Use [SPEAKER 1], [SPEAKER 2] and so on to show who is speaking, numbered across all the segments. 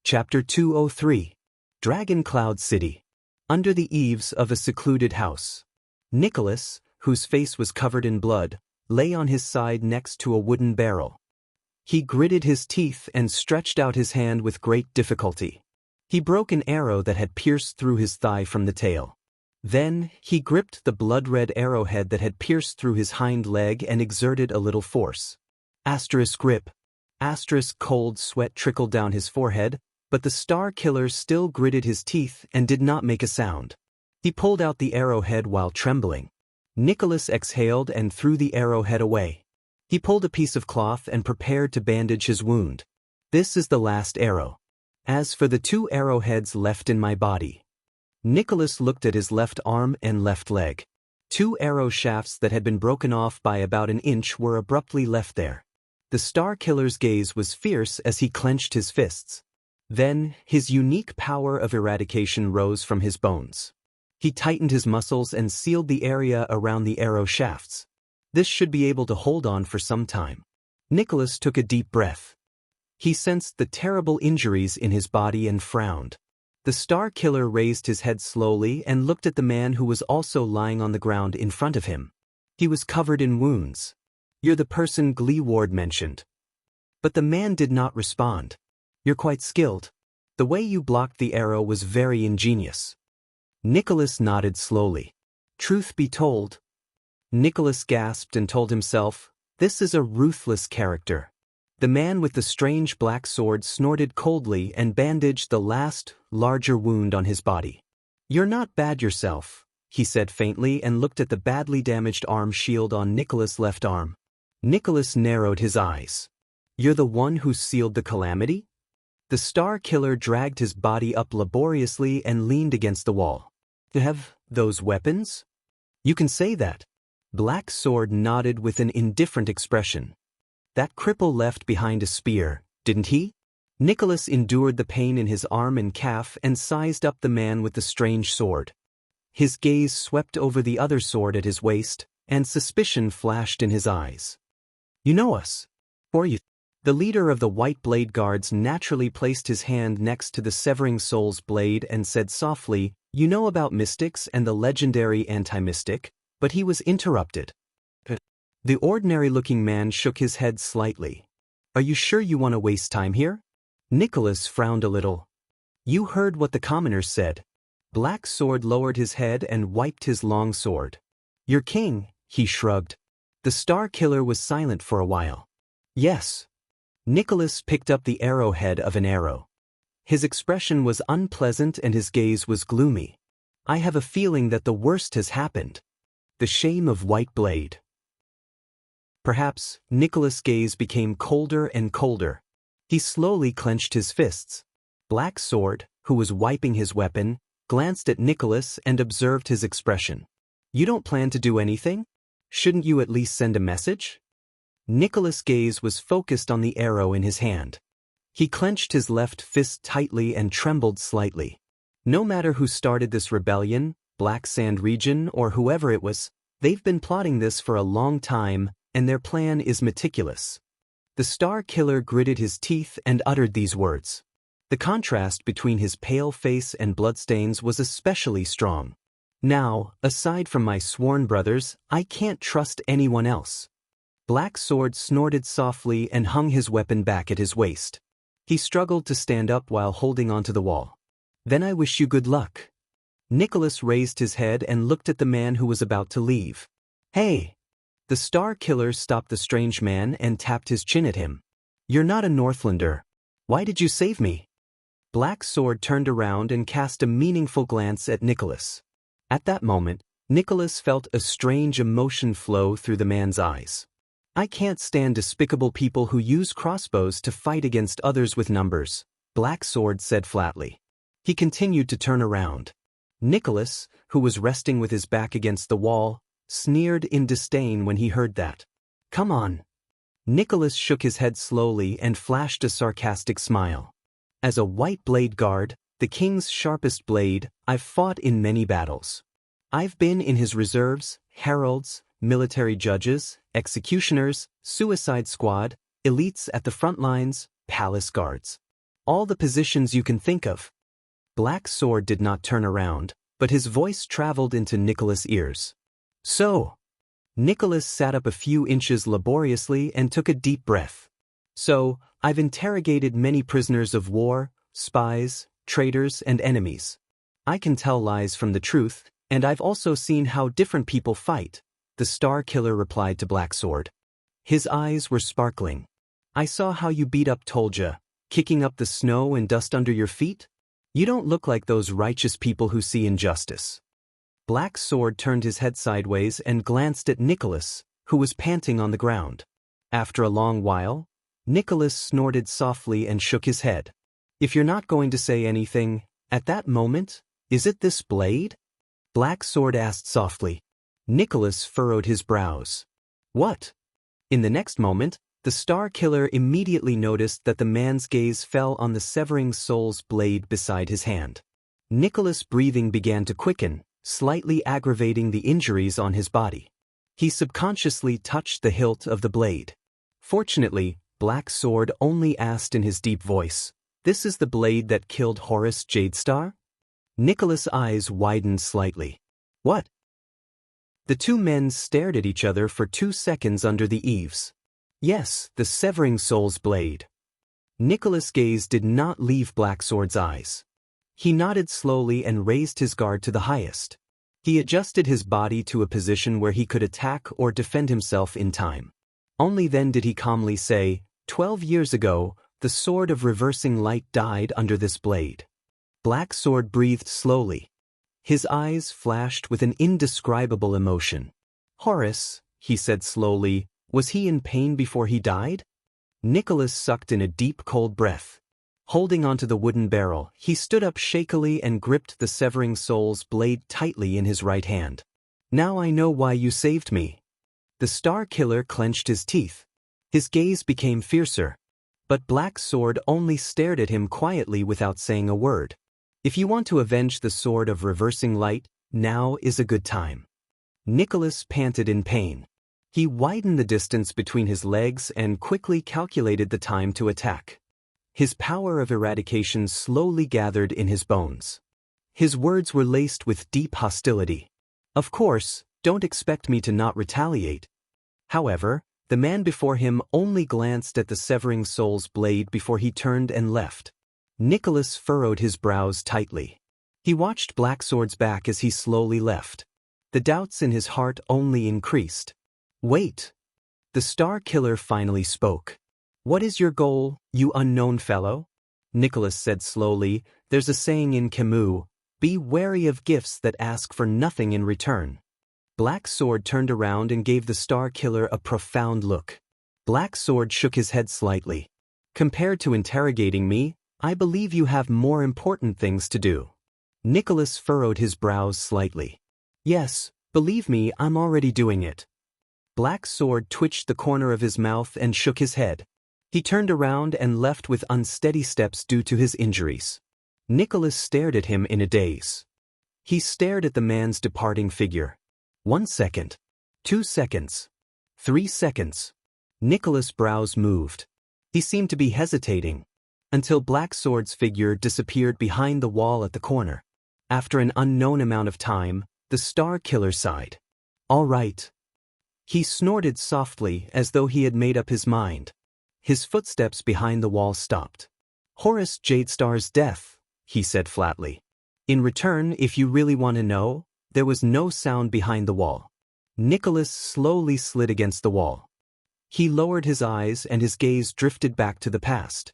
[SPEAKER 1] Chapter 203. Dragon Cloud City. Under the eaves of a secluded house. Nicholas, whose face was covered in blood, lay on his side next to a wooden barrel. He gritted his teeth and stretched out his hand with great difficulty. He broke an arrow that had pierced through his thigh from the tail. Then, he gripped the blood-red arrowhead that had pierced through his hind leg and exerted a little force. Grip. Cold sweat trickled down his forehead, but the Star Killer still gritted his teeth and did not make a sound. He pulled out the arrowhead while trembling. Nicholas exhaled and threw the arrowhead away. He pulled a piece of cloth and prepared to bandage his wound. This is the last arrow. As for the 2 arrowheads left in my body. Nicholas looked at his left arm and left leg. 2 arrow shafts that had been broken off by about an inch were abruptly left there. The Star Killer's gaze was fierce as he clenched his fists. Then, his unique power of eradication rose from his bones. He tightened his muscles and sealed the area around the arrow shafts. This should be able to hold on for some time. Nicholas took a deep breath. He sensed the terrible injuries in his body and frowned. The Star Killer raised his head slowly and looked at the man who was also lying on the ground in front of him. He was covered in wounds. "You're the person Gleeward mentioned." But the man did not respond. "You're quite skilled. The way you blocked the arrow was very ingenious." Nicholas nodded slowly. "Truth be told," Nicholas gasped and told himself, "this is a ruthless character." The man with the strange black sword snorted coldly and bandaged the last, larger wound on his body. "You're not bad yourself," he said faintly and looked at the badly damaged arm shield on Nicholas' left arm. Nicholas narrowed his eyes. "You're the one who sealed the calamity?" The Star Killer dragged his body up laboriously and leaned against the wall. "To have those weapons?" "You can say that." Black Sword nodded with an indifferent expression. "That cripple left behind a spear, didn't he?" Nicholas endured the pain in his arm and calf and sized up the man with the strange sword. His gaze swept over the other sword at his waist, and suspicion flashed in his eyes. "You know us. Or you?" The leader of the White Blade Guards naturally placed his hand next to the Severing Soul's blade and said softly, "You know about mystics and the legendary anti-mystic," but he was interrupted. The ordinary-looking man shook his head slightly. "Are you sure you want to waste time here?" Nicholas frowned a little. "You heard what the commoners said." Black Sword lowered his head and wiped his long sword. "Your king," he shrugged. The Star Killer was silent for a while. "Yes." Nicholas picked up the arrowhead of an arrow. His expression was unpleasant and his gaze was gloomy. "I have a feeling that the worst has happened. The shame of White Blade." Perhaps, Nicholas' gaze became colder and colder. He slowly clenched his fists. Black Sword, who was wiping his weapon, glanced at Nicholas and observed his expression. "You don't plan to do anything? Shouldn't you at least send a message?" Nicholas' gaze was focused on the arrow in his hand. He clenched his left fist tightly and trembled slightly. No matter who started this rebellion, Black Sand Region or whoever it was, they've been plotting this for a long time, and their plan is meticulous. The Star Killer gritted his teeth and uttered these words. The contrast between his pale face and bloodstains was especially strong. "Now, aside from my sworn brothers, I can't trust anyone else." Black Sword snorted softly and hung his weapon back at his waist. He struggled to stand up while holding onto the wall. "Then I wish you good luck." Nicholas raised his head and looked at the man who was about to leave. "Hey!" The Star Killer stopped the strange man and tapped his chin at him. "You're not a Northlander. Why did you save me?" Black Sword turned around and cast a meaningful glance at Nicholas. At that moment, Nicholas felt a strange emotion flow through the man's eyes. "I can't stand despicable people who use crossbows to fight against others with numbers," Black Sword said flatly. He continued to turn around. Nicholas, who was resting with his back against the wall, sneered in disdain when he heard that. "Come on." Nicholas shook his head slowly and flashed a sarcastic smile. "As a White Blade Guard, the king's sharpest blade, I've fought in many battles. I've been in his reserves, heralds, military judges, executioners, suicide squad, elites at the front lines, palace guards. All the positions you can think of. Black Sword did not turn around, but his voice traveled into Nicholas' ears. So. Nicholas sat up a few inches laboriously and took a deep breath. So, I've interrogated many prisoners of war, spies, traitors, and enemies. I can tell lies from the truth, and I've also seen how different people fight, the Star Killer replied to Black Sword. His eyes were sparkling. I saw how you beat up Tolja, kicking up the snow and dust under your feet. You don't look like those righteous people who see injustice. Black Sword turned his head sideways and glanced at Nicholas, who was panting on the ground. After a long while, Nicholas snorted softly and shook his head. If you're not going to say anything, at that moment, is it this blade? Black Sword asked softly. Nicholas furrowed his brows. What? In the next moment, the Star Killer immediately noticed that the man's gaze fell on the severing soul's blade beside his hand. Nicholas' breathing began to quicken, slightly aggravating the injuries on his body. He subconsciously touched the hilt of the blade. Fortunately, Black Sword only asked in his deep voice, "This is the blade that killed Horus Jadestar?" Nicholas' eyes widened slightly. What? The two men stared at each other for 2 seconds under the eaves. Yes, the severing soul's blade. Nicholas' gaze did not leave Black Sword's eyes. He nodded slowly and raised his guard to the highest. He adjusted his body to a position where he could attack or defend himself in time. Only then did he calmly say, 12 years ago, the Sword of Reversing Light died under this blade. Black Sword breathed slowly. His eyes flashed with an indescribable emotion. Horus, he said slowly, was he in pain before he died? Nicholas sucked in a deep cold breath. Holding onto the wooden barrel, he stood up shakily and gripped the severing soul's blade tightly in his right hand. Now I know why you saved me. The Star Killer clenched his teeth. His gaze became fiercer. But Black Sword only stared at him quietly without saying a word. If you want to avenge the Sword of Reversing Light, now is a good time. Nicholas panted in pain. He widened the distance between his legs and quickly calculated the time to attack. His power of eradication slowly gathered in his bones. His words were laced with deep hostility. Of course, don't expect me to not retaliate. However, the man before him only glanced at the severing soul's blade before he turned and left. Nicholas furrowed his brows tightly. He watched Black Sword's back as he slowly left. The doubts in his heart only increased. Wait. The Star Killer finally spoke. What is your goal, you unknown fellow? Nicholas said slowly, there's a saying in Camus, be wary of gifts that ask for nothing in return. Black Sword turned around and gave the Star Killer a profound look. Black Sword shook his head slightly. Compared to interrogating me, I believe you have more important things to do. Nicholas furrowed his brows slightly. Yes, believe me, I'm already doing it. Black Sword twitched the corner of his mouth and shook his head. He turned around and left with unsteady steps due to his injuries. Nicholas stared at him in a daze. He stared at the man's departing figure. 1 second. 2 seconds. 3 seconds. Nicholas' brows moved. He seemed to be hesitating, until Black Sword's figure disappeared behind the wall at the corner. After an unknown amount of time, the Star Killer sighed. All right. He snorted softly as though he had made up his mind. His footsteps behind the wall stopped. Horus Jadestar's death, he said flatly. In return, if you really want to know, there was no sound behind the wall. Nicholas slowly slid against the wall. He lowered his eyes and his gaze drifted back to the past.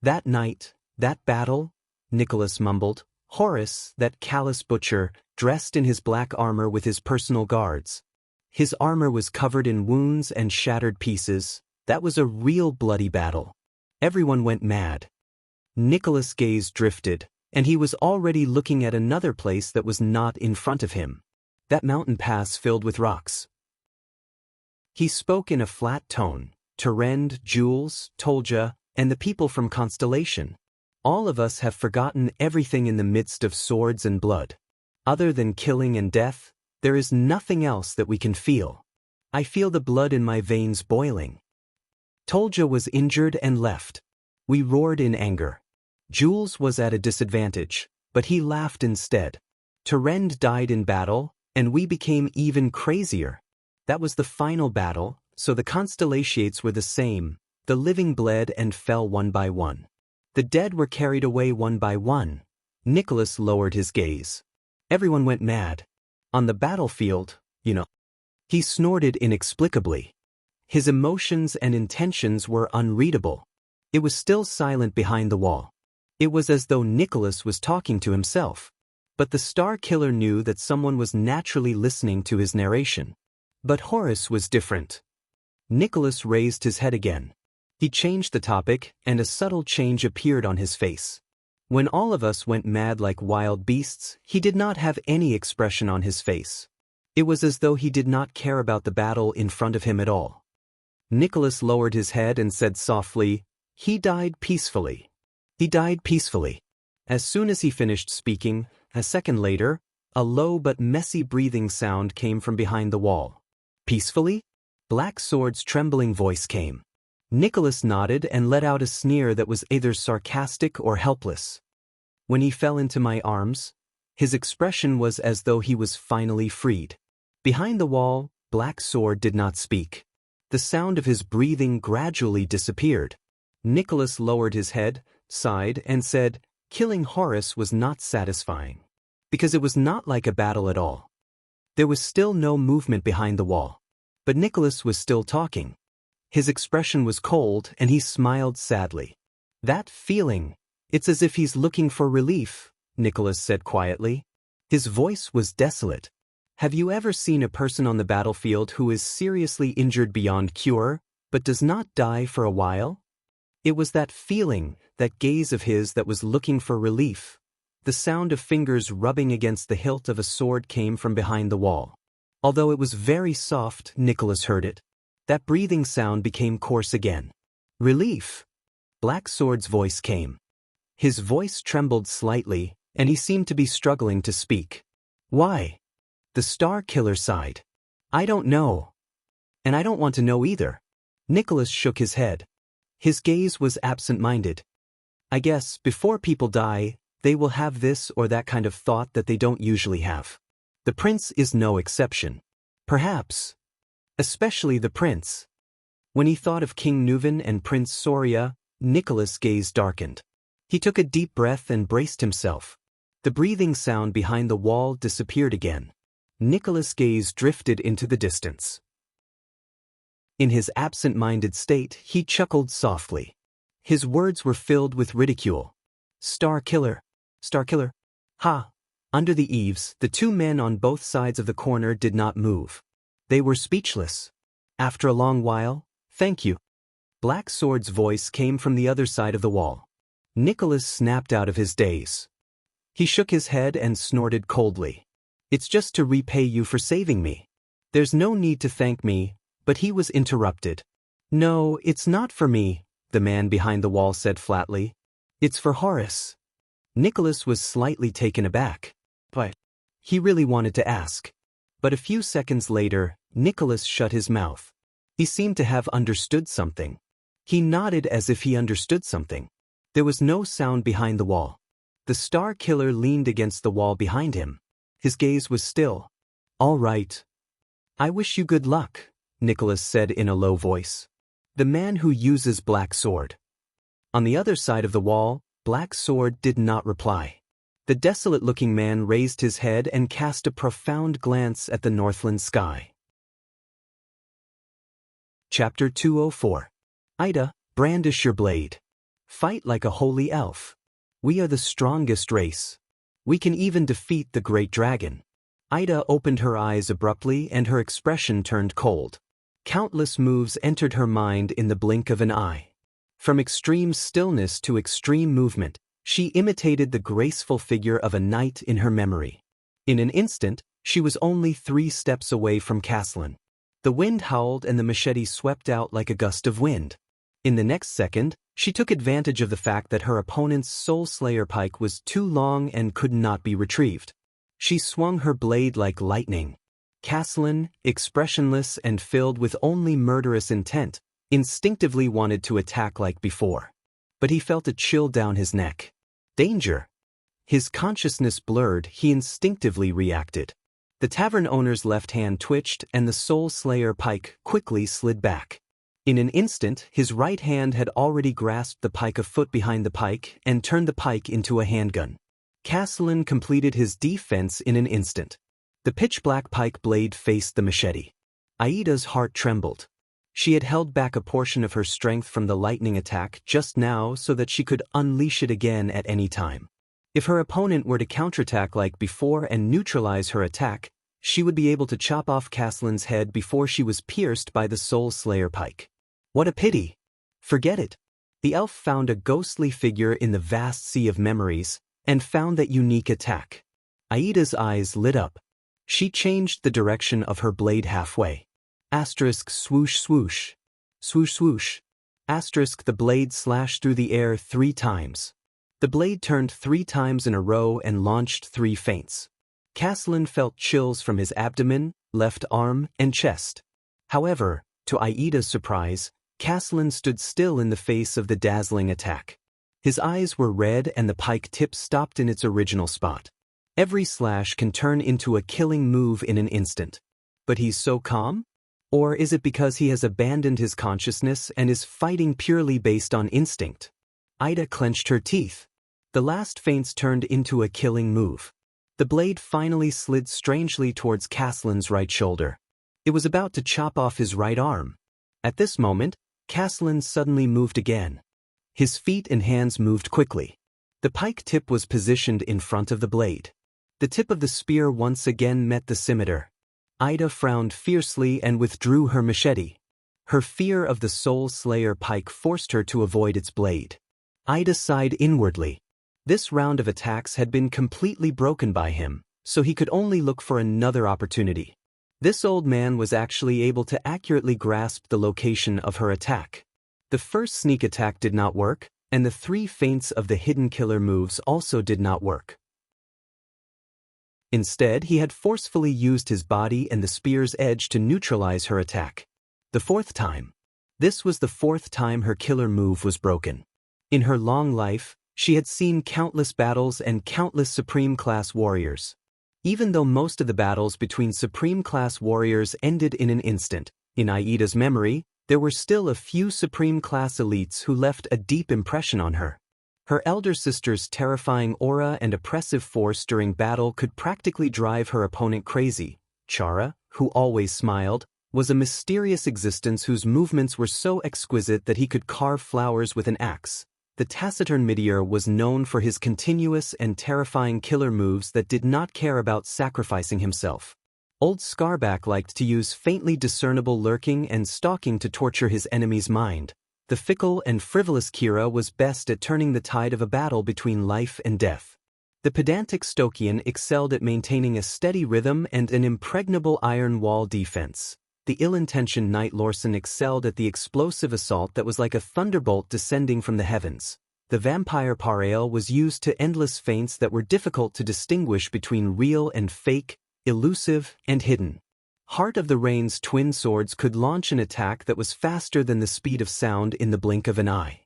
[SPEAKER 1] That night, that battle, Nicholas mumbled, Horus, that callous butcher, dressed in his black armor with his personal guards. His armor was covered in wounds and shattered pieces. That was a real bloody battle. Everyone went mad. Nicholas' gaze drifted, and he was already looking at another place that was not in front of him. That mountain pass filled with rocks. He spoke in a flat tone. Terend, Jules, Tolja, and the people from Constellation. All of us have forgotten everything in the midst of swords and blood. Other than killing and death, there is nothing else that we can feel. I feel the blood in my veins boiling. Tolja was injured and left. We roared in anger. Jules was at a disadvantage, but he laughed instead. Terend died in battle, and we became even crazier. That was the final battle, so the constellations were the same. The living bled and fell one by one. The dead were carried away one by one. Nicholas lowered his gaze. Everyone went mad. On the battlefield, He snorted inexplicably. His emotions and intentions were unreadable. It was still silent behind the wall. It was as though Nicholas was talking to himself. But the Star Killer knew that someone was naturally listening to his narration. But Horace was different. Nicholas raised his head again. He changed the topic, and a subtle change appeared on his face. When all of us went mad like wild beasts, he did not have any expression on his face. It was as though he did not care about the battle in front of him at all. Nicholas lowered his head and said softly, "He died peacefully. He died peacefully." As soon as he finished speaking, a second later, a low but messy breathing sound came from behind the wall. "Peacefully?" Black Sword's trembling voice came. Nicholas nodded and let out a sneer that was either sarcastic or helpless. When he fell into my arms, his expression was as though he was finally freed. Behind the wall, Black Sword did not speak. The sound of his breathing gradually disappeared. Nicholas lowered his head, sighed, and said, "Killing Horace was not satisfying. Because it was not like a battle at all." There was still no movement behind the wall. But Nicholas was still talking. His expression was cold, and he smiled sadly. "That feeling, it's as if he's looking for relief," Nicholas said quietly. His voice was desolate. Have you ever seen a person on the battlefield who is seriously injured beyond cure, but does not die for a while? It was that feeling, that gaze of his that was looking for relief. The sound of fingers rubbing against the hilt of a sword came from behind the wall. Although it was very soft, Nicholas heard it. That breathing sound became coarse again. "Relief." Black Sword's voice came. His voice trembled slightly, and he seemed to be struggling to speak. "Why?" The Star Killer sighed. "I don't know. And I don't want to know either." Nicholas shook his head. His gaze was absent-minded. "I guess, before people die, they will have this or that kind of thought that they don't usually have. The prince is no exception. Perhaps. Especially the prince." When he thought of King Nuvan and Prince Soria, Nicholas' gaze darkened. He took a deep breath and braced himself. The breathing sound behind the wall disappeared again. Nicholas' gaze drifted into the distance. In his absent-minded state, he chuckled softly. His words were filled with ridicule. "Star Killer. Star Killer. Ha!" Under the eaves, the two men on both sides of the corner did not move. They were speechless. After a long while, "Thank you." Black Sword's voice came from the other side of the wall. Nicholas snapped out of his daze. He shook his head and snorted coldly. "It's just to repay you for saving me. There's no need to thank me," but he was interrupted. "No, it's not for me," the man behind the wall said flatly. "It's for Horace." Nicholas was slightly taken aback. But he really wanted to ask. But a few seconds later, Nicholas shut his mouth. He seemed to have understood something. He nodded as if he understood something. There was no sound behind the wall. The Star Killer leaned against the wall behind him. His gaze was still. "All right. I wish you good luck," Nicholas said in a low voice. "The man who uses Black Sword." On the other side of the wall, Black Sword did not reply. The desolate-looking man raised his head and cast a profound glance at the Northland sky. Chapter 204. Ida, brandish your blade. Fight like a holy elf. We are the strongest race. We can even defeat the great dragon. Ida opened her eyes abruptly and her expression turned cold. Countless moves entered her mind in the blink of an eye. From extreme stillness to extreme movement, she imitated the graceful figure of a knight in her memory. In an instant, she was only 3 steps away from Caslin. The wind howled and the machete swept out like a gust of wind. In the next second, she took advantage of the fact that her opponent's Soul Slayer pike was too long and could not be retrieved. She swung her blade like lightning. Caslin, expressionless and filled with only murderous intent, instinctively wanted to attack like before. But he felt a chill down his neck. Danger! His consciousness blurred, he instinctively reacted. The tavern owner's left hand twitched and the Soul Slayer pike quickly slid back. In an instant, his right hand had already grasped the pike a foot behind the pike and turned the pike into a handgun. Castellan completed his defense in an instant. The pitch-black pike blade faced the machete. Aida's heart trembled. She had held back a portion of her strength from the lightning attack just now so that she could unleash it again at any time. If her opponent were to counterattack like before and neutralize her attack, she would be able to chop off Castellan's head before she was pierced by the Soul Slayer pike. What a pity! Forget it. The elf found a ghostly figure in the vast sea of memories and found that unique attack. Aida's eyes lit up. She changed the direction of her blade halfway. Asterisk swoosh swoosh. Swoosh swoosh. Asterisk the blade slashed through the air 3 times. The blade turned 3 times in a row and launched 3 feints. Castellan felt chills from his abdomen, left arm, and chest. However, to Aida's surprise, Castellan stood still in the face of the dazzling attack. His eyes were red and the pike tip stopped in its original spot. Every slash can turn into a killing move in an instant. But he's so calm? Or is it because he has abandoned his consciousness and is fighting purely based on instinct? Aida clenched her teeth. The last feints turned into a killing move. The blade finally slid strangely towards Castellan's right shoulder. It was about to chop off his right arm. At this moment, Castellan suddenly moved again. His feet and hands moved quickly. The pike tip was positioned in front of the blade. The tip of the spear once again met the scimitar. Aida frowned fiercely and withdrew her machete. Her fear of the Soul Slayer pike forced her to avoid its blade. Aida sighed inwardly. This round of attacks had been completely broken by him, so he could only look for another opportunity. This old man was actually able to accurately grasp the location of her attack. The first sneak attack did not work, and the 3 feints of the hidden killer moves also did not work. Instead, he had forcefully used his body and the spear's edge to neutralize her attack. The 4th time. This was the 4th time her killer move was broken. In her long life, she had seen countless battles and countless Supreme-class warriors. Even though most of the battles between Supreme-class warriors ended in an instant, in Aida's memory, there were still a few Supreme-class elites who left a deep impression on her. Her elder sister's terrifying aura and oppressive force during battle could practically drive her opponent crazy. Chara, who always smiled, was a mysterious existence whose movements were so exquisite that he could carve flowers with an axe. The taciturn Midir was known for his continuous and terrifying killer moves that did not care about sacrificing himself. Old Scarback liked to use faintly discernible lurking and stalking to torture his enemy's mind. The fickle and frivolous Kira was best at turning the tide of a battle between life and death. The pedantic Stokian excelled at maintaining a steady rhythm and an impregnable iron wall defense. The ill-intentioned Knight Lorson excelled at the explosive assault that was like a thunderbolt descending from the heavens. The vampire Parael was used to endless feints that were difficult to distinguish between real and fake, elusive and hidden. Heart of the Rain's twin swords could launch an attack that was faster than the speed of sound in the blink of an eye.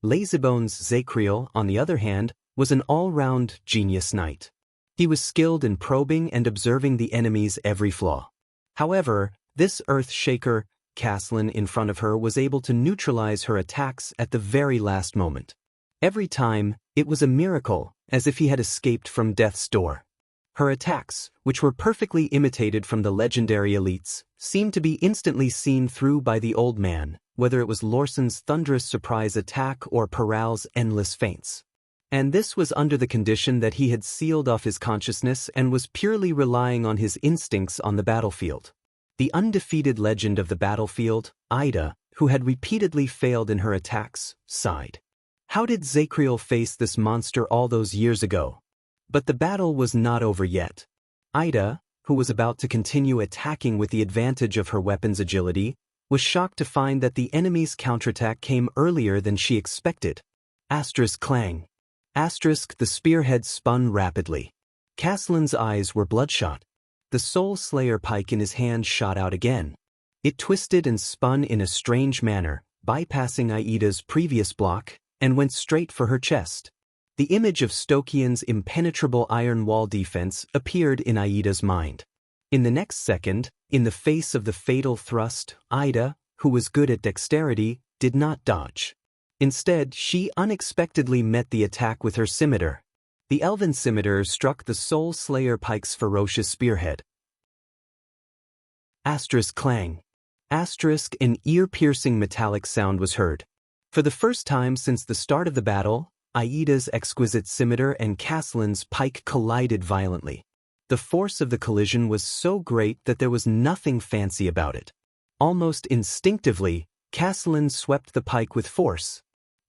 [SPEAKER 1] Lazybones Zacriel, on the other hand, was an all-round genius knight. He was skilled in probing and observing the enemy's every flaw. However, this earth-shaker, Castellan in front of her was able to neutralize her attacks at the very last moment. Every time, it was a miracle, as if he had escaped from death's door. Her attacks, which were perfectly imitated from the legendary elites, seemed to be instantly seen through by the old man, whether it was Lorson's thunderous surprise attack or Paral's endless feints. And this was under the condition that he had sealed off his consciousness and was purely relying on his instincts on the battlefield. The undefeated legend of the battlefield, Aida, who had repeatedly failed in her attacks, sighed. How did Zacriel face this monster all those years ago? But the battle was not over yet. Aida, who was about to continue attacking with the advantage of her weapon's agility, was shocked to find that the enemy's counterattack came earlier than she expected. Asterisk clang. Asterisk the spearhead spun rapidly. Castellan's eyes were bloodshot. The Soul Slayer pike in his hand shot out again. It twisted and spun in a strange manner, bypassing Aida's previous block, and went straight for her chest. The image of Stokian's impenetrable iron wall defense appeared in Aida's mind. In the next second, in the face of the fatal thrust, Aida, who was good at dexterity, did not dodge. Instead, she unexpectedly met the attack with her scimitar. The elven scimitar struck the Soul Slayer pike's ferocious spearhead. Asterisk clang. Asterisk, an ear-piercing metallic sound was heard. For the first time since the start of the battle, Aida's exquisite scimitar and Castellan's pike collided violently. The force of the collision was so great that there was nothing fancy about it. Almost instinctively, Castellan swept the pike with force.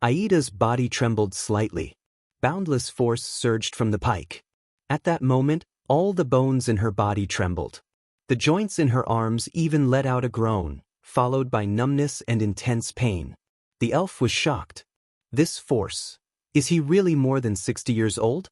[SPEAKER 1] Aida's body trembled slightly. Boundless force surged from the pike. At that moment, all the bones in her body trembled. The joints in her arms even let out a groan, followed by numbness and intense pain. The elf was shocked. This force. Is he really more than 60 years old?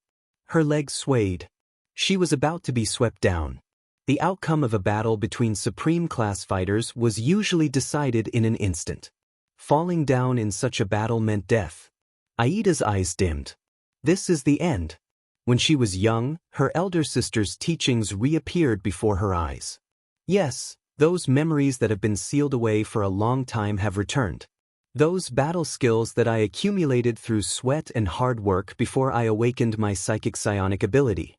[SPEAKER 1] Her legs swayed. She was about to be swept down. The outcome of a battle between supreme-class fighters was usually decided in an instant. Falling down in such a battle meant death. Aida's eyes dimmed. This is the end. When she was young, her elder sister's teachings reappeared before her eyes. Yes, those memories that have been sealed away for a long time have returned. Those battle skills that I accumulated through sweat and hard work before I awakened my psychic psionic ability.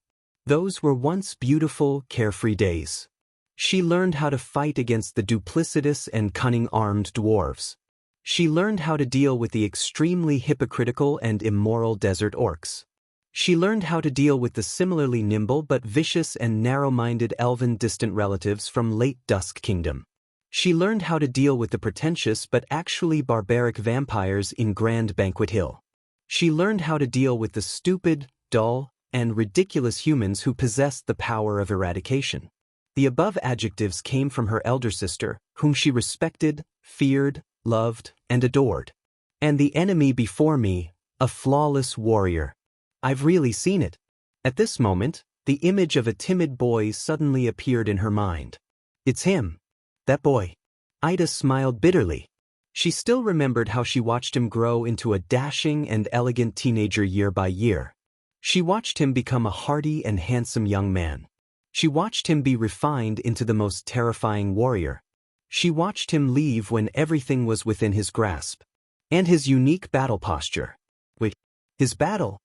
[SPEAKER 1] Those were once beautiful, carefree days. She learned how to fight against the duplicitous and cunning armed dwarves. She learned how to deal with the extremely hypocritical and immoral desert orcs. She learned how to deal with the similarly nimble but vicious and narrow-minded elven distant relatives from late Dusk Kingdom. She learned how to deal with the pretentious but actually barbaric vampires in Grand Banquet Hill. She learned how to deal with the stupid, dull, and ridiculous humans who possessed the power of eradication. The above adjectives came from her elder sister, whom she respected, feared, loved, and adored. And the enemy before me, a flawless warrior. I've really seen it. At this moment, the image of a timid boy suddenly appeared in her mind. It's him. That boy. Aida smiled bitterly. She still remembered how she watched him grow into a dashing and elegant teenager year by year. She watched him become a hardy and handsome young man. She watched him be refined into the most terrifying warrior. She watched him leave when everything was within his grasp. And his unique battle posture. Wait, his battle?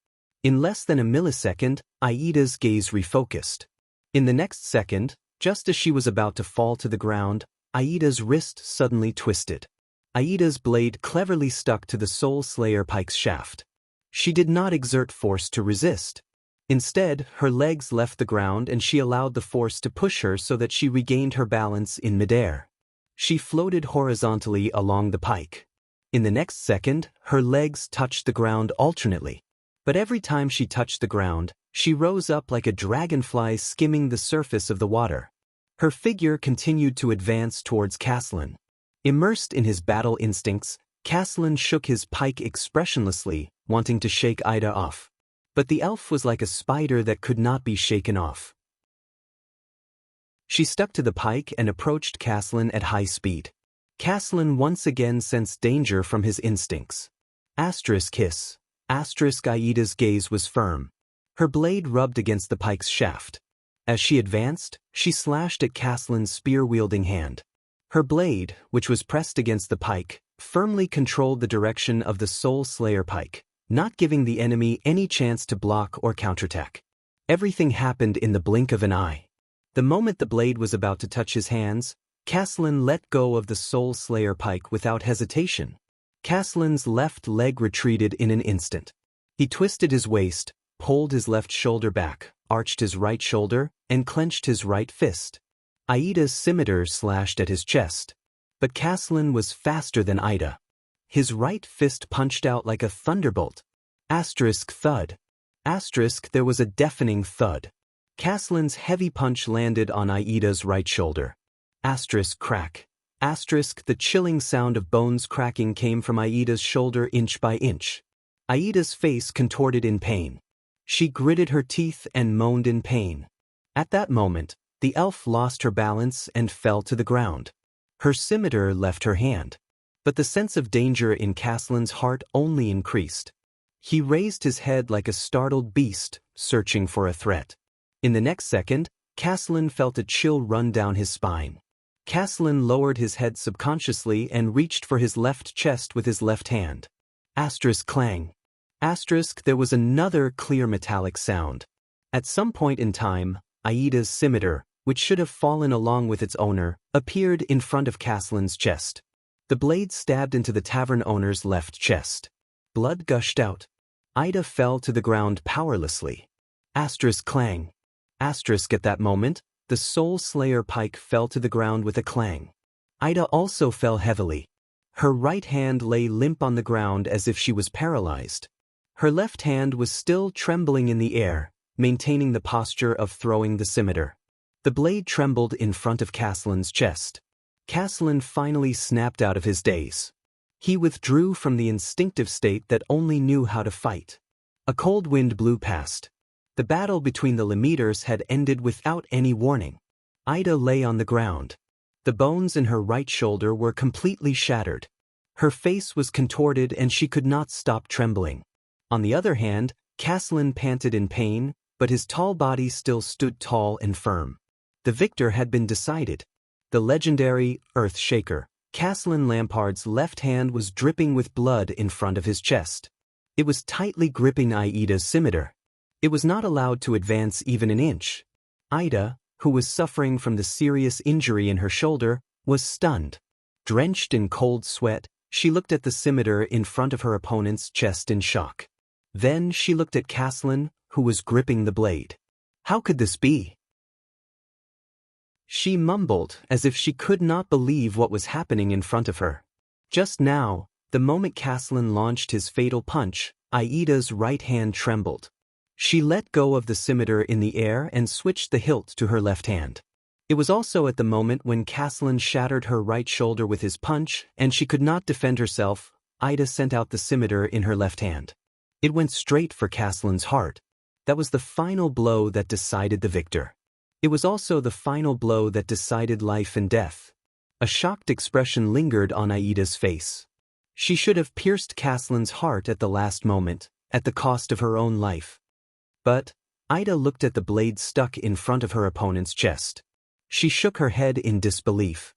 [SPEAKER 1] In less than a millisecond, Aida's gaze refocused. In the next second, just as she was about to fall to the ground, Aida's wrist suddenly twisted. Aida's blade cleverly stuck to the Soul Slayer pike's shaft. She did not exert force to resist. Instead, her legs left the ground and she allowed the force to push her so that she regained her balance in midair. She floated horizontally along the pike. In the next second, her legs touched the ground alternately. But every time she touched the ground, she rose up like a dragonfly skimming the surface of the water. Her figure continued to advance towards Castellan. Immersed in his battle instincts, Castellan shook his pike expressionlessly, wanting to shake Aida off. But the elf was like a spider that could not be shaken off. She stuck to the pike and approached Castellan at high speed. Castellan once again sensed danger from his instincts. Asterisk hiss. Asterisk Aida's gaze was firm. Her blade rubbed against the pike's shaft. As she advanced, she slashed at Castellan's spear-wielding hand. Her blade, which was pressed against the pike, firmly controlled the direction of the Soul Slayer pike, not giving the enemy any chance to block or counterattack. Everything happened in the blink of an eye. The moment the blade was about to touch his hands, Castellan let go of the Soul Slayer pike without hesitation. Castellan's left leg retreated in an instant. He twisted his waist, pulled his left shoulder back, arched his right shoulder, and clenched his right fist. Aida's scimitar slashed at his chest. But Castellan was faster than Aida. His right fist punched out like a thunderbolt. Asterisk thud. Asterisk there was a deafening thud. Castellan's heavy punch landed on Aida's right shoulder. Asterisk crack. Asterisk the chilling sound of bones cracking came from Aida's shoulder inch by inch. Aida's face contorted in pain. She gritted her teeth and moaned in pain. At that moment, the elf lost her balance and fell to the ground. Her scimitar left her hand. But the sense of danger in Castellan's heart only increased. He raised his head like a startled beast, searching for a threat. In the next second, Castellan felt a chill run down his spine. Castellan lowered his head subconsciously and reached for his left chest with his left hand. Asterisk clang. Asterisk, there was another clear metallic sound. At some point in time, Aida's scimitar, which should have fallen along with its owner, appeared in front of Castellan's chest. The blade stabbed into the tavern owner's left chest. Blood gushed out. Aida fell to the ground powerlessly. Asterisk clang. Asterisk, at that moment, the Soul Slayer pike fell to the ground with a clang. Aida also fell heavily. Her right hand lay limp on the ground as if she was paralyzed. Her left hand was still trembling in the air, maintaining the posture of throwing the scimitar. The blade trembled in front of Castellan's chest. Castellan finally snapped out of his daze. He withdrew from the instinctive state that only knew how to fight. A cold wind blew past. The battle between the Limeters had ended without any warning. Aida lay on the ground. The bones in her right shoulder were completely shattered. Her face was contorted and she could not stop trembling. On the other hand, Castellan panted in pain, but his tall body still stood tall and firm. The victor had been decided. The legendary Earth Shaker, Castellan Lampard's left hand was dripping with blood in front of his chest. It was tightly gripping Aida's scimitar. It was not allowed to advance even an inch. Aida, who was suffering from the serious injury in her shoulder, was stunned. Drenched in cold sweat, she looked at the scimitar in front of her opponent's chest in shock. Then she looked at Castellan, who was gripping the blade. How could this be? She mumbled as if she could not believe what was happening in front of her. Just now, the moment Castellan launched his fatal punch, Aida's right hand trembled. She let go of the scimitar in the air and switched the hilt to her left hand. It was also at the moment when Castellan shattered her right shoulder with his punch and she could not defend herself. Aida sent out the scimitar in her left hand. It went straight for Castellan's heart. That was the final blow that decided the victor. It was also the final blow that decided life and death. A shocked expression lingered on Aida's face. She should have pierced Castellan's heart at the last moment, at the cost of her own life. But Aida looked at the blade stuck in front of her opponent's chest. She shook her head in disbelief.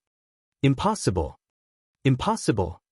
[SPEAKER 1] Impossible. Impossible.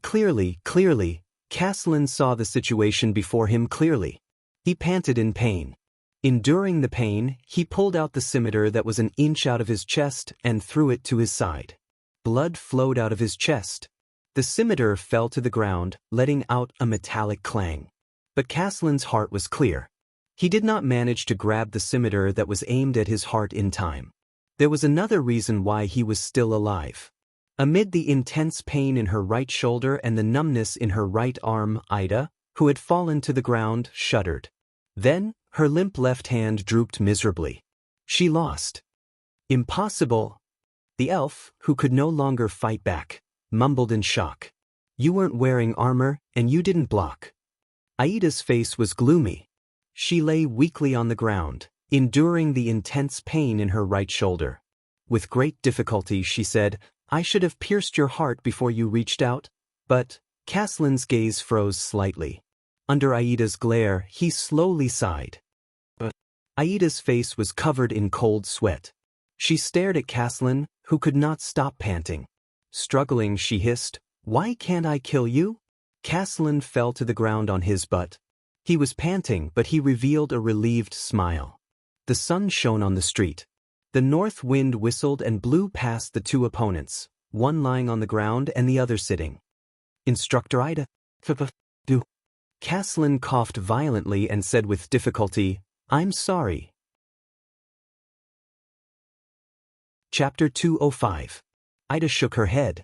[SPEAKER 1] Clearly, Castellan saw the situation before him clearly. He panted in pain. Enduring the pain, he pulled out the scimitar that was an inch out of his chest and threw it to his side. Blood flowed out of his chest. The scimitar fell to the ground, letting out a metallic clang. But Castellan's heart was clear. He did not manage to grab the scimitar that was aimed at his heart in time. There was another reason why he was still alive. Amid the intense pain in her right shoulder and the numbness in her right arm, Aida, who had fallen to the ground, shuddered. Then, her limp left hand drooped miserably. She lost. Impossible. The elf, who could no longer fight back, mumbled in shock. You weren't wearing armor, and you didn't block. Aida's face was gloomy. She lay weakly on the ground, enduring the intense pain in her right shoulder. With great difficulty she said, I should have pierced your heart before you reached out, but Castellan's gaze froze slightly. Under Aida's glare, he slowly sighed. Aida's face was covered in cold sweat. She stared at Castellan, who could not stop panting. Struggling, she hissed, Why can't I kill you? Castellan fell to the ground on his butt. He was panting, but he revealed a relieved smile. The sun shone on the street. The north wind whistled and blew past the two opponents, one lying on the ground and the other sitting. Instructor Aida. Do. Castellan coughed violently and said with difficulty, I'm sorry. Chapter 205. Aida shook her head.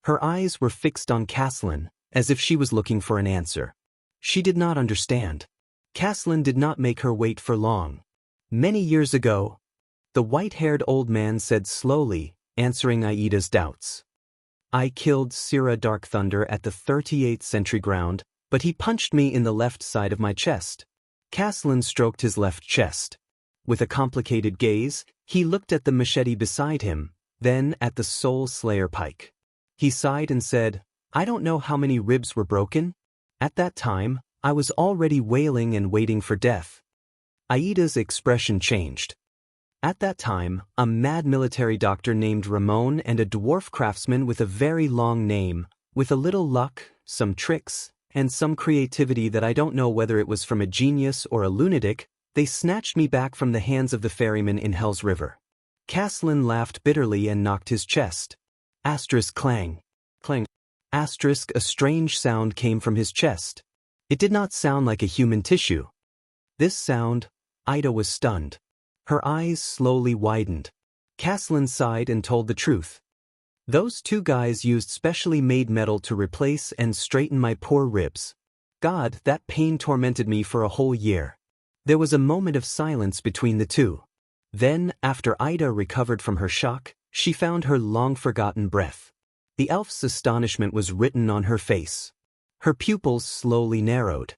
[SPEAKER 1] Her eyes were fixed on Castellan, as if she was looking for an answer. She did not understand. Castellan did not make her wait for long. Many years ago, the white-haired old man said slowly, answering Aida's doubts. I killed Sira Dark Thunder at the 38th Century Ground, but he punched me in the left side of my chest. Castellan stroked his left chest. With a complicated gaze, he looked at the machete beside him, then at the Soul Slayer pike. He sighed and said, I don't know how many ribs were broken. At that time, I was already wailing and waiting for death. Aida's expression changed. At that time, a mad military doctor named Ramon and a dwarf craftsman with a very long name, with a little luck, some tricks, and some creativity that I don't know whether it was from a genius or a lunatic, they snatched me back from the hands of the ferryman in Hell's River. Caslin laughed bitterly and knocked his chest. Asterisk clang. Clang. Asterisk a strange sound came from his chest. It did not sound like a human tissue. This sound, Ida was stunned. Her eyes slowly widened. Caslin sighed and told the truth. Those two guys used specially made metal to replace and straighten my poor ribs. God, that pain tormented me for a whole year. There was a moment of silence between the two. Then, after Ida recovered from her shock, she found her long-forgotten breath. The elf's astonishment was written on her face. Her pupils slowly narrowed.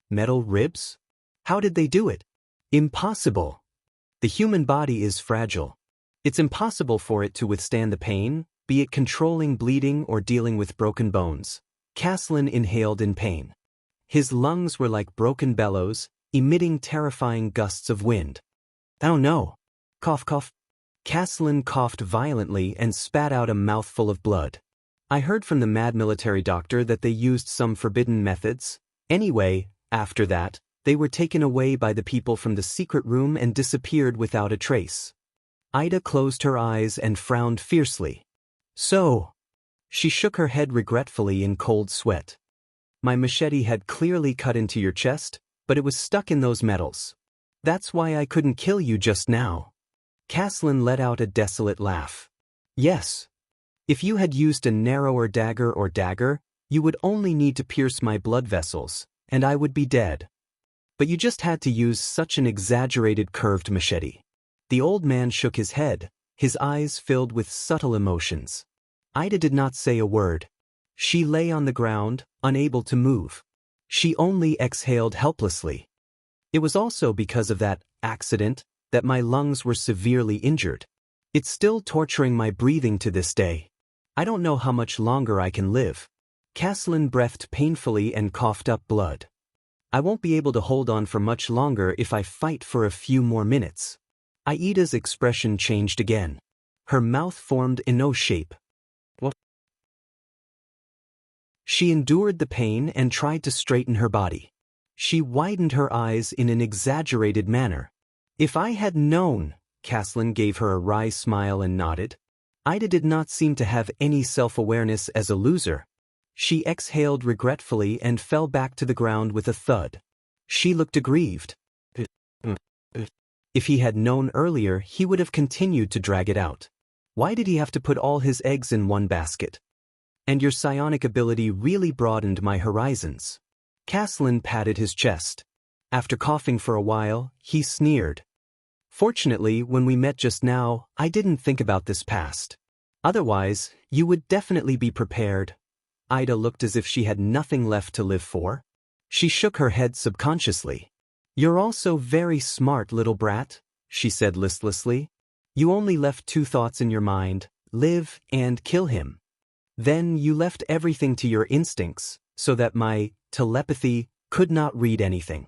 [SPEAKER 1] Metal ribs? How did they do it? Impossible. The human body is fragile. It's impossible for it to withstand the pain, be it controlling bleeding or dealing with broken bones. Caslin inhaled in pain. His lungs were like broken bellows, emitting terrifying gusts of wind. Oh no. Cough cough. Caslin coughed violently and spat out a mouthful of blood. I heard from the mad military doctor that they used some forbidden methods. Anyway, after that, they were taken away by the people from the secret room and disappeared without a trace. Ida closed her eyes and frowned fiercely. So. She shook her head regretfully in cold sweat. My machete had clearly cut into your chest, but it was stuck in those metals. That's why I couldn't kill you just now. Caslin let out a desolate laugh. Yes. If you had used a narrower dagger, you would only need to pierce my blood vessels, and I would be dead. But you just had to use such an exaggerated curved machete. The old man shook his head, his eyes filled with subtle emotions. Ida did not say a word. She lay on the ground, unable to move. She only exhaled helplessly. It was also because of that accident that my lungs were severely injured. It's still torturing my breathing to this day. I don't know how much longer I can live. Caslin breathed painfully and coughed up blood. I won't be able to hold on for much longer if I fight for a few more minutes. Aida's expression changed again. Her mouth formed in no shape. What? She endured the pain and tried to straighten her body. She widened her eyes in an exaggerated manner. If I had known, Caslin gave her a wry smile and nodded. Ida did not seem to have any self-awareness as a loser. She exhaled regretfully and fell back to the ground with a thud. She looked aggrieved. If he had known earlier, he would have continued to drag it out. Why did he have to put all his eggs in one basket? And your psionic ability really broadened my horizons. Caslin patted his chest. After coughing for a while, he sneered. Fortunately, when we met just now, I didn't think about this past. Otherwise, you would definitely be prepared. Ida looked as if she had nothing left to live for. She shook her head subconsciously. You're also very smart, little brat, she said listlessly. You only left two thoughts in your mind, live and kill him. Then you left everything to your instincts, so that my telepathy could not read anything.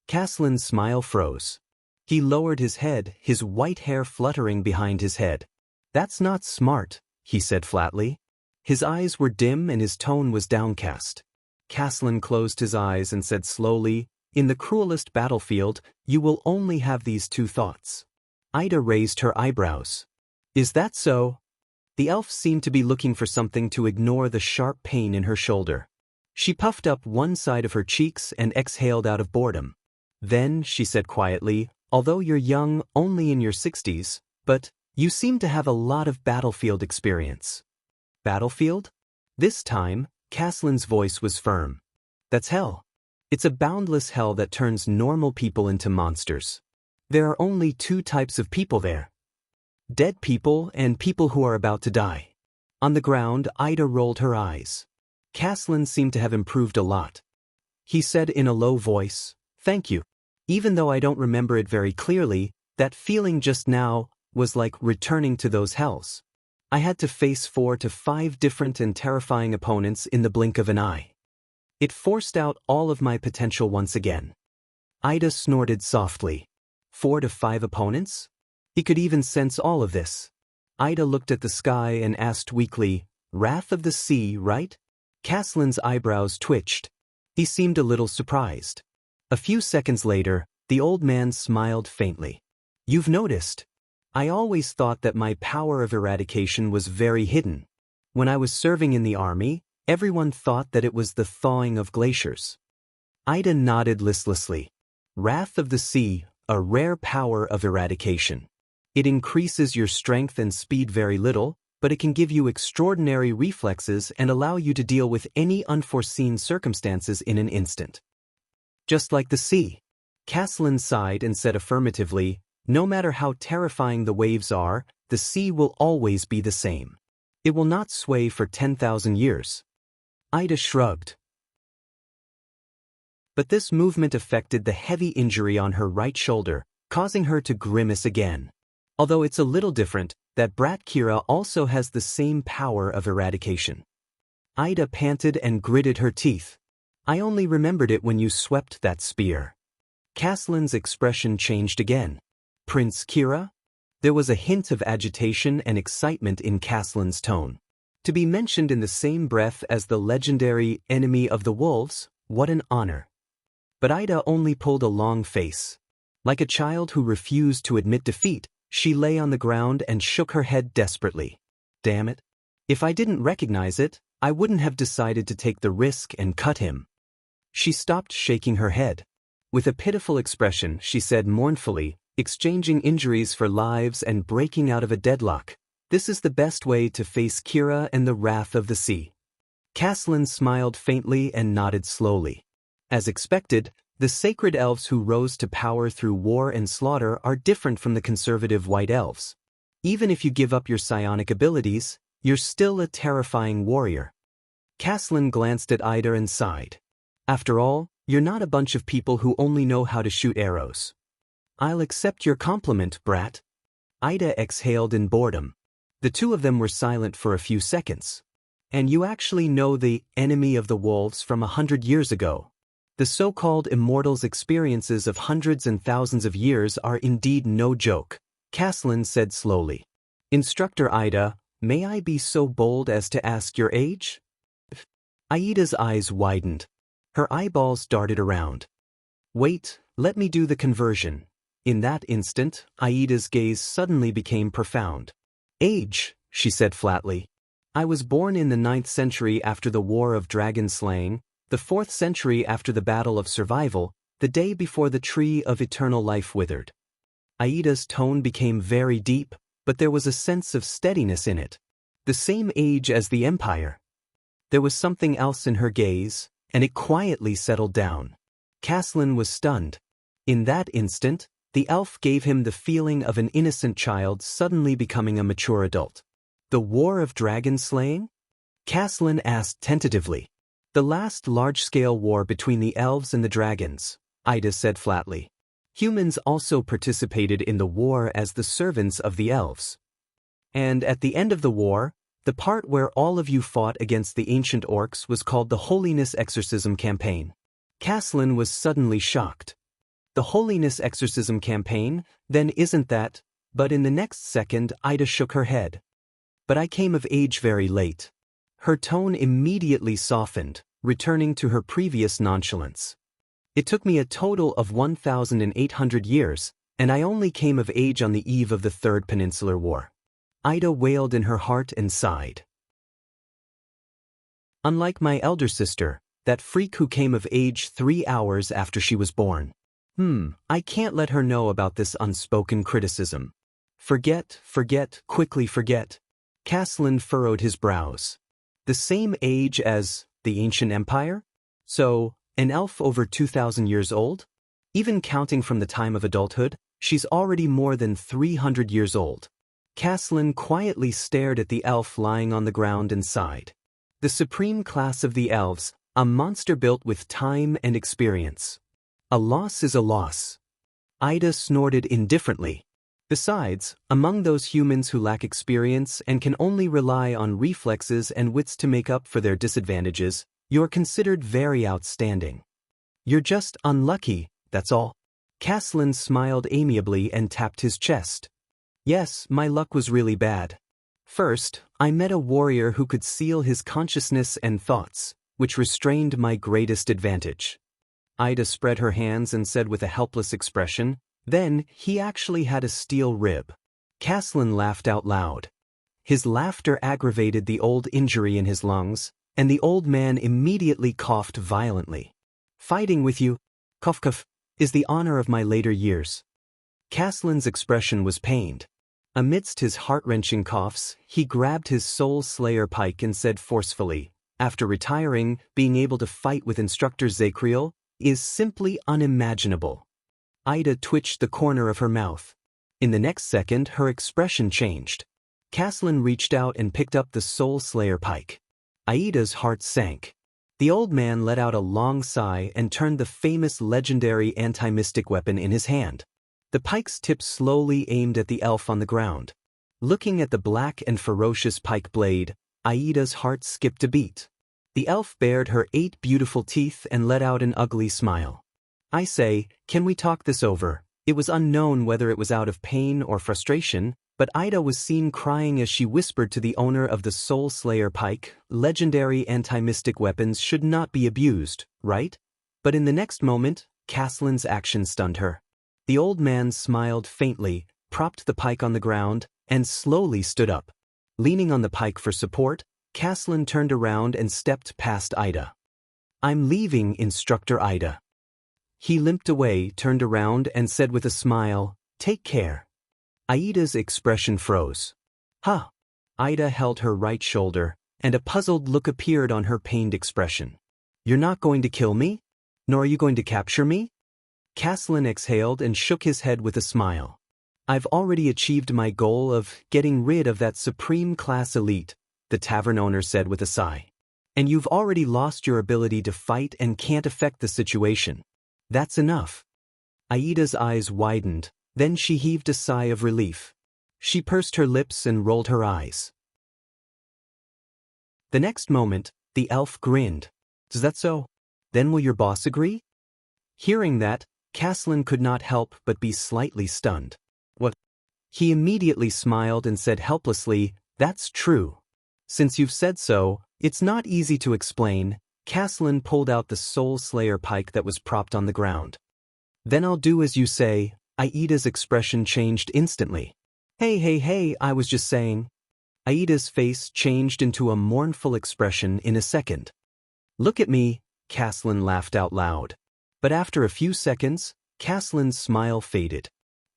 [SPEAKER 1] Caslin's smile froze. He lowered his head, his white hair fluttering behind his head. That's not smart, he said flatly. His eyes were dim and his tone was downcast. Caslin closed his eyes and said slowly, in the cruelest battlefield, you will only have these two thoughts. Ida raised her eyebrows. Is that so? The elf seemed to be looking for something to ignore the sharp pain in her shoulder. She puffed up one side of her cheeks and exhaled out of boredom. Then, she said quietly, although you're young, only in your 60s, but you seem to have a lot of battlefield experience. Battlefield? This time, Caslin's voice was firm. That's hell. It's a boundless hell that turns normal people into monsters. There are only two types of people there. Dead people and people who are about to die. On the ground, Ida rolled her eyes. Caslin seemed to have improved a lot. He said in a low voice, thank you. Even though I don't remember it very clearly, that feeling just now was like returning to those hells. I had to face 4 to 5 different and terrifying opponents in the blink of an eye. It forced out all of my potential once again. Ida snorted softly. 4 to 5 opponents? He could even sense all of this. Ida looked at the sky and asked weakly, Wrath of the Sea, right? Caslin's eyebrows twitched. He seemed a little surprised. A few seconds later, the old man smiled faintly. You've noticed. I always thought that my power of eradication was very hidden. When I was serving in the army, everyone thought that it was the thawing of glaciers. Ida nodded listlessly. Wrath of the Sea, a rare power of eradication. It increases your strength and speed very little, but it can give you extraordinary reflexes and allow you to deal with any unforeseen circumstances in an instant. Just like the sea. Caslin sighed and said affirmatively, no matter how terrifying the waves are, the sea will always be the same. It will not sway for 10,000 years. Ida shrugged. But this movement affected the heavy injury on her right shoulder, causing her to grimace again. Although it's a little different, that brat Kira also has the same power of eradication. Ida panted and gritted her teeth. I only remembered it when you swept that spear. Caslin's expression changed again. Prince Kira? There was a hint of agitation and excitement in Caslin's tone. To be mentioned in the same breath as the legendary enemy of the wolves, what an honor. But Ida only pulled a long face. Like a child who refused to admit defeat, she lay on the ground and shook her head desperately. Damn it. If I didn't recognize it, I wouldn't have decided to take the risk and cut him. She stopped shaking her head. With a pitiful expression, she said mournfully, exchanging injuries for lives and breaking out of a deadlock. This is the best way to face Kira and the wrath of the sea. Caslin smiled faintly and nodded slowly. As expected, the sacred elves who rose to power through war and slaughter are different from the conservative white elves. Even if you give up your psionic abilities, you're still a terrifying warrior. Caslin glanced at Ida and sighed. After all, you're not a bunch of people who only know how to shoot arrows. I'll accept your compliment, brat. Ida exhaled in boredom. The two of them were silent for a few seconds. And you actually know the enemy of the wolves from 100 years ago. The so-called immortals' experiences of hundreds and thousands of years are indeed no joke, Caslin said slowly. Instructor Ida, may I be so bold as to ask your age? Aida's eyes widened. Her eyeballs darted around. Wait, let me do the conversion. In that instant, Aida's gaze suddenly became profound. Age, she said flatly. I was born in the 9th century after the War of Dragon Slaying, the 4th century after the Battle of Survival, the day before the Tree of Eternal Life withered. Aida's tone became very deep, but there was a sense of steadiness in it. The same age as the Empire. There was something else in her gaze, and it quietly settled down. Caslin was stunned. In that instant, the elf gave him the feeling of an innocent child suddenly becoming a mature adult. The War of Dragon Slaying? Caslin asked tentatively. The last large-scale war between the elves and the dragons, Ida said flatly. Humans also participated in the war as the servants of the elves. And at the end of the war, the part where all of you fought against the ancient orcs was called the Holiness Exorcism Campaign. Caslin was suddenly shocked. The Holiness Exorcism Campaign, then isn't that, but in the next second Ida shook her head. But I came of age very late. Her tone immediately softened, returning to her previous nonchalance. It took me a total of 1,800 years, and I only came of age on the eve of the Third Peninsular War. Ida wailed in her heart and sighed. Unlike my elder sister, that freak who came of age 3 hours after she was born. I can't let her know about this unspoken criticism. Forget, quickly forget. Caslin furrowed his brows. The same age as the ancient empire? So, an elf over 2,000 years old? Even counting from the time of adulthood, she's already more than 300 years old. Caslin quietly stared at the elf lying on the ground and sighed. The supreme class of the elves, a monster built with time and experience. A loss is a loss. Ida snorted indifferently. Besides, among those humans who lack experience and can only rely on reflexes and wits to make up for their disadvantages, You're considered very outstanding. You're just unlucky, that's all. Caslin smiled amiably and tapped his chest. Yes, my luck was really bad. First, I met a warrior who could seal his consciousness and thoughts, which restrained my greatest advantage. Ida spread her hands and said with a helpless expression, then he actually had a steel rib. Caslin laughed out loud. His laughter aggravated the old injury in his lungs, and the old man immediately coughed violently. Fighting with you, cough cough, is the honor of my later years. Caslin's expression was pained. Amidst his heart-wrenching coughs, he grabbed his Soul Slayer pike and said forcefully, after retiring, being able to fight with Instructor Zakriel is simply unimaginable. Ida twitched the corner of her mouth. In the next second, her expression changed. Caslin reached out and picked up the Soul Slayer pike. Aida's heart sank. The old man let out a long sigh and turned the famous legendary anti-mystic weapon in his hand. The pike's tip slowly aimed at the elf on the ground. Looking at the black and ferocious pike blade, Aida's heart skipped a beat. The elf bared her 8 beautiful teeth and let out an ugly smile. I say, can we talk this over? It was unknown whether it was out of pain or frustration, but Ida was seen crying as she whispered to the owner of the Soul Slayer pike, legendary anti-mystic weapons should not be abused, right? But in the next moment, Caslin's action stunned her. The old man smiled faintly, propped the pike on the ground, and slowly stood up. Leaning on the pike for support, Caslin turned around and stepped past Ida. I'm leaving, Instructor Ida. He limped away, turned around, and said with a smile, take care. Aida's expression froze. Huh. Ida held her right shoulder, and a puzzled look appeared on her pained expression. You're not going to kill me? Nor are you going to capture me? Caslin exhaled and shook his head with a smile. I've already achieved my goal of getting rid of that supreme class elite, the tavern owner said with a sigh. And you've already lost your ability to fight and can't affect the situation. That's enough. Aida's eyes widened, then she heaved a sigh of relief. She pursed her lips and rolled her eyes. The next moment, the elf grinned. Is that so? Then will your boss agree? Hearing that, Caslin could not help but be slightly stunned. What? He immediately smiled and said helplessly, that's true. Since you've said so, it's not easy to explain. Caslin pulled out the Soul Slayer pike that was propped on the ground. Then I'll do as you say. Aida's expression changed instantly. Hey, I was just saying. Aida's face changed into a mournful expression in a second. Look at me, Caslin laughed out loud. But after a few seconds, Caslin's smile faded.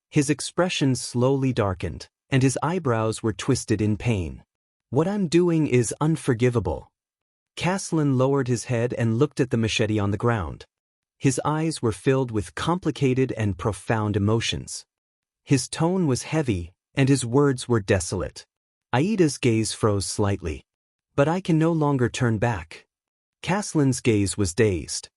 [SPEAKER 1] His expression slowly darkened, and his eyebrows were twisted in pain. What I'm doing is unforgivable. Caslin lowered his head and looked at the machete on the ground. His eyes were filled with complicated and profound emotions. His tone was heavy, and his words were desolate. Aida's gaze froze slightly. But I can no longer turn back. Caslin's gaze was dazed.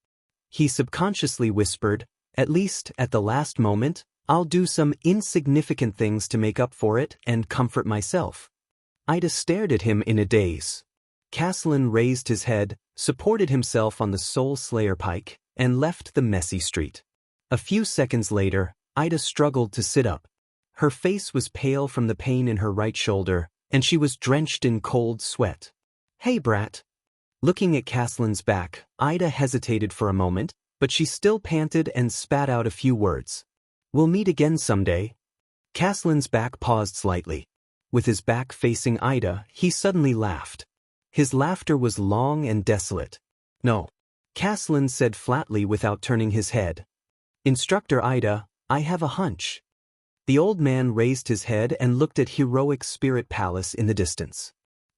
[SPEAKER 1] He subconsciously whispered, at least at the last moment, I'll do some insignificant things to make up for it and comfort myself. Ida stared at him in a daze. Caslin raised his head, supported himself on the Soul Slayer pike, and left the messy street. A few seconds later, Ida struggled to sit up. Her face was pale from the pain in her right shoulder, and she was drenched in cold sweat. Hey, brat. Looking at Caslin's back, Ida hesitated for a moment, but she still panted and spat out a few words. We'll meet again someday. Caslin's back paused slightly. With his back facing Ida, he suddenly laughed. His laughter was long and desolate. No. Caslin said flatly without turning his head. Instructor Ida, I have a hunch. The old man raised his head and looked at heroic Spirit Palace in the distance.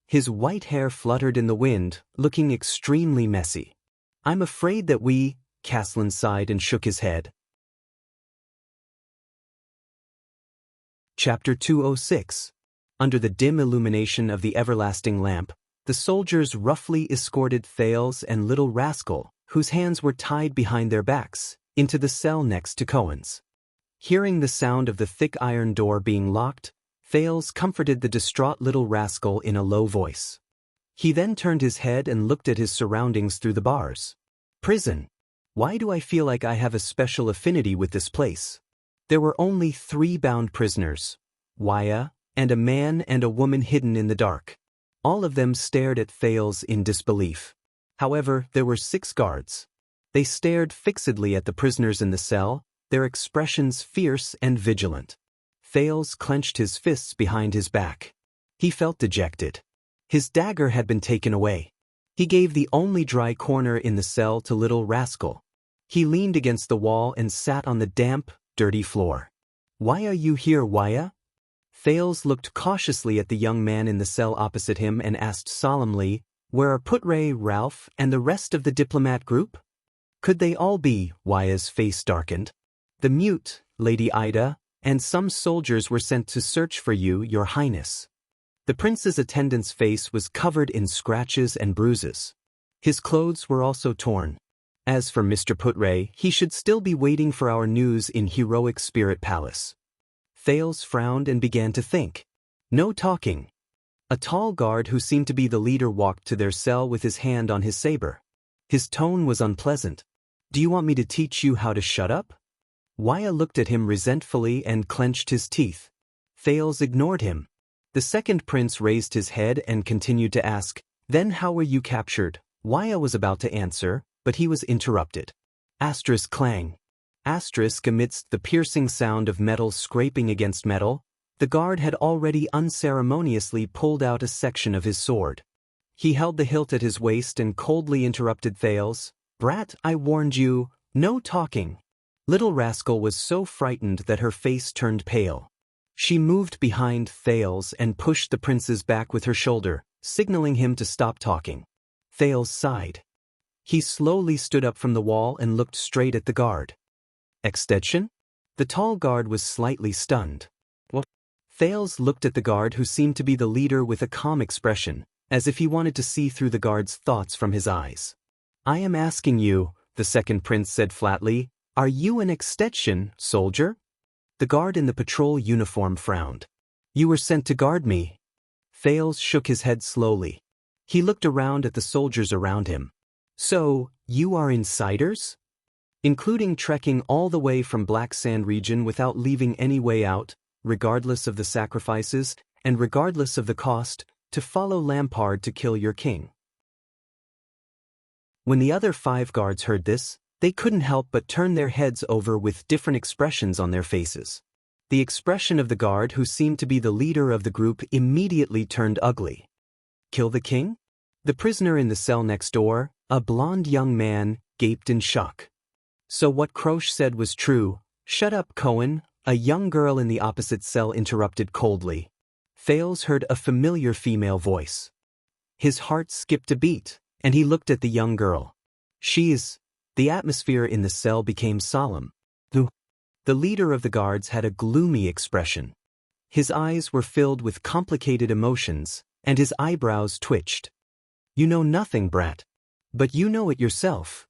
[SPEAKER 1] His white hair fluttered in the wind, looking extremely messy. I'm afraid that Caslin sighed and shook his head. Chapter 206. Under the dim illumination of the everlasting lamp, the soldiers roughly escorted Thales and Little Rascal, whose hands were tied behind their backs, into the cell next to Cohen's. Hearing the sound of the thick iron door being locked, Thales comforted the distraught Little Rascal in a low voice. He then turned his head and looked at his surroundings through the bars. Prison. Why do I feel like I have a special affinity with this place? There were only 3 bound prisoners, Waya, and a man and a woman hidden in the dark. All of them stared at Thales in disbelief. However, there were 6 guards. They stared fixedly at the prisoners in the cell, their expressions fierce and vigilant. Thales clenched his fists behind his back. He felt dejected. His dagger had been taken away. He gave the only dry corner in the cell to little rascal. He leaned against the wall and sat on the damp, dirty floor. Why are you here, Waya? Thales looked cautiously at the young man in the cell opposite him and asked solemnly, where are Putre, Ralph, and the rest of the diplomat group? Could they all be? Waya's face darkened. The mute, Lady Ida, and some soldiers were sent to search for you, Your Highness. The prince's attendant's face was covered in scratches and bruises. His clothes were also torn. As for Mr. Putre, he should still be waiting for our news in Heroic Spirit Palace. Thales frowned and began to think. No talking. A tall guard who seemed to be the leader walked to their cell with his hand on his saber. His tone was unpleasant. Do you want me to teach you how to shut up? Waya looked at him resentfully and clenched his teeth. Thales ignored him. The second prince raised his head and continued to ask, then how were you captured? Waya was about to answer, but he was interrupted. Asterisk clang. Asterisk amidst the piercing sound of metal scraping against metal, the guard had already unceremoniously pulled out a section of his sword. He held the hilt at his waist and coldly interrupted Thales. Brat, I warned you, no talking. Little rascal was so frightened that her face turned pale. She moved behind Thales and pushed the prince's back with her shoulder, signaling him to stop talking. Thales sighed. He slowly stood up from the wall and looked straight at the guard. Extension? The tall guard was slightly stunned. What? Thales looked at the guard who seemed to be the leader with a calm expression, as if he wanted to see through the guard's thoughts from his eyes. I am asking you, the second prince said flatly, are you an extension, soldier? The guard in the patrol uniform frowned. You were sent to guard me. Thales shook his head slowly. He looked around at the soldiers around him. So, you are insiders? Including trekking all the way from Black Sand region without leaving any way out, regardless of the sacrifices, and regardless of the cost, to follow Lampard to kill your king. When the other 5 guards heard this, they couldn't help but turn their heads over with different expressions on their faces. The expression of the guard who seemed to be the leader of the group immediately turned ugly. Kill the king? The prisoner in the cell next door, a blond young man, gaped in shock. So what Croce said was true. Shut up, Cohen, a young girl in the opposite cell interrupted coldly. Thales heard a familiar female voice. His heart skipped a beat, and he looked at the young girl. She's... The atmosphere in the cell became solemn. The leader of the guards had a gloomy expression. His eyes were filled with complicated emotions, and his eyebrows twitched. You know nothing, brat. But you know it yourself.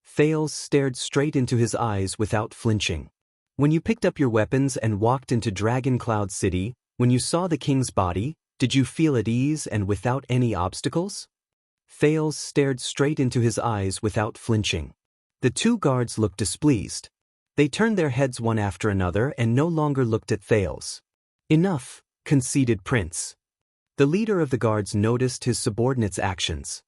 [SPEAKER 1] Thales stared straight into his eyes without flinching. When you picked up your weapons and walked into Dragon Cloud City, when you saw the king's body, did you feel at ease and without any obstacles? Thales stared straight into his eyes without flinching. The 2 guards looked displeased. They turned their heads one after another and no longer looked at Thales. Enough, conceded Prince. The leader of the guards noticed his subordinate's actions.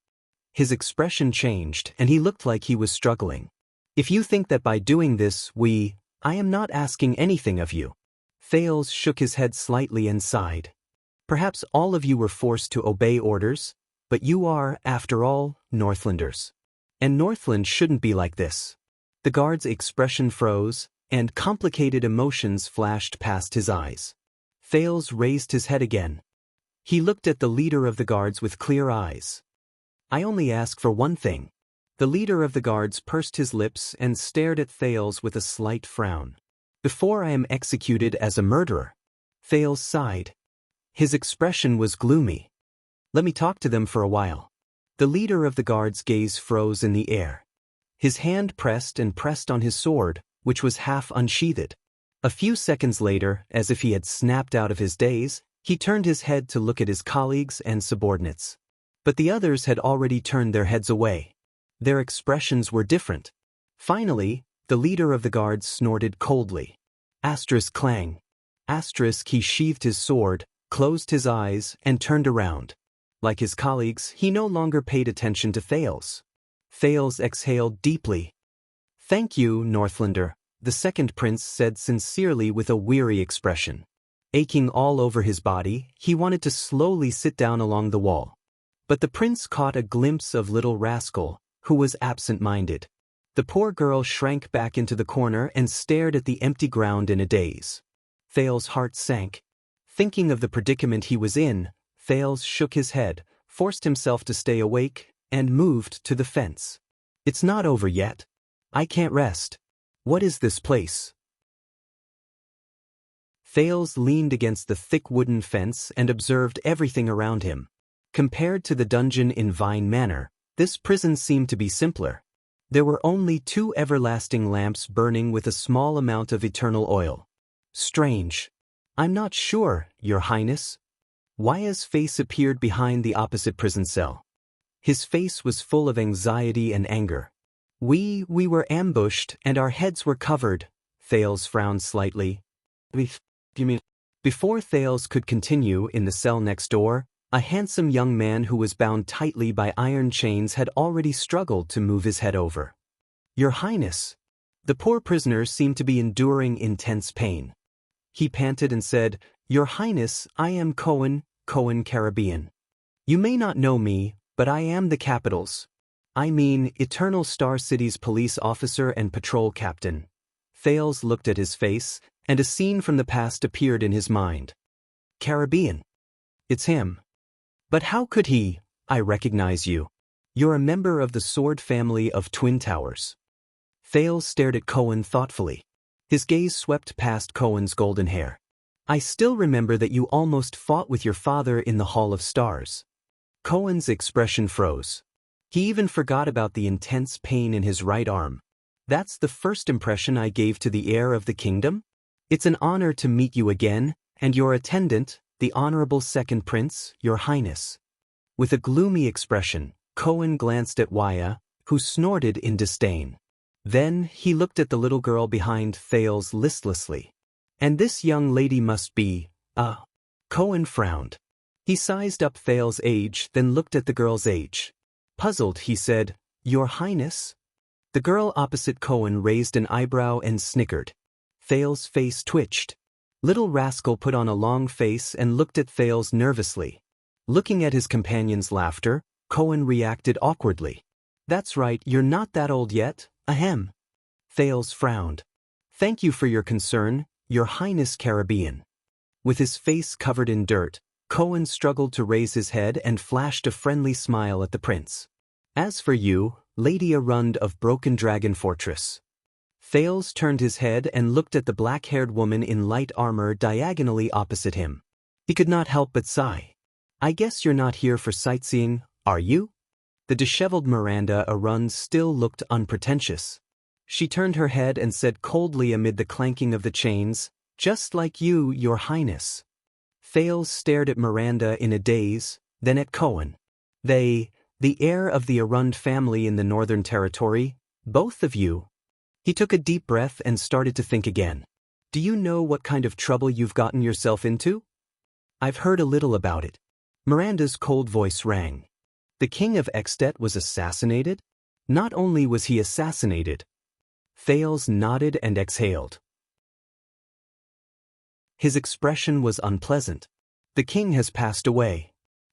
[SPEAKER 1] His expression changed and he looked like he was struggling. If you think that by doing this I am not asking anything of you. Thales shook his head slightly and sighed. Perhaps all of you were forced to obey orders, but you are, after all, Northlanders. And Northland shouldn't be like this. The guard's expression froze, and complicated emotions flashed past his eyes. Thales raised his head again. He looked at the leader of the guards with clear eyes. I only ask for one thing. The leader of the guards pursed his lips and stared at Thales with a slight frown. Before I am executed as a murderer. Thales sighed. His expression was gloomy. Let me talk to them for a while. The leader of the guard's gaze froze in the air. His hand pressed and pressed on his sword, which was half unsheathed. A few seconds later, as if he had snapped out of his daze, he turned his head to look at his colleagues and subordinates. But the others had already turned their heads away. Their expressions were different. Finally, the leader of the guards snorted coldly. Asterisk clang. Asterisk he sheathed his sword, closed his eyes, and turned around. Like his colleagues, he no longer paid attention to Thales. Thales exhaled deeply. Thank you, Northlander, the second prince said sincerely with a weary expression. Aching all over his body, he wanted to slowly sit down along the wall. But the prince caught a glimpse of little Rascal, who was absent-minded. The poor girl shrank back into the corner and stared at the empty ground in a daze. Thales' heart sank. Thinking of the predicament he was in, Thales shook his head, forced himself to stay awake, and moved to the fence. It's not over yet. I can't rest. What is this place? Thales leaned against the thick wooden fence and observed everything around him. Compared to the dungeon in Vine Manor, this prison seemed to be simpler. There were only 2 everlasting lamps burning with a small amount of eternal oil. Strange. I'm not sure, Your Highness. Waya's face appeared behind the opposite prison cell. His face was full of anxiety and anger. We were ambushed and our heads were covered. Thales frowned slightly. You mean? Before Thales could continue, in the cell next door, a handsome young man who was bound tightly by iron chains had already struggled to move his head over. Your Highness. The poor prisoner seemed to be enduring intense pain. He panted and said, Your Highness, I am Cohen Caribbean. You may not know me, but I am the capital's. I mean, Eternal Star City's police officer and patrol captain. Thales looked at his face, and a scene from the past appeared in his mind. Caribbean. It's him. But how could he? I recognize you. You're a member of the sword family of Twin Towers. Thales stared at Cohen thoughtfully. His gaze swept past Cohen's golden hair. I still remember that you almost fought with your father in the Hall of Stars. Cohen's expression froze. He even forgot about the intense pain in his right arm. That's the first impression I gave to the heir of the kingdom? It's an honor to meet you again, and your attendant, the Honorable Second Prince, Your Highness. With a gloomy expression, Cohen glanced at Waya, who snorted in disdain. Then he looked at the little girl behind Thales listlessly. And this young lady must be, Cohen frowned. He sized up Thales' age, then looked at the girl's age. Puzzled, he said, Your Highness? The girl opposite Cohen raised an eyebrow and snickered. Thales' face twitched. Little Rascal put on a long face and looked at Thales nervously. Looking at his companion's laughter, Cohen reacted awkwardly. That's right, you're not that old yet, ahem. Thales frowned. Thank you for your concern, Your Highness Caribbean. With his face covered in dirt, Cohen struggled to raise his head and flashed a friendly smile at the prince. As for you, Lady Arund of Broken Dragon Fortress. Thales turned his head and looked at the black-haired woman in light armor diagonally opposite him. He could not help but sigh. I guess you're not here for sightseeing, are you? The disheveled Miranda Arund still looked unpretentious. She turned her head and said coldly amid the clanking of the chains, Just like you, Your Highness. Thales stared at Miranda in a daze, then at Cohen. The heir of the Arund family in the Northern Territory, both of you. He took a deep breath and started to think again. Do you know what kind of trouble you've gotten yourself into? I've heard a little about it. Miranda's cold voice rang. The king of Extet was assassinated? Not only was he assassinated. Thales nodded and exhaled. His expression was unpleasant. The king has passed away.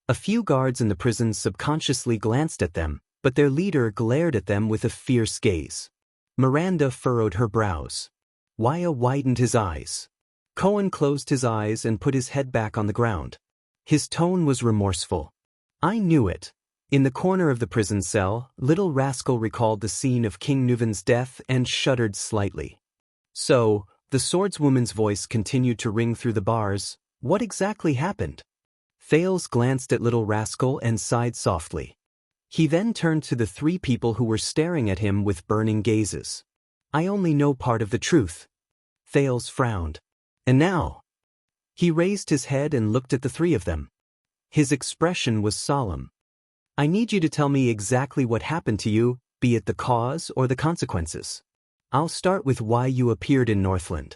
[SPEAKER 1] A few guards in the prison subconsciously glanced at them, but their leader glared at them with a fierce gaze. Miranda furrowed her brows. Waya widened his eyes. Cohen closed his eyes and put his head back on the ground. His tone was remorseful. I knew it. In the corner of the prison cell, Little Rascal recalled the scene of King Nuven's death and shuddered slightly. So, the swordswoman's voice continued to ring through the bars. What exactly happened? Thales glanced at Little Rascal and sighed softly. He then turned to the 3 people who were staring at him with burning gazes. I only know part of the truth. Thales frowned. And now? He raised his head and looked at the 3 of them. His expression was solemn. I need you to tell me exactly what happened to you, be it the cause or the consequences. I'll start with why you appeared in Northland.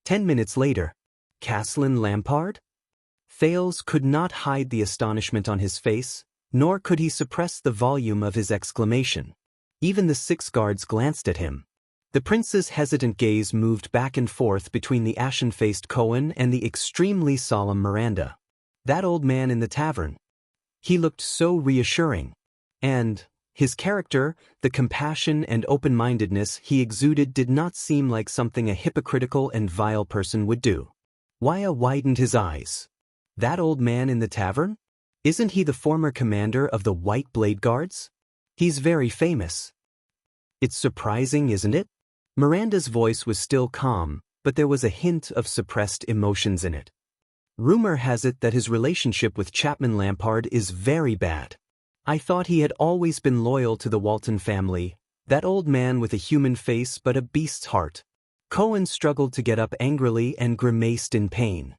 [SPEAKER 1] 10 minutes later. Caslin Lampard? Thales could not hide the astonishment on his face, nor could he suppress the volume of his exclamation. Even the 6 guards glanced at him. The prince's hesitant gaze moved back and forth between the ashen-faced Cohen and the extremely solemn Miranda. That old man in the tavern. He looked so reassuring. And his character, the compassion and open-mindedness he exuded did not seem like something a hypocritical and vile person would do. Waya widened his eyes. That old man in the tavern? Isn't he the former commander of the White Blade Guards? He's very famous. It's surprising, isn't it? Miranda's voice was still calm, but there was a hint of suppressed emotions in it. Rumor has it that his relationship with Chapman Lampard is very bad. I thought he had always been loyal to the Walton family, that old man with a human face but a beast's heart. Cohen struggled to get up angrily and grimaced in pain.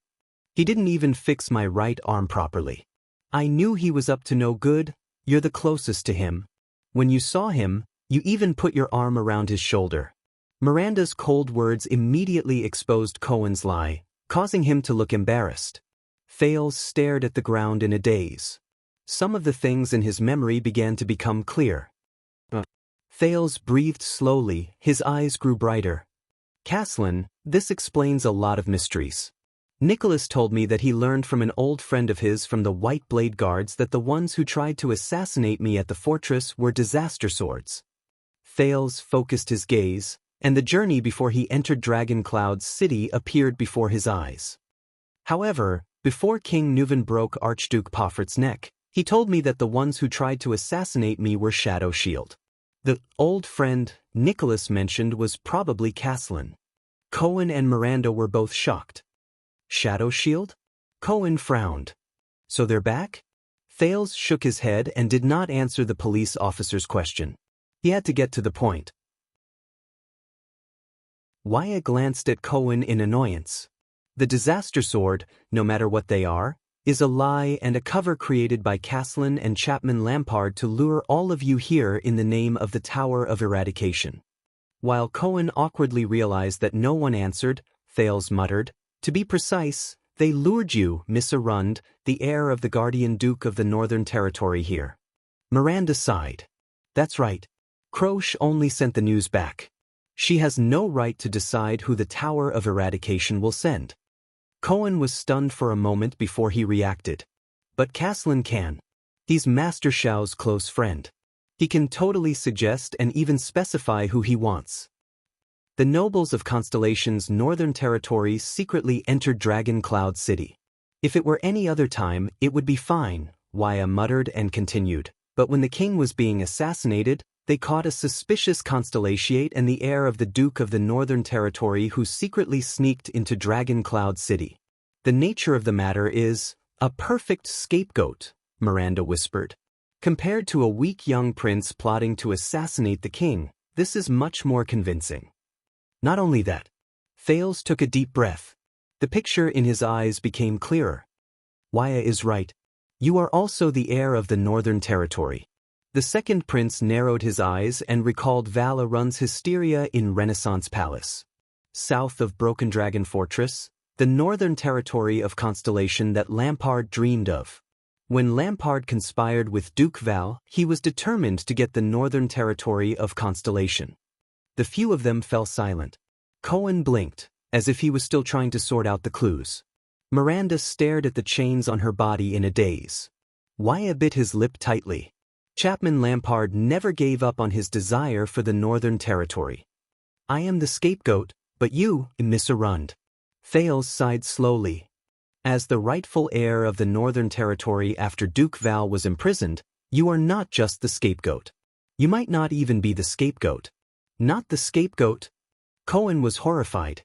[SPEAKER 1] He didn't even fix my right arm properly. I knew he was up to no good. You're the closest to him. When you saw him, you even put your arm around his shoulder. Miranda's cold words immediately exposed Cohen's lie, causing him to look embarrassed. Thales stared at the ground in a daze. Some of the things in his memory began to become clear. Thales breathed slowly, his eyes grew brighter. Caslin, this explains a lot of mysteries. Nicholas told me that he learned from an old friend of his from the White Blade Guards that the ones who tried to assassinate me at the fortress were disaster swords. Thales focused his gaze, and the journey before he entered Dragon Cloud's city appeared before his eyes. However, before King Nuvan broke Archduke Poffert's neck, he told me that the ones who tried to assassinate me were Shadow Shield. The old friend Nicholas mentioned was probably Caslin. Cohen and Miranda were both shocked. Shadow Shield? Cohen frowned. So they're back? Thales shook his head and did not answer the police officer's question. He had to get to the point. Waya glanced at Cohen in annoyance. The disaster sword, no matter what they are, is a lie and a cover created by Caslin and Chapman Lampard to lure all of you here in the name of the Tower of Eradication. While Cohen awkwardly realized that no one answered, Thales muttered, to be precise, they lured you, Miss Arund, the heir of the Guardian Duke of the Northern Territory here. Miranda sighed. That's right. Croche only sent the news back. She has no right to decide who the Tower of Eradication will send. Cohen was stunned for a moment before he reacted. But Caslin can. He's Master Shao's close friend. He can totally suggest and even specify who he wants. The nobles of Constellation's northern territories secretly entered Dragon Cloud City. If it were any other time, it would be fine, Waya muttered and continued. But when the king was being assassinated, they caught a suspicious Constellatiate and the heir of the Duke of the Northern Territory who secretly sneaked into Dragon Cloud City. The nature of the matter is a perfect scapegoat, Miranda whispered. Compared to a weak young prince plotting to assassinate the king, this is much more convincing. Not only that. Thales took a deep breath. The picture in his eyes became clearer. Waya is right. You are also the heir of the Northern Territory. The second prince narrowed his eyes and recalled Val Arund's hysteria in Renaissance Palace. South of Broken Dragon Fortress, the Northern Territory of Constellation that Lampard dreamed of. When Lampard conspired with Duke Val, he was determined to get the Northern Territory of Constellation. The few of them fell silent. Cohen blinked, as if he was still trying to sort out the clues. Miranda stared at the chains on her body in a daze. Waya bit his lip tightly. Chapman Lampard never gave up on his desire for the Northern Territory. I am the scapegoat, but you, Miss Arund. Thales sighed slowly. As the rightful heir of the Northern Territory after Duke Val was imprisoned, you are not just the scapegoat. You might not even be the scapegoat. Not the scapegoat. Cohen was horrified.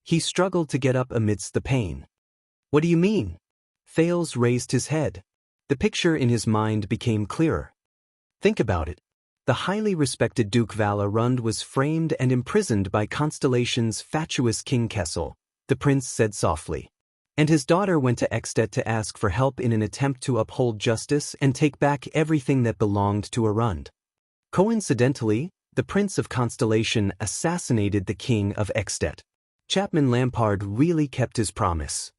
[SPEAKER 1] He struggled to get up amidst the pain. What do you mean? Thales raised his head. The picture in his mind became clearer. Think about it. The highly respected Duke Val Arund was framed and imprisoned by Constellation's fatuous King Kessel, the prince said softly. And his daughter went to Extet to ask for help in an attempt to uphold justice and take back everything that belonged to Arund. Coincidentally, the Prince of Constellation assassinated the King of Extet. Chapman Lampard really kept his promise.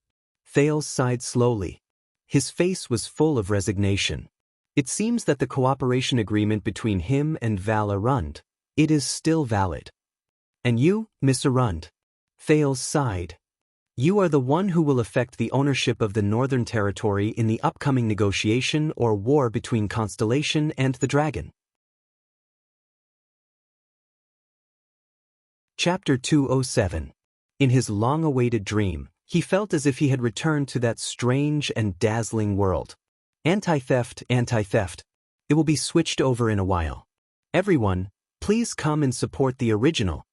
[SPEAKER 1] Thales sighed slowly. His face was full of resignation. It seems that the cooperation agreement between him and Val Arund, it is still valid. And you, Miss Arund? Thales sighed. You are the one who will affect the ownership of the Northern Territory in the upcoming negotiation or war between Constellation and the Dragon. Chapter 207. In his long-awaited dream, he felt as if he had returned to that strange and dazzling world. Anti-theft, anti-theft. It will be switched over in a while. Everyone, please come and support the original.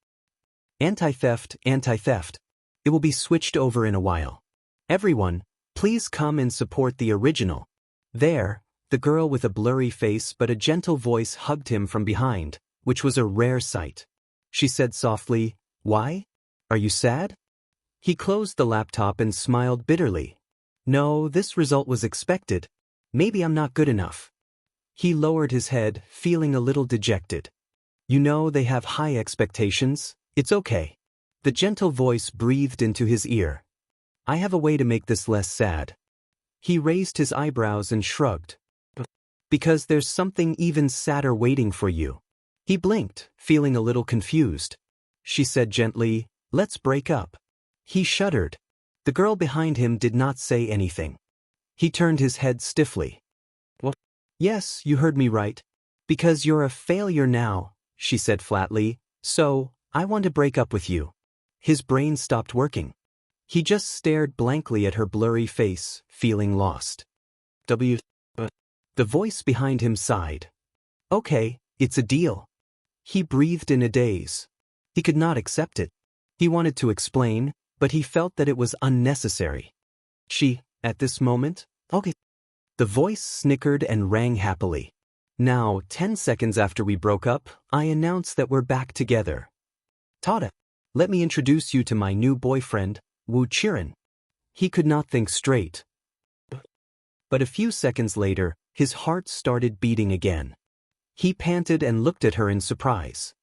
[SPEAKER 1] Anti-theft, anti-theft. It will be switched over in a while. Everyone, please come and support the original. There, the girl with a blurry face but a gentle voice hugged him from behind, which was a rare sight. She said softly, "Why? Are you sad?" He closed the laptop and smiled bitterly. "No, this result was expected. Maybe I'm not good enough." He lowered his head, feeling a little dejected. "You know they have high expectations. It's okay." The gentle voice breathed into his ear. "I have a way to make this less sad." He raised his eyebrows and shrugged. "Because there's something even sadder waiting for you." He blinked, feeling a little confused. She said gently, "Let's break up." He shuddered. The girl behind him did not say anything. He turned his head stiffly. "Well, yes, you heard me right. Because you're a failure now," she said flatly, "so, I want to break up with you." His brain stopped working. He just stared blankly at her blurry face, feeling lost. The voice behind him sighed. "Okay, it's a deal." He breathed in a daze. He could not accept it. He wanted to explain, but he felt that it was unnecessary. At this moment? Okay. The voice snickered and rang happily. "Now, 10 seconds after we broke up, I announce that we're back together. Tada! Let me introduce you to my new boyfriend, Wuxia." He could not think straight. But a few seconds later, his heart started beating again. He panted and looked at her in surprise.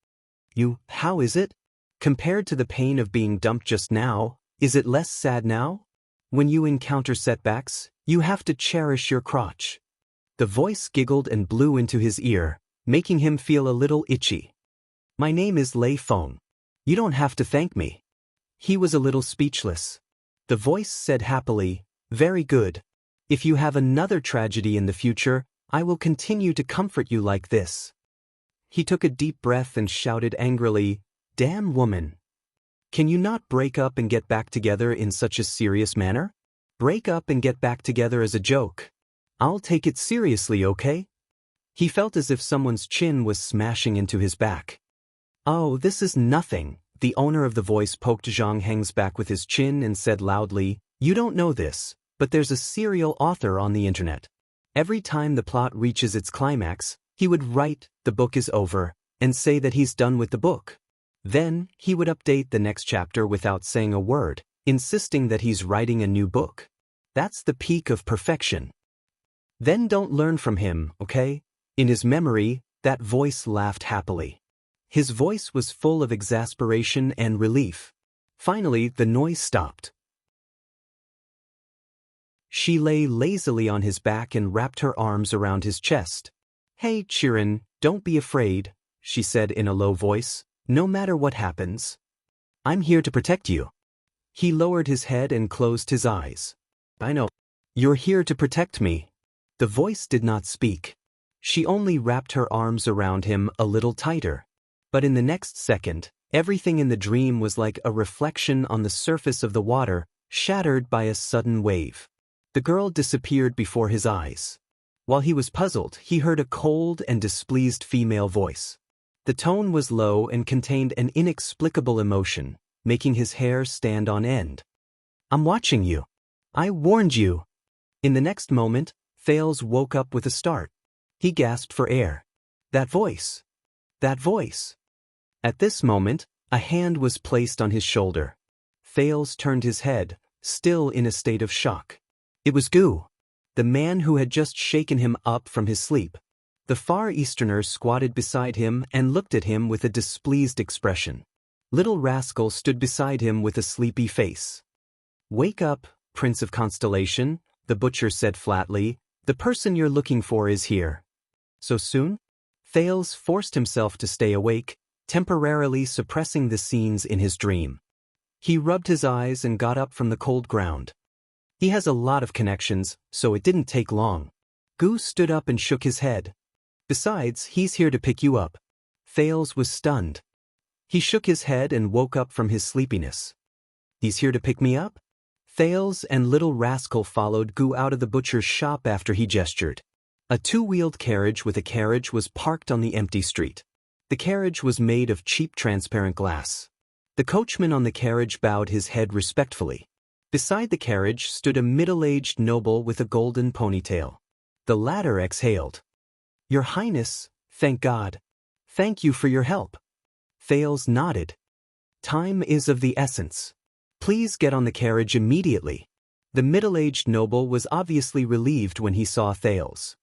[SPEAKER 1] How is it? Compared to the pain of being dumped just now, is it less sad now? When you encounter setbacks, you have to cherish your crotch." The voice giggled and blew into his ear, making him feel a little itchy. "My name is Lei Feng. You don't have to thank me." He was a little speechless. The voice said happily, "Very good. If you have another tragedy in the future, I will continue to comfort you like this." He took a deep breath and shouted angrily, "Damn woman. Can you not break up and get back together in such a serious manner? Break up and get back together as a joke. I'll take it seriously, okay?" He felt as if someone's chin was smashing into his back. "Oh, this is nothing." The owner of the voice poked Zhang Heng's back with his chin and said loudly, "You don't know this, but there's a serial author on the internet. Every time the plot reaches its climax, he would write, 'The book is over,' and say that he's done with the book. Then, he would update the next chapter without saying a word, insisting that he's writing a new book. That's the peak of perfection. Then don't learn from him, okay?" In his memory, that voice laughed happily. His voice was full of exasperation and relief. Finally, the noise stopped. She lay lazily on his back and wrapped her arms around his chest. "Hey, Chirin, don't be afraid," she said in a low voice. "No matter what happens, I'm here to protect you." He lowered his head and closed his eyes. "I know. You're here to protect me." The voice did not speak. She only wrapped her arms around him a little tighter. But in the next second, everything in the dream was like a reflection on the surface of the water, shattered by a sudden wave. The girl disappeared before his eyes. While he was puzzled, he heard a cold and displeased female voice. The tone was low and contained an inexplicable emotion, making his hair stand on end. "I'm watching you. I warned you." In the next moment, Thales woke up with a start. He gasped for air. That voice! That voice! At this moment, a hand was placed on his shoulder. Thales turned his head, still in a state of shock. It was Gu, the man who had just shaken him up from his sleep. The Far Easterner squatted beside him and looked at him with a displeased expression. Little Rascal stood beside him with a sleepy face. "Wake up, Prince of Constellation," the butcher said flatly. "The person you're looking for is here." "So soon?" Thales forced himself to stay awake, temporarily suppressing the scenes in his dream. He rubbed his eyes and got up from the cold ground. He has a lot of connections, so it didn't take long. Gu stood up and shook his head. "Besides, he's here to pick you up." Thales was stunned. He shook his head and woke up from his sleepiness. "He's here to pick me up?" Thales and Little Rascal followed Gu out of the butcher's shop after he gestured. A two-wheeled carriage with a carriage was parked on the empty street. The carriage was made of cheap transparent glass. The coachman on the carriage bowed his head respectfully. Beside the carriage stood a middle-aged noble with a golden ponytail. The latter exhaled. "Your Highness, thank God. Thank you for your help." Thales nodded. "Time is of the essence. Please get on the carriage immediately." The middle-aged noble was obviously relieved when he saw Thales.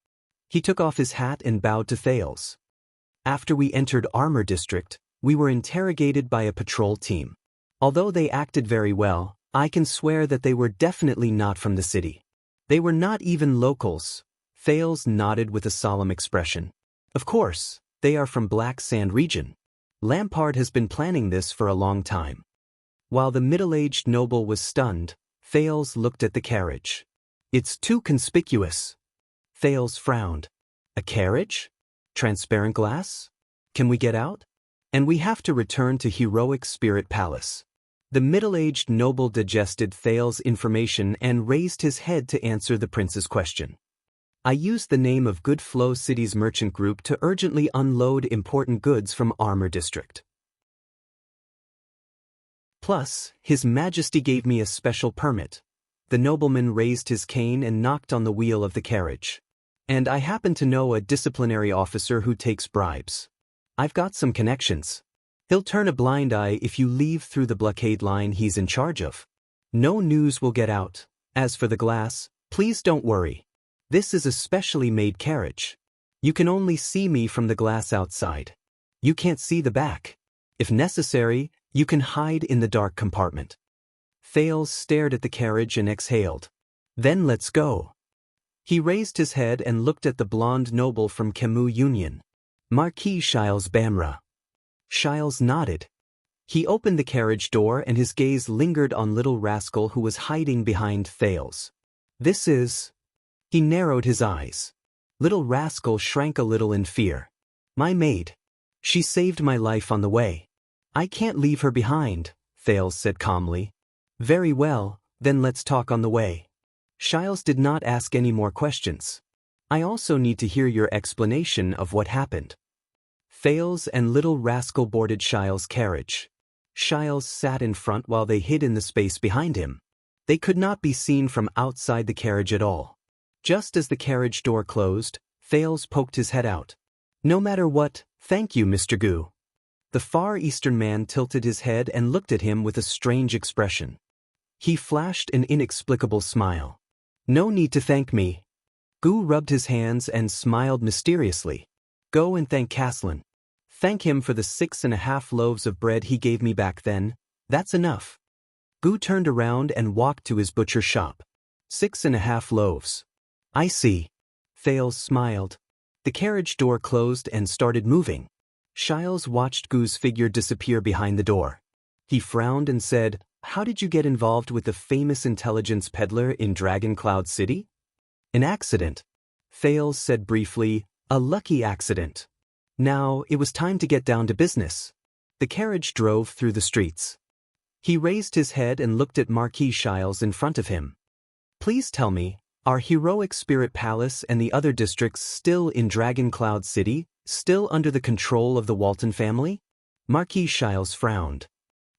[SPEAKER 1] He took off his hat and bowed to Thales. "After we entered Armor District, we were interrogated by a patrol team. Although they acted very well, I can swear that they were definitely not from the city. They were not even locals." Thales nodded with a solemn expression. "Of course, they are from Black Sand region. Lampard has been planning this for a long time." While the middle-aged noble was stunned, Thales looked at the carriage. "It's too conspicuous." Thales frowned. "A carriage? Transparent glass? Can we get out?" "And we have to return to Heroic Spirit Palace." The middle-aged noble digested Thales' information and raised his head to answer the prince's question. "I used the name of Good Flow City's merchant group to urgently unload important goods from Armor District. Plus, His Majesty gave me a special permit." The nobleman raised his cane and knocked on the wheel of the carriage. "And I happen to know a disciplinary officer who takes bribes. I've got some connections. He'll turn a blind eye if you leave through the blockade line he's in charge of. No news will get out. As for the glass, please don't worry. This is a specially made carriage. You can only see me from the glass outside. You can't see the back. If necessary, you can hide in the dark compartment." Thales stared at the carriage and exhaled. "Then let's go." He raised his head and looked at the blonde noble from Camus Union. "Marquis Shiles Bamra." Shiles nodded. He opened the carriage door and his gaze lingered on Little Rascal who was hiding behind Thales. "This is..." He narrowed his eyes. Little Rascal shrank a little in fear. "My maid. She saved my life on the way. I can't leave her behind," Thales said calmly. "Very well, then let's talk on the way." Shiles did not ask any more questions. "I also need to hear your explanation of what happened." Thales and Little Rascal boarded Shiles' carriage. Shiles sat in front while they hid in the space behind him. They could not be seen from outside the carriage at all. Just as the carriage door closed, Thales poked his head out. "No matter what, thank you, Mr. Gu." The Far Eastern man tilted his head and looked at him with a strange expression. He flashed an inexplicable smile. "No need to thank me." Gu rubbed his hands and smiled mysteriously. "Go and thank Caslin. Thank him for the 6.5 loaves of bread he gave me back then. That's enough." Gu turned around and walked to his butcher shop. 6.5 loaves. "I see." Thales smiled. The carriage door closed and started moving. Shiles watched Gu's figure disappear behind the door. He frowned and said, "How did you get involved with the famous intelligence peddler in Dragon Cloud City?" "An accident." Thales said briefly, "A lucky accident." Now, it was time to get down to business. The carriage drove through the streets. He raised his head and looked at Marquis Shiles in front of him. "Please tell me, are Heroic Spirit Palace and the other districts still in Dragon Cloud City, still under the control of the Walton family?" Marquis Shiles frowned.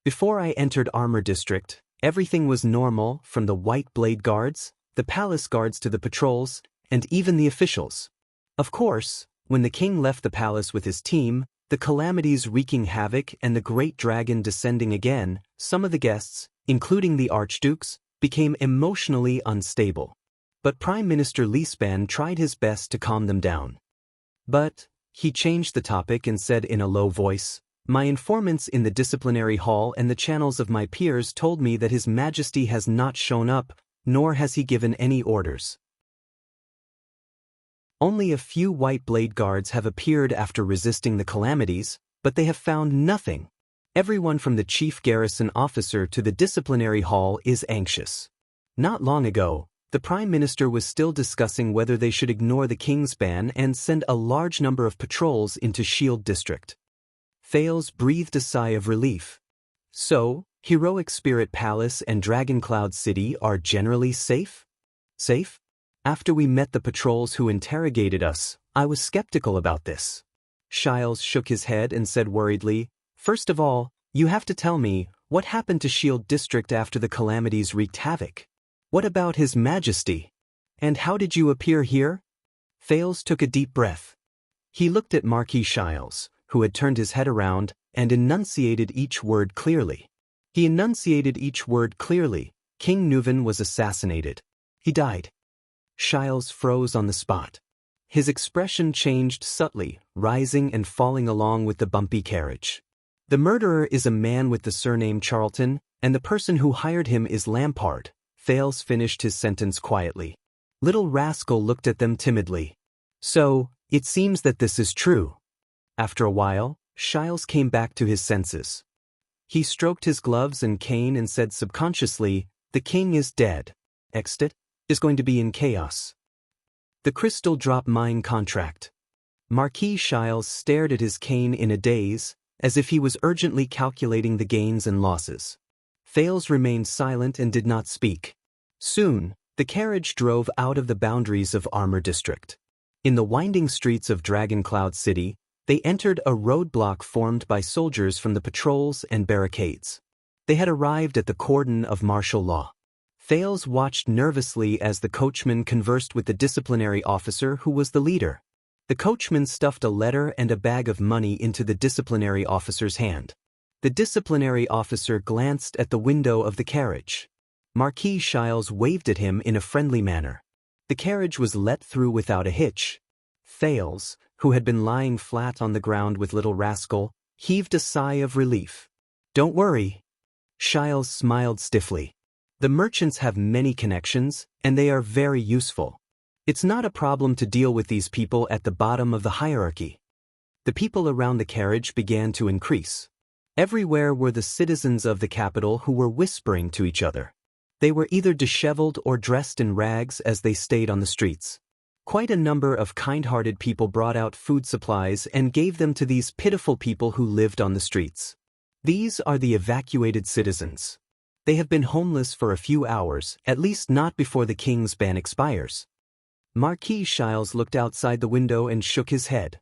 [SPEAKER 1] "Before I entered Armor District, everything was normal, from the White Blade Guards, the palace guards to the patrols, and even the officials. Of course, when the king left the palace with his team, the calamities wreaking havoc and the great dragon descending again, some of the guests, including the archdukes, became emotionally unstable. But Prime Minister Li Span tried his best to calm them down. But he changed the topic and said in a low voice, "My informants in the disciplinary hall and the channels of my peers told me that His Majesty has not shown up, nor has he given any orders. Only a few white blade guards have appeared after resisting the calamities, but they have found nothing. Everyone from the chief garrison officer to the disciplinary hall is anxious." Not long ago, the Prime Minister was still discussing whether they should ignore the King's ban and send a large number of patrols into Shield District. Thales breathed a sigh of relief. So, Heroic Spirit Palace and Dragon Cloud City are generally safe? Safe? After we met the patrols who interrogated us, I was skeptical about this. Shiles shook his head and said worriedly, "First of all, you have to tell me, what happened to Shield District after the calamities wreaked havoc? What about His Majesty? And how did you appear here?" Thales took a deep breath. He looked at Marquis Shiles, who had turned his head around, and enunciated each word clearly. He enunciated each word clearly. King Nuvan was assassinated. He died. Shiles froze on the spot. His expression changed subtly, rising and falling along with the bumpy carriage. "The murderer is a man with the surname Charlton, and the person who hired him is Lampard." Thales finished his sentence quietly. Little Rascal looked at them timidly. "So, it seems that this is true." After a while, Shiles came back to his senses. He stroked his gloves and cane and said subconsciously, "The king is dead. Exit is going to be in chaos." The crystal drop mine contract. Marquis Shiles stared at his cane in a daze, as if he was urgently calculating the gains and losses. Thales remained silent and did not speak. Soon, the carriage drove out of the boundaries of Armor District. In the winding streets of Dragon Cloud City, they entered a roadblock formed by soldiers from the patrols and barricades. They had arrived at the cordon of martial law. Thales watched nervously as the coachman conversed with the disciplinary officer who was the leader. The coachman stuffed a letter and a bag of money into the disciplinary officer's hand. The disciplinary officer glanced at the window of the carriage. Marquis Shiles waved at him in a friendly manner. The carriage was let through without a hitch. Thales, who had been lying flat on the ground with Little Rascal, heaved a sigh of relief. "Don't worry." Shiles smiled stiffly. "The merchants have many connections, and they are very useful. It's not a problem to deal with these people at the bottom of the hierarchy." The people around the carriage began to increase. Everywhere were the citizens of the capital who were whispering to each other. They were either disheveled or dressed in rags as they stayed on the streets. Quite a number of kind-hearted people brought out food supplies and gave them to these pitiful people who lived on the streets. These are the evacuated citizens. They have been homeless for a few hours, at least not before the king's ban expires. Marquis Shiles looked outside the window and shook his head.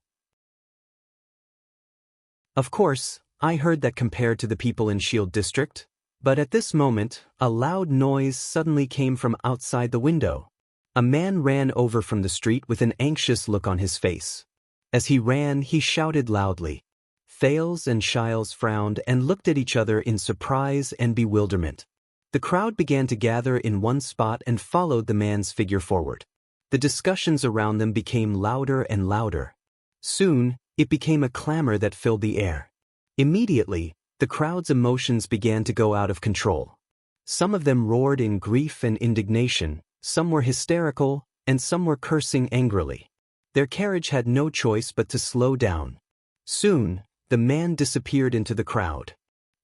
[SPEAKER 1] "Of course, I heard that compared to the people in Shield District, but at this moment, a loud noise suddenly came from outside the window. A man ran over from the street with an anxious look on his face. As he ran, he shouted loudly. Thales and Shiles frowned and looked at each other in surprise and bewilderment. The crowd began to gather in one spot and followed the man's figure forward. The discussions around them became louder and louder. Soon, it became a clamor that filled the air. Immediately, the crowd's emotions began to go out of control. Some of them roared in grief and indignation, some were hysterical, and some were cursing angrily. Their carriage had no choice but to slow down. Soon, the man disappeared into the crowd.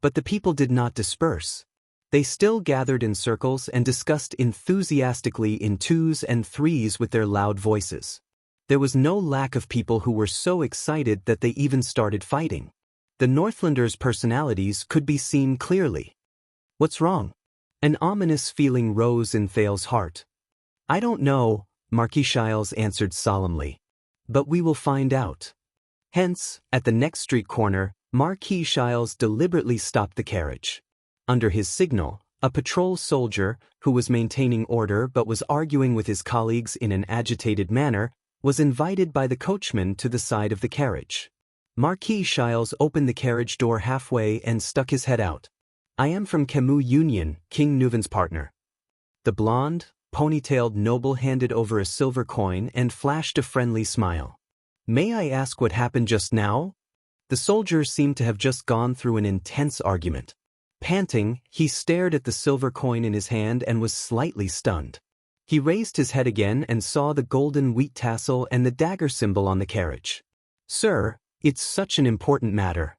[SPEAKER 1] But the people did not disperse. They still gathered in circles and discussed enthusiastically in twos and threes with their loud voices. There was no lack of people who were so excited that they even started fighting. The Northlanders' personalities could be seen clearly. "What's wrong?" An ominous feeling rose in Thales' heart. "I don't know," Marquis Shiles answered solemnly. "But we will find out." Hence, at the next street corner, Marquis Shiles deliberately stopped the carriage. Under his signal, a patrol soldier, who was maintaining order but was arguing with his colleagues in an agitated manner, was invited by the coachman to the side of the carriage. Marquis Shiles opened the carriage door halfway and stuck his head out. "I am from Camus Union, King Nuvan's partner." The blonde, ponytailed noble handed over a silver coin and flashed a friendly smile. "May I ask what happened just now?" The soldier seemed to have just gone through an intense argument. Panting, he stared at the silver coin in his hand and was slightly stunned. He raised his head again and saw the golden wheat tassel and the dagger symbol on the carriage. "Sir, it's such an important matter."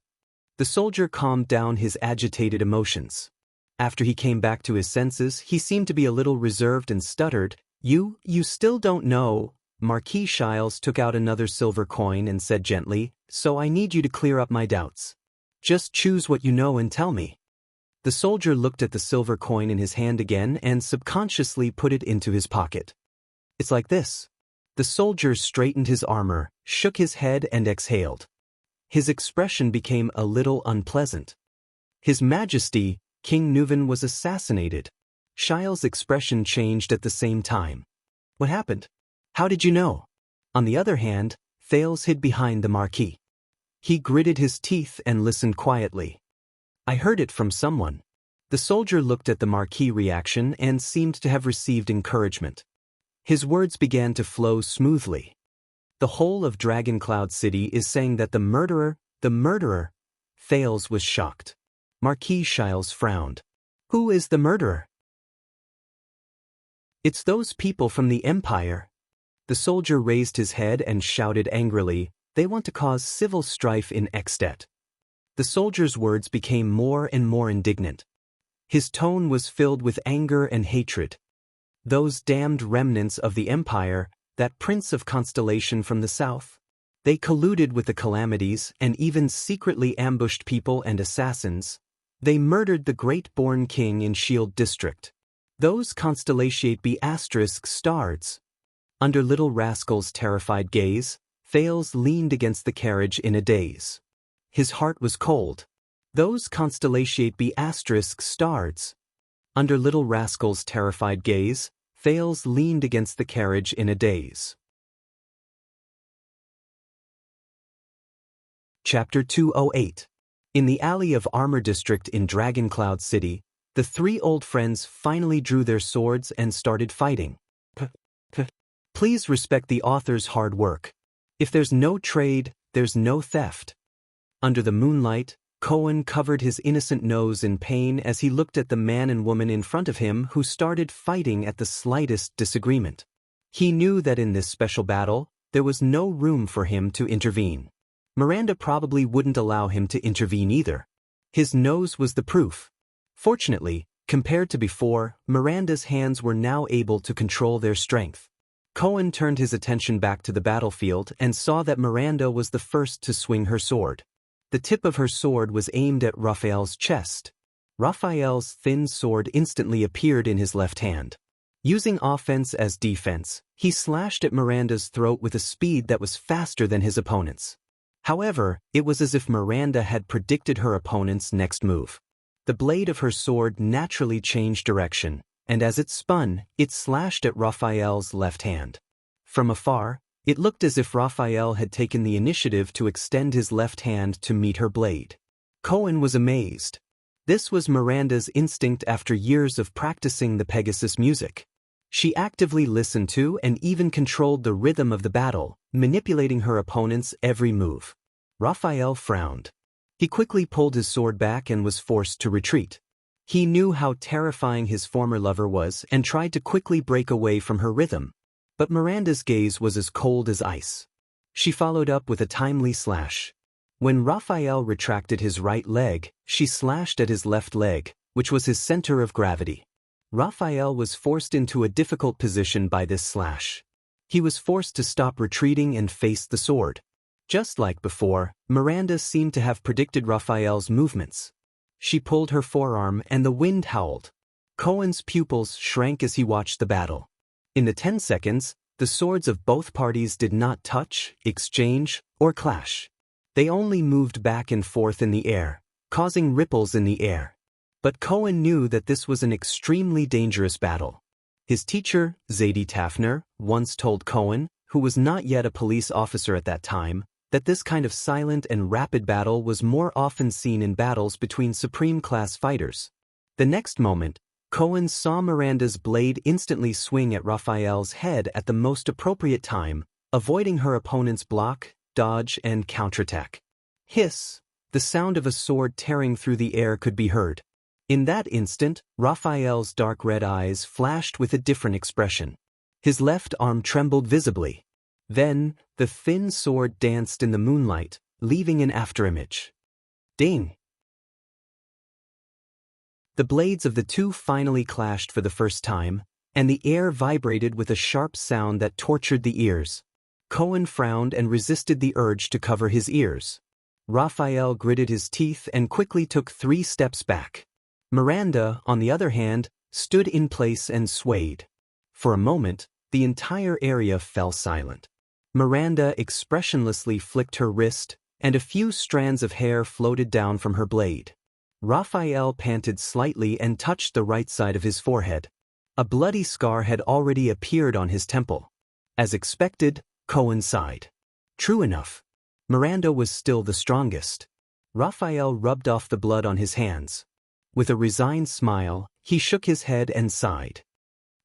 [SPEAKER 1] The soldier calmed down his agitated emotions. After he came back to his senses, he seemed to be a little reserved and stuttered. You still don't know." Marquis Shiles took out another silver coin and said gently, "So I need you to clear up my doubts. Just choose what you know and tell me." The soldier looked at the silver coin in his hand again and subconsciously put it into his pocket. "It's like this." The soldier straightened his armor, shook his head and exhaled. His expression became a little unpleasant. "His Majesty, King Nuvan was assassinated." Shiles' expression changed at the same time. "What happened? How did you know?" On the other hand, Thales hid behind the Marquis. He gritted his teeth and listened quietly. "I heard it from someone." The soldier looked at the Marquis' reaction and seemed to have received encouragement. His words began to flow smoothly. "The whole of Dragon Cloud City is saying that the murderer. Thales was shocked. Marquis Shiles frowned. "Who is the murderer?" "It's those people from the Empire." The soldier raised his head and shouted angrily, "They want to cause civil strife in Extet." The soldier's words became more and more indignant. His tone was filled with anger and hatred. "Those damned remnants of the Empire, that prince of constellation from the south. They colluded with the Calamities and even secretly ambushed people and assassins. They murdered the great-born king in Shield District. Those constellatiate be asterisk stards." Under little rascal's terrified gaze, Thales leaned against the carriage in a daze. His heart was cold. "Those constellatiate be asterisk stards." Under little rascal's terrified gaze, Thales leaned against the carriage in a daze. Chapter 208. In the alley of Armor District in Dragon Cloud City, the three old friends finally drew their swords and started fighting. Please respect the author's hard work. If there's no trade, there's no theft. Under the moonlight, Cohen covered his innocent nose in pain as he looked at the man and woman in front of him who started fighting at the slightest disagreement. He knew that in this special battle, there was no room for him to intervene. Miranda probably wouldn't allow him to intervene either. His nose was the proof. Fortunately, compared to before, Miranda's hands were now able to control their strength. Cohen turned his attention back to the battlefield and saw that Miranda was the first to swing her sword. The tip of her sword was aimed at Raphael's chest. Raphael's thin sword instantly appeared in his left hand. Using offense as defense, he slashed at Miranda's throat with a speed that was faster than his opponent's. However, it was as if Miranda had predicted her opponent's next move. The blade of her sword naturally changed direction, and as it spun, it slashed at Raphael's left hand. From afar, it looked as if Raphael had taken the initiative to extend his left hand to meet her blade. Cohen was amazed. This was Miranda's instinct after years of practicing the Pegasus music. She actively listened to and even controlled the rhythm of the battle, manipulating her opponent's every move. Raphael frowned. He quickly pulled his sword back and was forced to retreat. He knew how terrifying his former lover was and tried to quickly break away from her rhythm. But Miranda's gaze was as cold as ice. She followed up with a timely slash. When Raphael retracted his right leg, she slashed at his left leg, which was his center of gravity. Raphael was forced into a difficult position by this slash. He was forced to stop retreating and face the sword. Just like before, Miranda seemed to have predicted Raphael's movements. She pulled her forearm and the wind howled. Cohen's pupils shrank as he watched the battle. In the 10 seconds, the swords of both parties did not touch, exchange, or clash. They only moved back and forth in the air, causing ripples in the air. But Cohen knew that this was an extremely dangerous battle. His teacher, Zadie Tafner, once told Cohen, who was not yet a police officer at that time, that this kind of silent and rapid battle was more often seen in battles between supreme-class fighters. The next moment, Cohen saw Miranda's blade instantly swing at Raphael's head at the most appropriate time, avoiding her opponent's block, dodge, and counterattack. Hiss! The sound of a sword tearing through the air could be heard. In that instant, Raphael's dark red eyes flashed with a different expression. His left arm trembled visibly. Then, the thin sword danced in the moonlight, leaving an afterimage. Ding! The blades of the two finally clashed for the first time, and the air vibrated with a sharp sound that tortured the ears. Cohen frowned and resisted the urge to cover his ears. Raphael gritted his teeth and quickly took 3 steps back. Miranda, on the other hand, stood in place and swayed. For a moment, the entire area fell silent. Miranda expressionlessly flicked her wrist, and a few strands of hair floated down from her blade. Raphael panted slightly and touched the right side of his forehead. A bloody scar had already appeared on his temple. As expected, Cohen sighed. True enough. Miranda was still the strongest. Raphael rubbed off the blood on his hands. With a resigned smile, he shook his head and sighed.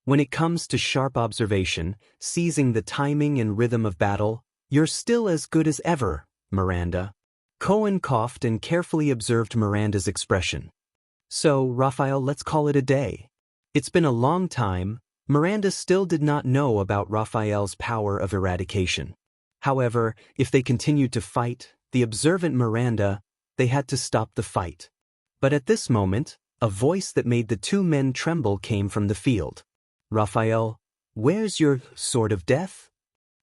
[SPEAKER 1] When it comes to sharp observation, seizing the timing and rhythm of battle, you're still as good as ever, Miranda. Cohen coughed and carefully observed Miranda's expression. So, Raphael, let's call it a day. It's been a long time. Miranda still did not know about Raphael's power of eradication. However, if they continued to fight, the observant Miranda, they had to stop the fight. But at this moment, a voice that made the two men tremble came from the field. Raphael, where's your sword of death?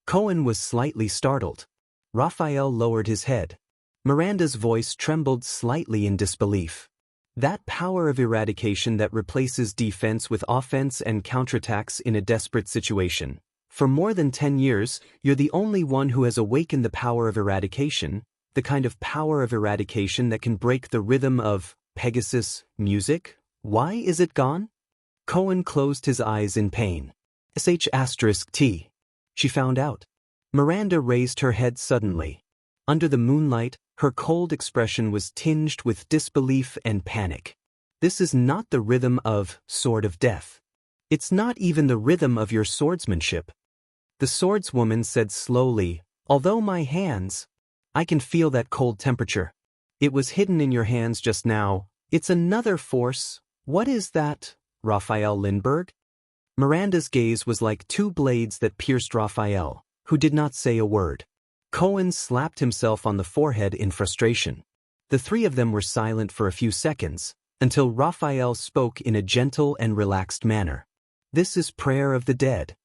[SPEAKER 1] Cohen was slightly startled. Raphael lowered his head. Miranda's voice trembled slightly in disbelief. That power of eradication that replaces defense with offense and counterattacks in a desperate situation. For more than 10 years, you're the only one who has awakened the power of eradication, the kind of power of eradication that can break the rhythm of Pegasus music. Why is it gone? Cohen closed his eyes in pain. *T. She found out. Miranda raised her head suddenly. Under the moonlight, her cold expression was tinged with disbelief and panic. This is not the rhythm of Sword of Death. It's not even the rhythm of your swordsmanship. The swordswoman said slowly, although my hands, I can feel that cold temperature. It was hidden in your hands just now. It's another force. What is that, Raphael Lindbergh? Miranda's gaze was like 2 blades that pierced Raphael, who did not say a word. Cohen slapped himself on the forehead in frustration. The 3 of them were silent for a few seconds, until Raphael spoke in a gentle and relaxed manner. This is Prayer of the Dead.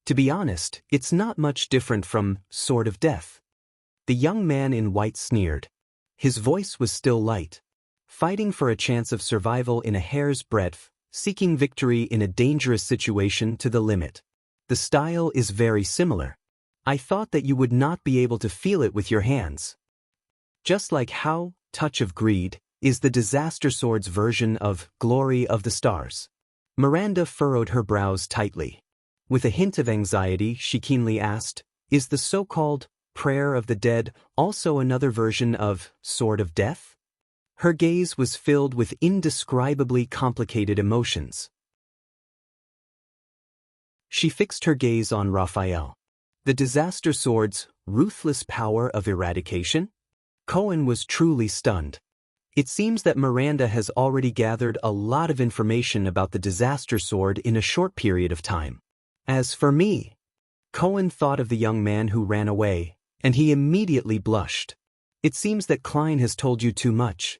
[SPEAKER 1] To be honest, it's not much different from Sword of Death. The young man in white sneered. His voice was still light. Fighting for a chance of survival in a hair's breadth, seeking victory in a dangerous situation to the limit. The style is very similar. I thought that you would not be able to feel it with your hands. Just like how Touch of Greed is the Disaster Sword's version of Glory of the Stars. Miranda furrowed her brows tightly. With a hint of anxiety, she keenly asked, is the so-called Prayer of the Dead also another version of Sword of Death? Her gaze was filled with indescribably complicated emotions. She fixed her gaze on Raphael. The Disaster Sword's ruthless power of eradication? Cohen was truly stunned. It seems that Miranda has already gathered a lot of information about the Disaster Sword in a short period of time. As for me, Cohen thought of the young man who ran away, and he immediately blushed. It seems that Klein has told you too much.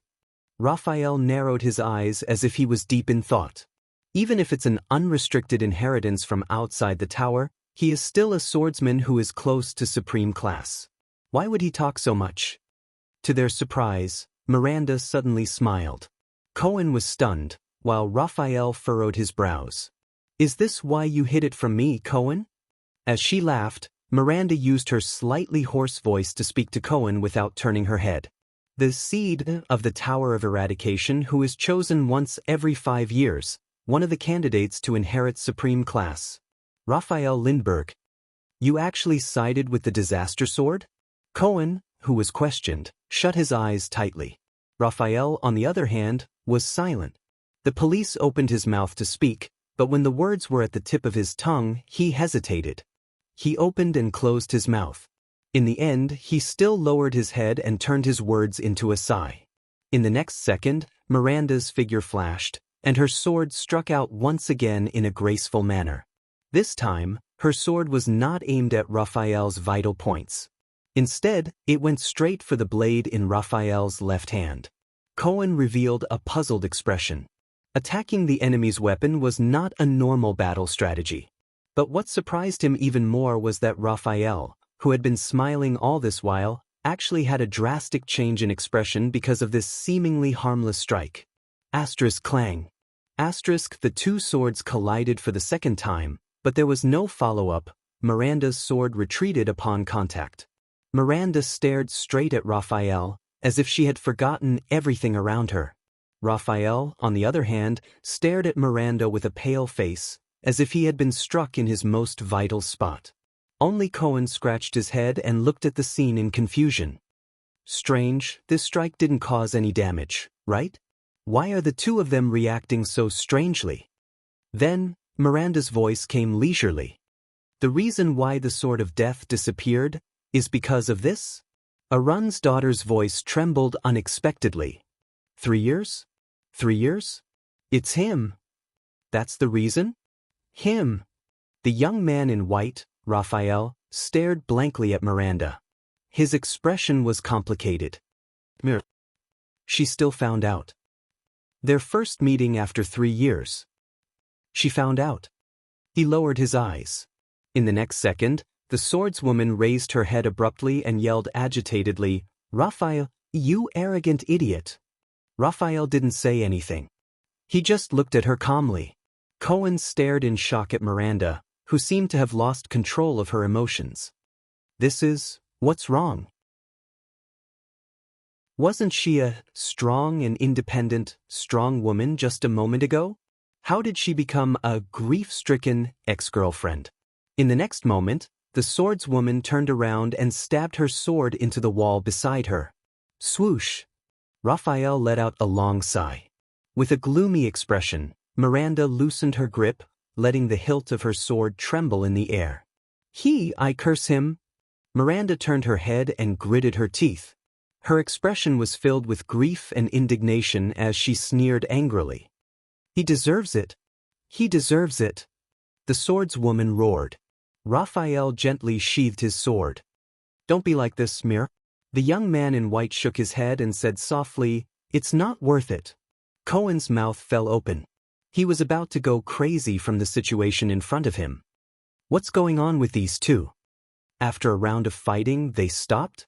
[SPEAKER 1] Raphael narrowed his eyes as if he was deep in thought. Even if it's an unrestricted inheritance from outside the tower, he is still a swordsman who is close to supreme class. Why would he talk so much? To their surprise, Miranda suddenly smiled. Cohen was stunned, while Raphael furrowed his brows. Is this why you hid it from me, Cohen? As she laughed, Miranda used her slightly hoarse voice to speak to Cohen without turning her head. The seed of the Tower of Eradication who is chosen once every 5 years, one of the candidates to inherit supreme class. Raphael Lindbergh. You actually sided with the Disaster Sword? Cohen, who was questioned, shut his eyes tightly. Raphael, on the other hand, was silent. The police opened his mouth to speak, but when the words were at the tip of his tongue, he hesitated. He opened and closed his mouth. In the end, he still lowered his head and turned his words into a sigh. In the next second, Miranda's figure flashed, and her sword struck out once again in a graceful manner. This time, her sword was not aimed at Raphael's vital points. Instead, it went straight for the blade in Raphael's left hand. Cohen revealed a puzzled expression. Attacking the enemy's weapon was not a normal battle strategy. But what surprised him even more was that Raphael, who had been smiling all this while, actually had a drastic change in expression because of this seemingly harmless strike. Asterisk clang. Asterisk, the two swords collided for the second time, but there was no follow-up. Miranda's sword retreated upon contact. Miranda stared straight at Raphael, as if she had forgotten everything around her. Raphael, on the other hand, stared at Miranda with a pale face, as if he had been struck in his most vital spot. Only Cohen scratched his head and looked at the scene in confusion. Strange, this strike didn't cause any damage, right? Why are the two of them reacting so strangely? Then, Miranda's voice came leisurely. The reason why the sword of death disappeared is because of this? Arun's daughter's voice trembled unexpectedly. 3 years? 3 years? It's him. That's the reason? Him. The young man in white, Raphael, stared blankly at Miranda. His expression was complicated. She still found out. Their first meeting after 3 years. She found out. He lowered his eyes. In the next second, the swordswoman raised her head abruptly and yelled agitatedly, "Raphael, you arrogant idiot." Raphael didn't say anything. He just looked at her calmly. Cohen stared in shock at Miranda, who seemed to have lost control of her emotions. What's wrong? Wasn't she a strong and independent, strong woman just a moment ago? How did she become a grief-stricken ex-girlfriend? In the next moment, the swordswoman turned around and stabbed her sword into the wall beside her. Swoosh! Raphael let out a long sigh. With a gloomy expression, Miranda loosened her grip, letting the hilt of her sword tremble in the air. I curse him. Miranda turned her head and gritted her teeth. Her expression was filled with grief and indignation as she sneered angrily. He deserves it. He deserves it. The swordswoman roared. Raphael gently sheathed his sword. Don't be like this, Mir. The young man in white shook his head and said softly, "It's not worth it." Cohen's mouth fell open. He was about to go crazy from the situation in front of him. What's going on with these two? After a round of fighting, they stopped?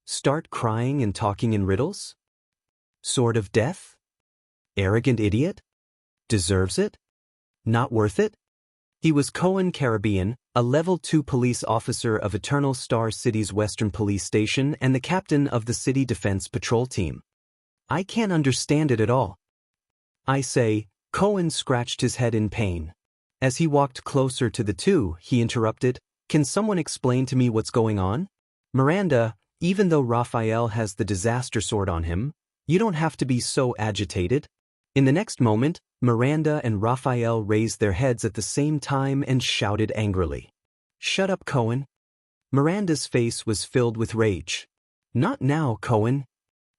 [SPEAKER 1] Start crying and talking in riddles? Sword of death? Arrogant idiot? Deserves it? Not worth it? He was Cohen Caribbean, a Level 2 police officer of Eternal Star City's Western Police Station and the captain of the City Defense Patrol Team. I can't understand it at all. I say, Cohen scratched his head in pain. As he walked closer to the two, he interrupted, "Can someone explain to me what's going on? Miranda, even though Raphael has the disaster sword on him, you don't have to be so agitated." In the next moment, Miranda and Raphael raised their heads at the same time and shouted angrily. "Shut up, Cohen." Miranda's face was filled with rage. "Not now, Cohen."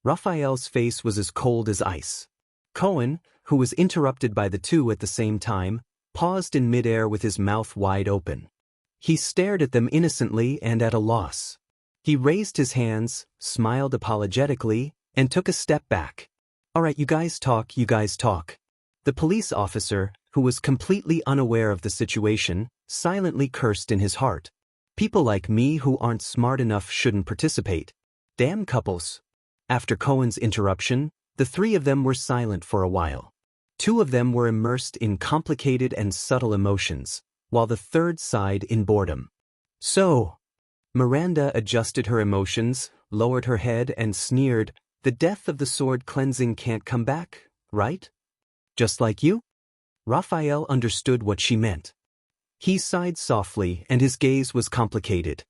[SPEAKER 1] Raphael's face was as cold as ice. Cohen, who was interrupted by the two at the same time, paused in midair with his mouth wide open. He stared at them innocently and at a loss. He raised his hands, smiled apologetically, and took a step back. "All right, you guys talk, you guys talk." The police officer, who was completely unaware of the situation, silently cursed in his heart. People like me who aren't smart enough shouldn't participate. Damn couples. After Cohen's interruption, the three of them were silent for a while. Two of them were immersed in complicated and subtle emotions, while the third sighed in boredom. "So," Miranda adjusted her emotions, lowered her head, and sneered, "The death of the sword cleansing can't come back, right? Just like you?" Raphael understood what she meant. He sighed softly, and his gaze was complicated.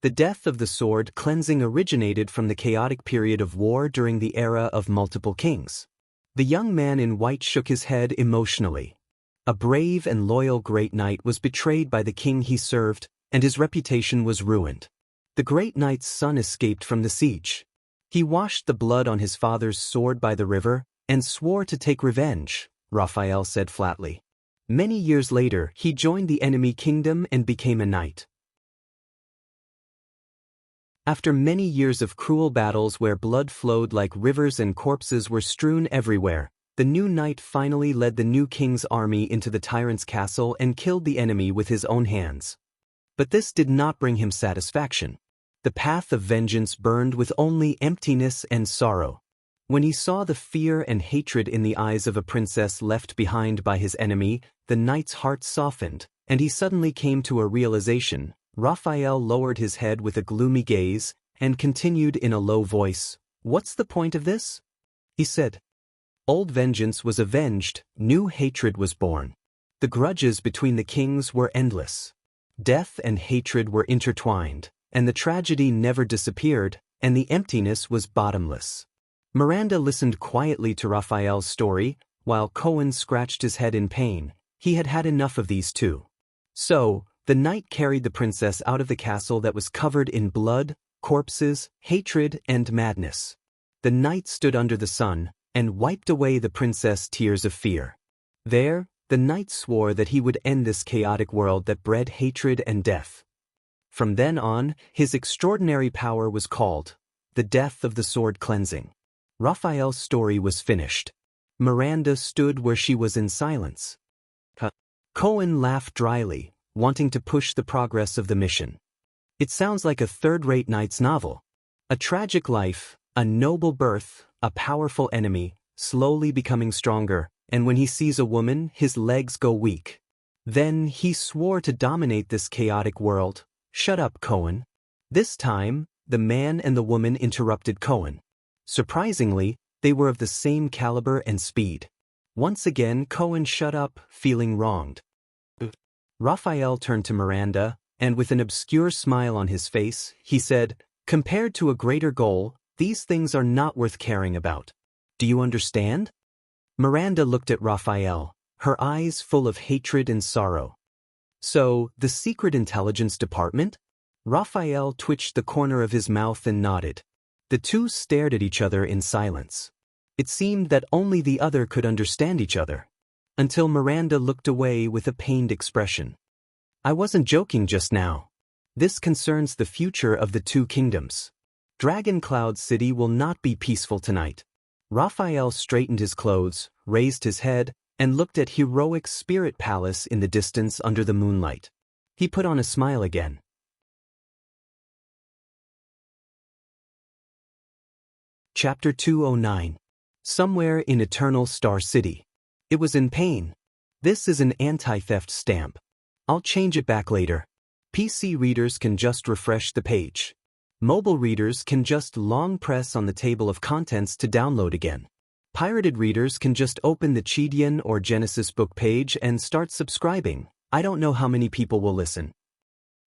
[SPEAKER 1] The death of the sword cleansing originated from the chaotic period of war during the era of multiple kings. The young man in white shook his head emotionally. A brave and loyal great knight was betrayed by the king he served, and his reputation was ruined. The great knight's son escaped from the siege. He washed the blood on his father's sword by the river, and swore to take revenge, Raphael said flatly. Many years later, he joined the enemy kingdom and became a knight. After many years of cruel battles where blood flowed like rivers and corpses were strewn everywhere, the new knight finally led the new king's army into the tyrant's castle and killed the enemy with his own hands. But this did not bring him satisfaction. The path of vengeance burned with only emptiness and sorrow. When he saw the fear and hatred in the eyes of a princess left behind by his enemy, the knight's heart softened, and he suddenly came to a realization. Raphael lowered his head with a gloomy gaze, and continued in a low voice, "What's the point of this?" He said. Old vengeance was avenged, new hatred was born. The grudges between the kings were endless. Death and hatred were intertwined, and the tragedy never disappeared, and the emptiness was bottomless. Miranda listened quietly to Raphael's story, while Cohen scratched his head in pain. He had had enough of these too. So, the knight carried the princess out of the castle that was covered in blood, corpses, hatred, and madness. The knight stood under the sun, and wiped away the princess' tears of fear. There, the knight swore that he would end this chaotic world that bred hatred and death. From then on, his extraordinary power was called the Death of the Sword Cleansing. Raphael's story was finished. Miranda stood where she was in silence. Cohen laughed dryly, wanting to push the progress of the mission. It sounds like a third-rate knight's novel. A tragic life, a noble birth, a powerful enemy, slowly becoming stronger, and when he sees a woman, his legs go weak. Then he swore to dominate this chaotic world. Shut up, Cohen. This time, the man and the woman interrupted Cohen. Surprisingly, they were of the same caliber and speed. Once again, Cohen shut up, feeling wronged. Raphael turned to Miranda, and with an obscure smile on his face, he said, "Compared to a greater goal, these things are not worth caring about. Do you understand?" Miranda looked at Raphael, her eyes full of hatred and sorrow. "So, the Secret Intelligence Department?" Raphael twitched the corner of his mouth and nodded. The two stared at each other in silence. It seemed that only the other could understand each other. Until Miranda looked away with a pained expression. "I wasn't joking just now. This concerns the future of the two kingdoms. Dragon Cloud City will not be peaceful tonight." Raphael straightened his clothes, raised his head, and looked at heroic Spirit Palace in the distance under the moonlight. He put on a smile again. Chapter 209. Somewhere in Eternal Star City. It was in pain. This is an anti-theft stamp. I'll change it back later. PC readers can just refresh the page. Mobile readers can just long press on the table of contents to download again. Pirated readers can just open the Chidian or Genesis book page and start subscribing. I don't know how many people will listen.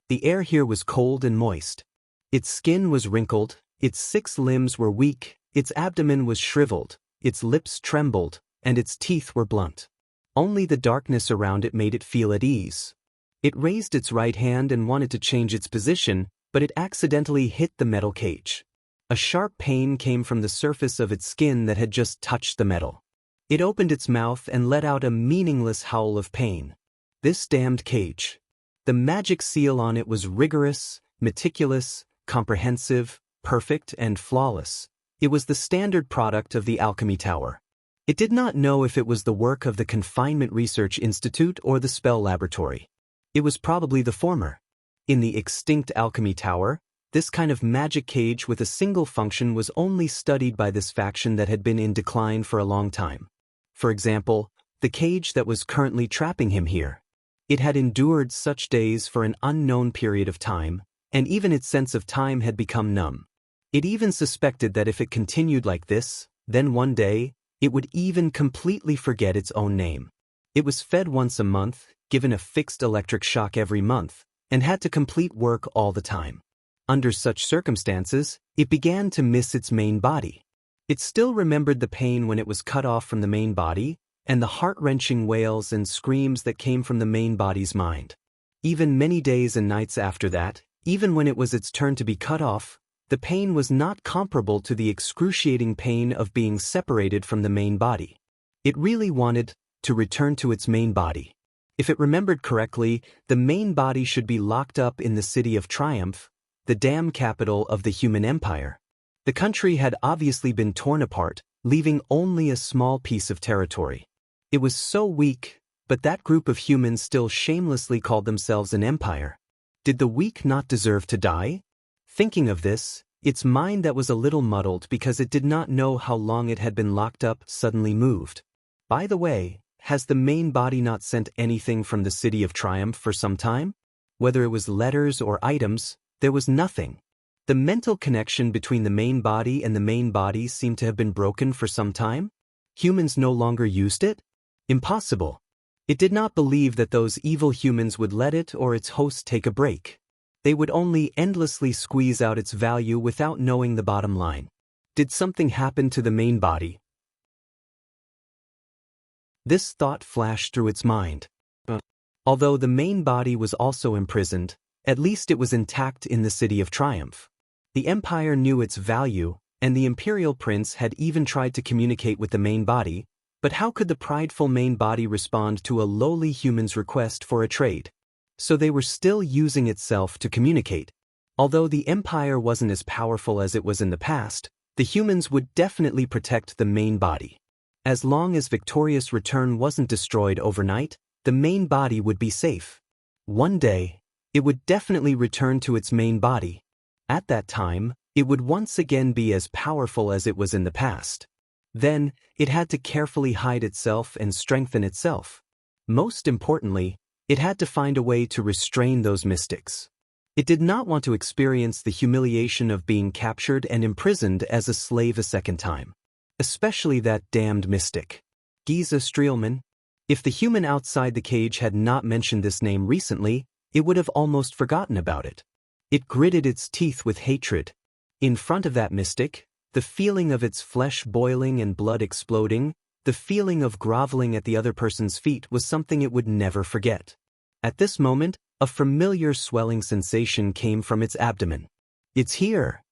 [SPEAKER 1] The air here was cold and moist. Its skin was wrinkled, its 6 limbs were weak, its abdomen was shriveled, its lips trembled, and its teeth were blunt. Only the darkness around it made it feel at ease. It raised its right hand and wanted to change its position, but it accidentally hit the metal cage. A sharp pain came from the surface of its skin that had just touched the metal. It opened its mouth and let out a meaningless howl of pain. This damned cage. The magic seal on it was rigorous, meticulous, comprehensive, perfect, and flawless. It was the standard product of the Alchemy Tower. It did not know if it was the work of the Confinement Research Institute or the Spell Laboratory. It was probably the former. In the extinct Alchemy Tower, this kind of magic cage with a single function was only studied by this faction that had been in decline for a long time. For example, the cage that was currently trapping him here. It had endured such days for an unknown period of time, and even its sense of time had become numb. It even suspected that if it continued like this, then one day, it would even completely forget its own name. It was fed once a month, given a fixed electric shock every month, and had to complete work all the time. Under such circumstances, it began to miss its main body. It still remembered the pain when it was cut off from the main body, and the heart-wrenching wails and screams that came from the main body's mind. Even many days and nights after that, even when it was its turn to be cut off, the pain was not comparable to the excruciating pain of being separated from the main body. It really wanted to return to its main body. If it remembered correctly, the main body should be locked up in the City of Triumph, the dam capital of the human empire. The country had obviously been torn apart, leaving only a small piece of territory. It was so weak, but that group of humans still shamelessly called themselves an empire. Did the weak not deserve to die? Thinking of this, its mind that was a little muddled because it did not know how long it had been locked up suddenly moved. By the way, has the main body not sent anything from the City of Triumph for some time? Whether it was letters or items, there was nothing. The mental connection between the main body and the main body seemed to have been broken for some time. Humans no longer used it? Impossible. It did not believe that those evil humans would let it or its host take a break. They would only endlessly squeeze out its value without knowing the bottom line. Did something happen to the main body? This thought flashed through its mind. Although the main body was also imprisoned, at least it was intact in the City of Triumph. The Empire knew its value, and the Imperial Prince had even tried to communicate with the main body, but how could the prideful main body respond to a lowly human's request for a trade? So they were still using itself to communicate. Although the Empire wasn't as powerful as it was in the past, the humans would definitely protect the main body. As long as Victorious Return wasn't destroyed overnight, the main body would be safe. One day, it would definitely return to its main body. At that time, it would once again be as powerful as it was in the past. Then, it had to carefully hide itself and strengthen itself. Most importantly, it had to find a way to restrain those mystics. It did not want to experience the humiliation of being captured and imprisoned as a slave a second time. Especially that damned mystic. Giza Streelman. If the human outside the cage had not mentioned this name recently, it would have almost forgotten about it. It gritted its teeth with hatred. In front of that mystic, the feeling of its flesh boiling and blood exploding, the feeling of groveling at the other person's feet was something it would never forget. At this moment, a familiar swelling sensation came from its abdomen. It's here,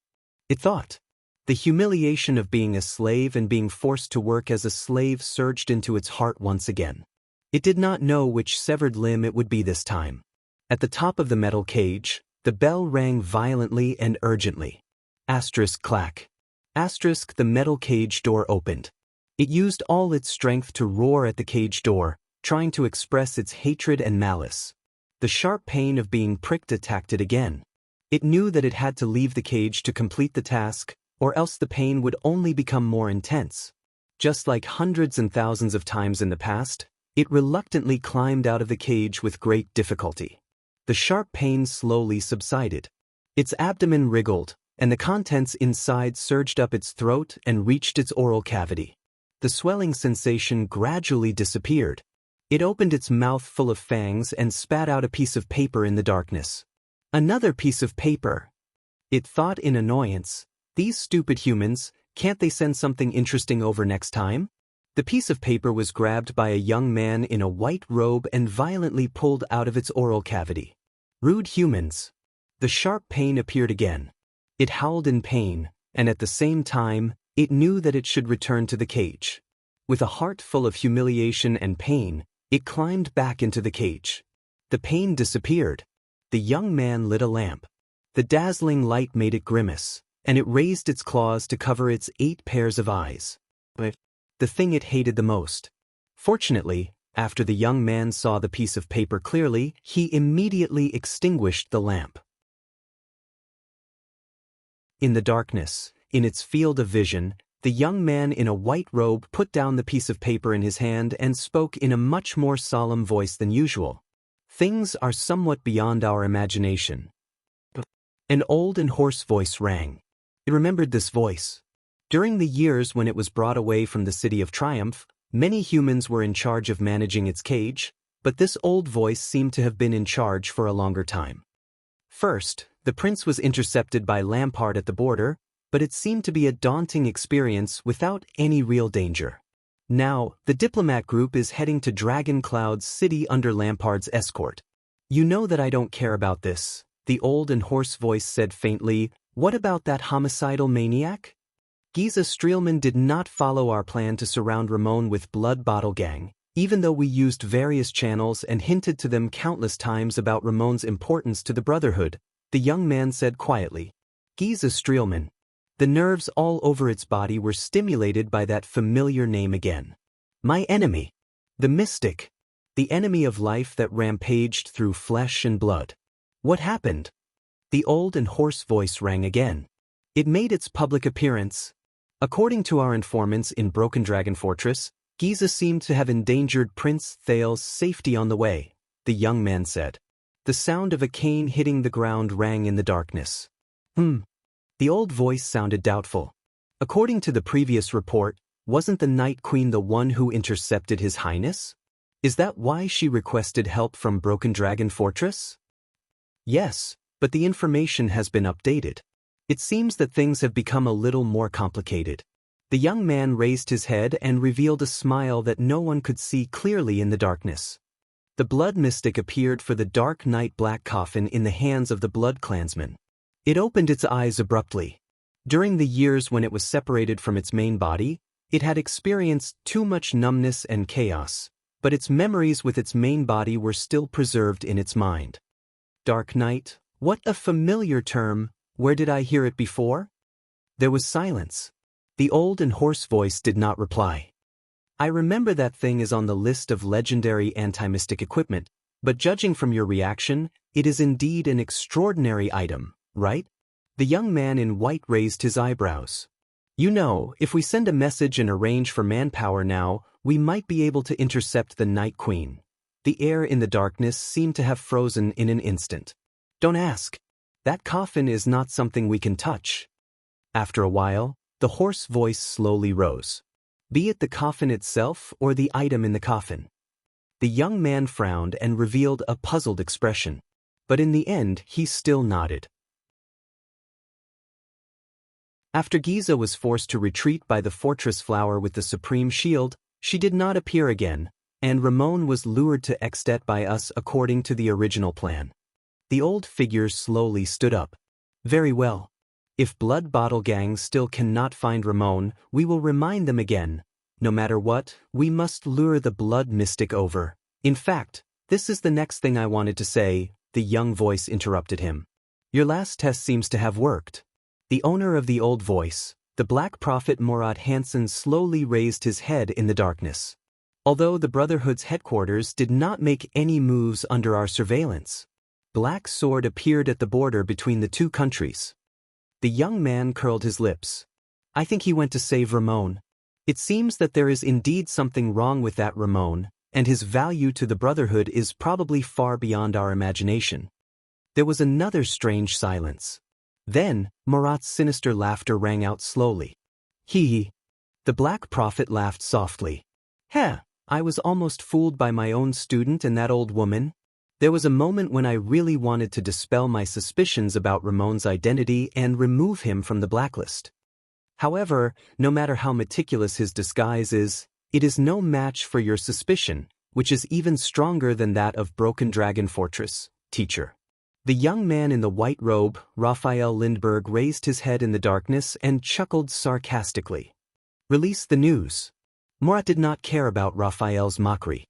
[SPEAKER 1] it thought. The humiliation of being a slave and being forced to work as a slave surged into its heart once again. It did not know which severed limb it would be this time. At the top of the metal cage, the bell rang violently and urgently. Asterisk clack. Asterisk the metal cage door opened. It used all its strength to roar at the cage door, trying to express its hatred and malice. The sharp pain of being pricked attacked it again. It knew that it had to leave the cage to complete the task, or else the pain would only become more intense. Just like hundreds and thousands of times in the past, it reluctantly climbed out of the cage with great difficulty. The sharp pain slowly subsided. Its abdomen wriggled, and the contents inside surged up its throat and reached its oral cavity. The swelling sensation gradually disappeared. It opened its mouth full of fangs and spat out a piece of paper in the darkness. Another piece of paper. It thought in annoyance. These stupid humans, can't they send something interesting over next time? The piece of paper was grabbed by a young man in a white robe and violently pulled out of its oral cavity. Rude humans. The sharp pain appeared again. It howled in pain, and at the same time, it knew that it should return to the cage. With a heart full of humiliation and pain, it climbed back into the cage. The pain disappeared. The young man lit a lamp. The dazzling light made it grimace, and it raised its claws to cover its 8 pairs of eyes. The thing it hated the most. Fortunately, after the young man saw the piece of paper clearly, he immediately extinguished the lamp. In the darkness, in its field of vision, the young man in a white robe put down the piece of paper in his hand and spoke in a much more solemn voice than usual. Things are somewhat beyond our imagination. An old and hoarse voice rang. It remembered this voice. During the years when it was brought away from the City of Triumph, many humans were in charge of managing its cage, but this old voice seemed to have been in charge for a longer time. First, the prince was intercepted by Lampard at the border, but it seemed to be a daunting experience without any real danger. Now, the diplomat group is heading to Dragon Cloud City under Lampard's escort. You know that I don't care about this, the old and hoarse voice said faintly. What about that homicidal maniac? Giza Streelman did not follow our plan to surround Ramon with Blood Bottle Gang, even though we used various channels and hinted to them countless times about Ramon's importance to the Brotherhood, the young man said quietly. Giza Streelman. The nerves all over its body were stimulated by that familiar name again. My enemy. The mystic. The enemy of life that rampaged through flesh and blood. What happened? The old and hoarse voice rang again. It made its public appearance. According to our informants in Broken Dragon Fortress, Giza seemed to have endangered Prince Thal's safety on the way, the young man said. The sound of a cane hitting the ground rang in the darkness. The old voice sounded doubtful. According to the previous report, wasn't the Night Queen the one who intercepted His Highness? Is that why she requested help from Broken Dragon Fortress? Yes, but the information has been updated. It seems that things have become a little more complicated. The young man raised his head and revealed a smile that no one could see clearly in the darkness. The blood mystic appeared for the dark night black coffin in the hands of the blood clansman. It opened its eyes abruptly. During the years when it was separated from its main body, it had experienced too much numbness and chaos, but its memories with its main body were still preserved in its mind. Dark night, what a familiar term, where did I hear it before? There was silence. The old and hoarse voice did not reply. I remember that thing is on the list of legendary anti-mystic equipment, but judging from your reaction, it is indeed an extraordinary item. Right? The young man in white raised his eyebrows. You know, if we send a message and arrange for manpower now, we might be able to intercept the Night Queen. The air in the darkness seemed to have frozen in an instant. Don't ask. That coffin is not something we can touch. After a while, the hoarse voice slowly rose. Be it the coffin itself or the item in the coffin. The young man frowned and revealed a puzzled expression. But in the end, he still nodded. After Giza was forced to retreat by the fortress flower with the supreme shield, she did not appear again, and Ramon was lured to Extet by us according to the original plan. The old figure slowly stood up. Very well. If Blood Bottle Gang still cannot find Ramon, we will remind them again. No matter what, we must lure the blood mystic over. In fact, this is the next thing I wanted to say, the young voice interrupted him. Your last test seems to have worked. The owner of the old voice, the Black Prophet Morat Hansen, slowly raised his head in the darkness. Although the Brotherhood's headquarters did not make any moves under our surveillance, Black Sword appeared at the border between the two countries. The young man curled his lips. I think he went to save Ramon. It seems that there is indeed something wrong with that Ramon, and his value to the Brotherhood is probably far beyond our imagination. There was another strange silence. Then, Morat's sinister laughter rang out slowly. Hee. The Black Prophet laughed softly. Heh, I was almost fooled by my own student and that old woman. There was a moment when I really wanted to dispel my suspicions about Ramon's identity and remove him from the blacklist. However, no matter how meticulous his disguise is, it is no match for your suspicion, which is even stronger than that of Broken Dragon Fortress, teacher. The young man in the white robe, Raphael Lindbergh, raised his head in the darkness and chuckled sarcastically. Release the news. Morat did not care about Raphael's mockery.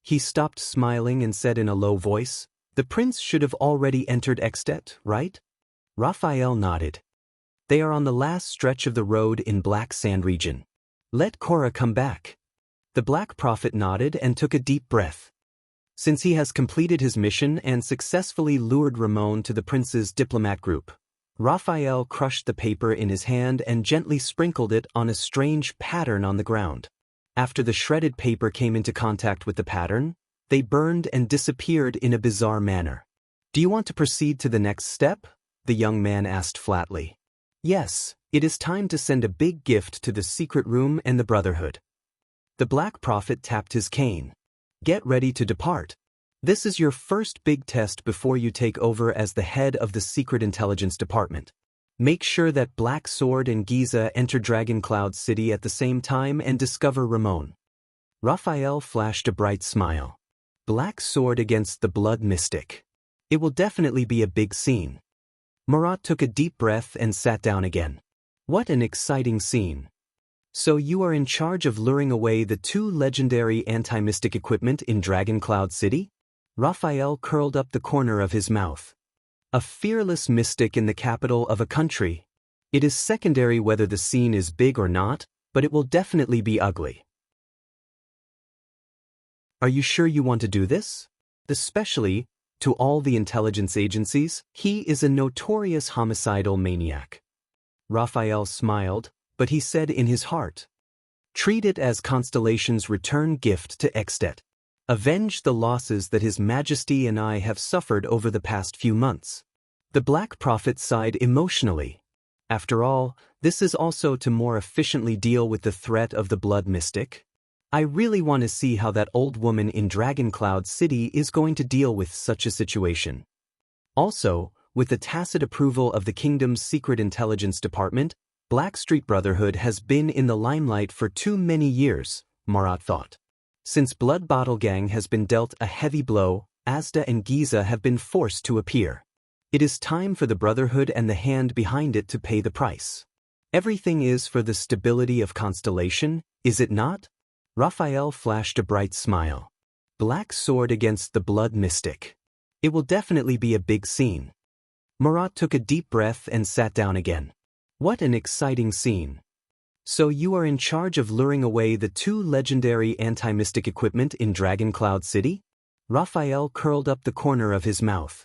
[SPEAKER 1] He stopped smiling and said in a low voice, The prince should have already entered Extet, right? Raphael nodded. They are on the last stretch of the road in Black Sand region. Let Cora come back. The Black Prophet nodded and took a deep breath. Since he has completed his mission and successfully lured Ramon to the prince's diplomat group, Raphael crushed the paper in his hand and gently sprinkled it on a strange pattern on the ground. After the shredded paper came into contact with the pattern, they burned and disappeared in a bizarre manner. Do you want to proceed to the next step? The young man asked flatly. Yes, it is time to send a big gift to the secret room and the Brotherhood. The Black Prophet tapped his cane. Get ready to depart. This is your first big test before you take over as the head of the Secret Intelligence Department. Make sure that Black Sword and Giza enter Dragon Cloud City at the same time and discover Ramon. Raphael flashed a bright smile. Black Sword against the Blood Mystic. It will definitely be a big scene. Marat took a deep breath and sat down again. What an exciting scene. So you are in charge of luring away the two legendary anti-mystic equipment in Dragon Cloud City? Raphael curled up the corner of his mouth. A fearless mystic in the capital of a country. It is secondary whether the scene is big or not, but it will definitely be ugly. Are you sure you want to do this? Especially, to all the intelligence agencies, he is a notorious homicidal maniac. Raphael smiled, but he said in his heart, treat it as Constellation's return gift to Extet. Avenge the losses that His Majesty and I have suffered over the past few months. The Black Prophet sighed emotionally. After all, this is also to more efficiently deal with the threat of the Blood Mystic. I really want to see how that old woman in Dragon Cloud City is going to deal with such a situation. Also, with the tacit approval of the kingdom's secret intelligence department, Black Street Brotherhood has been in the limelight for too many years, Marat thought. Since Blood Bottle Gang has been dealt a heavy blow, Asda and Giza have been forced to appear. It is time for the Brotherhood and the hand behind it to pay the price. Everything is for the stability of Constellation, is it not? Raphael flashed a bright smile. Black Sword against the Blood Mystic. It will definitely be a big scene. Marat took a deep breath and sat down again. What an exciting scene. So you are in charge of luring away the two legendary anti-mystic equipment in Dragon Cloud City? Raphael curled up the corner of his mouth.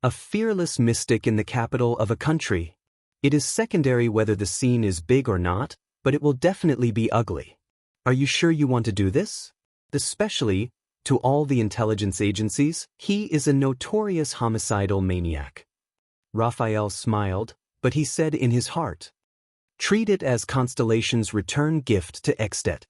[SPEAKER 1] A fearless mystic in the capital of a country. It is secondary whether the scene is big or not, but it will definitely be ugly. Are you sure you want to do this? Especially, to all the intelligence agencies, he is a notorious homicidal maniac. Raphael smiled, but he said in his heart, treat it as Constellation's return gift to Extet.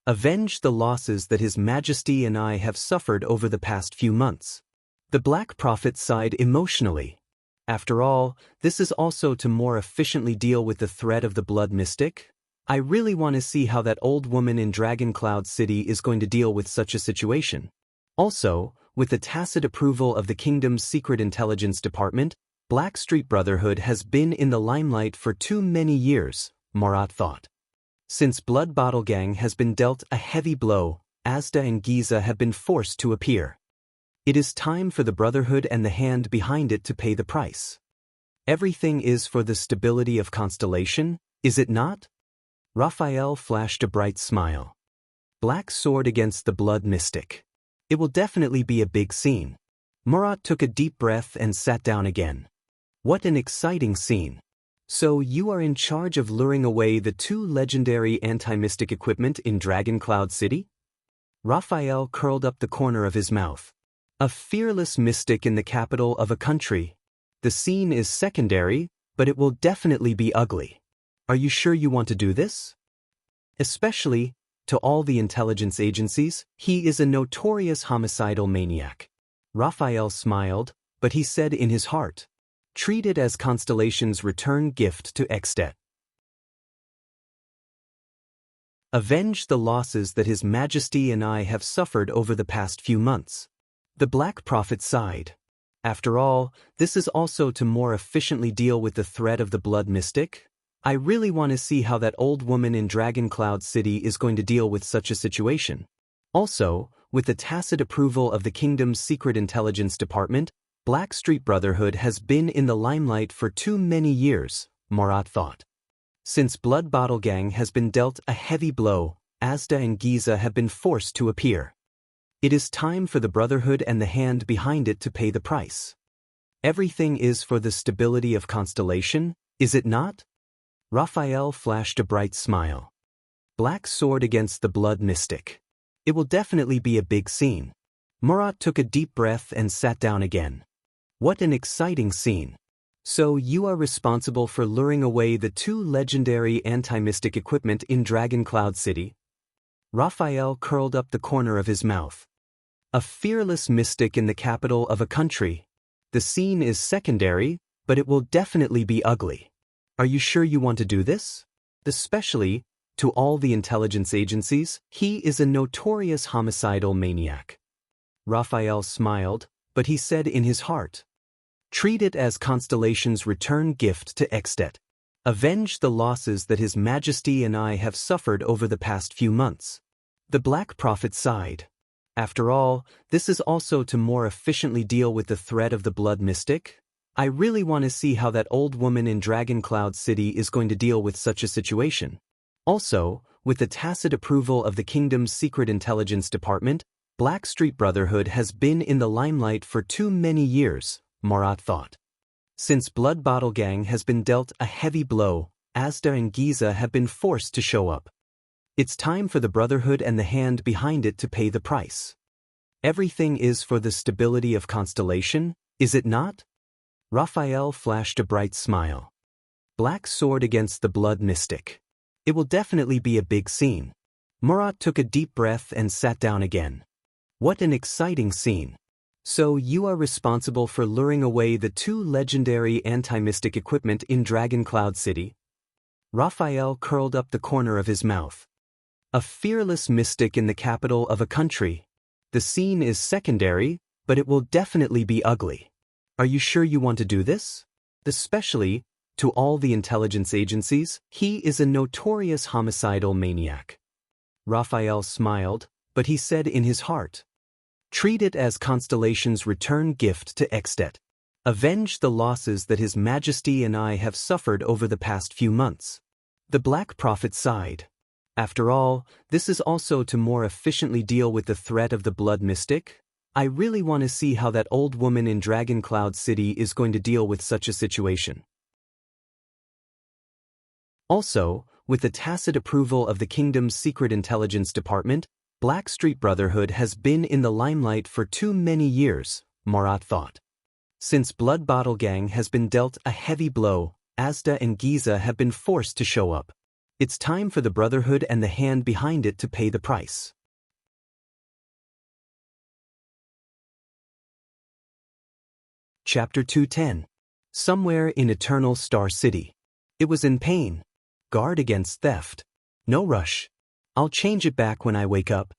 [SPEAKER 1] Avenge the losses that His Majesty and I have suffered over the past few months. The Black Prophet sighed emotionally. After all, this is also to more efficiently deal with the threat of the Blood Mystic. I really want to see how that old woman in Dragon Cloud City is going to deal with such a situation. Also, with the tacit approval of the kingdom's secret intelligence department, Black Street Brotherhood has been in the limelight for too many years, Marat thought. Since Blood Bottle Gang has been dealt a heavy blow, Asda and Giza have been forced to appear. It is time for the Brotherhood and the hand behind it to pay the price. Everything is for the stability of Constellation, is it not? Raphael flashed a bright smile. Black Sword against the Blood Mystic. It will definitely be a big scene. Marat took a deep breath and sat down again. What an exciting scene. So you are in charge of luring away the two legendary anti-mystic equipment in Dragon Cloud City? Raphael curled up the corner of his mouth. A fearless mystic in the capital of a country. The scene is secondary, but it will definitely be ugly. Are you sure you want to do this? Especially, to all the intelligence agencies, he is a notorious homicidal maniac. Raphael smiled, but he said in his heart, treat it as Constellation's return gift to Extet. Avenge the losses that His Majesty and I have suffered over the past few months. The Black Prophet sighed. After all, this is also to more efficiently deal with the threat of the Blood Mystic. I really want to see how that old woman in Dragon Cloud City is going to deal with such a situation. Also, with the tacit approval of the kingdom's secret intelligence department, Black Street Brotherhood has been in the limelight for too many years, Marat thought. Since Blood Bottle Gang has been dealt a heavy blow, Asda and Giza have been forced to appear. It is time for the Brotherhood and the hand behind it to pay the price. Everything is for the stability of Constellation, is it not? Raphael flashed a bright smile. Black Sword against the Blood Mystic. It will definitely be a big scene. Marat took a deep breath and sat down again. What an exciting scene. So you are responsible for luring away the two legendary anti-mystic equipment in Dragon Cloud City? Raphael curled up the corner of his mouth. A fearless mystic in the capital of a country. The scene is secondary, but it will definitely be ugly. Are you sure you want to do this? Especially, to all the intelligence agencies, he is a notorious homicidal maniac. Raphael smiled, but he said in his heart, treat it as Constellation's return gift to Extet. Avenge the losses that His Majesty and I have suffered over the past few months. The Black Prophet sighed. After all, this is also to more efficiently deal with the threat of the Blood Mystic. I really want to see how that old woman in Dragon Cloud City is going to deal with such a situation. Also, with the tacit approval of the kingdom's secret intelligence department, Black Street Brotherhood has been in the limelight for too many years, Marat thought. Since Blood Bottle Gang has been dealt a heavy blow, Asda and Giza have been forced to show up. It's time for the Brotherhood and the hand behind it to pay the price. Everything is for the stability of Constellation, is it not? Raphael flashed a bright smile. Black sword against the Blood Mystic. It will definitely be a big scene. Marat took a deep breath and sat down again. What an exciting scene. So you are responsible for luring away the two legendary anti-mystic equipment in Dragon Cloud City? Raphael curled up the corner of his mouth. A fearless mystic in the capital of a country. The scene is secondary, but it will definitely be ugly. Are you sure you want to do this? Especially, to all the intelligence agencies, he is a notorious homicidal maniac. Raphael smiled, but he said in his heart, treat it as Constellation's return gift to Extet. Avenge the losses that His Majesty and I have suffered over the past few months. The Black Prophet sighed. After all, this is also to more efficiently deal with the threat of the Blood Mystic. I really want to see how that old woman in Dragon Cloud City is going to deal with such a situation. Also, with the tacit approval of the kingdom's secret intelligence department, Black Street Brotherhood has been in the limelight for too many years, Marat thought. Since Blood Bottle Gang has been dealt a heavy blow, Asda and Giza have been forced to show up. It's time for the Brotherhood and the hand behind it to pay the price. Chapter 210. Somewhere in Eternal Star City. It was in pain. Guard against theft. No rush. I'll change it back when I wake up.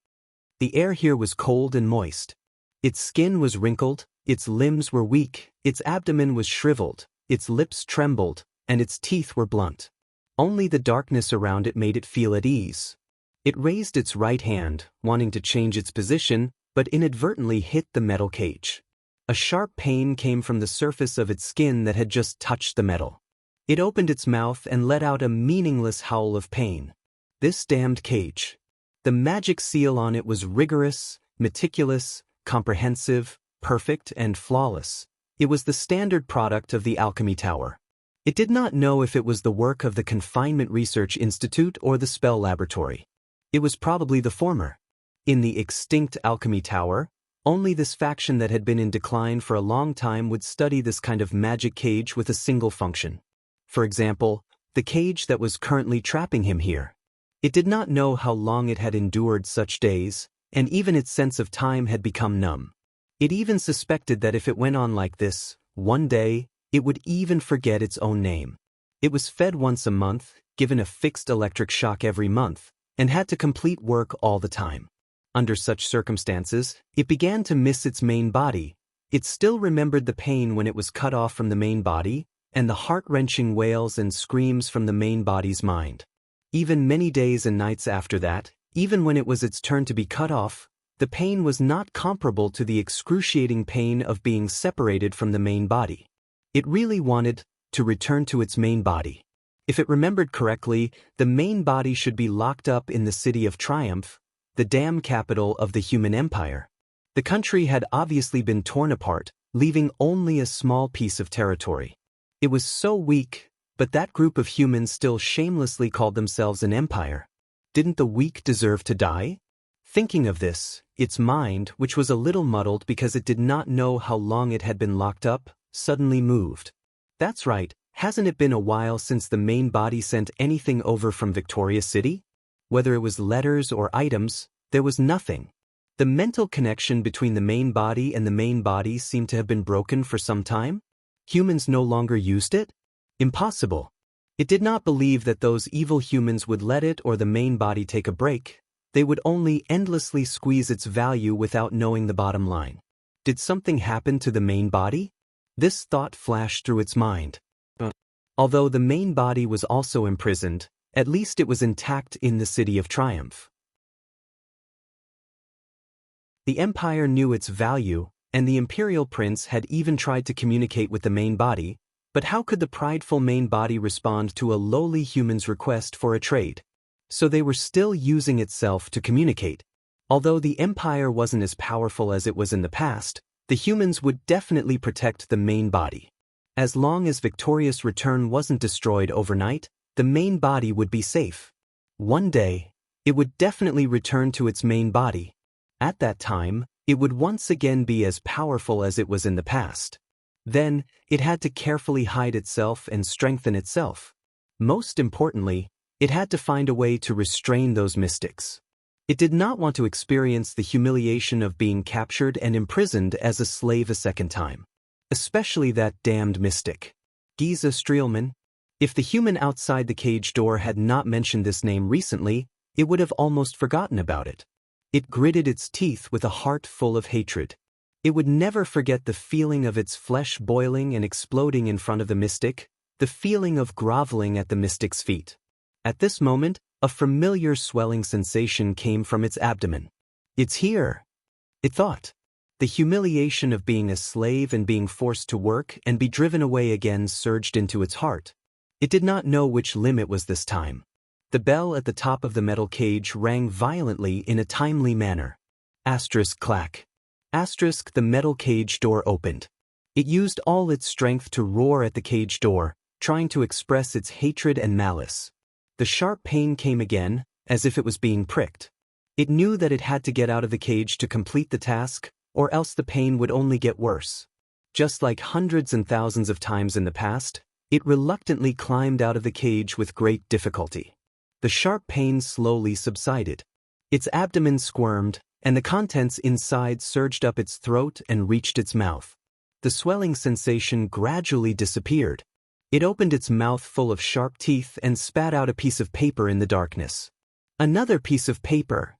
[SPEAKER 1] The air here was cold and moist. Its skin was wrinkled, its limbs were weak, its abdomen was shriveled, its lips trembled, and its teeth were blunt. Only the darkness around it made it feel at ease. It raised its right hand, wanting to change its position, but inadvertently hit the metal cage. A sharp pain came from the surface of its skin that had just touched the metal. It opened its mouth and let out a meaningless howl of pain. This damned cage. The magic seal on it was rigorous, meticulous, comprehensive, perfect, and flawless. It was the standard product of the Alchemy Tower. It did not know if it was the work of the Confinement Research Institute or the Spell Laboratory. It was probably the former. In the extinct Alchemy Tower, only this faction that had been in decline for a long time would study this kind of magic cage with a single function. For example, the cage that was currently trapping him here. It did not know how long it had endured such days, and even its sense of time had become numb. It even suspected that if it went on like this, one day, it would even forget its own name. It was fed once a month, given a fixed electric shock every month, and had to complete work all the time. Under such circumstances, it began to miss its main body. It still remembered the pain when it was cut off from the main body, and the heart-wrenching wails and screams from the main body's mind. Even many days and nights after that, even when it was its turn to be cut off, the pain was not comparable to the excruciating pain of being separated from the main body. It really wanted to return to its main body. If it remembered correctly, the main body should be locked up in the City of Triumph, the dam capital of the human empire. The country had obviously been torn apart, leaving only a small piece of territory. It was so weak, but that group of humans still shamelessly called themselves an empire. Didn't the weak deserve to die? Thinking of this, its mind, which was a little muddled because it did not know how long it had been locked up, suddenly moved. That's right, hasn't it been a while since the main body sent anything over from Victoria City? Whether it was letters or items, there was nothing. The mental connection between the main body and the main body seemed to have been broken for some time. Humans no longer used it? Impossible. It did not believe that those evil humans would let it or the main body take a break. They would only endlessly squeeze its value without knowing the bottom line. Did something happen to the main body? This thought flashed through its mind. Although the main body was also imprisoned, at least it was intact in the City of Triumph. The Empire knew its value, and the Imperial Prince had even tried to communicate with the main body, but how could the prideful main body respond to a lowly human's request for a trade? So they were still using itself to communicate. Although the Empire wasn't as powerful as it was in the past, the humans would definitely protect the main body. As long as Victorious Return wasn't destroyed overnight, the main body would be safe. One day, it would definitely return to its main body. At that time, it would once again be as powerful as it was in the past. Then, it had to carefully hide itself and strengthen itself. Most importantly, it had to find a way to restrain those mystics. It did not want to experience the humiliation of being captured and imprisoned as a slave a second time. Especially that damned mystic. Giza Streelman. If the human outside the cage door had not mentioned this name recently, it would have almost forgotten about it. It gritted its teeth with a heart full of hatred. It would never forget the feeling of its flesh boiling and exploding in front of the mystic, the feeling of groveling at the mystic's feet. At this moment, a familiar swelling sensation came from its abdomen. It's here, it thought. The humiliation of being a slave and being forced to work and be driven away again surged into its heart. It did not know which limb it was this time. The bell at the top of the metal cage rang violently in a timely manner. Asterisk clack. Asterisk the metal cage door opened. It used all its strength to roar at the cage door, trying to express its hatred and malice. The sharp pain came again, as if it was being pricked. It knew that it had to get out of the cage to complete the task, or else the pain would only get worse. Just like hundreds and thousands of times in the past, it reluctantly climbed out of the cage with great difficulty. The sharp pain slowly subsided. Its abdomen squirmed, and the contents inside surged up its throat and reached its mouth. The swelling sensation gradually disappeared. It opened its mouth full of sharp teeth and spat out a piece of paper in the darkness. Another piece of paper.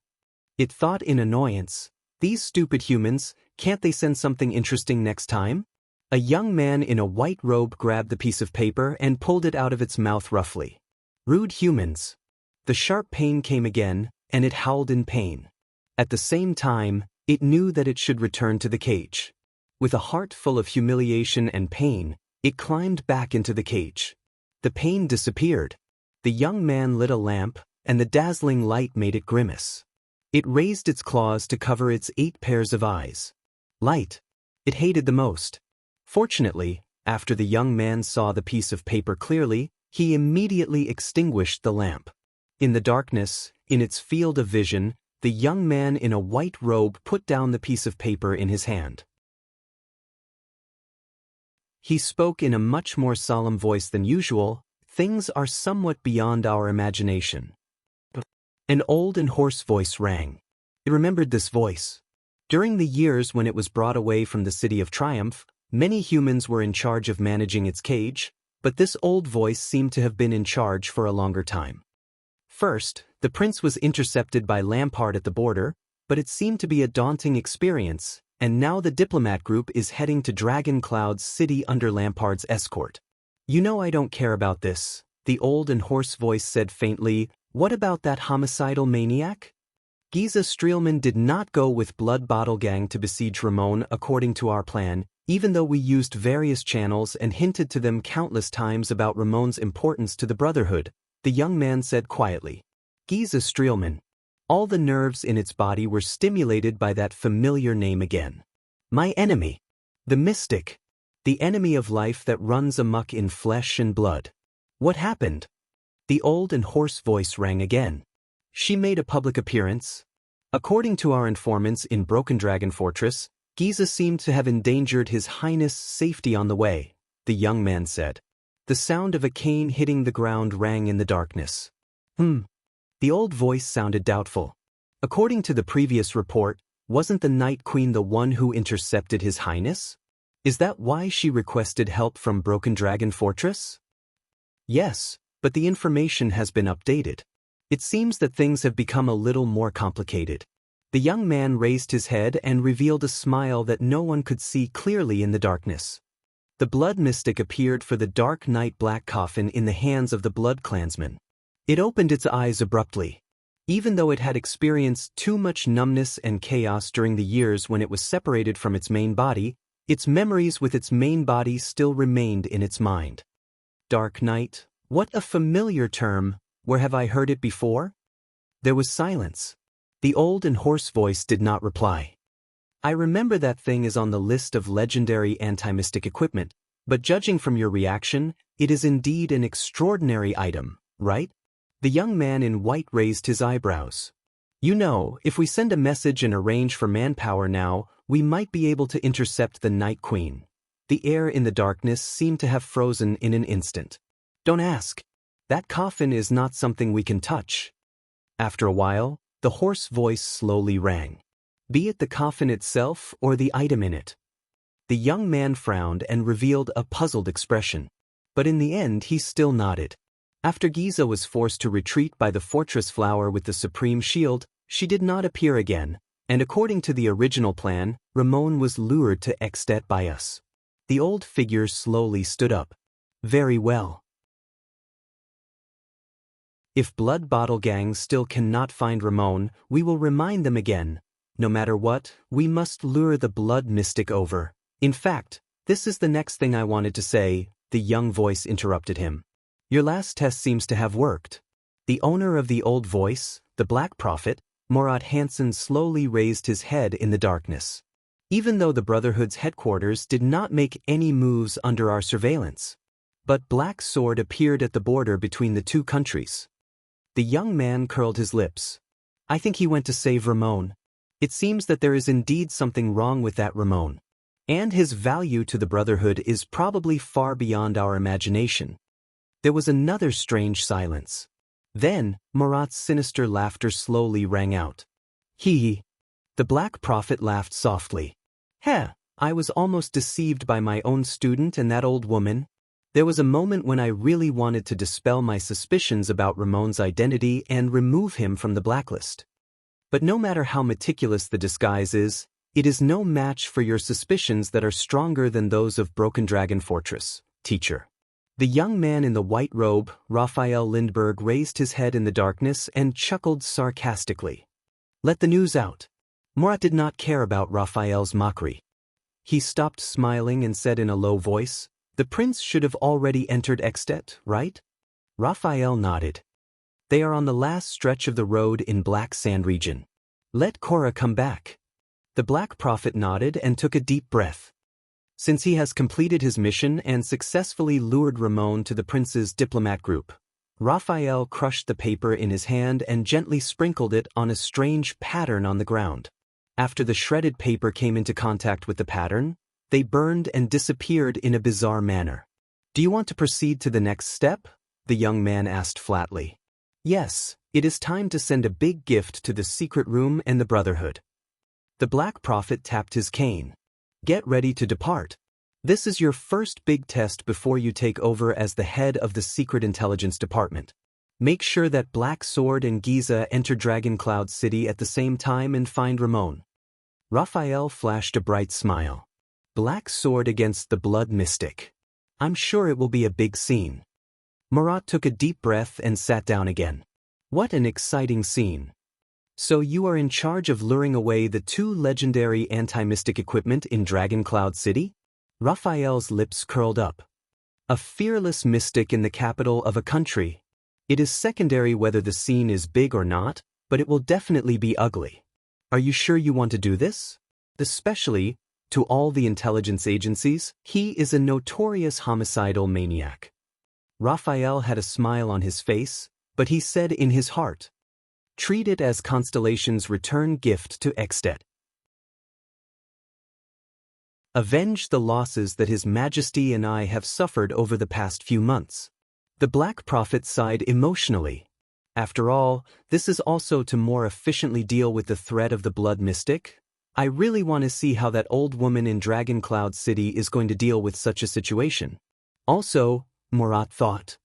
[SPEAKER 1] It thought in annoyance. These stupid humans, can't they send something interesting next time? A young man in a white robe grabbed the piece of paper and pulled it out of its mouth roughly. Rude humans. The sharp pain came again, and it howled in pain. At the same time, it knew that it should return to the cage. With a heart full of humiliation and pain, it climbed back into the cage. The pain disappeared. The young man lit a lamp, and the dazzling light made it grimace. It raised its claws to cover its 8 pairs of eyes. Light. It hated the most. Fortunately, after the young man saw the piece of paper clearly, he immediately extinguished the lamp. In the darkness, in its field of vision, the young man in a white robe put down the piece of paper in his hand. He spoke in a much more solemn voice than usual. Things are somewhat beyond our imagination. An old and hoarse voice rang. It remembered this voice. During the years when it was brought away from the City of Triumph, many humans were in charge of managing its cage, but this old voice seemed to have been in charge for a longer time. First, the prince was intercepted by Lampard at the border, but it seemed to be a daunting experience, and now the diplomat group is heading to Dragon Cloud's city under Lampard's escort. You know I don't care about this, the old and hoarse voice said faintly. What about that homicidal maniac? Giza Streelman did not go with Blood Bottle Gang to besiege Ramon according to our plan, even though we used various channels and hinted to them countless times about Ramon's importance to the Brotherhood, the young man said quietly. Giza Streelman. All the nerves in its body were stimulated by that familiar name again. My enemy. The mystic. The enemy of life that runs amok in flesh and blood. What happened? The old and hoarse voice rang again. She made a public appearance. According to our informants in Broken Dragon Fortress, Giza seemed to have endangered His Highness' safety on the way, the young man said. The sound of a cane hitting the ground rang in the darkness. The old voice sounded doubtful. According to the previous report, wasn't the Night Queen the one who intercepted His Highness? Is that why she requested help from Broken Dragon Fortress? Yes, but the information has been updated. It seems that things have become a little more complicated. The young man raised his head and revealed a smile that no one could see clearly in the darkness. The blood mystic appeared for the dark night black coffin in the hands of the blood clansman. It opened its eyes abruptly. Even though it had experienced too much numbness and chaos during the years when it was separated from its main body, its memories with its main body still remained in its mind. Dark night, what a familiar term, where have I heard it before? There was silence. The old and hoarse voice did not reply. I remember that thing is on the list of legendary anti-mystic equipment, but judging from your reaction, it is indeed an extraordinary item, right? The young man in white raised his eyebrows. You know, if we send a message and arrange for manpower now, we might be able to intercept the Night Queen. The air in the darkness seemed to have frozen in an instant. Don't ask. That coffin is not something we can touch. After a while, the hoarse voice slowly rang. Be it the coffin itself or the item in it. The young man frowned and revealed a puzzled expression. But in the end he still nodded. After Giza was forced to retreat by the fortress flower with the supreme shield, she did not appear again, and according to the original plan, Ramon was lured to Extet by us. The old figure slowly stood up. Very well. If Blood Bottle Gang still cannot find Ramon, we will remind them again. No matter what, we must lure the blood mystic over. In fact, this is the next thing I wanted to say, the young voice interrupted him. Your last test seems to have worked. The owner of the old voice, the Black Prophet, Morat Hansen slowly raised his head in the darkness. Even though the Brotherhood's headquarters did not make any moves under our surveillance. But Black Sword appeared at the border between the two countries. The young man curled his lips. I think he went to save Ramon. It seems that there is indeed something wrong with that Ramon. And his value to the Brotherhood is probably far beyond our imagination. There was another strange silence. Then, Morat's sinister laughter slowly rang out. Hee. The Black Prophet laughed softly. Heh, I was almost deceived by my own student and that old woman. There was a moment when I really wanted to dispel my suspicions about Ramon's identity and remove him from the blacklist. But no matter how meticulous the disguise is, it is no match for your suspicions that are stronger than those of Broken Dragon Fortress, teacher. The young man in the white robe, Raphael Lindbergh, raised his head in the darkness and chuckled sarcastically. Let the news out. Morat did not care about Raphael's mockery. He stopped smiling and said in a low voice, The prince should have already entered Extet, right? Raphael nodded. They are on the last stretch of the road in Black Sand region. Let Cora come back. The Black Prophet nodded and took a deep breath. Since he has completed his mission and successfully lured Ramon to the prince's diplomat group, Raphael crushed the paper in his hand and gently sprinkled it on a strange pattern on the ground. After the shredded paper came into contact with the pattern, they burned and disappeared in a bizarre manner. Do you want to proceed to the next step? The young man asked flatly. Yes, it is time to send a big gift to the secret room and the Brotherhood. The Black Prophet tapped his cane. Get ready to depart. This is your first big test before you take over as the head of the Secret Intelligence Department. Make sure that Black Sword and Giza enter Dragon Cloud City at the same time and find Ramon. Raphael flashed a bright smile. Black Sword against the Blood Mystic. I'm sure it will be a big scene. Morat took a deep breath and sat down again. What an exciting scene. So you are in charge of luring away the two legendary anti-mystic equipment in Dragon Cloud City? Raphael's lips curled up. A fearless mystic in the capital of a country. It is secondary whether the scene is big or not, but it will definitely be ugly. Are you sure you want to do this? Especially, to all the intelligence agencies, he is a notorious homicidal maniac. Raphael had a smile on his face, but he said in his heart, treat it as Constellation's return gift to Extet. Avenge the losses that His Majesty and I have suffered over the past few months. The Black Prophet sighed emotionally. After all, this is also to more efficiently deal with the threat of the Blood Mystic. I really want to see how that old woman in Dragon Cloud City is going to deal with such a situation. Also, Morat thought.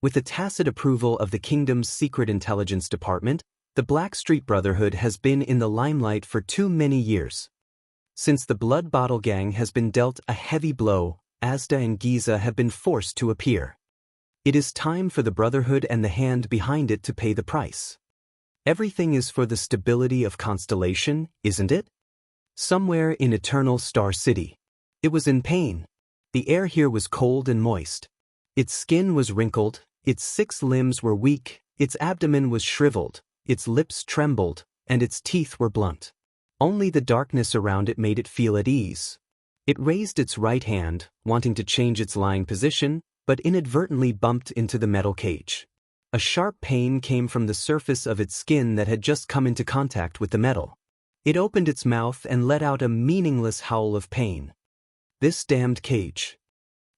[SPEAKER 1] With the tacit approval of the kingdom's secret intelligence department, the Blackstreet Brotherhood has been in the limelight for too many years. Since the Blood Bottle Gang has been dealt a heavy blow, Asda and Giza have been forced to appear. It is time for the Brotherhood and the hand behind it to pay the price. Everything is for the stability of Constellation, isn't it? Somewhere in Eternal Star City. It was in pain. The air here was cold and moist. Its skin was wrinkled, its 6 limbs were weak, its abdomen was shriveled, its lips trembled, and its teeth were blunt. Only the darkness around it made it feel at ease. It raised its right hand, wanting to change its lying position, but inadvertently bumped into the metal cage. A sharp pain came from the surface of its skin that had just come into contact with the metal. It opened its mouth and let out a meaningless howl of pain. This damned cage.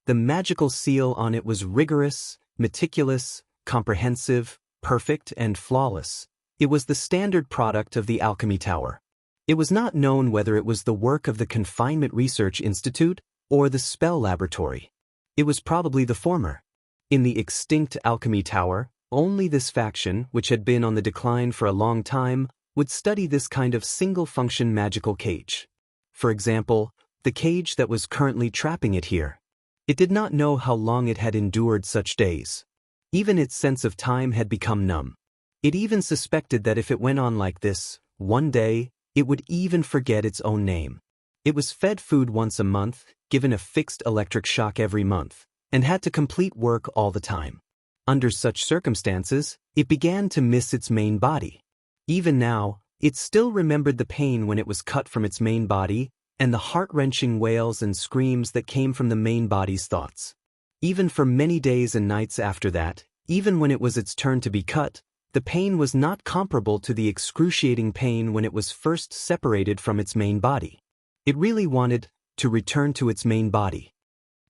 [SPEAKER 1] The magical seal on it was rigorous, meticulous, comprehensive, perfect, and flawless. It was the standard product of the Alchemy Tower. It was not known whether it was the work of the Confinement Research Institute or the Spell Laboratory. It was probably the former. In the extinct Alchemy Tower, only this faction, which had been on the decline for a long time, would study this kind of single-function magical cage. For example, the cage that was currently trapping it here. It did not know how long it had endured such days. Even its sense of time had become numb. It even suspected that if it went on like this, one day, it would even forget its own name. It was fed food once a month, given a fixed electric shock every month, and had to complete work all the time. Under such circumstances, it began to miss its main body. Even now, it still remembered the pain when it was cut from its main body, and the heart-wrenching wails and screams that came from the main body's thoughts. Even for many days and nights after that, even when it was its turn to be cut, the pain was not comparable to the excruciating pain when it was first separated from its main body. It really wanted to return to its main body.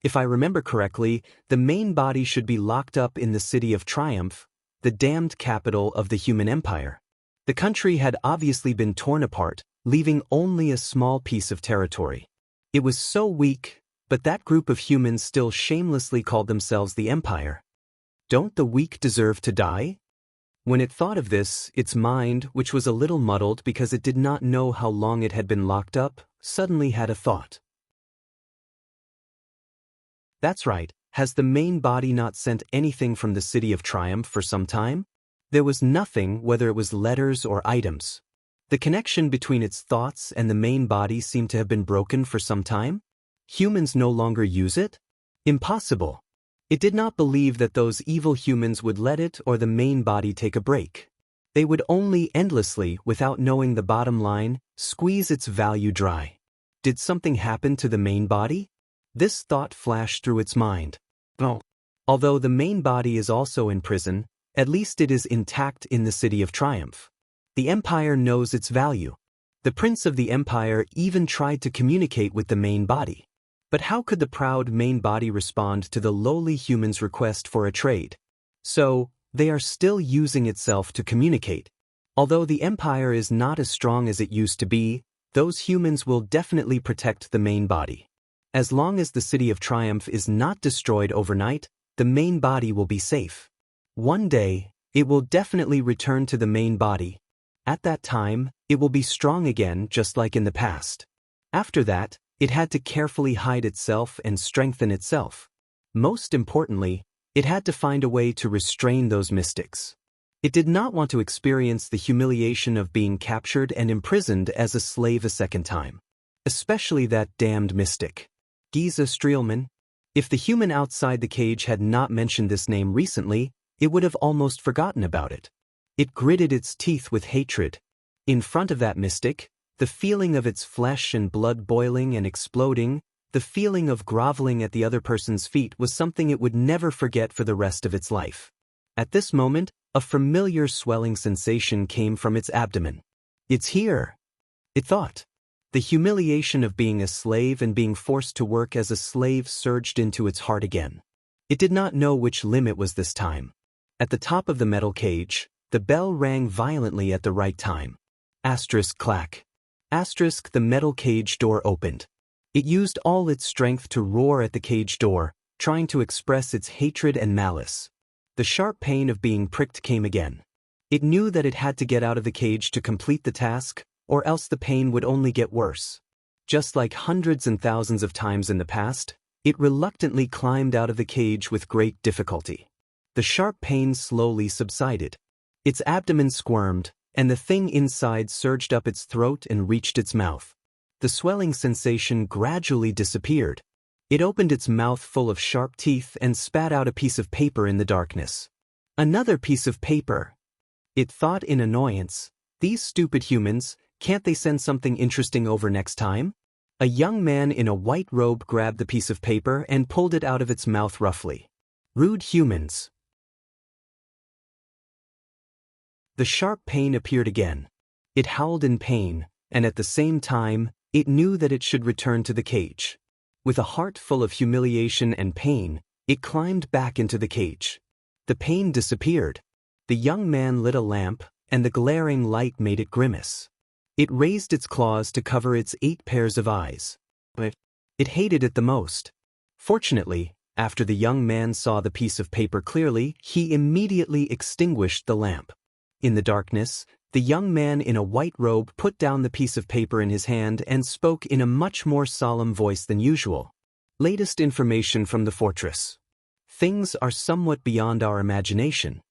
[SPEAKER 1] If I remember correctly, the main body should be locked up in the City of Triumph, the damned capital of the human empire. The country had obviously been torn apart, leaving only a small piece of territory. It was so weak, but that group of humans still shamelessly called themselves the Empire. Don't the weak deserve to die? When it thought of this, its mind, which was a little muddled because it did not know how long it had been locked up, suddenly had a thought. That's right, has the main body not sent anything from the City of Triumph for some time? There was nothing, whether it was letters or items. The connection between its thoughts and the main body seemed to have been broken for some time. Humans no longer use it? Impossible. It did not believe that those evil humans would let it or the main body take a break. They would only endlessly, without knowing the bottom line, squeeze its value dry. Did something happen to the main body? This thought flashed through its mind. Oh. Although the main body is also in prison, at least it is intact in the City of Triumph. The Empire knows its value. The Prince of the Empire even tried to communicate with the main body. But how could the proud main body respond to the lowly human's request for a trade? So, they are still using itself to communicate. Although the Empire is not as strong as it used to be, those humans will definitely protect the main body. As long as the City of Triumph is not destroyed overnight, the main body will be safe. One day, it will definitely return to the main body. At that time, it will be strong again just like in the past. After that, it had to carefully hide itself and strengthen itself. Most importantly, it had to find a way to restrain those mystics. It did not want to experience the humiliation of being captured and imprisoned as a slave a second time. Especially that damned mystic. Giza Streelman. If the human outside the cage had not mentioned this name recently, it would have almost forgotten about it. It gritted its teeth with hatred. In front of that mystic, the feeling of its flesh and blood boiling and exploding, the feeling of groveling at the other person's feet was something it would never forget for the rest of its life. At this moment, a familiar swelling sensation came from its abdomen. It's here, it thought. The humiliation of being a slave and being forced to work as a slave surged into its heart again. It did not know which limb it was this time. At the top of the metal cage, the bell rang violently at the right time. Asterisk clack. Asterisk, the metal cage door opened. It used all its strength to roar at the cage door, trying to express its hatred and malice. The sharp pain of being pricked came again. It knew that it had to get out of the cage to complete the task, or else the pain would only get worse. Just like hundreds and thousands of times in the past, it reluctantly climbed out of the cage with great difficulty. The sharp pain slowly subsided. Its abdomen squirmed, and the thing inside surged up its throat and reached its mouth. The swelling sensation gradually disappeared. It opened its mouth full of sharp teeth and spat out a piece of paper in the darkness. Another piece of paper. It thought in annoyance, these stupid humans, can't they send something interesting over next time? A young man in a white robe grabbed the piece of paper and pulled it out of its mouth roughly. Rude humans. The sharp pain appeared again. It howled in pain, and at the same time, it knew that it should return to the cage. With a heart full of humiliation and pain, it climbed back into the cage. The pain disappeared. The young man lit a lamp, and the glaring light made it grimace. It raised its claws to cover its 8 pairs of eyes. But it hated it the most. Fortunately, after the young man saw the piece of paper clearly, he immediately extinguished the lamp. In the darkness, the young man in a white robe put down the piece of paper in his hand and spoke in a much more solemn voice than usual. Latest information from the fortress. Things are somewhat beyond our imagination.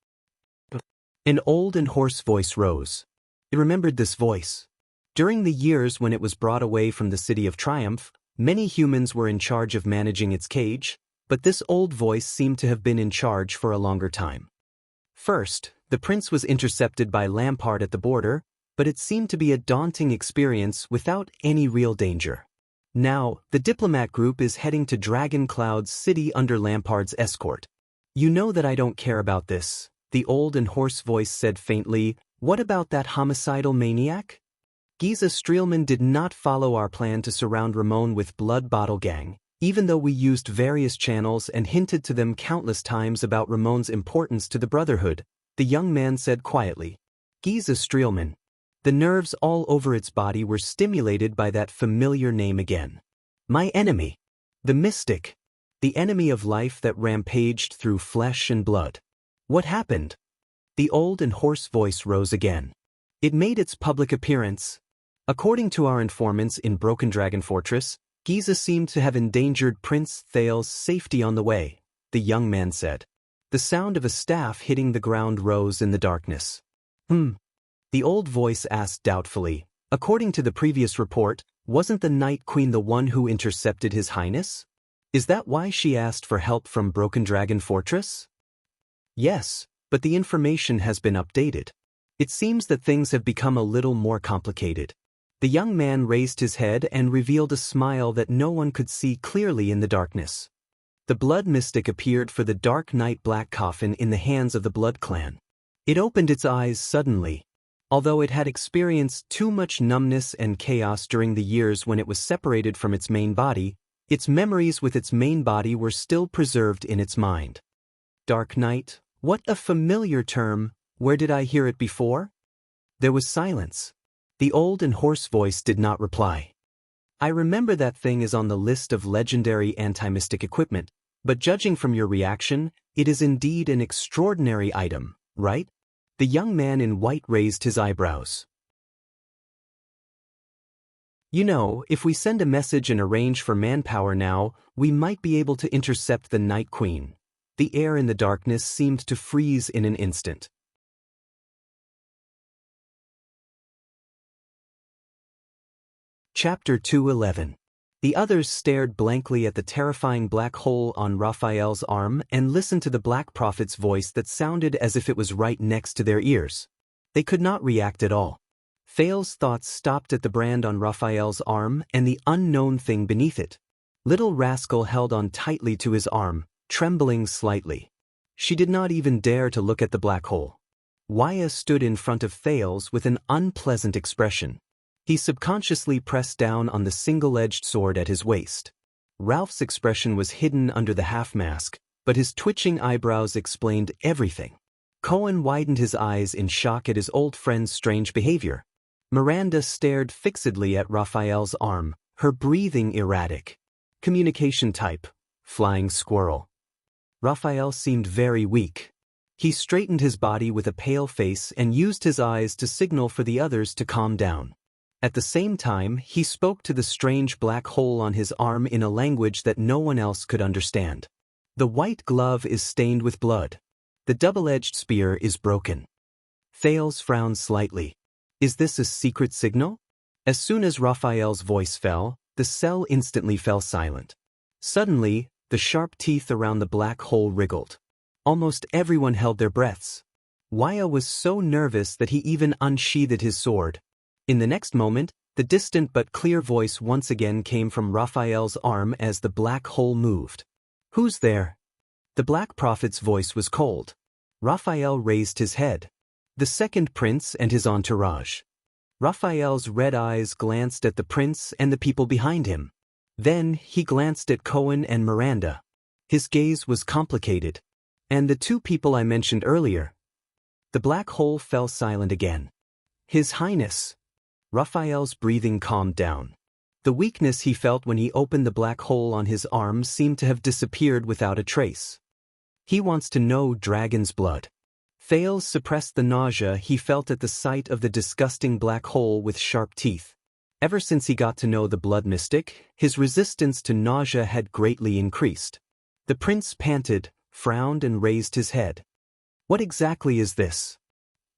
[SPEAKER 1] An old and hoarse voice rose. It remembered this voice. During the years when it was brought away from the City of Triumph, many humans were in charge of managing its cage, but this old voice seemed to have been in charge for a longer time. First, the prince was intercepted by Lampard at the border, but it seemed to be a daunting experience without any real danger. Now, the diplomat group is heading to Dragon Cloud's city under Lampard's escort. You know that I don't care about this, the old and hoarse voice said faintly. What about that homicidal maniac? Giza Streelman did not follow our plan to surround Ramon with Blood Bottle Gang, even though we used various channels and hinted to them countless times about Ramon's importance to the Brotherhood, the young man said quietly. Giza Streelman. The nerves all over its body were stimulated by that familiar name again. My enemy. The mystic. The enemy of life that rampaged through flesh and blood. What happened? The old and hoarse voice rose again. It made its public appearance. According to our informants in Broken Dragon Fortress, Giza seemed to have endangered Prince Thal's safety on the way, the young man said. The sound of a staff hitting the ground rose in the darkness. The old voice asked doubtfully. According to the previous report, wasn't the Night Queen the one who intercepted His Highness? Is that why she asked for help from Broken Dragon Fortress? Yes, but the information has been updated. It seems that things have become a little more complicated. The young man raised his head and revealed a smile that no one could see clearly in the darkness. The blood mystic appeared for the Dark Knight Black Coffin in the hands of the Blood Clan. It opened its eyes suddenly. Although it had experienced too much numbness and chaos during the years when it was separated from its main body, its memories with its main body were still preserved in its mind. Dark Knight, what a familiar term. Where did I hear it before? There was silence. The old and hoarse voice did not reply. I remember that thing is on the list of legendary anti-mystic equipment, but judging from your reaction, it is indeed an extraordinary item, right? The young man in white raised his eyebrows. You know, if we send a message and arrange for manpower now, we might be able to intercept the Night Queen. The air in the darkness seemed to freeze in an instant. Chapter 211. The others stared blankly at the terrifying black hole on Raphael's arm and listened to the Black Prophet's voice that sounded as if it was right next to their ears. They could not react at all. Thal's thoughts stopped at the brand on Raphael's arm and the unknown thing beneath it. Little Rascal held on tightly to his arm, trembling slightly. She did not even dare to look at the black hole. Waya stood in front of Thal's with an unpleasant expression. He subconsciously pressed down on the single-edged sword at his waist. Ralph's expression was hidden under the half-mask, but his twitching eyebrows explained everything. Cohen widened his eyes in shock at his old friend's strange behavior. Miranda stared fixedly at Raphael's arm, her breathing erratic. Communication type, flying squirrel. Raphael seemed very weak. He straightened his body with a pale face and used his eyes to signal for the others to calm down. At the same time, he spoke to the strange black hole on his arm in a language that no one else could understand. The white glove is stained with blood. The double-edged spear is broken. Thales frowned slightly. Is this a secret signal? As soon as Raphael's voice fell, the cell instantly fell silent. Suddenly, the sharp teeth around the black hole wriggled. Almost everyone held their breaths. Waya was so nervous that he even unsheathed his sword. In the next moment, the distant but clear voice once again came from Raphael's arm as the black hole moved. Who's there? The Black Prophet's voice was cold. Raphael raised his head. The second prince and his entourage. Raphael's red eyes glanced at the prince and the people behind him. Then he glanced at Cohen and Miranda. His gaze was complicated. And the two people I mentioned earlier. The black hole fell silent again. His Highness. Raphael's breathing calmed down. The weakness he felt when he opened the black hole on his arm seemed to have disappeared without a trace. He wants to know dragon's blood. Thales suppressed the nausea he felt at the sight of the disgusting black hole with sharp teeth. Ever since he got to know the blood mystic, his resistance to nausea had greatly increased. The prince panted, frowned and raised his head. What exactly is this?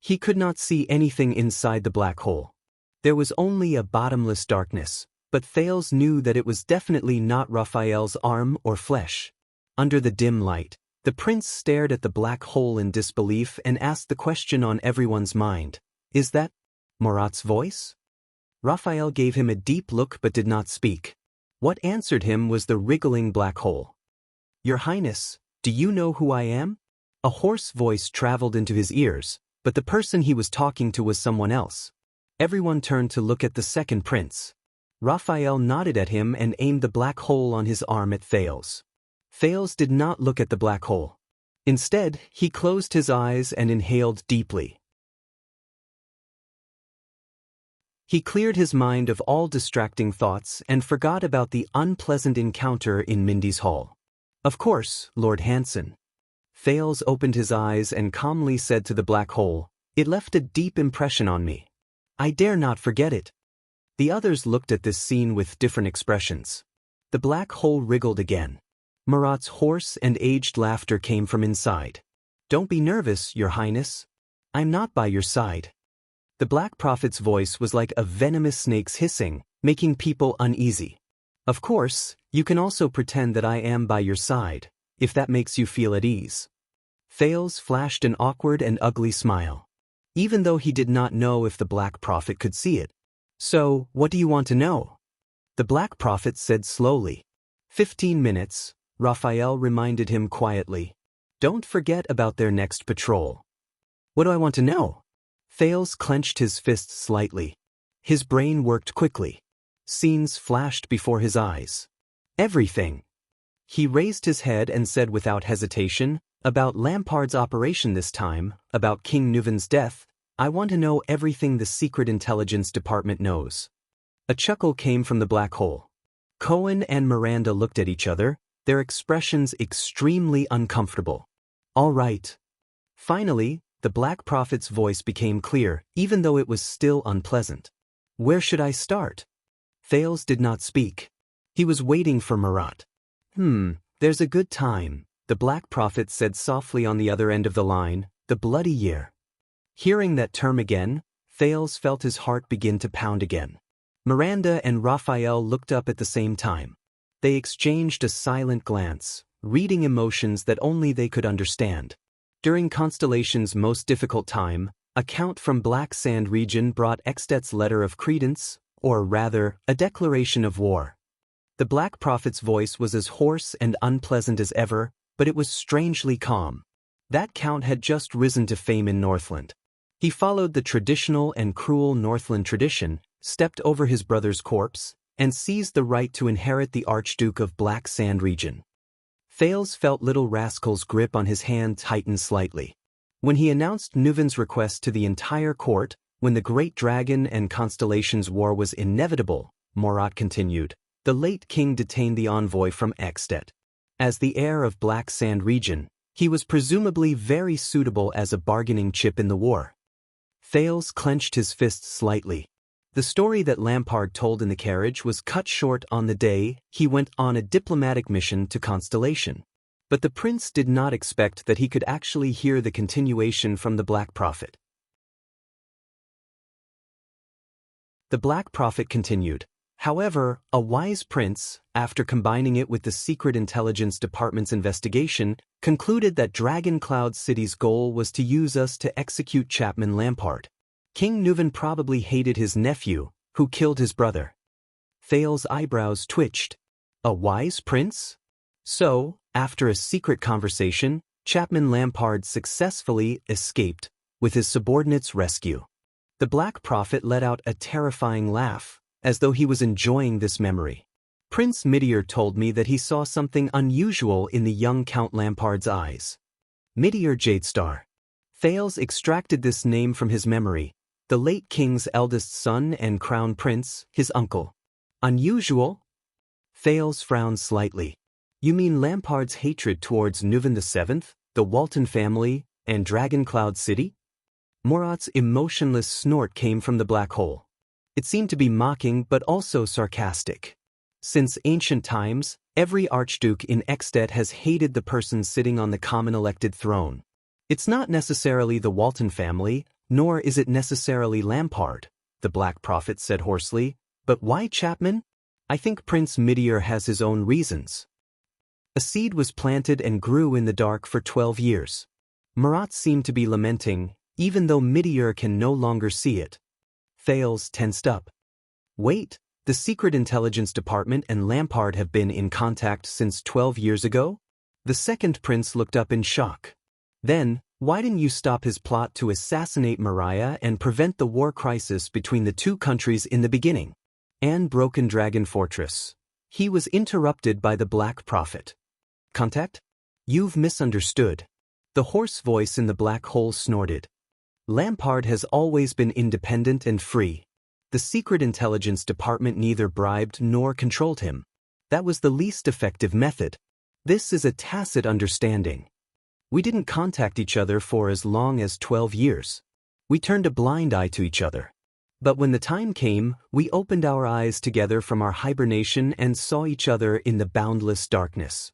[SPEAKER 1] He could not see anything inside the black hole. There was only a bottomless darkness, but Thales knew that it was definitely not Raphael's arm or flesh. Under the dim light, the prince stared at the black hole in disbelief and asked the question on everyone's mind. Is that Murat's voice? Raphael gave him a deep look but did not speak. What answered him was the wriggling black hole. Your Highness, do you know who I am? A hoarse voice traveled into his ears, but the person he was talking to was someone else. Everyone turned to look at the second prince. Raphael nodded at him and aimed the black hole on his arm at Thales. Thales did not look at the black hole. Instead, he closed his eyes and inhaled deeply. He cleared his mind of all distracting thoughts and forgot about the unpleasant encounter in Mindy's hall. Of course, Lord Hanson. Thales opened his eyes and calmly said to the black hole, "It left a deep impression on me. I dare not forget it." The others looked at this scene with different expressions. The black hole wriggled again. Murat's hoarse and aged laughter came from inside. Don't be nervous, Your Highness. I'm not by your side. The Black Prophet's voice was like a venomous snake's hissing, making people uneasy. Of course, you can also pretend that I am by your side, if that makes you feel at ease. Thales flashed an awkward and ugly smile, even though he did not know if the Black Prophet could see it. So, what do you want to know? The Black Prophet said slowly. 15 minutes, Raphael reminded him quietly. Don't forget about their next patrol. What do I want to know? Thales clenched his fists slightly. His brain worked quickly. Scenes flashed before his eyes. Everything. He raised his head and said without hesitation, about Lampard's operation this time, about King Nuven's death, I want to know everything the Secret Intelligence Department knows. A chuckle came from the black hole. Cohen and Miranda looked at each other, their expressions extremely uncomfortable. All right. Finally, the Black Prophet's voice became clear, even though it was still unpleasant. Where should I start? Thales did not speak. He was waiting for Murat. There's a good time, the Black Prophet said softly on the other end of the line, the bloody year. Hearing that term again, Thales felt his heart begin to pound again. Miranda and Raphael looked up at the same time. They exchanged a silent glance, reading emotions that only they could understand. During Constellation's most difficult time, a count from Black Sand region brought Extet's letter of credence, or rather, a declaration of war. The Black Prophet's voice was as hoarse and unpleasant as ever, but it was strangely calm. That count had just risen to fame in Northland. He followed the traditional and cruel Northland tradition, stepped over his brother's corpse, and seized the right to inherit the Archduke of Black Sand region. Thales felt Little Rascal's grip on his hand tighten slightly. When he announced Nuven's request to the entire court, when the Great Dragon and Constellation's war was inevitable, Murat continued, the late king detained the envoy from Extet. As the heir of Black Sand region, He was presumably very suitable as a bargaining chip in the war. Thales clenched his fists slightly. The story that Lampard told in the carriage was cut short on the day he went on a diplomatic mission to Constellation. But the prince did not expect that he could actually hear the continuation from the Black Prophet. The Black Prophet continued. However, a wise prince, after combining it with the Secret Intelligence Department's investigation, concluded that Dragon Cloud City's goal was to use us to execute Chapman Lampard. King Nuvan probably hated his nephew, who killed his brother. Thales' eyebrows twitched. A wise prince? So, after a secret conversation, Chapman Lampard successfully escaped, with his subordinates' rescue. The Black Prophet let out a terrifying laugh, as though he was enjoying this memory. Prince Meteor told me that he saw something unusual in the young Count Lampard's eyes. Meteor Jadestar. Thales extracted this name from his memory, the late king's eldest son and crown prince, his uncle. Unusual? Thales frowned slightly. You mean Lampard's hatred towards Nuvan VII, the Walton family, and Dragon Cloud City? Murat's emotionless snort came from the black hole. It seemed to be mocking but also sarcastic. Since ancient times, every archduke in Extet has hated the person sitting on the common elected throne. It's not necessarily the Walton family, nor is it necessarily Lampard, the Black Prophet said hoarsely. But why Chapman? I think Prince Meteor has his own reasons. A seed was planted and grew in the dark for 12 years. Murat seemed to be lamenting, even though Meteor can no longer see it. Thales tensed up. Wait, the Secret Intelligence Department and Lampard have been in contact since 12 years ago? The second prince looked up in shock. Then, why didn't you stop his plot to assassinate Mariah and prevent the war crisis between the two countries in the beginning? And Broken Dragon Fortress. He was interrupted by the Black Prophet. Contact? You've misunderstood. The hoarse voice in the black hole snorted. Lampard has always been independent and free. The Secret Intelligence Department neither bribed nor controlled him. That was the least effective method. This is a tacit understanding. We didn't contact each other for as long as 12 years. We turned a blind eye to each other. But when the time came, we opened our eyes together from our hibernation and saw each other in the boundless darkness.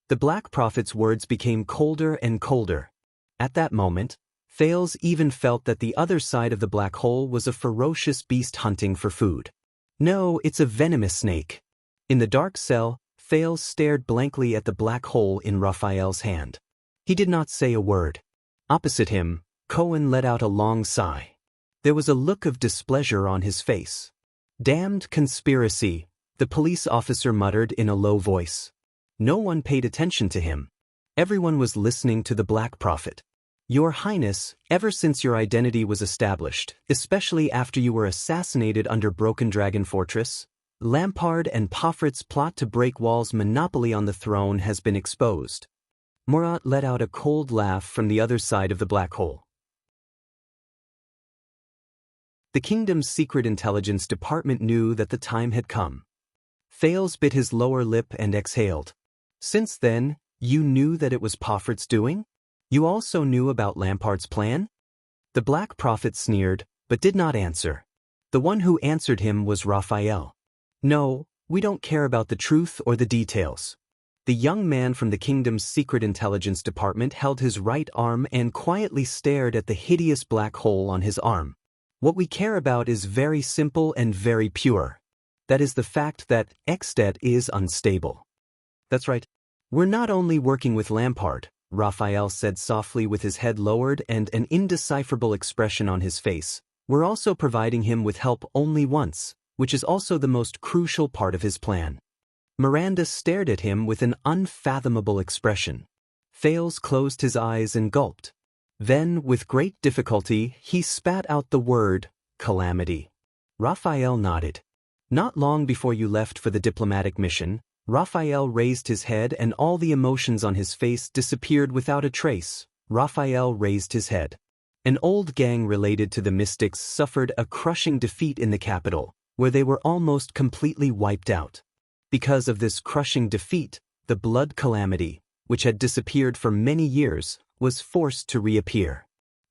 [SPEAKER 1] The Black Prophet's words became colder and colder. At that moment, Thales even felt that the other side of the black hole was a ferocious beast hunting for food. No, it's a venomous snake. In the dark cell, Thales stared blankly at the black hole in Raphael's hand. He did not say a word. Opposite him, Cohen let out a long sigh. There was a look of displeasure on his face. Damned conspiracy, the police officer muttered in a low voice. No one paid attention to him. Everyone was listening to the Black Prophet. Your Highness, ever since your identity was established, especially after you were assassinated under Broken Dragon Fortress, Lampard and Poffert's plot to break Wall's monopoly on the throne has been exposed. Murat let out a cold laugh from the other side of the black hole. The kingdom's Secret Intelligence Department knew that the time had come. Thales bit his lower lip and exhaled. Since then, you knew that it was Poffert's doing? You also knew about Lampard's plan? The Black Prophet sneered, but did not answer. The one who answered him was Raphael. No, we don't care about the truth or the details. The young man from the kingdom's Secret Intelligence Department held his right arm and quietly stared at the hideous black hole on his arm. What we care about is very simple and very pure. That is the fact that Extet is unstable. That's right. We're not only working with Lampard, Raphael said softly with his head lowered and an indecipherable expression on his face. We're also providing him with help only once, which is also the most crucial part of his plan. Miranda stared at him with an unfathomable expression. Thales closed his eyes and gulped. Then, with great difficulty, he spat out the word, calamity. Raphael nodded. Not long before you left for the diplomatic mission, Raphael raised his head and all the emotions on his face disappeared without a trace. Raphael raised his head. An old gang related to the mystics suffered a crushing defeat in the capital, where they were almost completely wiped out. Because of this crushing defeat, the blood calamity, which had disappeared for many years, was forced to reappear.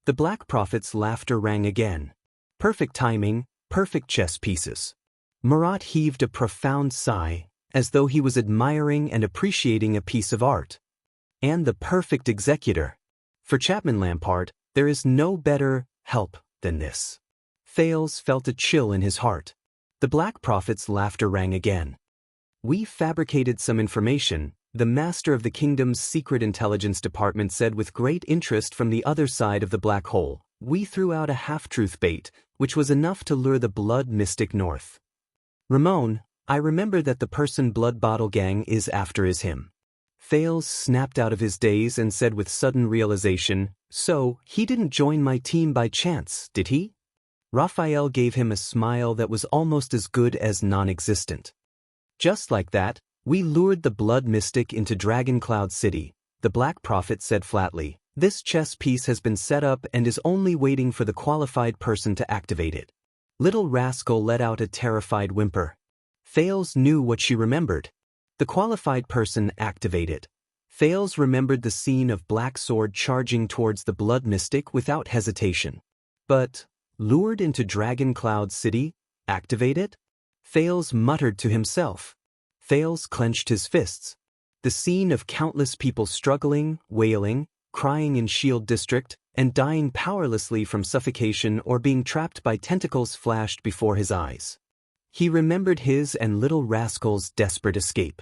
[SPEAKER 1] The Black Prophet's laughter rang again. Perfect timing, perfect chess pieces. Marat heaved a profound sigh, as though he was admiring and appreciating a piece of art. And the perfect executor. For Chapman Lampard, there is no better help than this. Thales felt a chill in his heart. The Black Prophet's laughter rang again. We fabricated some information, the master of the kingdom's secret intelligence department said with great interest from the other side of the black hole. We threw out a half-truth bait, which was enough to lure the blood mystic north. Ramon, I remember that the person Blood Bottle Gang is after is him. Thales snapped out of his daze and said with sudden realization, so, he didn't join my team by chance, did he? Raphael gave him a smile that was almost as good as non-existent. Just like that, we lured the blood mystic into Dragon Cloud City, the Black Prophet said flatly. This chess piece has been set up and is only waiting for the qualified person to activate it. Little Rascal let out a terrified whimper. Thales knew what she remembered. The qualified person activated. Thales remembered the scene of Black Sword charging towards the blood mystic without hesitation. But, lured into Dragon Cloud City, activate it? Thales muttered to himself. Thales clenched his fists. The scene of countless people struggling, wailing, crying in Shield District, and dying powerlessly from suffocation or being trapped by tentacles flashed before his eyes. He remembered his and Little Rascal's desperate escape.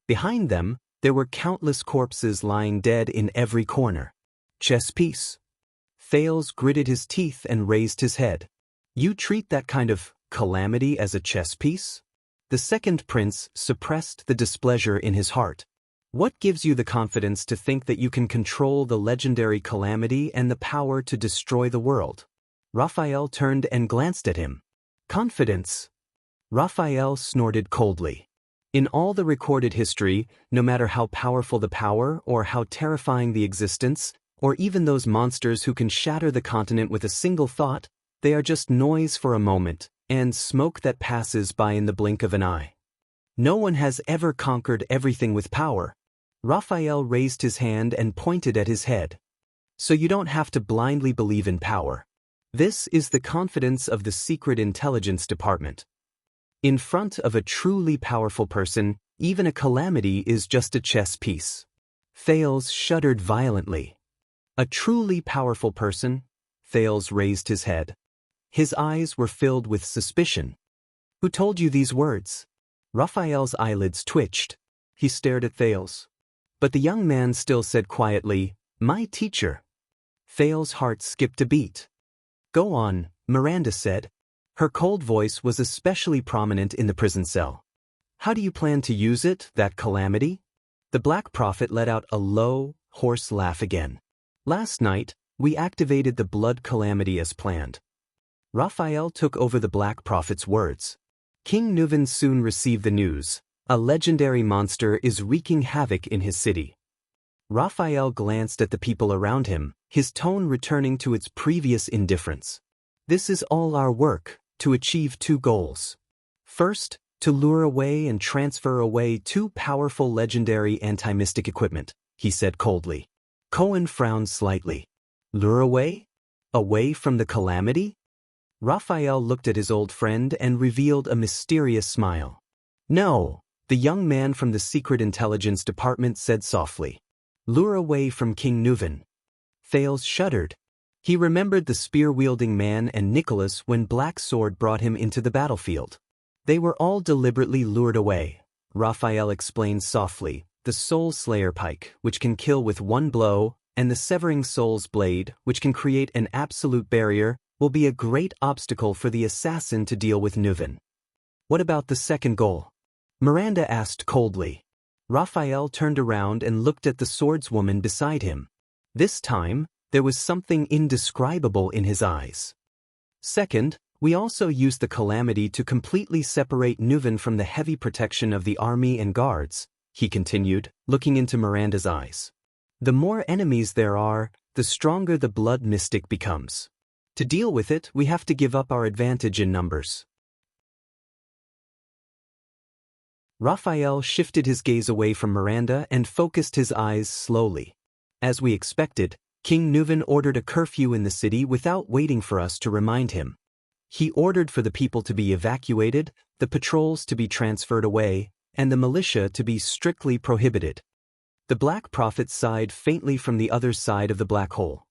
[SPEAKER 1] Behind them, there were countless corpses lying dead in every corner. Chess piece. Thales gritted his teeth and raised his head. You treat that kind of calamity as a chess piece? The second prince suppressed the displeasure in his heart. What gives you the confidence to think that you can control the legendary calamity and the power to destroy the world? Raphael turned and glanced at him. Confidence. Raphael snorted coldly. In all the recorded history, no matter how powerful the power or how terrifying the existence, or even those monsters who can shatter the continent with a single thought, they are just noise for a moment, and smoke that passes by in the blink of an eye. No one has ever conquered everything with power. Raphael raised his hand and pointed at his head. So you don't have to blindly believe in power. This is the confidence of the Secret Intelligence Department. In front of a truly powerful person, even a calamity is just a chess piece. Thales shuddered violently. A truly powerful person? Thales raised his head. His eyes were filled with suspicion. Who told you these words? Raphael's eyelids twitched. He stared at Thales. But the young man still said quietly, my teacher. Thales' heart skipped a beat. Go on, Miranda said. Her cold voice was especially prominent in the prison cell. How do you plan to use it, that calamity? The Black Prophet let out a low, hoarse laugh again. Last night, we activated the blood calamity as planned. Raphael took over the Black Prophet's words. King Nuven soon received the news. A legendary monster is wreaking havoc in his city. Raphael glanced at the people around him, his tone returning to its previous indifference. This is all our work, to achieve two goals. First, to lure away and transfer away two powerful legendary anti-mystic equipment, he said coldly. Cohen frowned slightly. Lure away? Away from the calamity? Raphael looked at his old friend and revealed a mysterious smile. No, the young man from the Secret Intelligence Department said softly. Lure away from King Nuven. Thales shuddered. He remembered the spear-wielding man and Nicholas when Black Sword brought him into the battlefield. They were all deliberately lured away. Raphael explained softly, the Soul Slayer pike, which can kill with one blow, and the Severing Soul's blade, which can create an absolute barrier, will be a great obstacle for the assassin to deal with Nuven. What about the second goal? Miranda asked coldly. Raphael turned around and looked at the swordswoman beside him. This time, there was something indescribable in his eyes. Second, we also used the calamity to completely separate Nuven from the heavy protection of the army and guards, he continued, looking into Miranda's eyes. The more enemies there are, the stronger the blood mystic becomes. To deal with it, we have to give up our advantage in numbers. Raphael shifted his gaze away from Miranda and focused his eyes slowly. As we expected, King Nuven ordered a curfew in the city without waiting for us to remind him. He ordered for the people to be evacuated, the patrols to be transferred away, and the militia to be strictly prohibited. The Black Prophet sighed faintly from the other side of the black hole.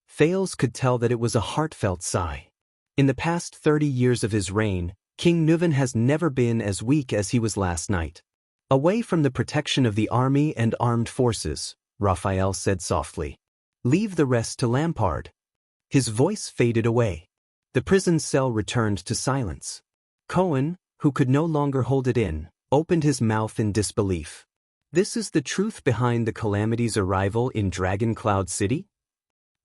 [SPEAKER 1] Thales could tell that it was a heartfelt sigh. In the past 30 years of his reign, King Nuven has never been as weak as he was last night. Away from the protection of the army and armed forces, Raphael said softly. Leave the rest to Lampard. His voice faded away. The prison cell returned to silence. Cohen, who could no longer hold it in, opened his mouth in disbelief. This is the truth behind the Calamity's arrival in Dragon Cloud City?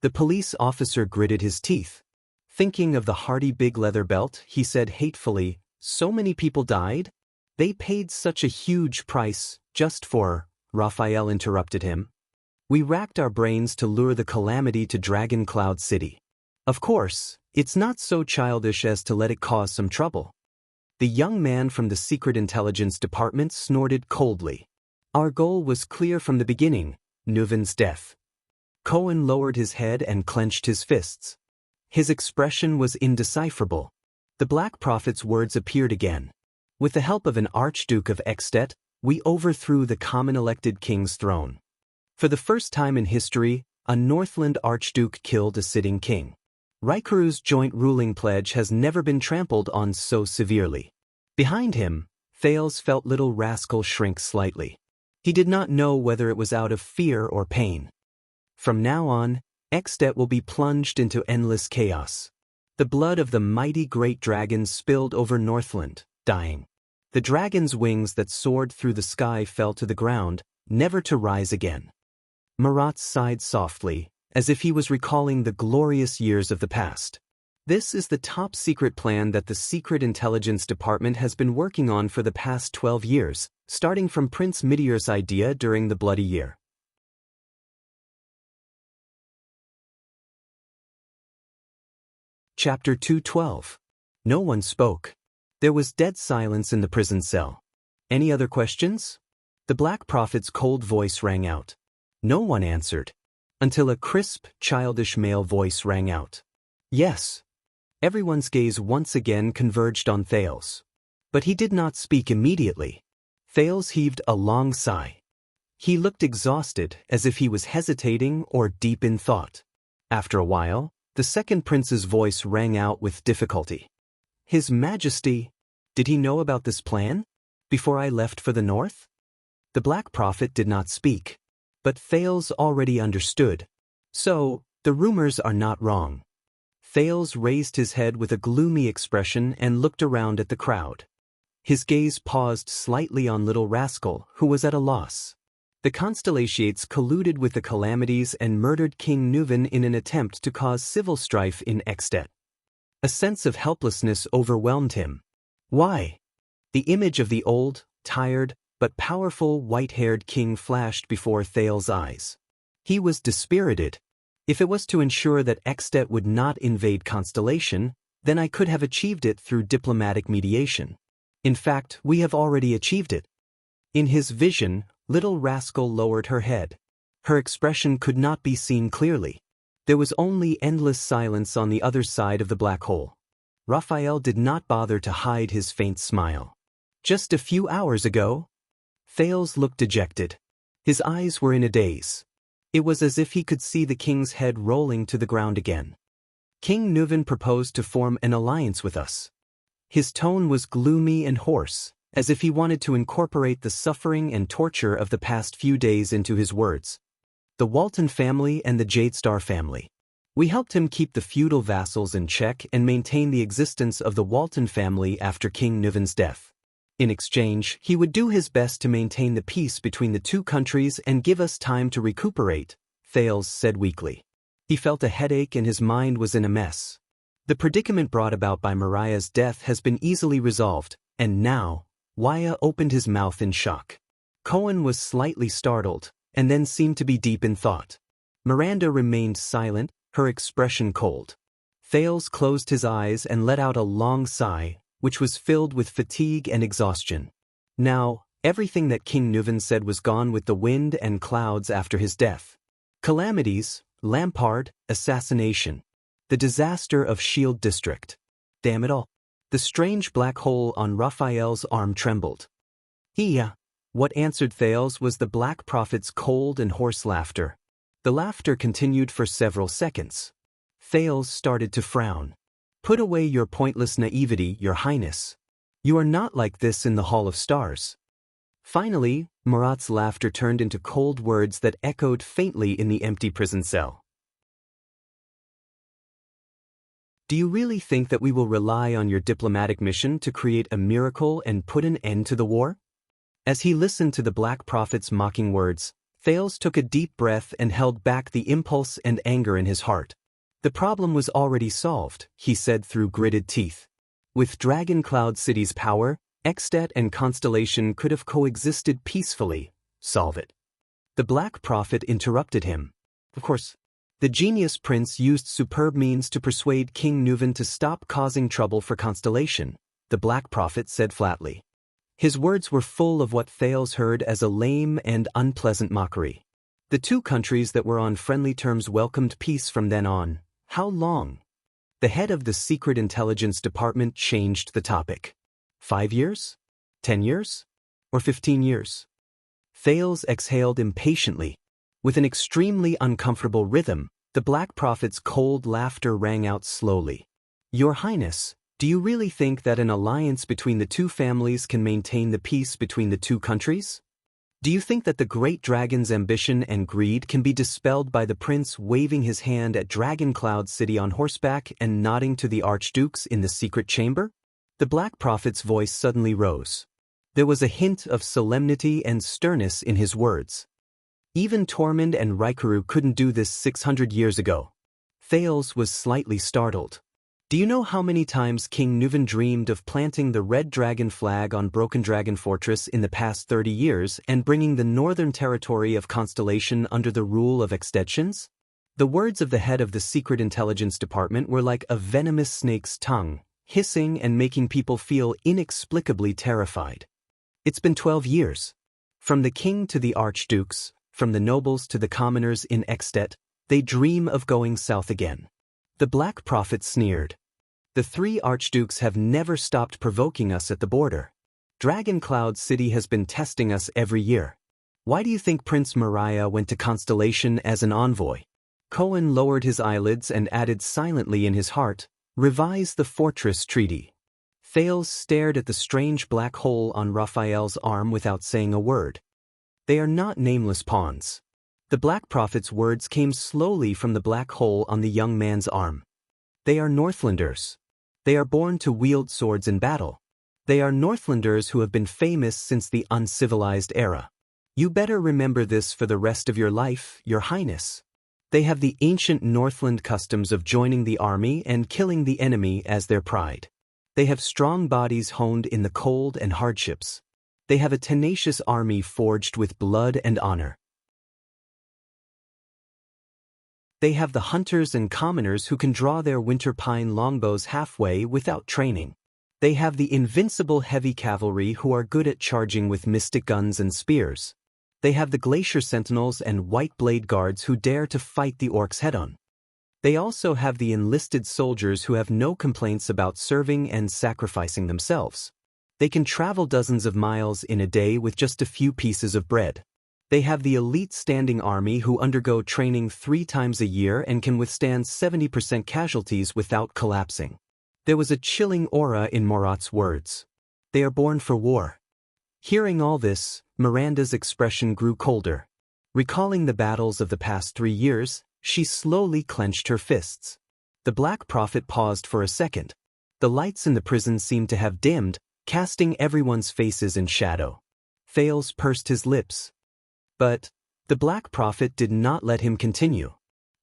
[SPEAKER 1] The police officer gritted his teeth. Thinking of the hardy big leather belt, he said hatefully, so many people died? They paid such a huge price, just for… Raphael interrupted him. We racked our brains to lure the Calamity to Dragon Cloud City. Of course, it's not so childish as to let it cause some trouble. The young man from the Secret Intelligence Department snorted coldly. Our goal was clear from the beginning, Nuven's death. Cohen lowered his head and clenched his fists. His expression was indecipherable. The Black Prophet's words appeared again. With the help of an Archduke of Extet, we overthrew the common elected king's throne. For the first time in history, a Northland Archduke killed a sitting king. Raikuru's joint ruling pledge has never been trampled on so severely. Behind him, Thales felt little rascal shrink slightly. He did not know whether it was out of fear or pain. From now on, Extet will be plunged into endless chaos. The blood of the mighty great dragons spilled over Northland, dying. The dragon's wings that soared through the sky fell to the ground, never to rise again. Marat sighed softly, as if he was recalling the glorious years of the past. This is the top-secret plan that the Secret Intelligence Department has been working on for the past 12 years, starting from Prince Meteor's idea during the Bloody Year. Chapter 212. No one spoke. There was dead silence in the prison cell. Any other questions? The Black Prophet's cold voice rang out. No one answered, until a crisp, childish male voice rang out. Yes. Everyone's gaze once again converged on Thales. But he did not speak immediately. Thales heaved a long sigh. He looked exhausted, as if he was hesitating or deep in thought. After a while, the second prince's voice rang out with difficulty. His Majesty, did he know about this plan? Before I left for the north? The Black Prophet did not speak. But Thales already understood. So, the rumors are not wrong. Thales raised his head with a gloomy expression and looked around at the crowd. His gaze paused slightly on Little Rascal, who was at a loss. The Constellations colluded with the Calamities and murdered King Nuven in an attempt to cause civil strife in Extet. A sense of helplessness overwhelmed him. Why? The image of the old, tired, but powerful white-haired king flashed before Thales' eyes. He was dispirited. If it was to ensure that Extet would not invade Constellation, then I could have achieved it through diplomatic mediation. In fact, we have already achieved it. In his vision, Little Rascal lowered her head. Her expression could not be seen clearly. There was only endless silence on the other side of the black hole. Raphael did not bother to hide his faint smile. Just a few hours ago? Thales looked dejected. His eyes were in a daze. It was as if he could see the king's head rolling to the ground again. King Nuven proposed to form an alliance with us. His tone was gloomy and hoarse, as if he wanted to incorporate the suffering and torture of the past few days into his words. The Walton family and the Jadestar family. We helped him keep the feudal vassals in check and maintain the existence of the Walton family after King Nuven's death. In exchange, he would do his best to maintain the peace between the two countries and give us time to recuperate, Thales said weakly. He felt a headache and his mind was in a mess. The predicament brought about by Mariah's death has been easily resolved, and now, Waya opened his mouth in shock. Cohen was slightly startled, and then seemed to be deep in thought. Miranda remained silent, her expression cold. Thales closed his eyes and let out a long sigh, which was filled with fatigue and exhaustion. Now, Everything that King Nuvan said was gone with the wind and clouds after his death. Calamities, Lampard, assassination. The disaster of Shield District. Damn it all. The strange black hole on Raphael's arm trembled. What answered Thales was the Black Prophet's cold and hoarse laughter. The laughter continued for several seconds. Thales started to frown. Put away your pointless naivety, Your Highness. You are not like this in the Hall of Stars. Finally, Marat's laughter turned into cold words that echoed faintly in the empty prison cell. Do you really think that we will rely on your diplomatic mission to create a miracle and put an end to the war? As he listened to the Black Prophet's mocking words, Thales took a deep breath and held back the impulse and anger in his heart. The problem was already solved, he said through gritted teeth. With Dragon Cloud City's power, Extet and Constellation could have coexisted peacefully. Solve it. The Black Prophet interrupted him. Of course, the genius prince used superb means to persuade King Nuvan to stop causing trouble for Constellation, the Black Prophet said flatly. His words were full of what Thales heard as a lame and unpleasant mockery. The two countries that were on friendly terms welcomed peace from then on. How long? The head of the Secret Intelligence Department changed the topic. 5 years? 10 years? Or 15 years? Thales exhaled impatiently. With an extremely uncomfortable rhythm, the Black Prophet's cold laughter rang out slowly. Your Highness, do you really think that an alliance between the two families can maintain the peace between the two countries? Do you think that the great dragon's ambition and greed can be dispelled by the prince waving his hand at Dragon Cloud City on horseback and nodding to the archdukes in the secret chamber? The Black Prophet's voice suddenly rose. There was a hint of solemnity and sternness in his words. Even Tormund and Raikuru couldn't do this 600 years ago. Thales was slightly startled. Do you know how many times King Nuvan dreamed of planting the red dragon flag on Broken Dragon Fortress in the past 30 years and bringing the northern territory of Constellation under the rule of extensions? The words of the head of the Secret Intelligence Department were like a venomous snake's tongue, hissing and making people feel inexplicably terrified. It's been 12 years. From the king to the archdukes, from the nobles to the commoners in Extet, they dream of going south again. The Black Prophet sneered. The three archdukes have never stopped provoking us at the border. Dragon Cloud City has been testing us every year. Why do you think Prince Mariah went to Constellation as an envoy? Cohen lowered his eyelids and added silently in his heart, revise the fortress treaty. Thales stared at the strange black hole on Raphael's arm without saying a word. They are not nameless pawns. The Black Prophet's words came slowly from the black hole on the young man's arm. They are Northlanders. They are born to wield swords in battle. They are Northlanders who have been famous since the uncivilized era. You better remember this for the rest of your life, Your Highness. They have the ancient Northland customs of joining the army and killing the enemy as their pride. They have strong bodies honed in the cold and hardships. They have a tenacious army forged with blood and honor. They have the hunters and commoners who can draw their winter pine longbows halfway without training. They have the invincible heavy cavalry who are good at charging with mystic guns and spears. They have the glacier sentinels and white blade guards who dare to fight the orcs head-on. They also have the enlisted soldiers who have no complaints about serving and sacrificing themselves. They can travel dozens of miles in a day with just a few pieces of bread. They have the elite standing army who undergo training 3 times a year and can withstand 70% casualties without collapsing. There was a chilling aura in Marat's words. They are born for war. Hearing all this, Miranda's expression grew colder. Recalling the battles of the past 3 years, she slowly clenched her fists. The Black Prophet paused for a second. The lights in the prison seemed to have dimmed, casting everyone's faces in shadow. Thales pursed his lips. But the Black Prophet did not let him continue.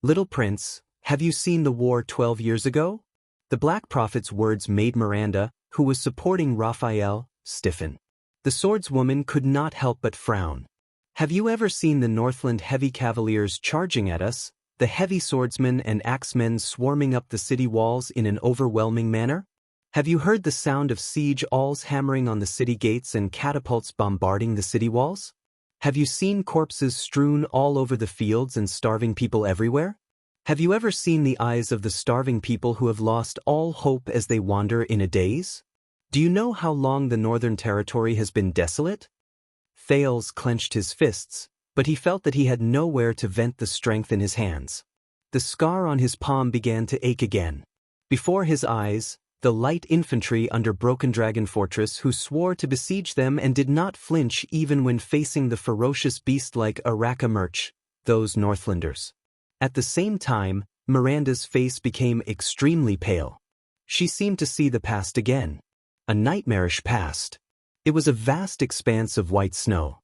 [SPEAKER 1] Little Prince, have you seen the war 12 years ago? The Black Prophet's words made Miranda, who was supporting Raphael, stiffen. The swordswoman could not help but frown. Have you ever seen the Northland heavy cavaliers charging at us, the heavy swordsmen and axemen swarming up the city walls in an overwhelming manner? Have you heard the sound of siege awls hammering on the city gates and catapults bombarding the city walls? Have you seen corpses strewn all over the fields and starving people everywhere? Have you ever seen the eyes of the starving people who have lost all hope as they wander in a daze? Do you know how long the Northern Territory has been desolate? Thales clenched his fists, but he felt that he had nowhere to vent the strength in his hands. The scar on his palm began to ache again. Before his eyes, the light infantry under Broken Dragon Fortress who swore to besiege them and did not flinch even when facing the ferocious beast like Araka Merch, those Northlanders. At the same time, Miranda's face became extremely pale. She seemed to see the past again. A nightmarish past. It was a vast expanse of white snow.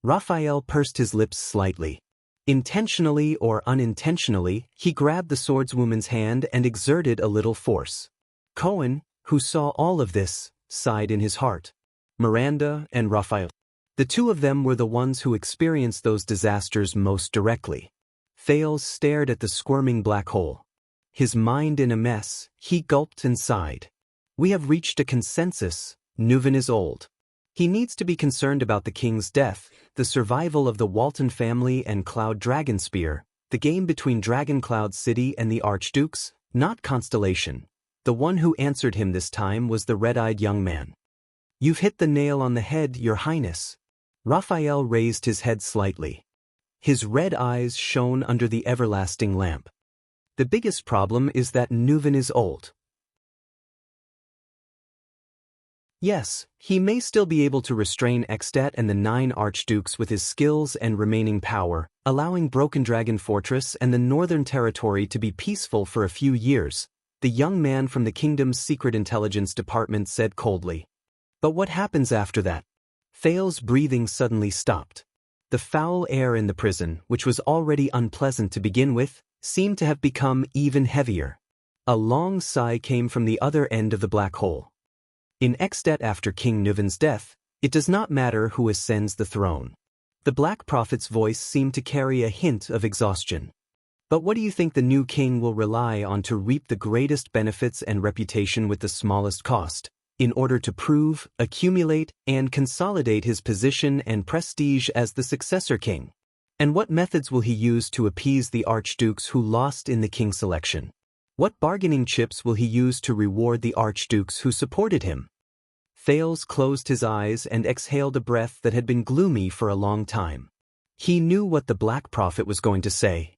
[SPEAKER 1] Raphael pursed his lips slightly. Intentionally or unintentionally, he grabbed the swordswoman's hand and exerted a little force. Cohen, who saw all of this, sighed in his heart. Miranda and Raphael. The two of them were the ones who experienced those disasters most directly. Thales stared at the squirming black hole. His mind in a mess, he gulped and sighed. We have reached a consensus. Nuven is old. He needs to be concerned about the king's death, the survival of the Walton family and Cloud Dragonspear, the game between Dragoncloud City and the Archdukes, not Constellation. The one who answered him this time was the red-eyed young man. You've hit the nail on the head, Your Highness. Raphael raised his head slightly. His red eyes shone under the everlasting lamp. The biggest problem is that Nuven is old. Yes, he may still be able to restrain Extat and the 9 archdukes with his skills and remaining power, allowing Broken Dragon Fortress and the Northern Territory to be peaceful for a few years, the young man from the kingdom's secret intelligence department said coldly. But what happens after that? Thales' breathing suddenly stopped. The foul air in the prison, which was already unpleasant to begin with, seemed to have become even heavier. A long sigh came from the other end of the black hole. In Extat after King Nuven's death, it does not matter who ascends the throne. The Black Prophet's voice seemed to carry a hint of exhaustion. But what do you think the new king will rely on to reap the greatest benefits and reputation with the smallest cost, in order to prove, accumulate, and consolidate his position and prestige as the successor king? And what methods will he use to appease the archdukes who lost in the king selection? What bargaining chips will he use to reward the archdukes who supported him? Thales closed his eyes and exhaled a breath that had been gloomy for a long time. He knew what the Black Prophet was going to say.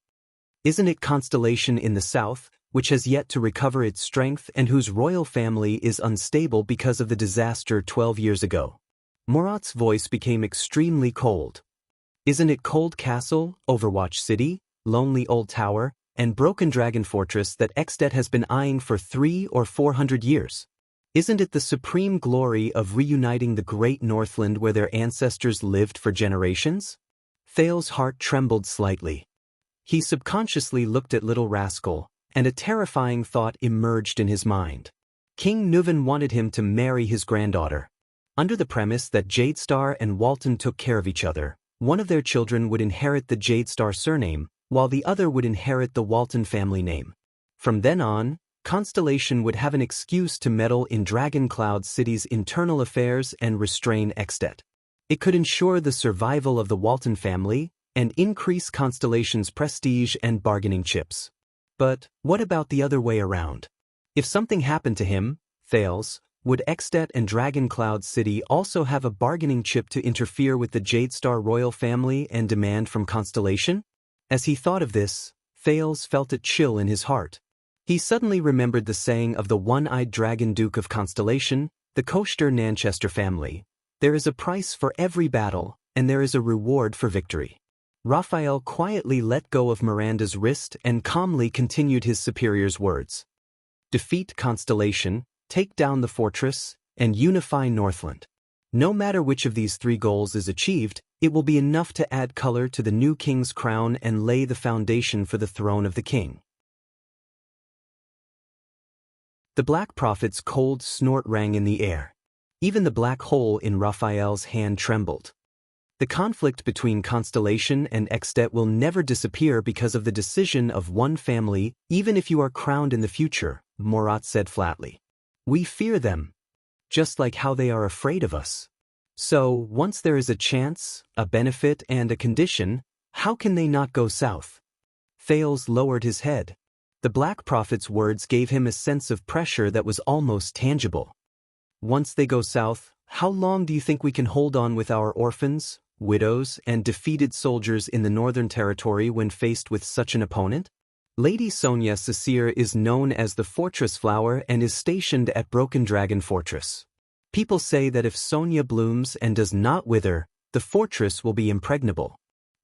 [SPEAKER 1] Isn't it Constellation in the south, which has yet to recover its strength and whose royal family is unstable because of the disaster 12 years ago? Murat's voice became extremely cold. Isn't it Cold Castle, Overwatch City, Lonely Old Tower, and Broken Dragon Fortress that Extat has been eyeing for 300 or 400 years? Isn't it the supreme glory of reuniting the great Northland where their ancestors lived for generations? Thales' heart trembled slightly. He subconsciously looked at Little Rascal, and a terrifying thought emerged in his mind. King Nuven wanted him to marry his granddaughter. Under the premise that Jadestar and Walton took care of each other, one of their children would inherit the Jadestar surname, while the other would inherit the Walton family name. From then on, Constellation would have an excuse to meddle in Dragoncloud City's internal affairs and restrain Extat. It could ensure the survival of the Walton family and increase Constellation's prestige and bargaining chips. But what about the other way around? If something happened to him, Thales, would Extat and Dragoncloud City also have a bargaining chip to interfere with the Jadestar royal family and demand from Constellation? As he thought of this, Thales felt a chill in his heart. He suddenly remembered the saying of the one-eyed dragon Duke of Constellation, the Koester Nanchester family. There is a price for every battle, and there is a reward for victory. Raphael quietly let go of Miranda's wrist and calmly continued his superior's words. Defeat Constellation, take down the fortress, and unify Northland. No matter which of these 3 goals is achieved, it will be enough to add color to the new king's crown and lay the foundation for the throne of the king. The Black Prophet's cold snort rang in the air. Even the black hole in Raphael's hand trembled. The conflict between Constellation and Extat will never disappear because of the decision of one family, even if you are crowned in the future, Murat said flatly. We fear them, just like how they are afraid of us. So, once there is a chance, a benefit, and a condition, how can they not go south? Thales lowered his head. The Black Prophet's words gave him a sense of pressure that was almost tangible. Once they go south, how long do you think we can hold on with our orphans, widows, and defeated soldiers in the Northern Territory when faced with such an opponent? Lady Sonia Sasir is known as the Fortress Flower and is stationed at Broken Dragon Fortress. People say that if Sonia blooms and does not wither, the fortress will be impregnable.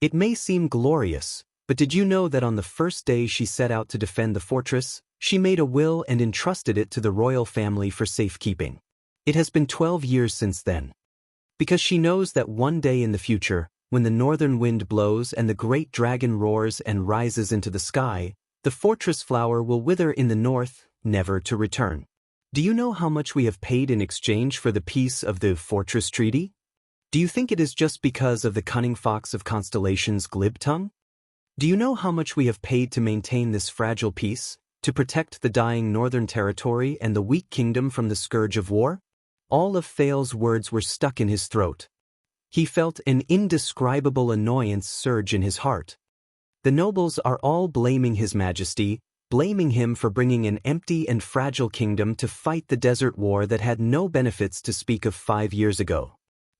[SPEAKER 1] It may seem glorious, but did you know that on the first day she set out to defend the fortress, she made a will and entrusted it to the royal family for safekeeping? It has been 12 years since then. Because she knows that one day in the future, when the northern wind blows and the great dragon roars and rises into the sky, the fortress flower will wither in the north, never to return. Do you know how much we have paid in exchange for the peace of the Fortress Treaty? Do you think it is just because of the cunning fox of Constellation's glib tongue? Do you know how much we have paid to maintain this fragile peace, to protect the dying Northern Territory and the weak kingdom from the scourge of war? All of Thales' words were stuck in his throat. He felt an indescribable annoyance surge in his heart. The nobles are all blaming His Majesty, blaming him for bringing an empty and fragile kingdom to fight the desert war that had no benefits to speak of 5 years ago.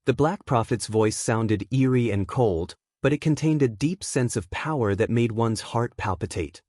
[SPEAKER 1] The Black Prophet's voice sounded eerie and cold, but it contained a deep sense of power that made one's heart palpitate.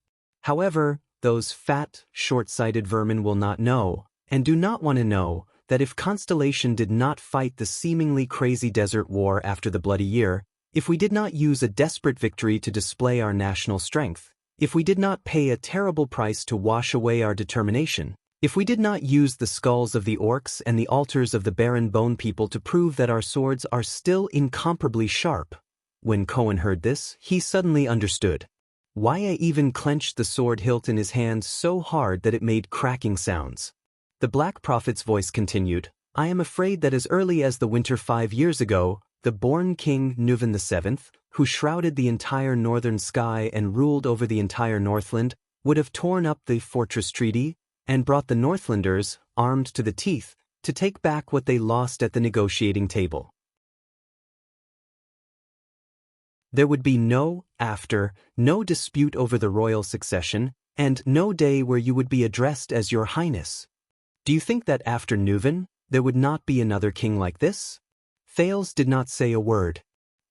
[SPEAKER 1] However, those fat, short-sighted vermin will not know, and do not want to know, that if Constellation did not fight the seemingly crazy desert war after the Bloody Year, if we did not use a desperate victory to display our national strength, if we did not pay a terrible price to wash away our determination, if we did not use the skulls of the orcs and the altars of the barren bone people to prove that our swords are still incomparably sharp. When Cohen heard this, he suddenly understood why I even clenched the sword hilt in his hand so hard that it made cracking sounds. The Black Prophet's voice continued, I am afraid that as early as the winter 5 years ago, the born king Nuvan VII, who shrouded the entire northern sky and ruled over the entire Northland, would have torn up the Fortress Treaty and brought the Northlanders, armed to the teeth, to take back what they lost at the negotiating table. There would be no dispute over the royal succession, and no day where you would be addressed as Your Highness. Do you think that after Nuvan, there would not be another king like this? Thales did not say a word.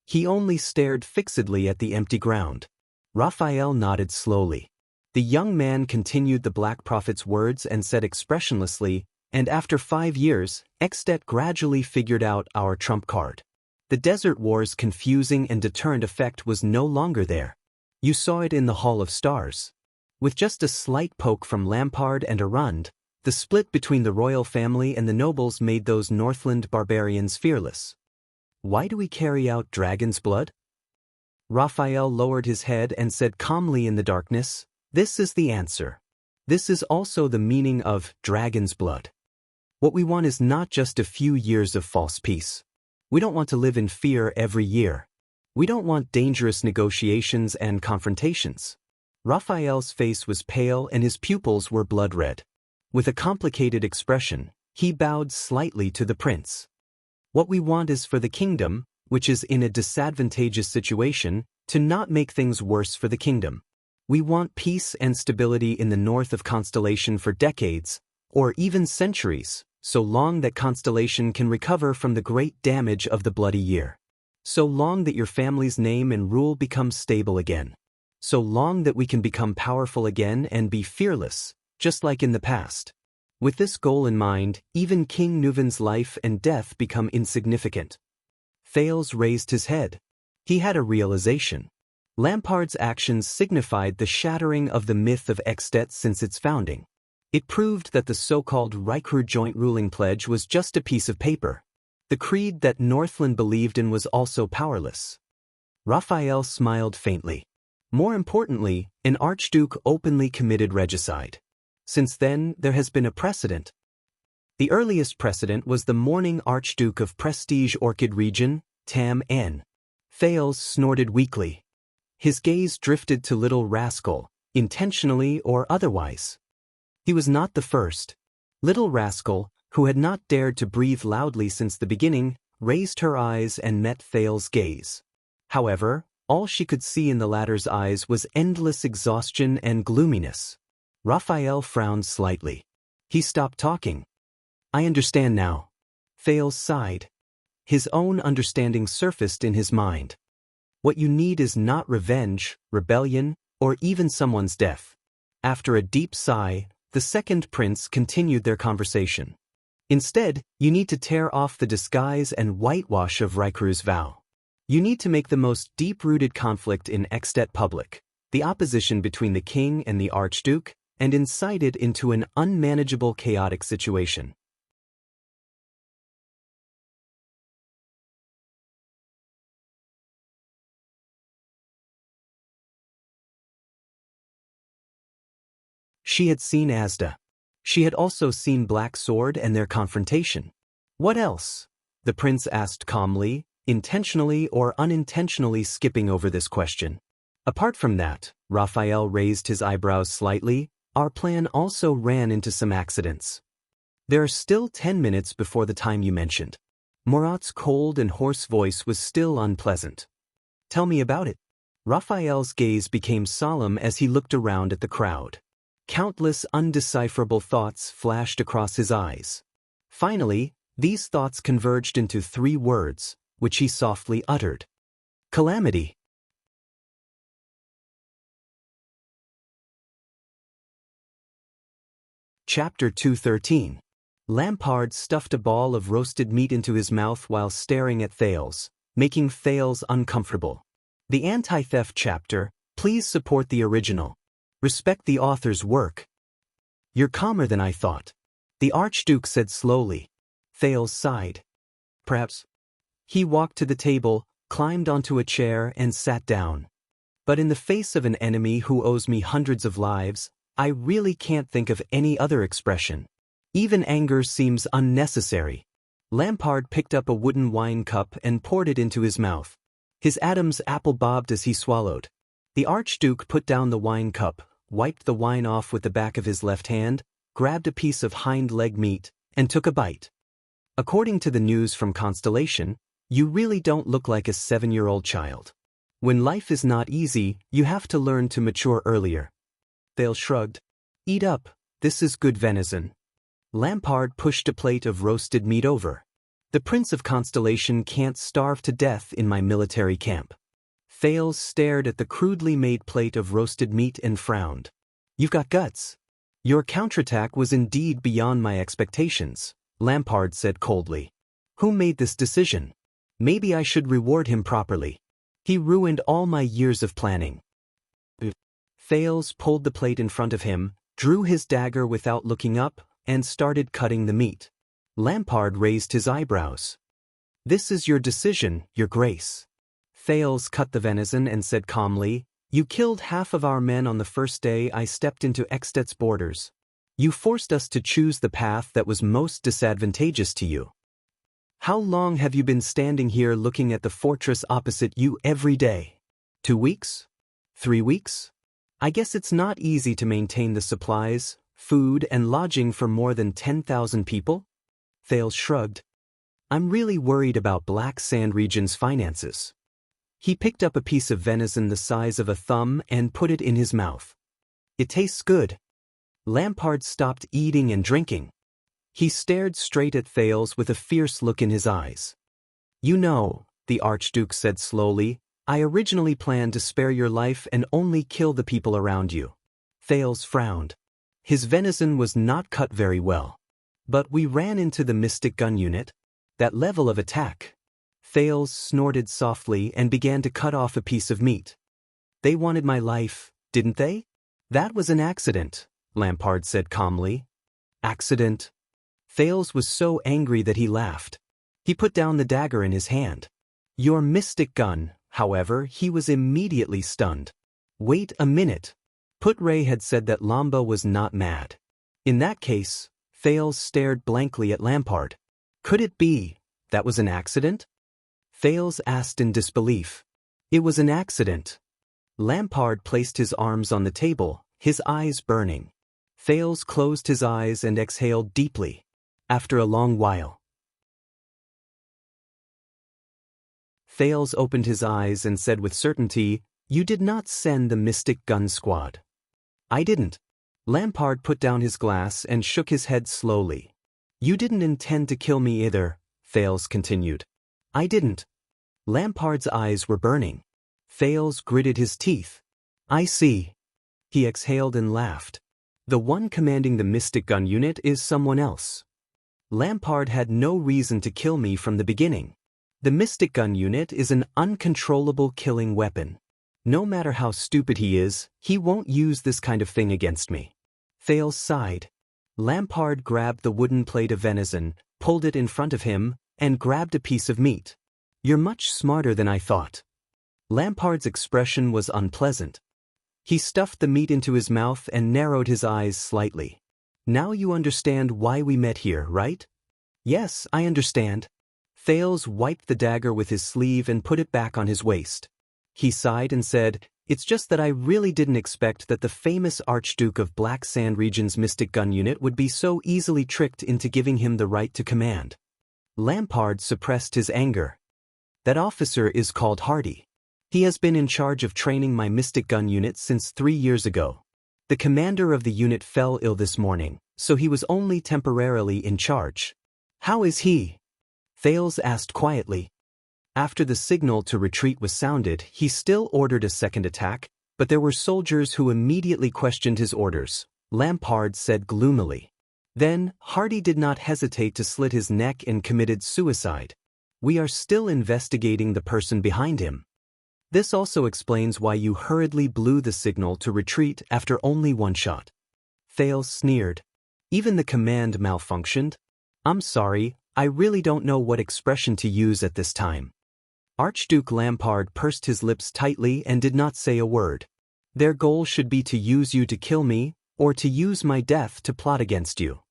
[SPEAKER 1] He only stared fixedly at the empty ground. Raphael nodded slowly. The young man continued the Black Prophet's words and said expressionlessly, and after 5 years, Extet gradually figured out our trump card. The Desert War's confusing and deterrent effect was no longer there. You saw it in the Hall of Stars. With just a slight poke from Lampard and Arund, the split between the royal family and the nobles made those Northland barbarians fearless. Why do we carry out dragon's blood? Raphael lowered his head and said calmly in the darkness, This is the answer. This is also the meaning of dragon's blood. What we want is not just a few years of false peace. We don't want to live in fear every year. We don't want dangerous negotiations and confrontations. Raphael's face was pale and his pupils were blood red. With a complicated expression, he bowed slightly to the prince. What we want is for the kingdom, which is in a disadvantageous situation, to not make things worse for the kingdom. We want peace and stability in the north of Constellation for decades, or even centuries, so long that Constellation can recover from the great damage of the Bloody Year. So long that your family's name and rule become stable again. So long that we can become powerful again and be fearless, just like in the past. With this goal in mind, even King Nuvan's life and death become insignificant. Thales raised his head. He had a realization. Lampard's actions signified the shattering of the myth of Extet since its founding. It proved that the so-called Rikru Joint Ruling Pledge was just a piece of paper. The creed that Northland believed in was also powerless. Raphael smiled faintly. More importantly, an archduke openly committed regicide. Since then, there has been a precedent. The earliest precedent was the mourning Archduke of Prestige Orchid Region, Tam N. Thales snorted weakly. His gaze drifted to Little Rascal, intentionally or otherwise. He was not the first. Little rascal, who had not dared to breathe loudly since the beginning, raised her eyes and met Thales's gaze. However, all she could see in the latter's eyes was endless exhaustion and gloominess. Raphael frowned slightly. He stopped talking. I understand now. Thales sighed. His own understanding surfaced in his mind. What you need is not revenge, rebellion, or even someone's death. After a deep sigh, the second prince continued their conversation. Instead, you need to tear off the disguise and whitewash of Raikuru's vow. You need to make the most deep-rooted conflict in Extet public, the opposition between the king and the archduke, and incite it into an unmanageable chaotic situation. She had seen Asda. She had also seen Black Sword and their confrontation. What else? The prince asked calmly, intentionally or unintentionally skipping over this question. Apart from that, Raphael raised his eyebrows slightly, our plan also ran into some accidents. There are still 10 minutes before the time you mentioned. Murat's cold and hoarse voice was still unpleasant. Tell me about it. Raphael's gaze became solemn as he looked around at the crowd. Countless undecipherable thoughts flashed across his eyes. Finally, these thoughts converged into 3 words, which he softly uttered. Calamity. Chapter 213. Lampard stuffed a ball of roasted meat into his mouth while staring at Thales, making Thales uncomfortable. The anti-theft chapter, please support the original. Respect the author's work. You're calmer than I thought. The Archduke said slowly. Thales sighed. Perhaps. He walked to the table, climbed onto a chair and sat down. But in the face of an enemy who owes me hundreds of lives, I really can't think of any other expression. Even anger seems unnecessary. Lampard picked up a wooden wine cup and poured it into his mouth. His Adam's apple bobbed as he swallowed. The Archduke put down the wine cup, wiped the wine off with the back of his left hand, grabbed a piece of hind leg meat, and took a bite. According to the news from Constellation, you really don't look like a 7-year-old child. When life is not easy, you have to learn to mature earlier. Thales shrugged. Eat up, this is good venison. Lampard pushed a plate of roasted meat over. The Prince of Constellation can't starve to death in my military camp. Thales stared at the crudely made plate of roasted meat and frowned. You've got guts. Your counterattack was indeed beyond my expectations, Lampard said coldly. Who made this decision? Maybe I should reward him properly. He ruined all my years of planning. Thales pulled the plate in front of him, drew his dagger without looking up, and started cutting the meat. Lampard raised his eyebrows. This is your decision, Your Grace. Thales cut the venison and said calmly, You killed half of our men on the first day I stepped into Extet's borders. You forced us to choose the path that was most disadvantageous to you. How long have you been standing here looking at the fortress opposite you every day? 2 weeks? 3 weeks? I guess it's not easy to maintain the supplies, food, and lodging for more than 10,000 people? Thales shrugged. I'm really worried about Black Sand Region's finances. He picked up a piece of venison the size of a thumb and put it in his mouth. It tastes good. Lampard stopped eating and drinking. He stared straight at Thales with a fierce look in his eyes. You know, the Archduke said slowly, I originally planned to spare your life and only kill the people around you. Thales frowned. His venison was not cut very well. But we ran into the Mystic Gun Unit. That level of attack. Thales snorted softly and began to cut off a piece of meat. They wanted my life, didn't they? That was an accident, Lampard said calmly. Accident? Thales was so angry that he laughed. He put down the dagger in his hand. Your mystic gun, however, he was immediately stunned. Wait a minute. Putray had said that Lamba was not mad. In that case, Thales stared blankly at Lampard. Could it be that was an accident? Thales asked in disbelief. It was an accident. Lampard placed his arms on the table, his eyes burning. Thales closed his eyes and exhaled deeply. After a long while, Thales opened his eyes and said with certainty, "You did not send the Mystic Gun Squad." "I didn't." Lampard put down his glass and shook his head slowly. "You didn't intend to kill me either," Thales continued. "I didn't." Lampard's eyes were burning. Thales gritted his teeth. "I see." He exhaled and laughed. "The one commanding the Mystic Gun unit is someone else. Lampard had no reason to kill me from the beginning. The Mystic Gun unit is an uncontrollable killing weapon. No matter how stupid he is, he won't use this kind of thing against me." Thales sighed. Lampard grabbed the wooden plate of venison, pulled it in front of him, and grabbed a piece of meat. "You're much smarter than I thought." Lampard's expression was unpleasant. He stuffed the meat into his mouth and narrowed his eyes slightly. "Now you understand why we met here, right?" "Yes, I understand." Thales wiped the dagger with his sleeve and put it back on his waist. He sighed and said, "It's just that I really didn't expect that the famous Archduke of Black Sand Region's Mystic Gun unit would be so easily tricked into giving him the right to command." Lampard suppressed his anger. "That officer is called Hardy. He has been in charge of training my Mystic Gun unit since 3 years ago. The commander of the unit fell ill this morning, so he was only temporarily in charge." "How is he?" Thales asked quietly. After the signal to retreat was sounded, he still ordered a second attack, but there were soldiers who immediately questioned his orders, Lampard said gloomily. Then, Hardy did not hesitate to slit his neck and committed suicide. "We are still investigating the person behind him." "This also explains why you hurriedly blew the signal to retreat after only one shot." Thales sneered. "Even the command malfunctioned?" "I'm sorry, I really don't know what expression to use at this time." Archduke Lampard pursed his lips tightly and did not say a word. "Their goal should be to use you to kill me, or to use my death to plot against you."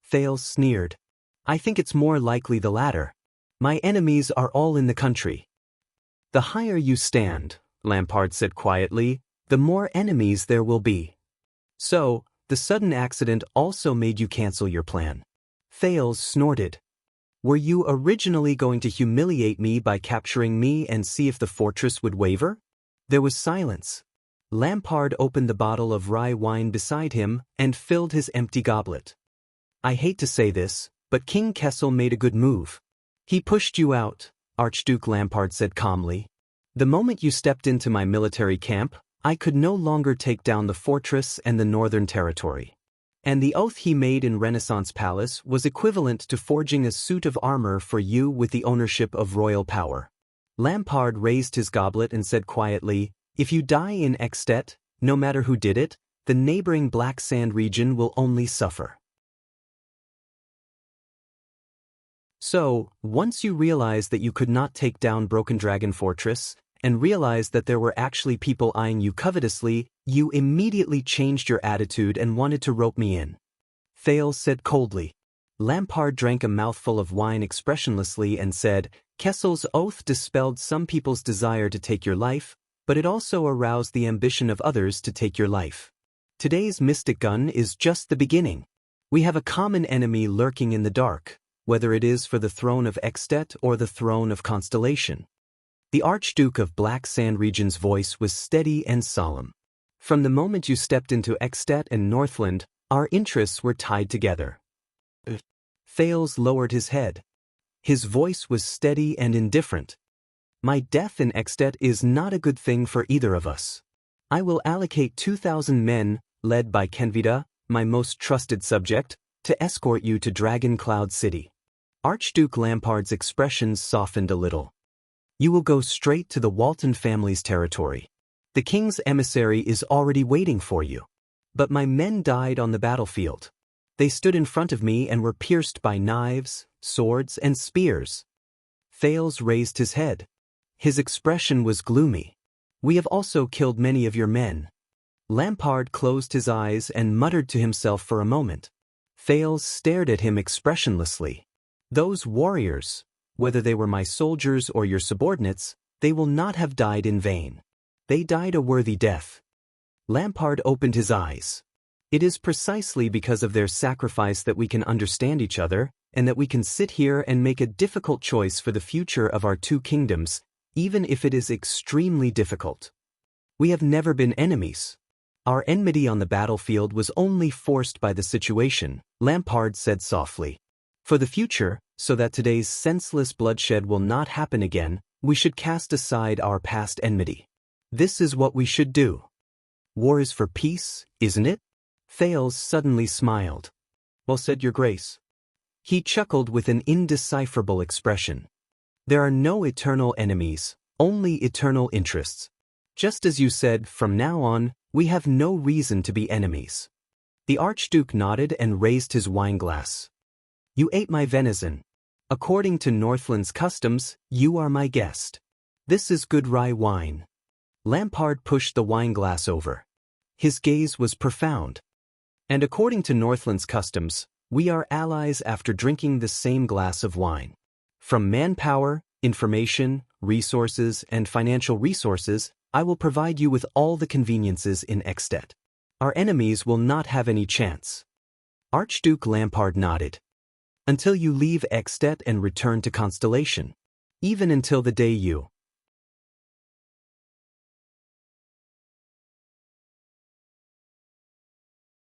[SPEAKER 1] Thales sneered. "I think it's more likely the latter. My enemies are all in the country." "The higher you stand," Lampard said quietly, "the more enemies there will be. So, the sudden accident also made you cancel your plan." Thales snorted. "Were you originally going to humiliate me by capturing me and see if the fortress would waver?" There was silence. Lampard opened the bottle of rye wine beside him and filled his empty goblet. "I hate to say this, but King Kessel made a good move. He pushed you out," Archduke Lampard said calmly. "The moment you stepped into my military camp, I could no longer take down the fortress and the northern territory. And the oath he made in Renaissance Palace was equivalent to forging a suit of armor for you with the ownership of royal power." Lampard raised his goblet and said quietly, "If you die in Extet, no matter who did it, the neighboring Black Sand region will only suffer." So, once you realized that you could not take down Broken Dragon Fortress, and realized that there were actually people eyeing you covetously, you immediately changed your attitude and wanted to rope me in." Thales said coldly. Lampard drank a mouthful of wine expressionlessly and said, "Kessel's oath dispelled some people's desire to take your life, but it also aroused the ambition of others to take your life. Today's Mystic Gun is just the beginning. We have a common enemy lurking in the dark, whether it is for the throne of Extet or the throne of Constellation." The Archduke of Black Sand Region's voice was steady and solemn. "From the moment you stepped into Extet and Northland, our interests were tied together." Thales lowered his head. His voice was steady and indifferent. "My death in Extet is not a good thing for either of us. I will allocate 2,000 men, led by Kenvida, my most trusted subject, to escort you to Dragon Cloud City." Archduke Lampard's expression softened a little. "You will go straight to the Walton family's territory. The king's emissary is already waiting for you. But my men died on the battlefield. They stood in front of me and were pierced by knives, swords, and spears." Thales raised his head. His expression was gloomy. "We have also killed many of your men." Lampard closed his eyes and muttered to himself for a moment. Thales stared at him expressionlessly. "Those warriors, whether they were my soldiers or your subordinates, they will not have died in vain. They died a worthy death." Lampard opened his eyes. It is precisely because of their sacrifice that we can understand each other, and that we can sit here and make a difficult choice for the future of our two kingdoms, even if it is extremely difficult. We have never been enemies. Our enmity on the battlefield was only forced by the situation, Lampard said softly. For the future, so that today's senseless bloodshed will not happen again, we should cast aside our past enmity. This is what we should do. War is for peace, isn't it? Thales suddenly smiled. Well said, Your Grace. He chuckled with an indecipherable expression. There are no eternal enemies, only eternal interests. Just as you said, from now on, we have no reason to be enemies. The Archduke nodded and raised his wineglass. You ate my venison. According to Northland's customs, you are my guest. This is good rye wine. Lampard pushed the wineglass over. His gaze was profound. And according to Northland's customs, we are allies after drinking the same glass of wine. From manpower, information, resources, and financial resources, I will provide you with all the conveniences in Ekstedt. Our enemies will not have any chance. Archduke Lampard nodded. Until you leave Ekstedt and return to Constellation. Even until the day you.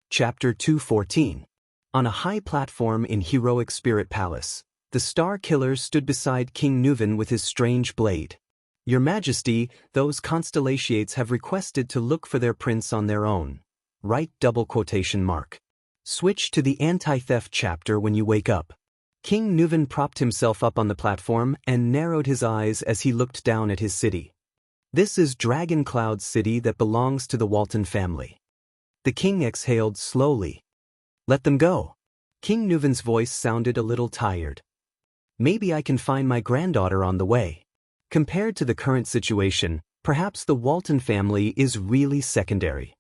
[SPEAKER 1] Chapter 214. On a high platform in Heroic Spirit Palace, the Star Killer stood beside King Nuven with his strange blade. Your Majesty, those Constellations have requested to look for their prince on their own. Write double quotation mark. Switch to the anti-theft chapter when you wake up. King Nuven propped himself up on the platform and narrowed his eyes as he looked down at his city. This is Dragon Cloud City that belongs to the Walton family. The king exhaled slowly. Let them go. King Nuven's voice sounded a little tired. Maybe I can find my granddaughter on the way. Compared to the current situation, perhaps the Walton family is really secondary.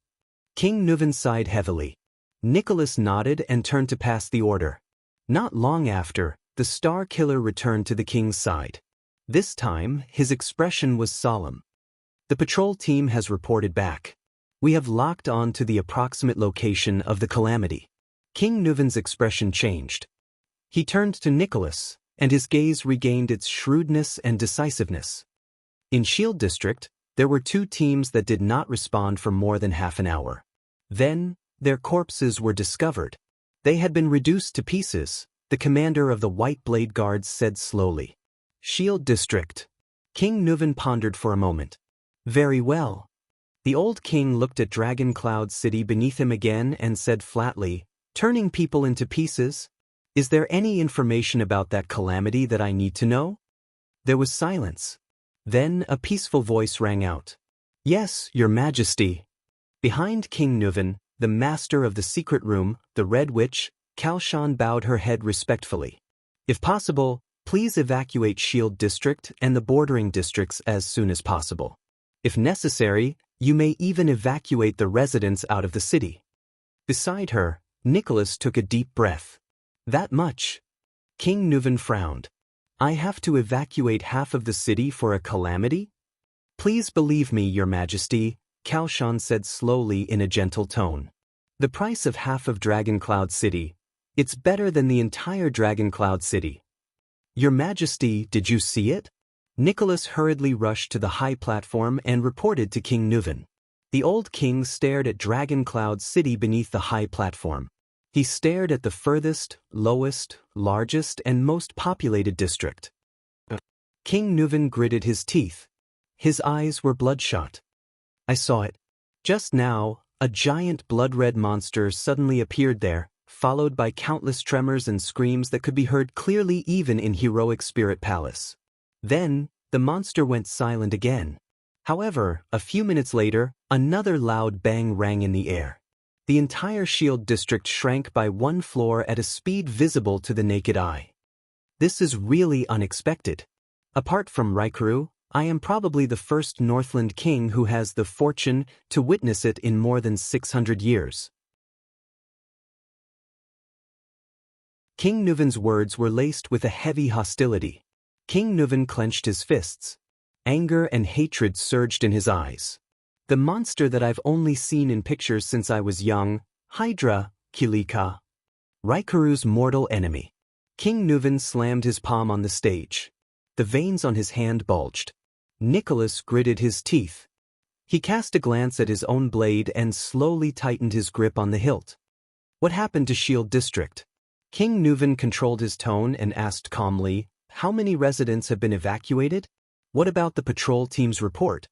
[SPEAKER 1] King Nuven sighed heavily. Nicholas nodded and turned to pass the order. Not long after, the Star Killer returned to the king's side. This time, his expression was solemn. The patrol team has reported back. We have locked on to the approximate location of the calamity. King Nuven's expression changed. He turned to Nicholas, and his gaze regained its shrewdness and decisiveness. In Shield District, there were two teams that did not respond for more than half an hour. Then, their corpses were discovered. They had been reduced to pieces, the commander of the White Blade Guards said slowly. Shield District. King Nuven pondered for a moment. Very well. The old king looked at Dragon Cloud City beneath him again and said flatly, turning people into pieces? Is there any information about that calamity that I need to know? There was silence. Then a peaceful voice rang out. Yes, Your Majesty. Behind King Nuven, the master of the secret room, the Red Witch, Kalshan bowed her head respectfully. If possible, please evacuate Shield District and the bordering districts as soon as possible. If necessary, you may even evacuate the residents out of the city. Beside her, Nicholas took a deep breath. That much? King Nuven frowned. I have to evacuate half of the city for a calamity? Please believe me, Your Majesty, Kalshan said slowly in a gentle tone. The price of half of Dragon Cloud City. It's better than the entire Dragon Cloud City. Your Majesty, did you see it? Nicholas hurriedly rushed to the high platform and reported to King Nuven. The old king stared at Dragon Cloud City beneath the high platform. He stared at the furthest, lowest, largest, and most populated district. King Nuven gritted his teeth. His eyes were bloodshot. I saw it. Just now, a giant blood-red monster suddenly appeared there, followed by countless tremors and screams that could be heard clearly even in Heroic Spirit Palace. Then, the monster went silent again. However, a few minutes later, another loud bang rang in the air. The entire Shield District shrank by one floor at a speed visible to the naked eye. This is really unexpected. Apart from Raikuru, I am probably the first Northland king who has the fortune to witness it in more than 600 years. King Nuven's words were laced with a heavy hostility. King Nuven clenched his fists. Anger and hatred surged in his eyes. The monster that I've only seen in pictures since I was young, Hydra, Kilika. Raikuru's mortal enemy. King Nuvan slammed his palm on the stage. The veins on his hand bulged. Nicholas gritted his teeth. He cast a glance at his own blade and slowly tightened his grip on the hilt. What happened to Shield District? King Nuvan controlled his tone and asked calmly, how many residents have been evacuated? What about the patrol team's report?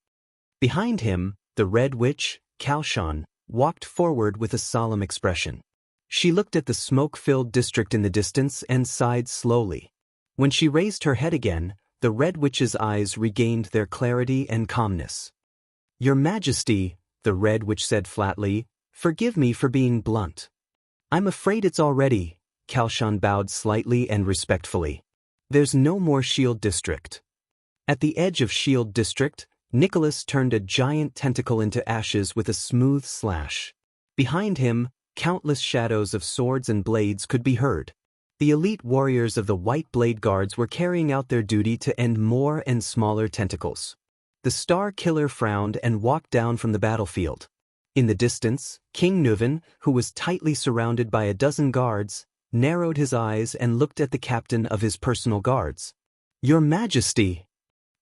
[SPEAKER 1] Behind him, the Red Witch, Kalshan, walked forward with a solemn expression. She looked at the smoke-filled district in the distance and sighed slowly. When she raised her head again, the Red Witch's eyes regained their clarity and calmness. Your Majesty, the Red Witch said flatly, forgive me for being blunt. I'm afraid it's already. Kalshan bowed slightly and respectfully. There's no more Shield District. At the edge of Shield District, Nicholas turned a giant tentacle into ashes with a smooth slash. Behind him, countless shadows of swords and blades could be heard. The elite warriors of the White Blade Guards were carrying out their duty to end more and smaller tentacles. The Star Killer frowned and walked down from the battlefield. In the distance, King Nuvan, who was tightly surrounded by a dozen guards, narrowed his eyes and looked at the captain of his personal guards. Your Majesty!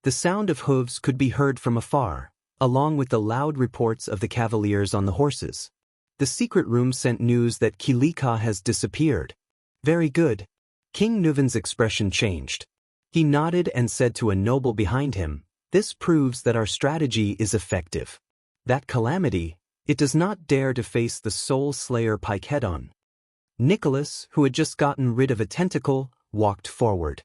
[SPEAKER 1] The sound of hooves could be heard from afar, along with the loud reports of the cavaliers on the horses. The secret room sent news that Kilika has disappeared. Very good. King Nuvan's expression changed. He nodded and said to a noble behind him, this proves that our strategy is effective. That calamity, it does not dare to face the Soul Slayer pike head-on. Nicholas, who had just gotten rid of a tentacle, walked forward.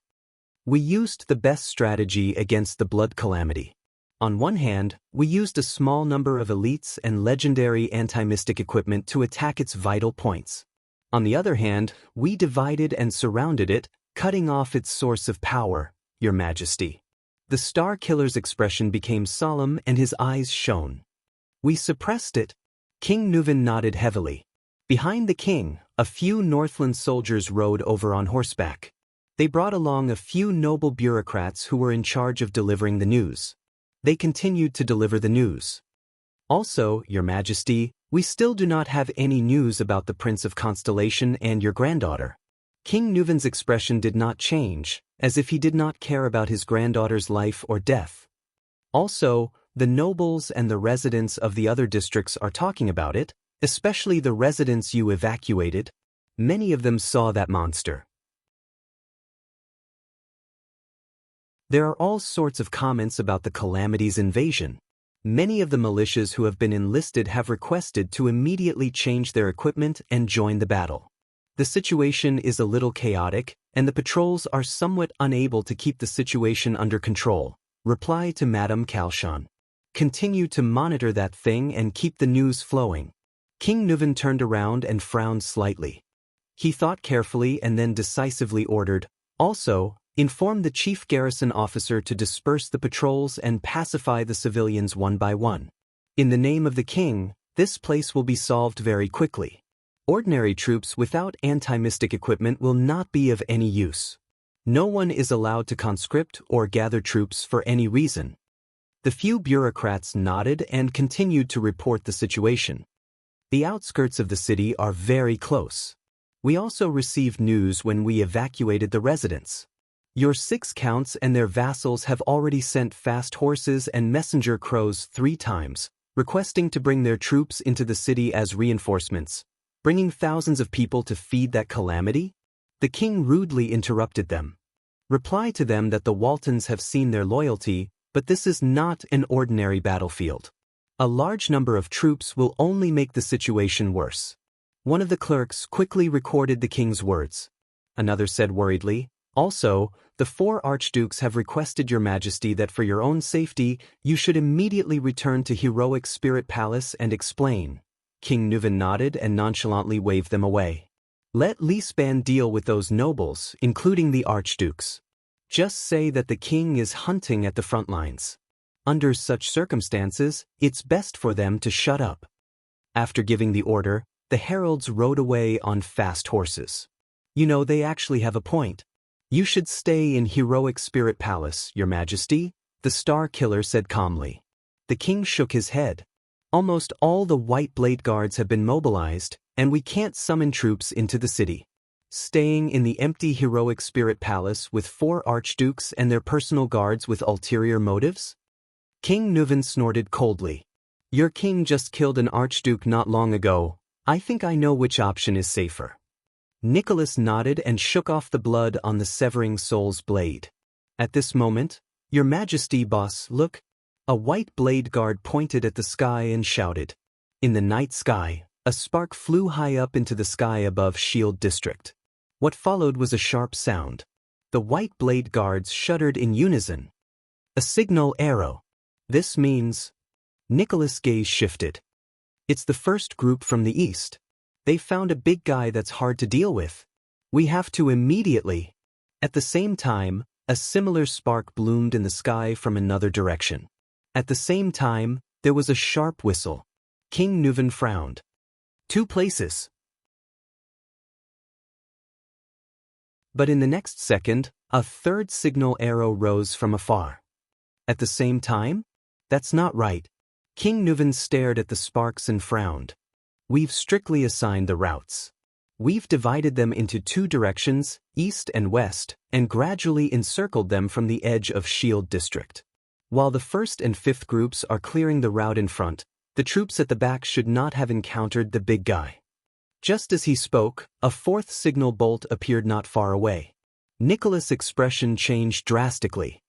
[SPEAKER 1] We used the best strategy against the blood calamity. On one hand, we used a small number of elites and legendary anti-mystic equipment to attack its vital points. On the other hand, we divided and surrounded it, cutting off its source of power, Your Majesty. The Star Killer's expression became solemn and his eyes shone. We suppressed it. King Nuvan nodded heavily. Behind the king, a few Northland soldiers rode over on horseback. They brought along a few noble bureaucrats who were in charge of delivering the news. They continued to deliver the news. Also, Your Majesty, we still do not have any news about the Prince of Constellation and your granddaughter. King Nuvan's expression did not change, as if he did not care about his granddaughter's life or death. Also, the nobles and the residents of the other districts are talking about it, especially the residents you evacuated. Many of them saw that monster. There are all sorts of comments about the calamity's invasion. Many of the militias who have been enlisted have requested to immediately change their equipment and join the battle. The situation is a little chaotic, and the patrols are somewhat unable to keep the situation under control. Reply to Madame Kalshan. Continue to monitor that thing and keep the news flowing. King Nuvan turned around and frowned slightly. He thought carefully and then decisively ordered, also, inform the chief garrison officer to disperse the patrols and pacify the civilians one by one. In the name of the king, this place will be solved very quickly. Ordinary troops without anti-mystic equipment will not be of any use. No one is allowed to conscript or gather troops for any reason. The few bureaucrats nodded and continued to report the situation. The outskirts of the city are very close. We also received news when we evacuated the residents. Your 6 counts and their vassals have already sent fast horses and messenger crows 3 times, requesting to bring their troops into the city as reinforcements, bringing thousands of people to feed that calamity? The king rudely interrupted them. Reply to them that the Waltons have seen their loyalty, but this is not an ordinary battlefield. A large number of troops will only make the situation worse. One of the clerks quickly recorded the king's words. Another said worriedly, also, the 4 archdukes have requested your majesty that for your own safety, you should immediately return to Heroic Spirit Palace and explain. King Nuvan nodded and nonchalantly waved them away. Let Lispan deal with those nobles, including the archdukes. Just say that the king is hunting at the front lines. Under such circumstances, it's best for them to shut up. After giving the order, the heralds rode away on fast horses. You know, they actually have a point. You should stay in Heroic Spirit Palace, your majesty, the Star Killer said calmly. The king shook his head. Almost all the White Blade Guards have been mobilized, and we can't summon troops into the city. Staying in the empty heroic spirit palace with 4 archdukes and their personal guards with ulterior motives? King Nuven snorted coldly. Your king just killed an archduke not long ago. I think I know which option is safer. Nicholas nodded and shook off the blood on the severing soul's blade. At this moment, Your Majesty, boss, look. A white blade guard pointed at the sky and shouted. In the night sky, a spark flew high up into the sky above Shield District. What followed was a sharp sound. The white blade guards shuddered in unison. A signal arrow. This means... Nicholas' gaze shifted. It's the first group from the east. They found a big guy that's hard to deal with. We have to immediately... At the same time, a similar spark bloomed in the sky from another direction. At the same time, there was a sharp whistle. King Nuven frowned. 2 places. But in the next second, a third signal arrow rose from afar. At the same time? That's not right. King Nuven stared at the sparks and frowned. We've strictly assigned the routes. We've divided them into 2 directions, east and west, and gradually encircled them from the edge of Shield District. While the 1st and 5th groups are clearing the route in front, the troops at the back should not have encountered the big guy. Just as he spoke, a 4th signal bolt appeared not far away. Nicholas' expression changed drastically.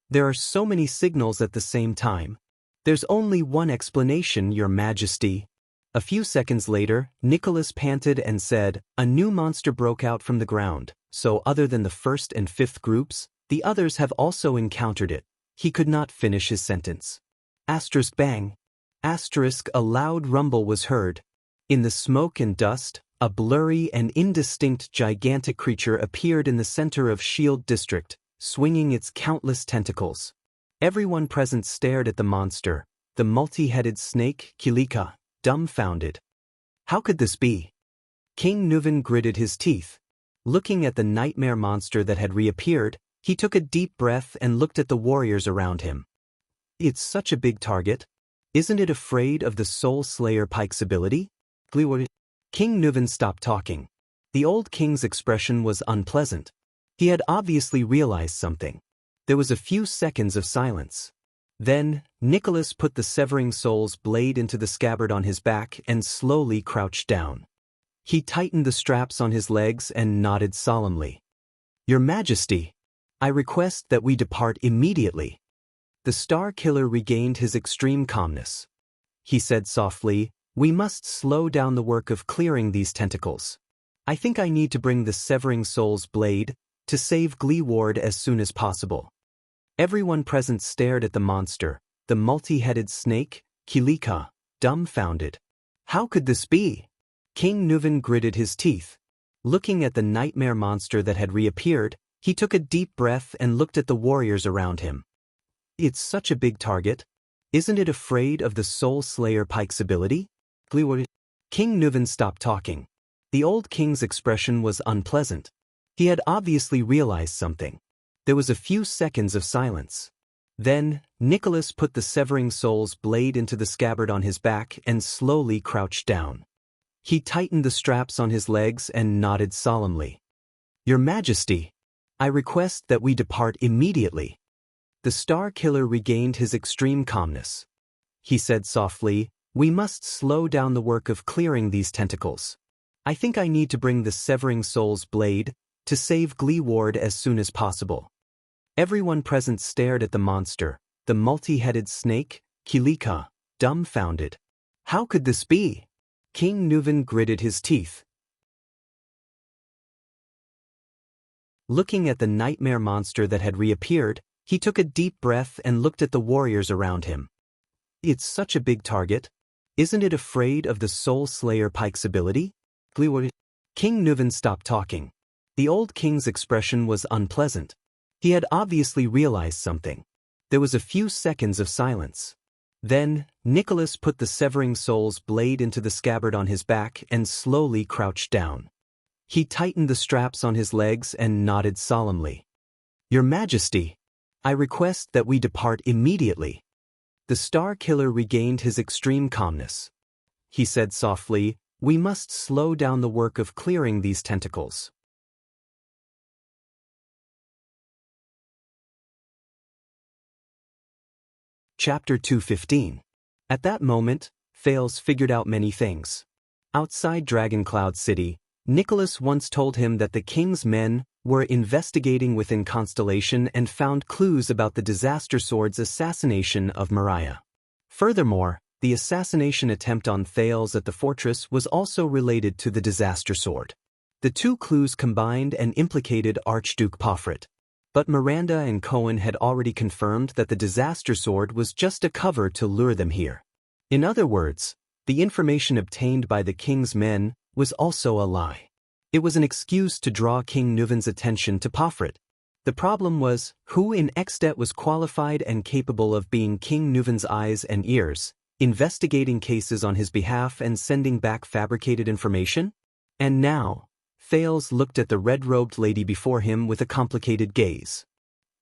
[SPEAKER 1] There are so many signals at the same time. There's only one explanation, Your Majesty. A few seconds later, Nicholas panted and said, a new monster broke out from the ground, so other than the 1st and 5th groups, the others have also encountered it. He could not finish his sentence. Asterisk bang. Asterisk a loud rumble was heard. In the smoke and dust, a blurry and indistinct gigantic creature appeared in the center of Shield District, swinging its countless tentacles. Everyone present stared at the monster, the multi-headed snake, Kilika, dumbfounded. How could this be? King Nuven gritted his teeth. Looking at the nightmare monster that had reappeared, he took a deep breath and looked at the warriors around him. It's such a big target. Isn't it afraid of the Soul Slayer Pike's ability? King Nuven stopped talking. The old king's expression was unpleasant. He had obviously realized something. There was a few seconds of silence. Then, Nicholas put the severing soul's blade into the scabbard on his back and slowly crouched down. He tightened the straps on his legs and nodded solemnly. Your Majesty, I request that we depart immediately. The Star Killer regained his extreme calmness. He said softly, we must slow down the work of clearing these tentacles. I think I need to bring the severing soul's blade to save Gleeward as soon as possible. Everyone present stared at the monster, the multi-headed snake, Kilika, dumbfounded. How could this be? King Nuven gritted his teeth. Looking at the nightmare monster that had reappeared, he took a deep breath and looked at the warriors around him. It's such a big target. Isn't it afraid of the Soul Slayer Pike's ability? King Nuven stopped talking. The old king's expression was unpleasant. He had obviously realized something. There was a few seconds of silence. Then, Nicholas put the severing soul's blade into the scabbard on his back and slowly crouched down. He tightened the straps on his legs and nodded solemnly. Your Majesty, I request that we depart immediately. The Star Killer regained his extreme calmness. He said softly, we must slow down the work of clearing these tentacles. I think I need to bring the severing soul's blade to save Gleeward as soon as possible. Everyone present stared at the monster, the multi-headed snake, Kilika, dumbfounded. How could this be? King Nuven gritted his teeth. Looking at the nightmare monster that had reappeared, he took a deep breath and looked at the warriors around him. It's such a big target. Isn't it afraid of the Soul Slayer Pike's ability? King Nuven stopped talking. The old king's expression was unpleasant. He had obviously realized something. There was a few seconds of silence. Then, Nicholas put the severing soul's blade into the scabbard on his back and slowly crouched down. He tightened the straps on his legs and nodded solemnly. Your Majesty, I request that we depart immediately. The Star Killer regained his extreme calmness. He said softly, We must slow down the work of clearing these tentacles. Chapter 215. At that moment, Thales figured out many things. Outside Dragon Cloud City, Nicholas once told him that the king's men were investigating within Constellation and found clues about the Disaster Sword's assassination of Mariah. Furthermore, the assassination attempt on Thales at the fortress was also related to the Disaster Sword. The two clues combined and implicated Archduke Pofrit. But Miranda and Cohen had already confirmed that the Disaster Sword was just a cover to lure them here. In other words, the information obtained by the king's men was also a lie. It was an excuse to draw King Nuven's attention to Pofrit. The problem was, who in Exdet was qualified and capable of being King Nuven's eyes and ears, investigating cases on his behalf and sending back fabricated information? And now, Thales looked at the red-robed lady before him with a complicated gaze.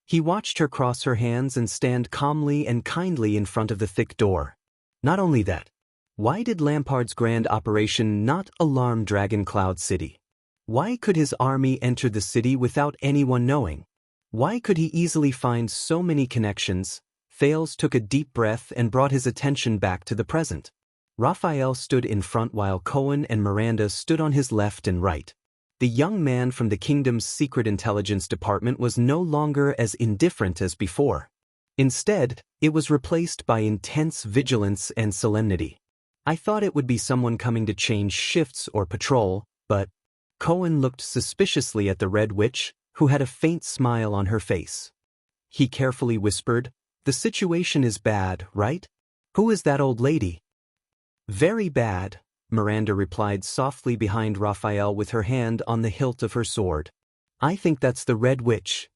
[SPEAKER 1] He watched her cross her hands and stand calmly and kindly in front of the thick door. Not only that, why did Lampard's grand operation not alarm Dragon Cloud City? Why could his army enter the city without anyone knowing? Why could he easily find so many connections? Thales took a deep breath and brought his attention back to the present. Raphael stood in front while Cohen and Miranda stood on his left and right. The young man from the kingdom's secret intelligence department was no longer as indifferent as before. Instead, it was replaced by intense vigilance and solemnity. I thought it would be someone coming to change shifts or patrol, but Cohen looked suspiciously at the Red Witch, who had a faint smile on her face. He carefully whispered, "The situation is bad, right? Who is that old lady?" "Very bad," Miranda replied softly behind Raphael with her hand on the hilt of her sword. "I think that's the Red Witch."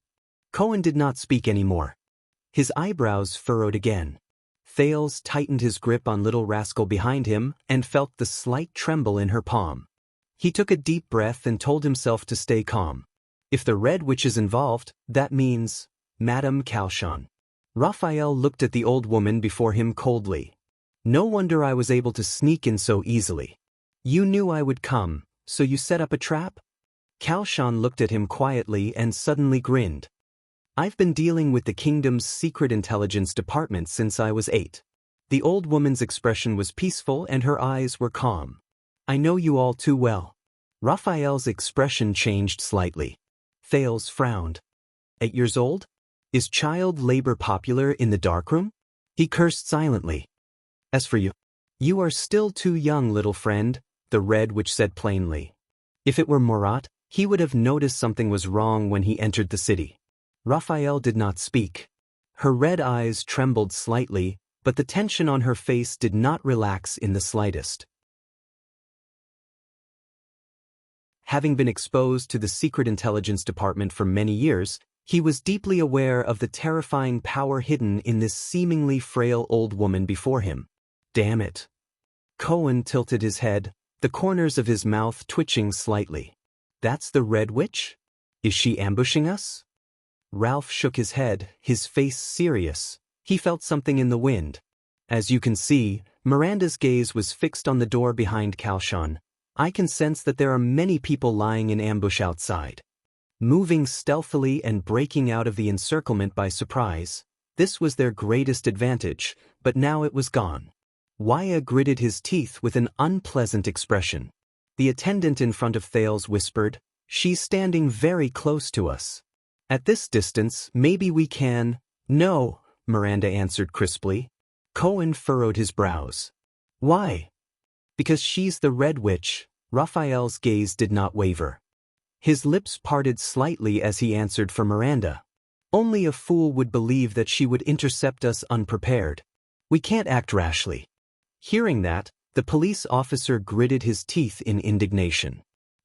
[SPEAKER 1] Cohen did not speak anymore. His eyebrows furrowed again. Thales tightened his grip on little rascal behind him and felt the slight tremble in her palm. He took a deep breath and told himself to stay calm. If the Red Witch is involved, that means Madame Calchon. Raphael looked at the old woman before him coldly. "No wonder I was able to sneak in so easily. You knew I would come, so you set up a trap?" Calchon looked at him quietly and suddenly grinned. "I've been dealing with the kingdom's secret intelligence department since I was 8. The old woman's expression was peaceful and her eyes were calm. "I know you all too well." Raphael's expression changed slightly. Thales frowned. 8 years old? Is child labor popular in the darkroom? He cursed silently. "As for you, you are still too young, little friend," the Red Witch said plainly. If it were Murat, he would have noticed something was wrong when he entered the city. Raphael did not speak. Her red eyes trembled slightly, but the tension on her face did not relax in the slightest. Having been exposed to the secret intelligence department for many years, he was deeply aware of the terrifying power hidden in this seemingly frail old woman before him. Damn it. Cohen tilted his head, the corners of his mouth twitching slightly. "That's the Red Witch? Is she ambushing us?" Ralph shook his head, his face serious. He felt something in the wind. As you can see, Miranda's gaze was fixed on the door behind Calchon. "I can sense that there are many people lying in ambush outside." Moving stealthily and breaking out of the encirclement by surprise, this was their greatest advantage, but now it was gone. Waya gritted his teeth with an unpleasant expression. The attendant in front of Thales whispered, "She's standing very close to us. At this distance, maybe we can—" "No," Miranda answered crisply. Cohen furrowed his brows. "Why?" "Because she's the Red Witch." Raphael's gaze did not waver. His lips parted slightly as he answered for Miranda. "Only a fool would believe that she would intercept us unprepared. We can't act rashly." Hearing that, the police officer gritted his teeth in indignation.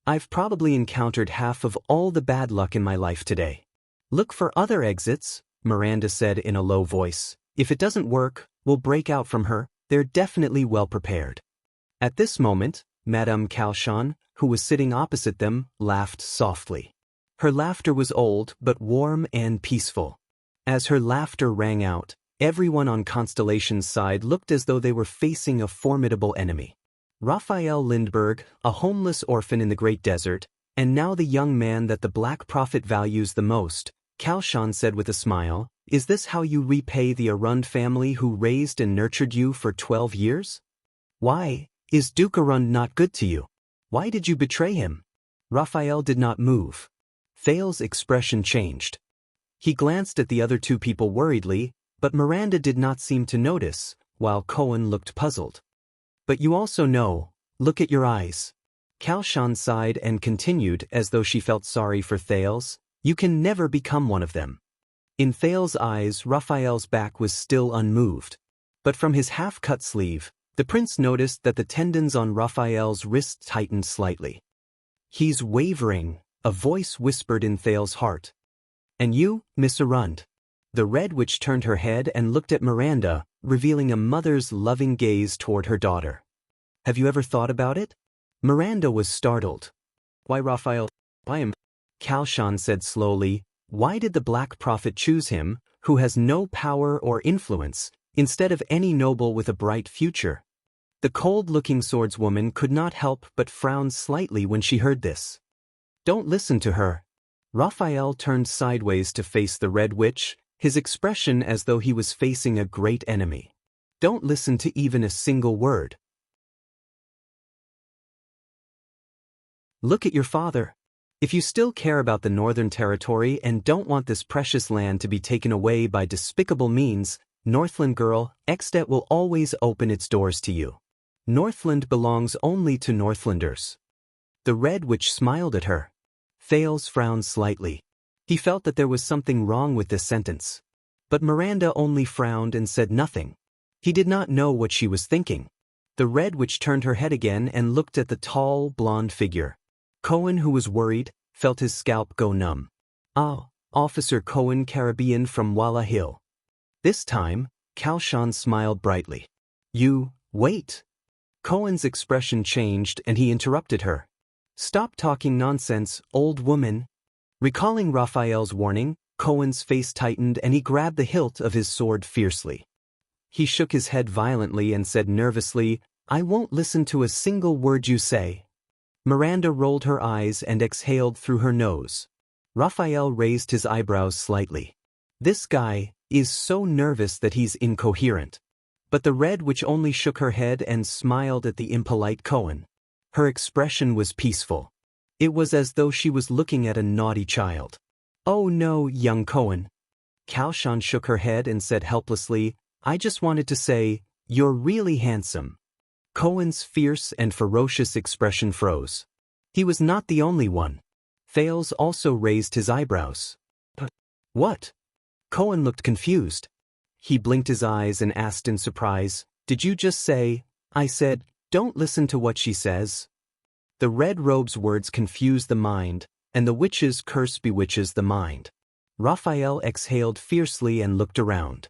[SPEAKER 1] "I've probably encountered half of all the bad luck in my life today. Look for other exits," Miranda said in a low voice. "If it doesn't work, we'll break out from her. They're definitely well prepared." At this moment, Madame Calchon, who was sitting opposite them, laughed softly. Her laughter was old but warm and peaceful. As her laughter rang out, everyone on Constellation's side looked as though they were facing a formidable enemy. Raphael Lindbergh, a homeless orphan in the Great Desert, and now the young man that the Black Prophet values the most, Xianxia said with a smile, is this how you repay the Arund family who raised and nurtured you for 12 years? Why, is Duke Arund not good to you? Why did you betray him? Raphael did not move. Thales's expression changed. He glanced at the other two people worriedly, but Miranda did not seem to notice, while Cohen looked puzzled. But you also know, look at your eyes. Xianxia sighed and continued as though she felt sorry for Thales, you can never become one of them. In Thales's eyes, Raphael's back was still unmoved. But from his half-cut sleeve, the prince noticed that the tendons on Raphael's wrist tightened slightly. He's wavering, a voice whispered in Thales's heart. And you, Miss Arund? The Red Witch turned her head and looked at Miranda, revealing a mother's loving gaze toward her daughter. Have you ever thought about it? Miranda was startled. Why Raphael? Why him? Xianxia said slowly, why did the Black Prophet choose him, who has no power or influence, instead of any noble with a bright future? The cold-looking swordswoman could not help but frown slightly when she heard this. Don't listen to her. Raphael turned sideways to face the Red Witch, his expression as though he was facing a great enemy. Don't listen to even a single word. Look at your father. If you still care about the Northern Territory and don't want this precious land to be taken away by despicable means, Northland girl, Extet will always open its doors to you. Northland belongs only to Northlanders. The Red Witch smiled at her. Thales frowned slightly. He felt that there was something wrong with this sentence. But Miranda only frowned and said nothing. He did not know what she was thinking. The Red Witch turned her head again and looked at the tall, blonde figure. Cohen, who was worried, felt his scalp go numb. Ah, Officer Cohen, Caribbean from Walla Hill. This time, Xianxia smiled brightly. You, wait. Cohen's expression changed and he interrupted her. Stop talking nonsense, old woman. Recalling Raphael's warning, Cohen's face tightened and he grabbed the hilt of his sword fiercely. He shook his head violently and said nervously, I won't listen to a single word you say. Miranda rolled her eyes and exhaled through her nose. Raphael raised his eyebrows slightly. This guy is so nervous that he's incoherent. But the Red Witch only shook her head and smiled at the impolite Cohen. Her expression was peaceful. It was as though she was looking at a naughty child. Oh no, young Cohen. Xianxia shook her head and said helplessly, I just wanted to say, you're really handsome. Cohen's fierce and ferocious expression froze. He was not the only one. Thales also raised his eyebrows. What? Cohen looked confused. He blinked his eyes and asked in surprise, did you just say, I said, don't listen to what she says? The Red Robe's words confuse the mind, and the witch's curse bewitches the mind. Raphael exhaled fiercely and looked around.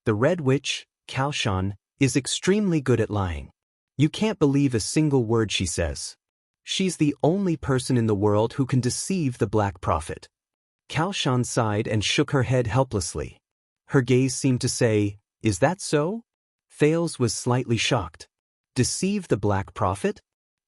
[SPEAKER 1] The Red Witch, Xianxia, is extremely good at lying. You can't believe a single word she says. She's the only person in the world who can deceive the Black Prophet. Xianxia sighed and shook her head helplessly. Her gaze seemed to say, is that so? Thales was slightly shocked. Deceive the Black Prophet?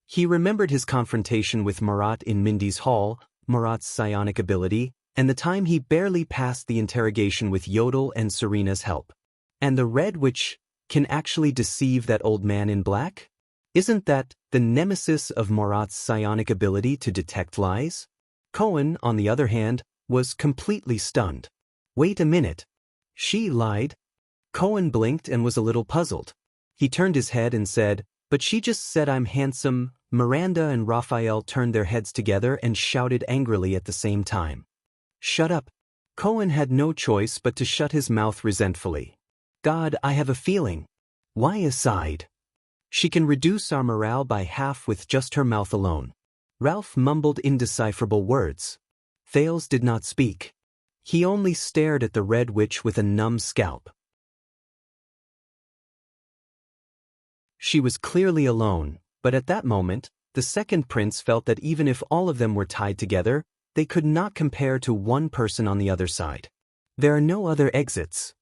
[SPEAKER 1] He remembered his confrontation with Marat in Mindy's Hall, Marat's psionic ability, and the time he barely passed the interrogation with Yodel and Serena's help. And the Red Witch can actually deceive that old man in black? Isn't that the nemesis of Marat's psionic ability to detect lies? Cohen, on the other hand, was completely stunned. Wait a minute. She lied? Cohen blinked and was a little puzzled. He turned his head and said, but she just said I'm handsome. Miranda and Raphael turned their heads together and shouted angrily at the same time. Shut up. Cohen had no choice but to shut his mouth resentfully. God, I have a feeling. Why aside? She can reduce our morale by half with just her mouth alone. Ralph mumbled indecipherable words. Thales did not speak. He only stared at the Red Witch with a numb scalp. She was clearly alone, but at that moment, the second prince felt that even if all of them were tied together, they could not compare to one person on the other side. There are no other exits.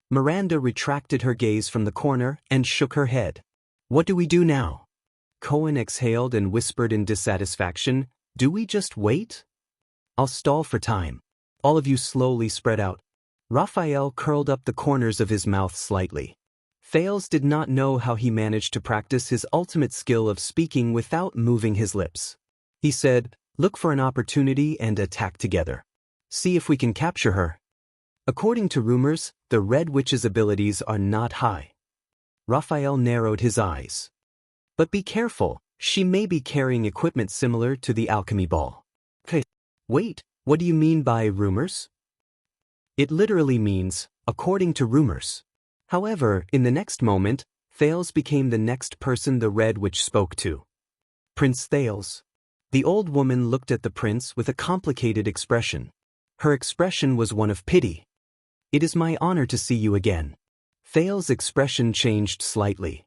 [SPEAKER 1] Miranda retracted her gaze from the corner and shook her head. What do we do now? Cohen exhaled and whispered in dissatisfaction, "Do we just wait? I'll stall for time." All of you slowly spread out. Raphael curled up the corners of his mouth slightly. Thales did not know how he managed to practice his ultimate skill of speaking without moving his lips. He said, "Look for an opportunity and attack together. See if we can capture her." According to rumors, the Red Witch's abilities are not high. Raphael narrowed his eyes. But be careful, she may be carrying equipment similar to the alchemy ball. Okay. Wait, what do you mean by rumors? It literally means, according to rumors. However, in the next moment, Thales became the next person the Red Witch spoke to. Prince Thales. The old woman looked at the prince with a complicated expression. Her expression was one of pity. "It is my honor to see you again." Thales' expression changed slightly.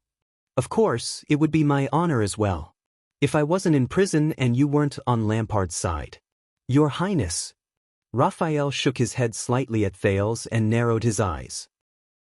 [SPEAKER 1] "Of course, it would be my honor as well. If I wasn't in prison and you weren't on Lampard's side." "Your Highness." Raphael shook his head slightly at Thales and narrowed his eyes.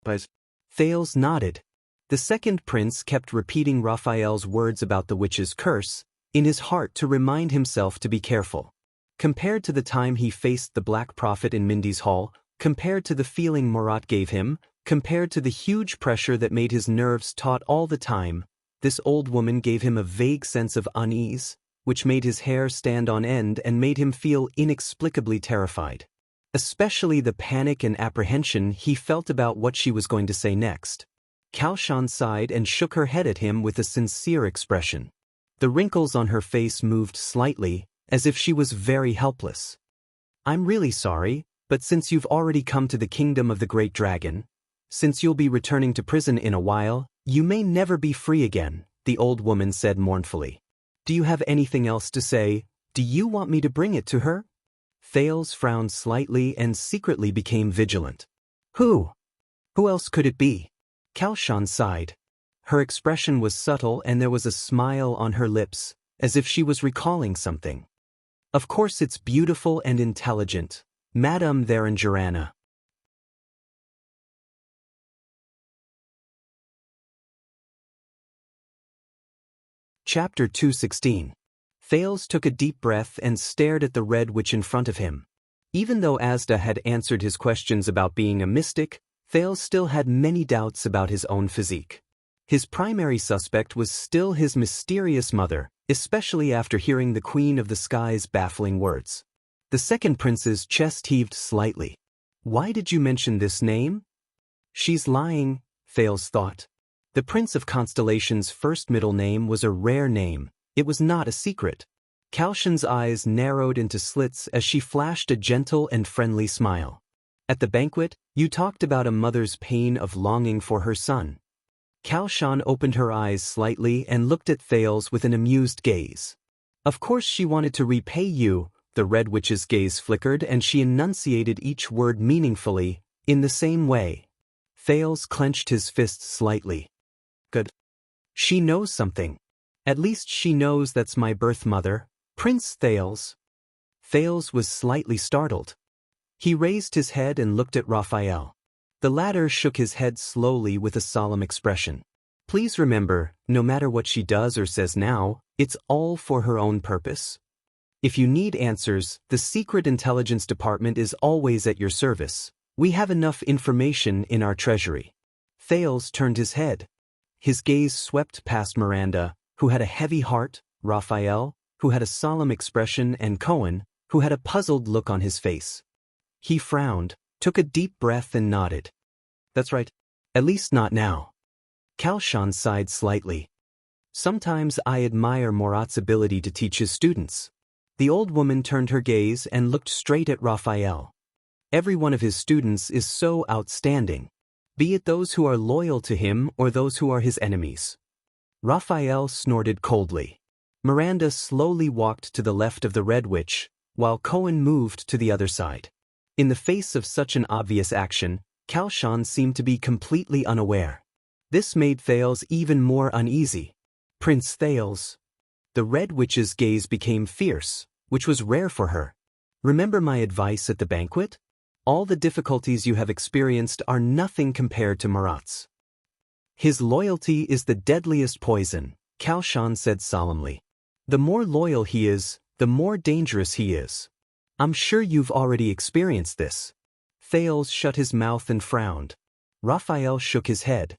[SPEAKER 1] But Thales nodded. The second prince kept repeating Raphael's words about the witch's curse, in his heart to remind himself to be careful. Compared to the time he faced the Black Prophet in Mindy's Hall, compared to the feeling Marat gave him, compared to the huge pressure that made his nerves taut all the time, this old woman gave him a vague sense of unease, which made his hair stand on end and made him feel inexplicably terrified. Especially the panic and apprehension he felt about what she was going to say next. Xianxia sighed and shook her head at him with a sincere expression. The wrinkles on her face moved slightly, as if she was very helpless. "I'm really sorry, but since you've already come to the kingdom of the Great Dragon, since you'll be returning to prison in a while, you may never be free again," the old woman said mournfully. "Do you have anything else to say? Do you want me to bring it to her?" Thales frowned slightly and secretly became vigilant. Who else could it be?" Xianxia sighed. Her expression was subtle and there was a smile on her lips, as if she was recalling something. "Of course it's beautiful and intelligent, Madame Varangerana." Chapter 216. Thales took a deep breath and stared at the Red Witch in front of him. Even though Asda had answered his questions about being a mystic, Thales still had many doubts about his own physique. His primary suspect was still his mysterious mother, especially after hearing the Queen of the Sky's baffling words. The second prince's chest heaved slightly. "Why did you mention this name?" "She's lying," Thales thought. The Prince of Constellation's first middle name was a rare name. It was not a secret. Xianxia's eyes narrowed into slits as she flashed a gentle and friendly smile. "At the banquet, you talked about a mother's pain of longing for her son." Xianxia opened her eyes slightly and looked at Thales with an amused gaze. "Of course she wanted to repay you." The Red Witch's gaze flickered and she enunciated each word meaningfully, "in the same way." Thales clenched his fists slightly. "Good. She knows something. At least she knows that's my birth mother, Prince Thales." Thales was slightly startled. He raised his head and looked at Raphael. The latter shook his head slowly with a solemn expression. "Please remember, no matter what she does or says now, it's all for her own purpose. If you need answers, the Secret Intelligence Department is always at your service. We have enough information in our treasury." Thales turned his head. His gaze swept past Miranda, who had a heavy heart, Raphael, who had a solemn expression, and Cohen, who had a puzzled look on his face. He frowned, took a deep breath and nodded. "That's right. At least not now." Xianxia sighed slightly. "Sometimes I admire Marat's ability to teach his students." The old woman turned her gaze and looked straight at Raphael. "Every one of his students is so outstanding, be it those who are loyal to him or those who are his enemies." Raphael snorted coldly. Miranda slowly walked to the left of the Red Witch, while Cohen moved to the other side. In the face of such an obvious action, Xianxia seemed to be completely unaware. This made Thales even more uneasy. "Prince Thales." The Red Witch's gaze became fierce, which was rare for her. "Remember my advice at the banquet? All the difficulties you have experienced are nothing compared to Marat's. His loyalty is the deadliest poison. Kaoshan said solemnly. The more loyal he is, the more dangerous he is. I'm sure you've already experienced this. Thales shut his mouth and frowned. Raphael shook his head.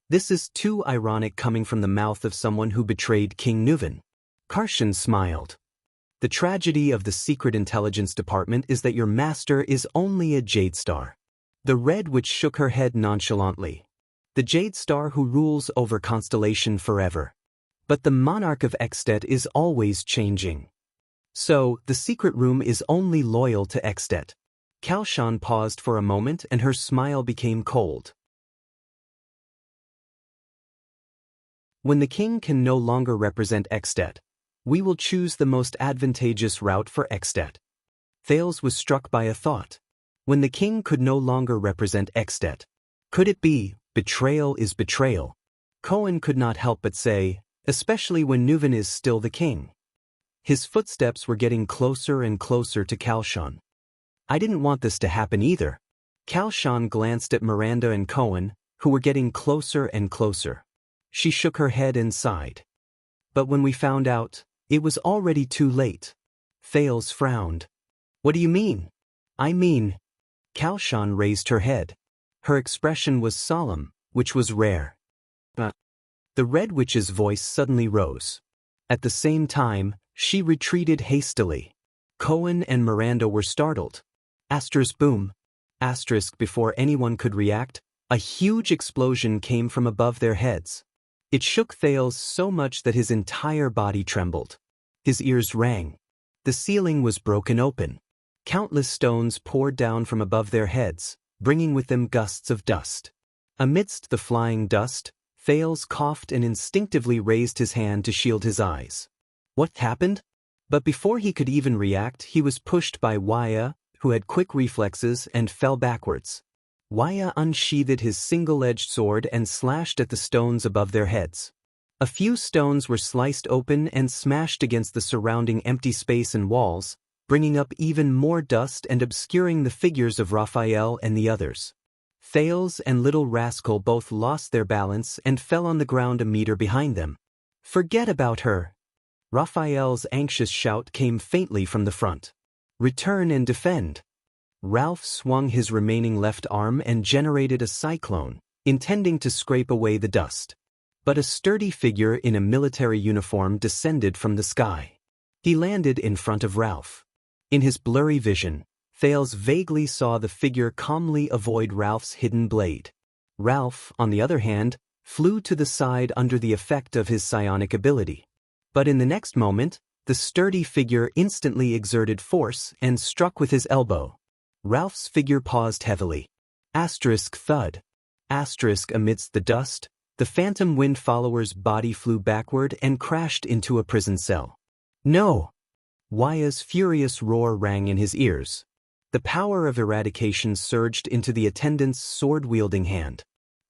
[SPEAKER 1] This is too ironic coming from the mouth of someone who betrayed King Nuvan. Karshan smiled. The tragedy of the Secret Intelligence Department is that your master is only a Jade Star. The Red Witch shook her head nonchalantly. The Jade Star who rules over Constellation forever. But the monarch of Extet is always changing. So, the secret room is only loyal to Extet. Kaoshan paused for a moment and her smile became cold. When the king can no longer represent Extet, we will choose the most advantageous route for Extet. Thales was struck by a thought. When the king could no longer represent Extet, could it be, betrayal is betrayal? Cohen could not help but say, especially when Nuvan is still the king. His footsteps were getting closer and closer to Kaoshan. I didn't want this to happen either. Kaoshan glanced at Miranda and Cohen, who were getting closer and closer. She shook her head and sighed. But when we found out, it was already too late. Thales frowned. What do you mean? I mean... Kaoshan raised her head. Her expression was solemn, which was rare. But the Red Witch's voice suddenly rose. At the same time, she retreated hastily. Cohen and Miranda were startled. Asterisk boom. Asterisk before anyone could react, a huge explosion came from above their heads. It shook Thales so much that his entire body trembled. His ears rang. The ceiling was broken open. Countless stones poured down from above their heads, bringing with them gusts of dust. Amidst the flying dust, Thales coughed and instinctively raised his hand to shield his eyes. What happened? But before he could even react, he was pushed by Waya, who had quick reflexes and fell backwards. Waya unsheathed his single-edged sword and slashed at the stones above their heads. A few stones were sliced open and smashed against the surrounding empty space and walls, bringing up even more dust and obscuring the figures of Raphael and the others. Thales and Little Rascal both lost their balance and fell on the ground a meter behind them. Forget about her! Raphael's anxious shout came faintly from the front. Return and defend! Ralph swung his remaining left arm and generated a cyclone, intending to scrape away the dust. But a sturdy figure in a military uniform descended from the sky. He landed in front of Ralph. In his blurry vision, Thales vaguely saw the figure calmly avoid Ralph's hidden blade. Ralph, on the other hand, flew to the side under the effect of his psionic ability. But in the next moment, the sturdy figure instantly exerted force and struck with his elbow. Ralph's figure paused heavily. Asterisk thud. Asterisk amidst the dust, the phantom wind follower's body flew backward and crashed into a prison cell. No! Waya's furious roar rang in his ears. The power of eradication surged into the attendant's sword-wielding hand.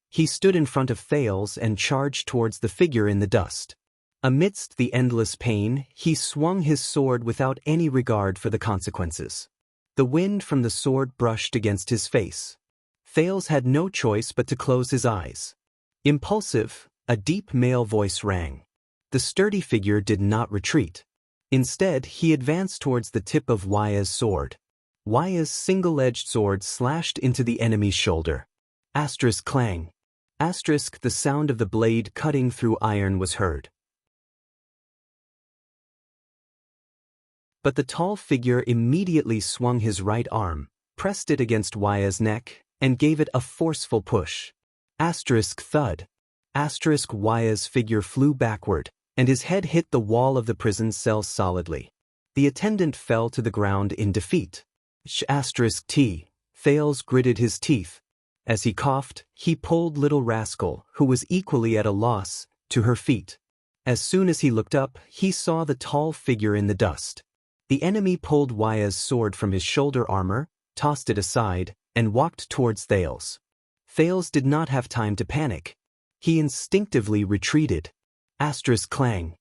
[SPEAKER 1] He stood in front of Thales and charged towards the figure in the dust. Amidst the endless pain, he swung his sword without any regard for the consequences. The wind from the sword brushed against his face. Thales had no choice but to close his eyes. Impulsive, a deep male voice rang. The sturdy figure did not retreat. Instead, he advanced towards the tip of Waya's sword. Waya's single-edged sword slashed into the enemy's shoulder. Asterisk clang. Asterisk the sound of the blade cutting through iron was heard. But the tall figure immediately swung his right arm, pressed it against Waya's neck, and gave it a forceful push. Asterisk thud. Asterisk Waya's figure flew backward, and his head hit the wall of the prison cell solidly. The attendant fell to the ground in defeat. Asterisk T. Thales gritted his teeth. As he coughed, he pulled Little Rascal, who was equally at a loss, to her feet. As soon as he looked up, he saw the tall figure in the dust. The enemy pulled Waya's sword from his shoulder armor, tossed it aside, and walked towards Thales. Thales did not have time to panic. He instinctively retreated. Asterisk clang.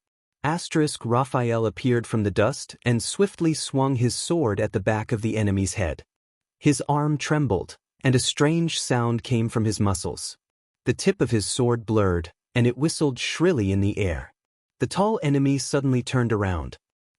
[SPEAKER 1] Asterisk Raphael appeared from the dust and swiftly swung his sword at the back of the enemy's head. His arm trembled, and a strange sound came from his muscles. The tip of his sword blurred, and it whistled shrilly in the air. The tall enemy suddenly turned around.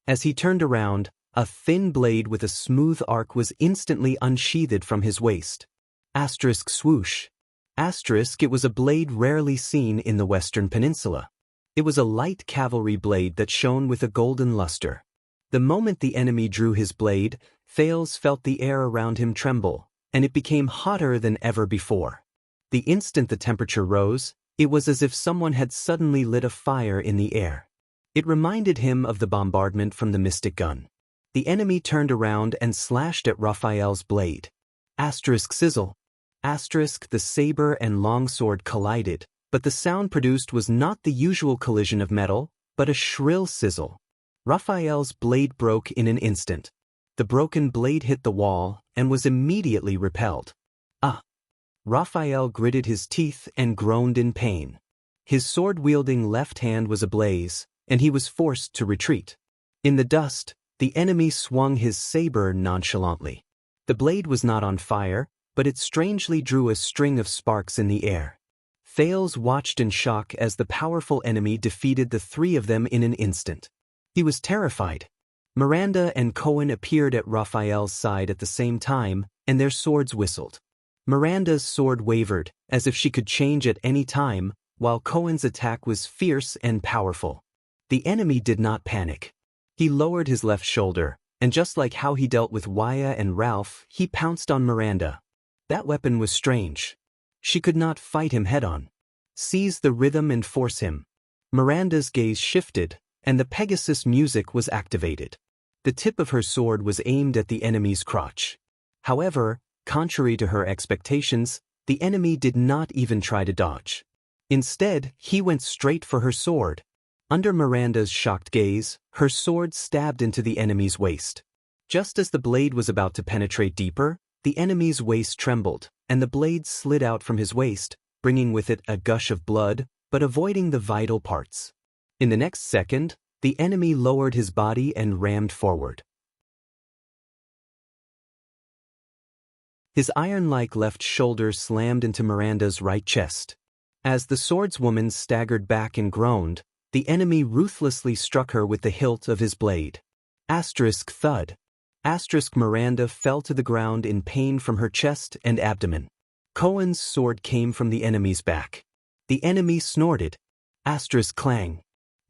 [SPEAKER 1] As he turned around, a thin blade with a smooth arc was instantly unsheathed from his waist. Asterisk swoosh. Asterisk, it was a blade rarely seen in the Western Peninsula. It was a light cavalry blade that shone with a golden luster. The moment the enemy drew his blade, Thales felt the air around him tremble, and it became hotter than ever before. The instant the temperature rose, it was as if someone had suddenly lit a fire in the air. It reminded him of the bombardment from the mystic gun. The enemy turned around and slashed at Raphael's blade. Asterisk sizzle. Asterisk, the saber and longsword collided, but the sound produced was not the usual collision of metal, but a shrill sizzle. Raphael's blade broke in an instant. The broken blade hit the wall and was immediately repelled. Ah! Raphael gritted his teeth and groaned in pain. His sword-wielding left hand was ablaze, and he was forced to retreat. In the dust, the enemy swung his saber nonchalantly. The blade was not on fire, but it strangely drew a string of sparks in the air. Thales watched in shock as the powerful enemy defeated the three of them in an instant. He was terrified. Miranda and Cohen appeared at Raphael's side at the same time, and their swords whistled. Miranda's sword wavered, as if she could change at any time, while Cohen's attack was fierce and powerful. The enemy did not panic. He lowered his left shoulder, and just like how he dealt with Waya and Ralph, he pounced on Miranda. That weapon was strange. She could not fight him head-on. Seize the rhythm and force him. Miranda's gaze shifted, and the Pegasus music was activated. The tip of her sword was aimed at the enemy's crotch. However, contrary to her expectations, the enemy did not even try to dodge. Instead, he went straight for her sword. Under Miranda's shocked gaze, her sword stabbed into the enemy's waist. Just as the blade was about to penetrate deeper, the enemy's waist trembled, and the blade slid out from his waist, bringing with it a gush of blood, but avoiding the vital parts. In the next second, the enemy lowered his body and rammed forward. His iron-like left shoulder slammed into Miranda's right chest. As the swordswoman staggered back and groaned, the enemy ruthlessly struck her with the hilt of his blade. Asterisk thud. Asterisk Miranda fell to the ground in pain from her chest and abdomen. Cohen's sword came from the enemy's back. The enemy snorted. Asterisk clang.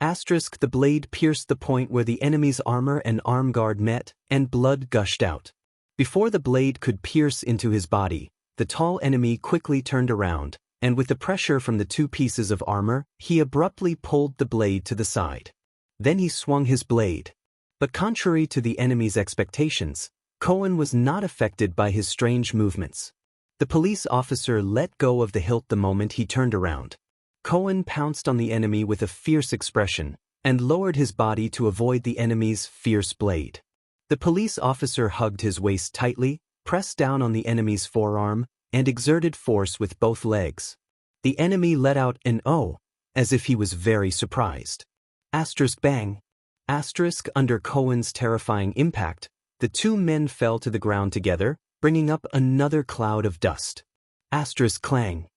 [SPEAKER 1] Asterisk, the blade pierced the point where the enemy's armor and arm guard met, and blood gushed out. Before the blade could pierce into his body, the tall enemy quickly turned around, and with the pressure from the two pieces of armor, he abruptly pulled the blade to the side. Then he swung his blade. But contrary to the enemy's expectations, Cohen was not affected by his strange movements. The police officer let go of the hilt the moment he turned around. Cohen pounced on the enemy with a fierce expression, and lowered his body to avoid the enemy's fierce blade. The police officer hugged his waist tightly, pressed down on the enemy's forearm, and exerted force with both legs. The enemy let out an "oh," as if he was very surprised. Asterisk bang. Asterisk, under Cohen's terrifying impact, the two men fell to the ground together, bringing up another cloud of dust. Asterisk clang.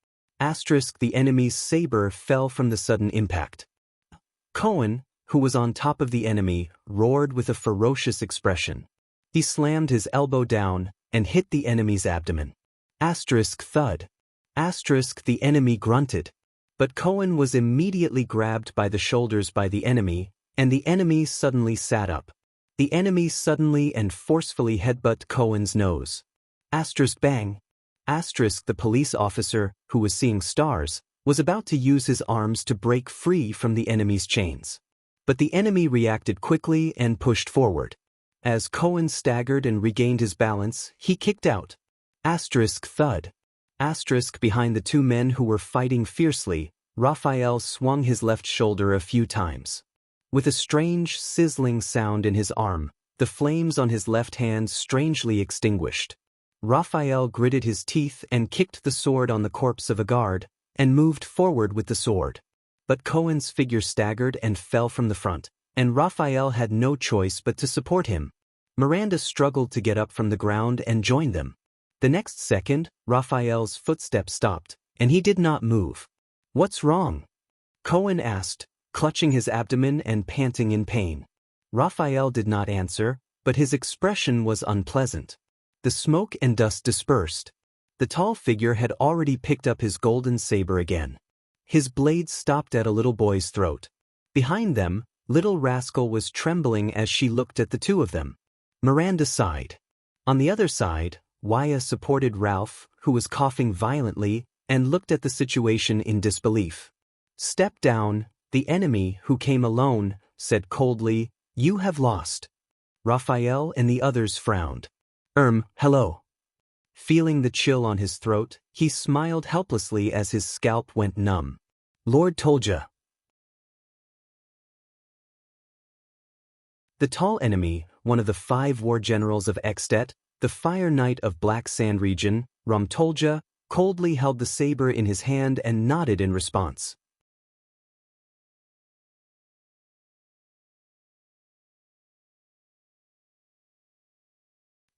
[SPEAKER 1] Asterisk, the enemy's saber fell from the sudden impact. Cohen, who was on top of the enemy, roared with a ferocious expression. He slammed his elbow down and hit the enemy's abdomen. Asterisk thud. Asterisk, the enemy grunted. But Cohen was immediately grabbed by the shoulders by the enemy, and the enemy suddenly sat up. The enemy suddenly and forcefully headbutted Cohen's nose. Asterisk bang. Asterisk, the police officer, who was seeing stars, was about to use his arms to break free from the enemy's chains. But the enemy reacted quickly and pushed forward. As Cohen staggered and regained his balance, he kicked out. Asterisk thud. Asterisk, behind the two men who were fighting fiercely, Raphael swung his left shoulder a few times. With a strange, sizzling sound in his arm, the flames on his left hand strangely extinguished. Raphael gritted his teeth and kicked the sword on the corpse of a guard, and moved forward with the sword. But Cohen's figure staggered and fell from the front, and Raphael had no choice but to support him. Miranda struggled to get up from the ground and join them. The next second, Raphael's footsteps stopped, and he did not move. "What's wrong?" Cohen asked, clutching his abdomen and panting in pain. Raphael did not answer, but his expression was unpleasant. The smoke and dust dispersed. The tall figure had already picked up his golden saber again. His blade stopped at a little boy's throat. Behind them, little Rascal was trembling as she looked at the two of them. Miranda sighed. On the other side, Waya supported Ralph, who was coughing violently, and looked at the situation in disbelief. "Step down," the enemy, who came alone, said coldly, "You have lost." Raphael and the others frowned. Hello." Feeling the chill on his throat, he smiled helplessly as his scalp went numb. "Lord Tolja." The tall enemy, one of the 5 war generals of Extet, the Fire Knight of Black Sand region, Tolja, coldly held the saber in his hand and nodded in response.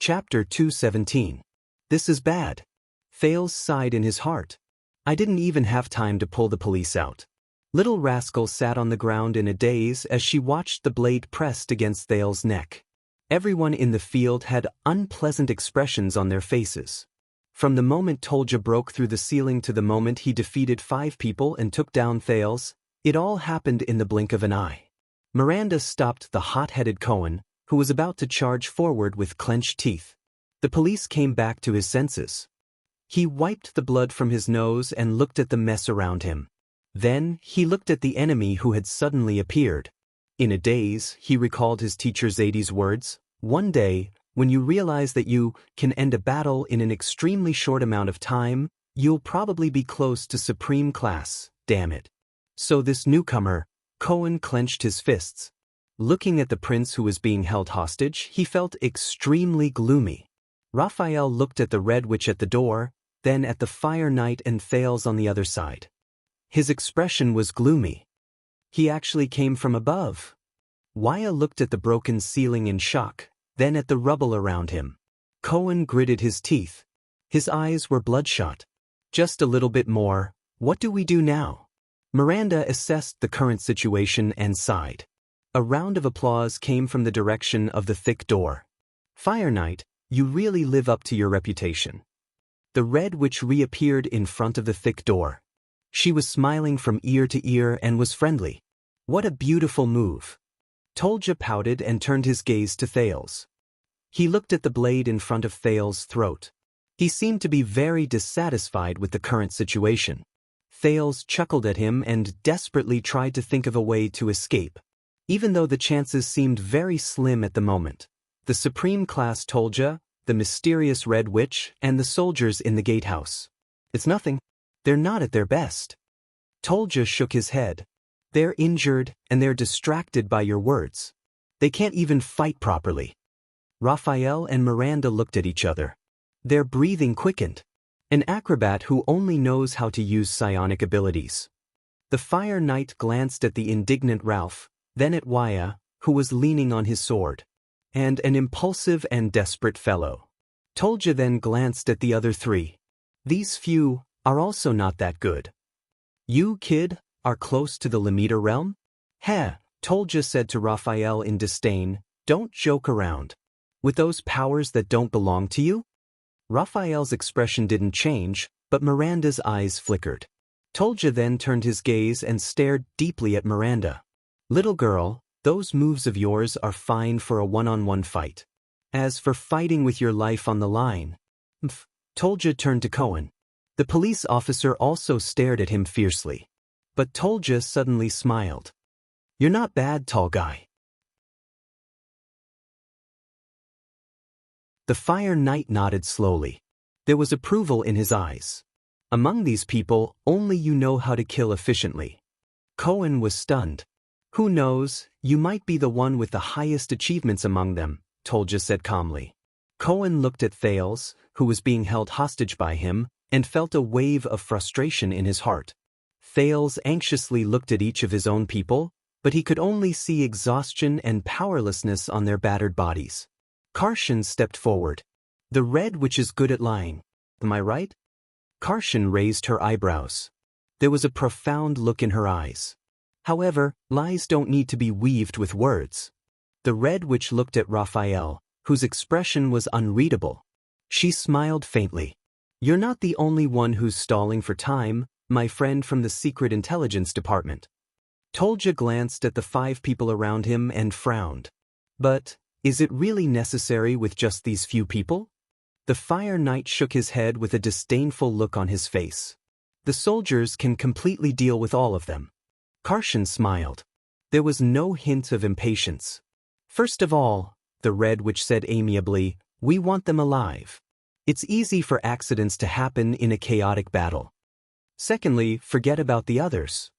[SPEAKER 1] Chapter 217. This is bad. Thales sighed in his heart. I didn't even have time to pull the police out. Little Rascal sat on the ground in a daze as she watched the blade pressed against Thales' neck. Everyone in the field had unpleasant expressions on their faces. From the moment Tolja broke through the ceiling to the moment he defeated 5 people and took down Thales, it all happened in the blink of an eye. Miranda stopped the hot-headed Cohen, who was about to charge forward with clenched teeth. The police came back to his senses. He wiped the blood from his nose and looked at the mess around him. Then, he looked at the enemy who had suddenly appeared. In a daze, he recalled his teacher Zadie's words, "One day, when you realize that you can end a battle in an extremely short amount of time, you'll probably be close to supreme class, damn it." So this newcomer, Cohen clenched his fists. Looking at the prince who was being held hostage, he felt extremely gloomy. Raphael looked at the Red Witch at the door, then at the Fire Knight and Thales on the other side. His expression was gloomy. He actually came from above. Waya looked at the broken ceiling in shock, then at the rubble around him. Cohen gritted his teeth. His eyes were bloodshot. "Just a little bit more. What do we do now?" Miranda assessed the current situation and sighed. A round of applause came from the direction of the thick door. "Fire Knight, you really live up to your reputation." The Red Witch reappeared in front of the thick door. She was smiling from ear to ear and was friendly. "What a beautiful move." Tolja pouted and turned his gaze to Thales. He looked at the blade in front of Thales' throat. He seemed to be very dissatisfied with the current situation. Thales chuckled at him and desperately tried to think of a way to escape. Even though the chances seemed very slim at the moment. The Supreme Class Tolja, the mysterious Red Witch, and the soldiers in the gatehouse. "It's nothing. They're not at their best." Tolja shook his head. "They're injured, and they're distracted by your words. They can't even fight properly." Raphael and Miranda looked at each other. Their breathing quickened. An acrobat who only knows how to use psionic abilities. The Fire Knight glanced at the indignant Ralph, then at Waya, who was leaning on his sword. And an impulsive and desperate fellow. Tolja then glanced at the other 3. These few are also not that good. "You, kid, are close to the Limiter realm?" "Heh," Tolja said to Raphael in disdain, "don't joke around. With those powers that don't belong to you?" Raphael's expression didn't change, but Miranda's eyes flickered. Tolja then turned his gaze and stared deeply at Miranda. "Little girl, those moves of yours are fine for a one-on-one fight. As for fighting with your life on the line..." Tolja turned to Cohen. The police officer also stared at him fiercely. But Tolja suddenly smiled. "You're not bad, tall guy." The Fire Knight nodded slowly. There was approval in his eyes. "Among these people, only you know how to kill efficiently." Cohen was stunned. "Who knows, you might be the one with the highest achievements among them," Tolja said calmly. Cohen looked at Thales, who was being held hostage by him, and felt a wave of frustration in his heart. Thales anxiously looked at each of his own people, but he could only see exhaustion and powerlessness on their battered bodies. Karshan stepped forward. "The Red Witch is good at lying. Am I right?" Karshan raised her eyebrows. There was a profound look in her eyes. However, lies don't need to be weaved with words. The Red Witch looked at Raphael, whose expression was unreadable. She smiled faintly. You're not the only one who's stalling for time, my friend from the Secret Intelligence Department. Tolja glanced at the 5 people around him and frowned. But, is it really necessary with just these few people? The Fire Knight shook his head with a disdainful look on his face. The soldiers can completely deal with all of them. Karshan smiled. There was no hint of impatience. First of all, the Red Witch said amiably, we want them alive. It's easy for accidents to happen in a chaotic battle. Secondly, forget about the others.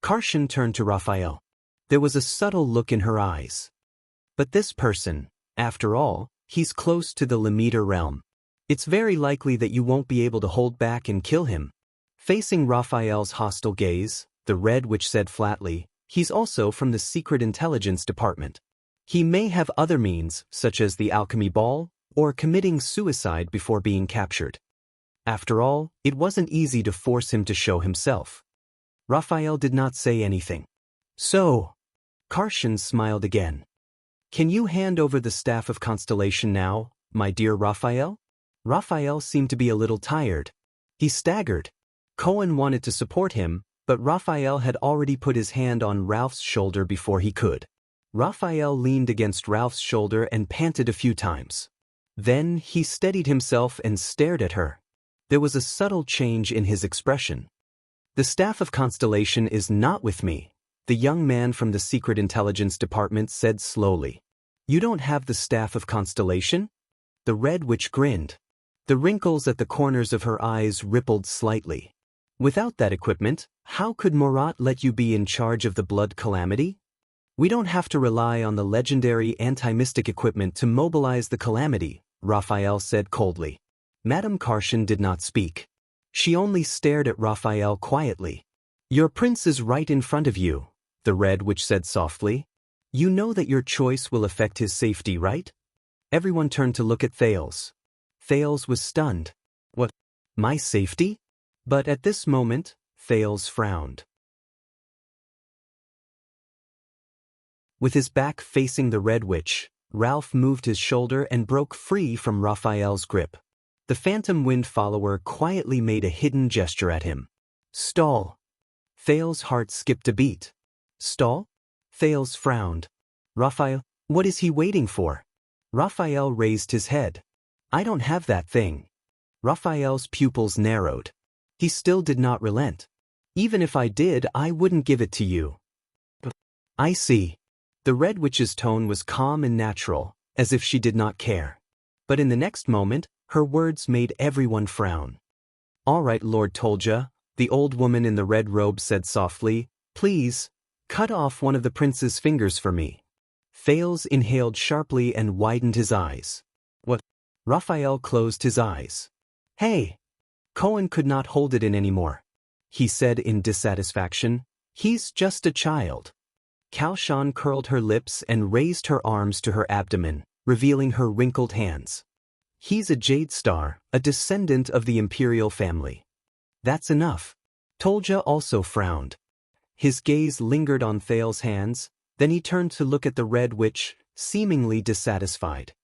[SPEAKER 1] Karshan turned to Raphael. There was a subtle look in her eyes. But this person, after all, he's close to the Limiter realm. It's very likely that you won't be able to hold back and kill him. Facing Raphael's hostile gaze, the Red Witch said flatly, he's also from the Secret Intelligence Department. He may have other means, such as the alchemy ball, or committing suicide before being captured. After all, it wasn't easy to force him to show himself. Raphael did not say anything. So, Karshan smiled again. Can you hand over the Staff of Constellation now, my dear Raphael? Raphael seemed to be a little tired. He staggered. Cohen wanted to support him, but Raphael had already put his hand on Ralph's shoulder before he could. Raphael leaned against Ralph's shoulder and panted a few times. Then he steadied himself and stared at her. There was a subtle change in his expression. The Staff of Constellation is not with me, the young man from the Secret Intelligence Department said slowly. You don't have the Staff of Constellation? The Red Witch grinned. The wrinkles at the corners of her eyes rippled slightly. Without that equipment, how could Murat let you be in charge of the Blood Calamity? We don't have to rely on the legendary anti-mystic equipment to mobilize the Calamity, Raphael said coldly. Madame Karshan did not speak. She only stared at Raphael quietly. Your prince is right in front of you, the Red Witch said softly. You know that your choice will affect his safety, right? Everyone turned to look at Thales. Thales was stunned. What? My safety? But at this moment, Thales frowned. With his back facing the Red Witch, Ralph moved his shoulder and broke free from Raphael's grip. The Phantom Wind follower quietly made a hidden gesture at him. Stall. Thales' heart skipped a beat. Stall? Thales frowned. Raphael, what is he waiting for? Raphael raised his head. I don't have that thing. Raphael's pupils narrowed. He still did not relent. Even if I did, I wouldn't give it to you. I see. The Red Witch's tone was calm and natural, as if she did not care. But in the next moment, her words made everyone frown. All right, Lord Tolja, the old woman in the red robe said softly, please, cut off one of the prince's fingers for me. Thales inhaled sharply and widened his eyes. What? Raphael closed his eyes. Hey! Cohen could not hold it in anymore. He said in dissatisfaction, he's just a child. Kalshan curled her lips and raised her arms to her abdomen, revealing her wrinkled hands. He's a Jade Star, a descendant of the imperial family. That's enough. Tolja also frowned. His gaze lingered on Thales' hands, then he turned to look at the Red Witch, seemingly dissatisfied.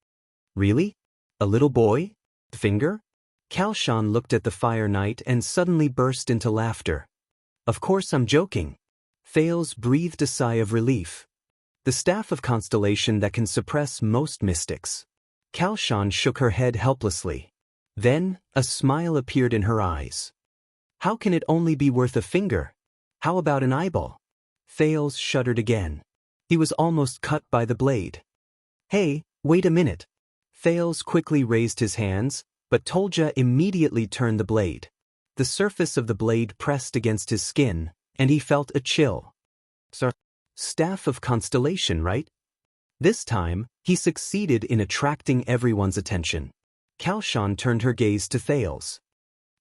[SPEAKER 1] Really? A little boy? Finger? Kalshan looked at the Fire Knight and suddenly burst into laughter. Of course I'm joking. Thales breathed a sigh of relief. The Staff of Constellation that can suppress most mystics. Kalshan shook her head helplessly. Then, a smile appeared in her eyes. How can it only be worth a finger? How about an eyeball? Thales shuddered again. He was almost cut by the blade. Hey, wait a minute. Thales quickly raised his hands, but Tolja immediately turned the blade. The surface of the blade pressed against his skin, and he felt a chill. Sir, Staff of Constellation, right? This time, he succeeded in attracting everyone's attention. Kalshan turned her gaze to Thales.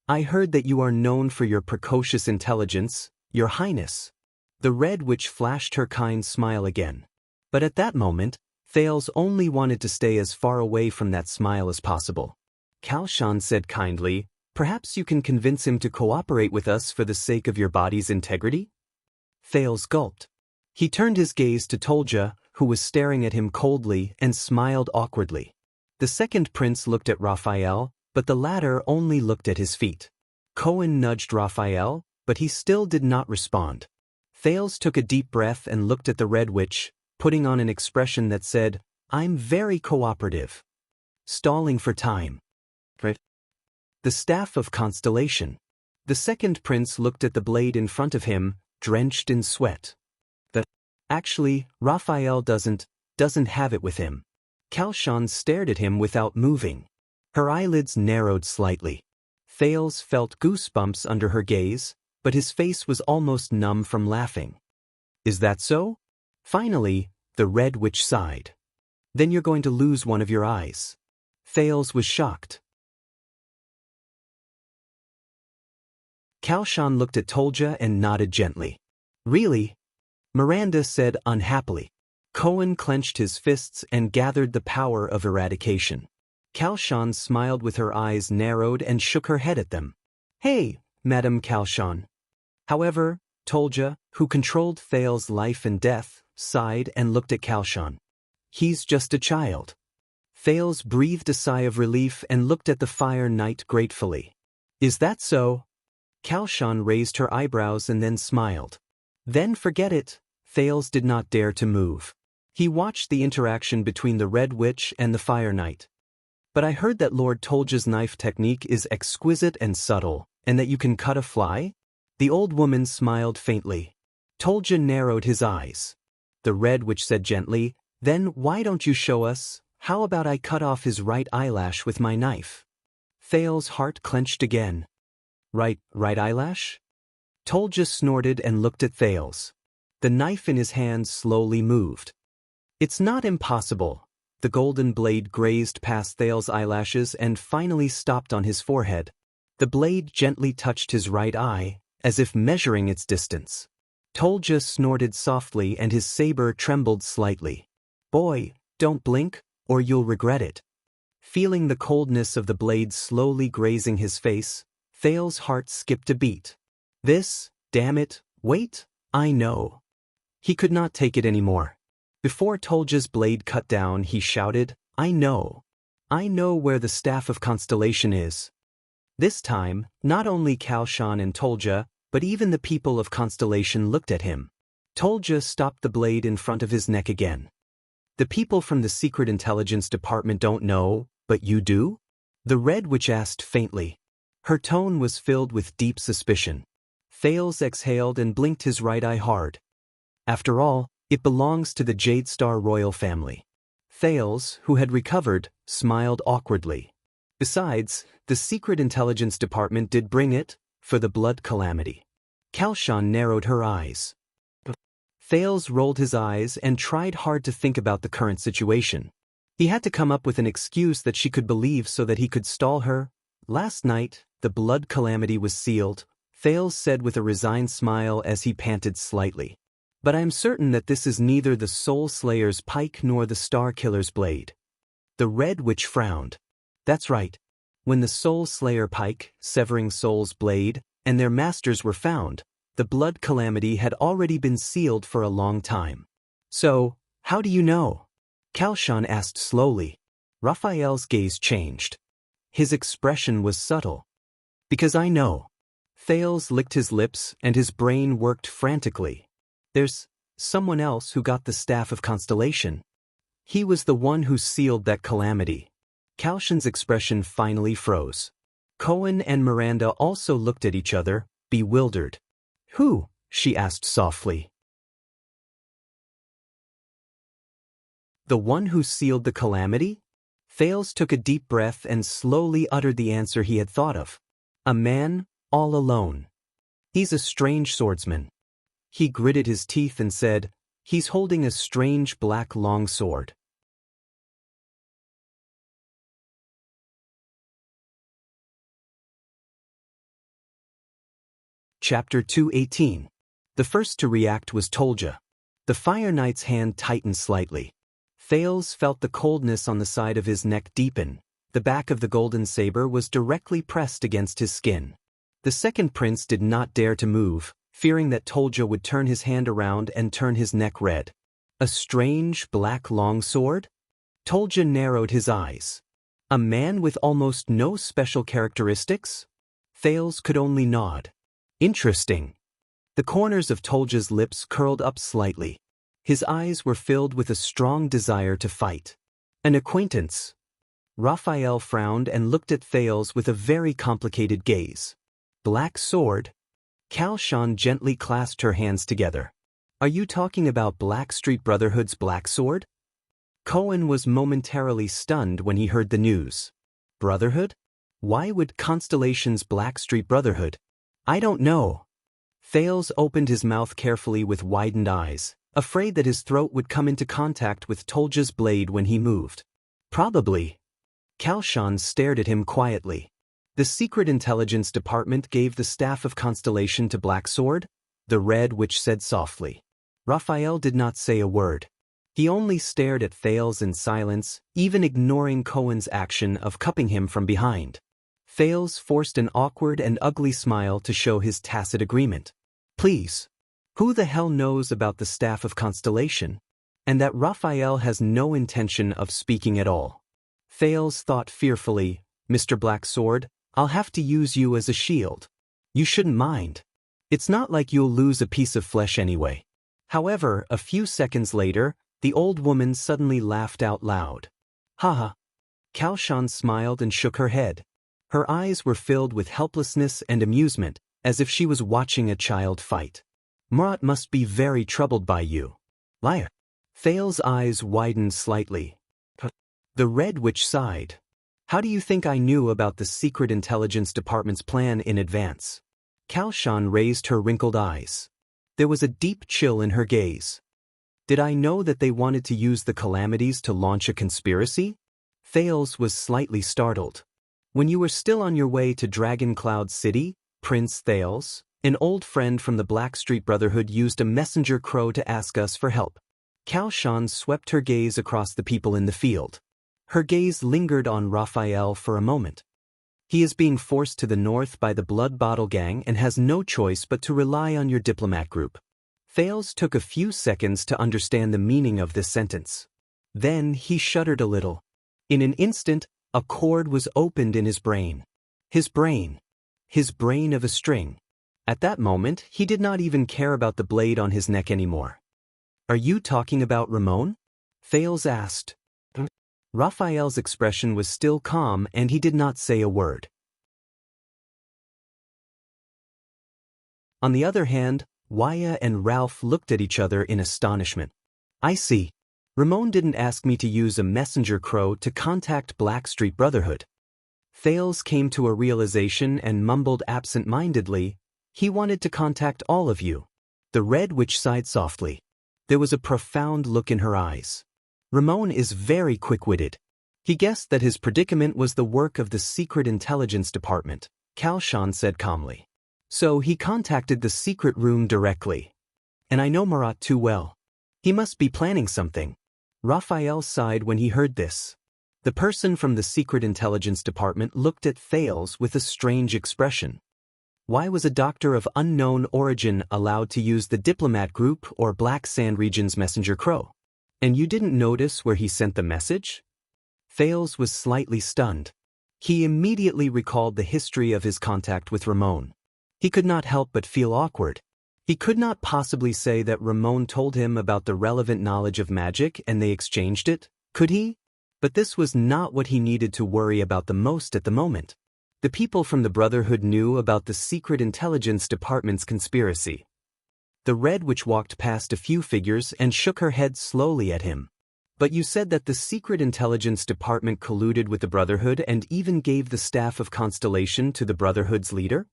[SPEAKER 1] I heard that you are known for your precocious intelligence, Your Highness. The Red Witch flashed her kind smile again. But at that moment, Thales only wanted to stay as far away from that smile as possible. Kalshan said kindly, perhaps you can convince him to cooperate with us for the sake of your body's integrity? Thales gulped. He turned his gaze to Tolja, who was staring at him coldly, and smiled awkwardly. The second prince looked at Raphael, but the latter only looked at his feet. Cohen nudged Raphael, but he still did not respond. Thales took a deep breath and looked at the Red Witch, putting on an expression that said, "I'm very cooperative." Stalling for time. The staff of constellation. The second prince looked at the blade in front of him, drenched in sweat. Actually, Raphael doesn't have it with him. Kalshan stared at him without moving. Her eyelids narrowed slightly. Thales felt goosebumps under her gaze, but his face was almost numb from laughing. Is that so? Finally, the Red Witch sighed. Then you're going to lose one of your eyes. Thales was shocked. Kalshan looked at Tolja and nodded gently. Really? Miranda said unhappily. Cohen clenched his fists and gathered the power of eradication. Kalshan smiled with her eyes narrowed and shook her head at them. Hey, Madame Kalshan. However, Tolja, who controlled Thales' life and death, sighed and looked at Kalshan. He's just a child. Thales breathed a sigh of relief and looked at the Fire Knight gratefully. Is that so? Kalshan raised her eyebrows and then smiled. Then forget it. Thales did not dare to move. He watched the interaction between the Red Witch and the Fire Knight. But I heard that Lord Tolja's knife technique is exquisite and subtle, and that you can cut a fly? The old woman smiled faintly. Tolja narrowed his eyes. The Red Witch said gently, Then why don't you show us? How about I cut off his right eyelash with my knife? Thales' heart clenched again. Right eyelash? Tolja snorted and looked at Thales. The knife in his hand slowly moved. It's not impossible. The golden blade grazed past Thales' eyelashes and finally stopped on his forehead. The blade gently touched his right eye, as if measuring its distance. Tolja snorted softly and his saber trembled slightly. Boy, don't blink, or you'll regret it. Feeling the coldness of the blade slowly grazing his face, Thales' heart skipped a beat. Damn it, wait, I know. He could not take it anymore. Before Tolja's blade cut down, he shouted, I know. I know where the Staff of Constellation is. This time, not only Kalshan and Tolja, but even the people of Constellation looked at him. Tolja stopped the blade in front of his neck again. The people from the Secret Intelligence Department don't know, but you do? The Red Witch asked faintly. Her tone was filled with deep suspicion. Thales exhaled and blinked his right eye hard. After all, it belongs to the Jade Star royal family. Thales, who had recovered, smiled awkwardly. Besides, the Secret Intelligence Department did bring it, for the blood calamity. Kalshan narrowed her eyes. Thales rolled his eyes and tried hard to think about the current situation. He had to come up with an excuse that she could believe so that he could stall her. Last night, the blood calamity was sealed, Thales said with a resigned smile as he panted slightly. But I'm certain that this is neither the Soul Slayer's pike nor the Star Killer's blade. The Red Witch frowned. That's right. When the Soul Slayer pike, Severing Soul's blade, and their masters were found, the blood calamity had already been sealed for a long time. So, how do you know? Kalshan asked slowly. Raphael's gaze changed. His expression was subtle. Because I know. Thales licked his lips and his brain worked frantically. There's someone else who got the Staff of Constellation. He was the one who sealed that calamity. Kalshan's expression finally froze. Cohen and Miranda also looked at each other, bewildered. Who? She asked softly. The one who sealed the calamity? Thales took a deep breath and slowly uttered the answer he had thought of. A man, all alone. He's a strange swordsman. He gritted his teeth and said, He's holding a strange black long sword. Chapter 218. The first to react was Tolja. The Fire Knight's hand tightened slightly. Thales felt the coldness on the side of his neck deepen. The back of the golden saber was directly pressed against his skin. The second prince did not dare to move, fearing that Tolja would turn his hand around and turn his neck red. A strange, black longsword? Tolja narrowed his eyes. A man with almost no special characteristics? Thales could only nod. Interesting. The corners of Tolja's lips curled up slightly. His eyes were filled with a strong desire to fight. An acquaintance. Raphael frowned and looked at Thales with a very complicated gaze. Black sword? Xianxia gently clasped her hands together. Are you talking about Blackstreet Brotherhood's black sword? Cohen was momentarily stunned when he heard the news. Brotherhood? Why would Constellation's Blackstreet Brotherhood? I don't know. Thales opened his mouth carefully with widened eyes, afraid that his throat would come into contact with Tolja's blade when he moved. Probably. Xianxia stared at him quietly. The Secret Intelligence Department gave the staff of Constellation to Black Sword, the Red Witch said softly. Raphael did not say a word. He only stared at Thales in silence, even ignoring Cohen's action of cupping him from behind. Thales forced an awkward and ugly smile to show his tacit agreement. Please. Who the hell knows about the staff of Constellation? And that Raphael has no intention of speaking at all. Thales thought fearfully, Mr. Black Sword, I'll have to use you as a shield. You shouldn't mind. It's not like you'll lose a piece of flesh anyway. However, a few seconds later, the old woman suddenly laughed out loud. Haha. Xianxia smiled and shook her head. Her eyes were filled with helplessness and amusement, as if she was watching a child fight. Murat must be very troubled by you. Liar. Thales' eyes widened slightly. The Red Witch sighed. How do you think I knew about the Secret Intelligence Department's plan in advance? Xianxia raised her wrinkled eyes. There was a deep chill in her gaze. Did I know that they wanted to use the calamities to launch a conspiracy? Thales was slightly startled. When you were still on your way to Dragon Cloud City, Prince Thales, an old friend from the Blackstreet Brotherhood used a messenger crow to ask us for help. Xianxia swept her gaze across the people in the field. Her gaze lingered on Raphael for a moment. He is being forced to the north by the Blood Bottle Gang and has no choice but to rely on your diplomat group. Thales took a few seconds to understand the meaning of this sentence. Then he shuddered a little. In an instant, a chord was opened in his brain. His brain of a string. At that moment, he did not even care about the blade on his neck anymore. Are you talking about Ramon? Thales asked. Raphael's expression was still calm and he did not say a word. On the other hand, Waya and Ralph looked at each other in astonishment. I see. Ramon didn't ask me to use a messenger crow to contact Blackstreet Brotherhood. Thales came to a realization and mumbled absent-mindedly, he wanted to contact all of you. The Red Witch sighed softly. There was a profound look in her eyes. Ramon is very quick-witted. He guessed that his predicament was the work of the Secret Intelligence Department, Xianxia said calmly. So he contacted the secret room directly. And I know Murat too well. He must be planning something. Raphael sighed when he heard this. The person from the Secret Intelligence Department looked at Thales with a strange expression. Why was a doctor of unknown origin allowed to use the diplomat group or Black Sand Region's messenger crow? And you didn't notice where he sent the message? Thales was slightly stunned. He immediately recalled the history of his contact with Ramon. He could not help but feel awkward. He could not possibly say that Ramon told him about the relevant knowledge of magic and they exchanged it, could he? But this was not what he needed to worry about the most at the moment. The people from the Brotherhood knew about the Secret Intelligence Department's conspiracy. The Red Witch walked past a few figures and shook her head slowly at him. But you said that the Secret Intelligence Department colluded with the Brotherhood and even gave the staff of Constellation to the Brotherhood's leader?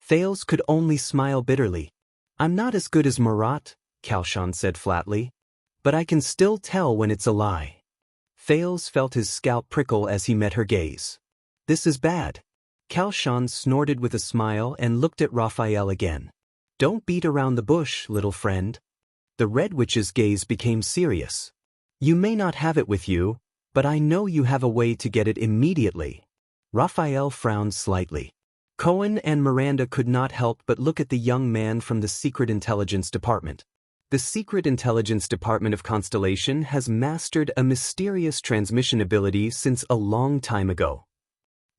[SPEAKER 1] Thales could only smile bitterly. I'm not as good as Murat, Xianxia said flatly. But I can still tell when it's a lie. Thales felt his scalp prickle as he met her gaze. This is bad. Xianxia snorted with a smile and looked at Raphael again. Don't beat around the bush, little friend. The Red Witch's gaze became serious. You may not have it with you, but I know you have a way to get it immediately. Raphael frowned slightly. Cohen and Miranda could not help but look at the young man from the Secret Intelligence Department. The Secret Intelligence Department of Constellation has mastered a mysterious transmission ability since a long time ago.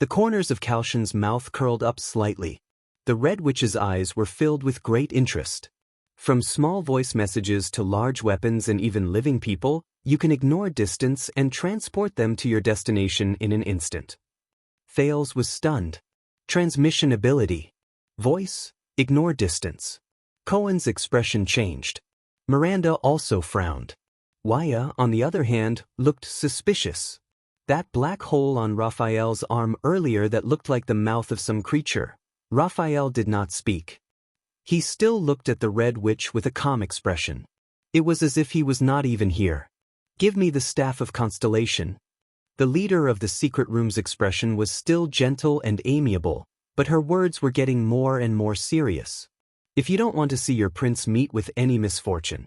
[SPEAKER 1] The corners of Calcian's mouth curled up slightly. The Red Witch's eyes were filled with great interest. From small voice messages to large weapons and even living people, you can ignore distance and transport them to your destination in an instant. Thales was stunned. Transmission ability. Voice, ignore distance. Cohen's expression changed. Miranda also frowned. Waya, on the other hand, looked suspicious. That black hole on Raphael's arm earlier that looked like the mouth of some creature. Raphael did not speak. He still looked at the Red Witch with a calm expression. It was as if he was not even here. Give me the staff of constellation. The leader of the secret room's expression was still gentle and amiable, but her words were getting more and more serious. If you don't want to see your prince meet with any misfortune.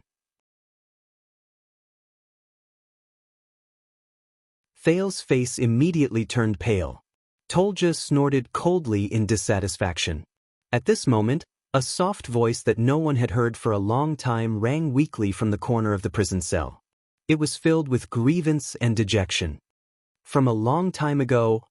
[SPEAKER 1] Thales' face immediately turned pale. Tolja snorted coldly in dissatisfaction. At this moment, a soft voice that no one had heard for a long time rang weakly from the corner of the prison cell. It was filled with grievance and dejection. From a long time ago,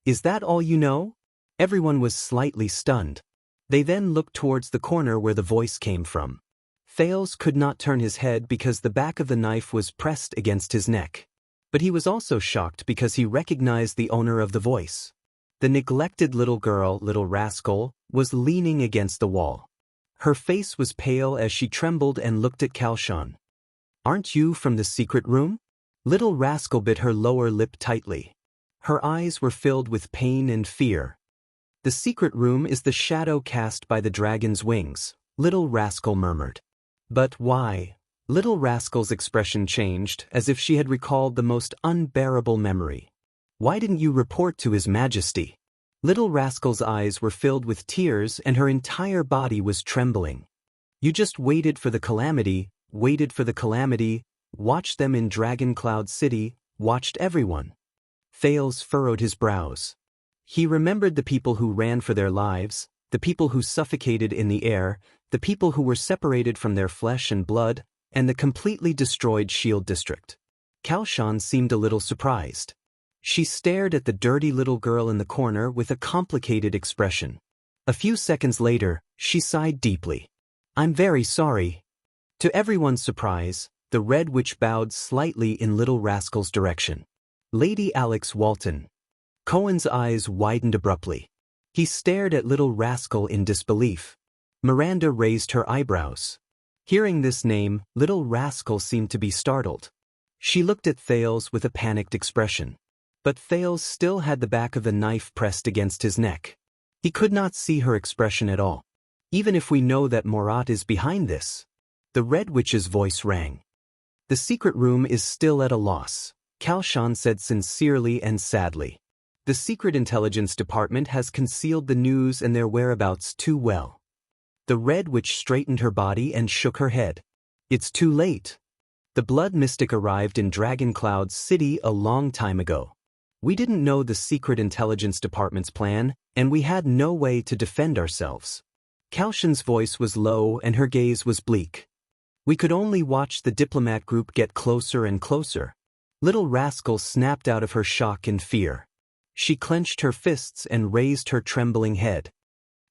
[SPEAKER 1] is that all you know? Everyone was slightly stunned. They then looked towards the corner where the voice came from. Thales could not turn his head because the back of the knife was pressed against his neck. But he was also shocked because he recognized the owner of the voice. The neglected little girl, little rascal, was leaning against the wall. Her face was pale as she trembled and looked at Calcian. Aren't you from the secret room? Little rascal bit her lower lip tightly. Her eyes were filled with pain and fear. The secret room is the shadow cast by the dragon's wings, little rascal murmured. But why? Little rascal's expression changed as if she had recalled the most unbearable memory. Why didn't you report to His Majesty? Little rascal's eyes were filled with tears and her entire body was trembling. You just waited for the calamity, watched them in Dragon Cloud City, watched everyone. Thales furrowed his brows. He remembered the people who ran for their lives, the people who suffocated in the air, the people who were separated from their flesh and blood, and the completely destroyed Shield District. Calcian seemed a little surprised. She stared at the dirty little girl in the corner with a complicated expression. A few seconds later, she sighed deeply. I'm very sorry. To everyone's surprise, the Red Witch bowed slightly in Little Rascal's direction. Lady Alex Walton. Cohen's eyes widened abruptly. He stared at Little Rascal in disbelief. Miranda raised her eyebrows. Hearing this name, Little Rascal seemed to be startled. She looked at Thales with a panicked expression. But Thales still had the back of the knife pressed against his neck. He could not see her expression at all. Even if we know that Morat is behind this. The Red Witch's voice rang. The secret room is still at a loss, Calcian said sincerely and sadly. The Secret Intelligence Department has concealed the news and their whereabouts too well. The Red Witch straightened her body and shook her head. It's too late. The Blood Mystic arrived in Dragon Cloud City a long time ago. We didn't know the Secret Intelligence Department's plan, and we had no way to defend ourselves. Calcian's voice was low and her gaze was bleak. We could only watch the diplomat group get closer and closer. Little Rascal snapped out of her shock and fear. She clenched her fists and raised her trembling head.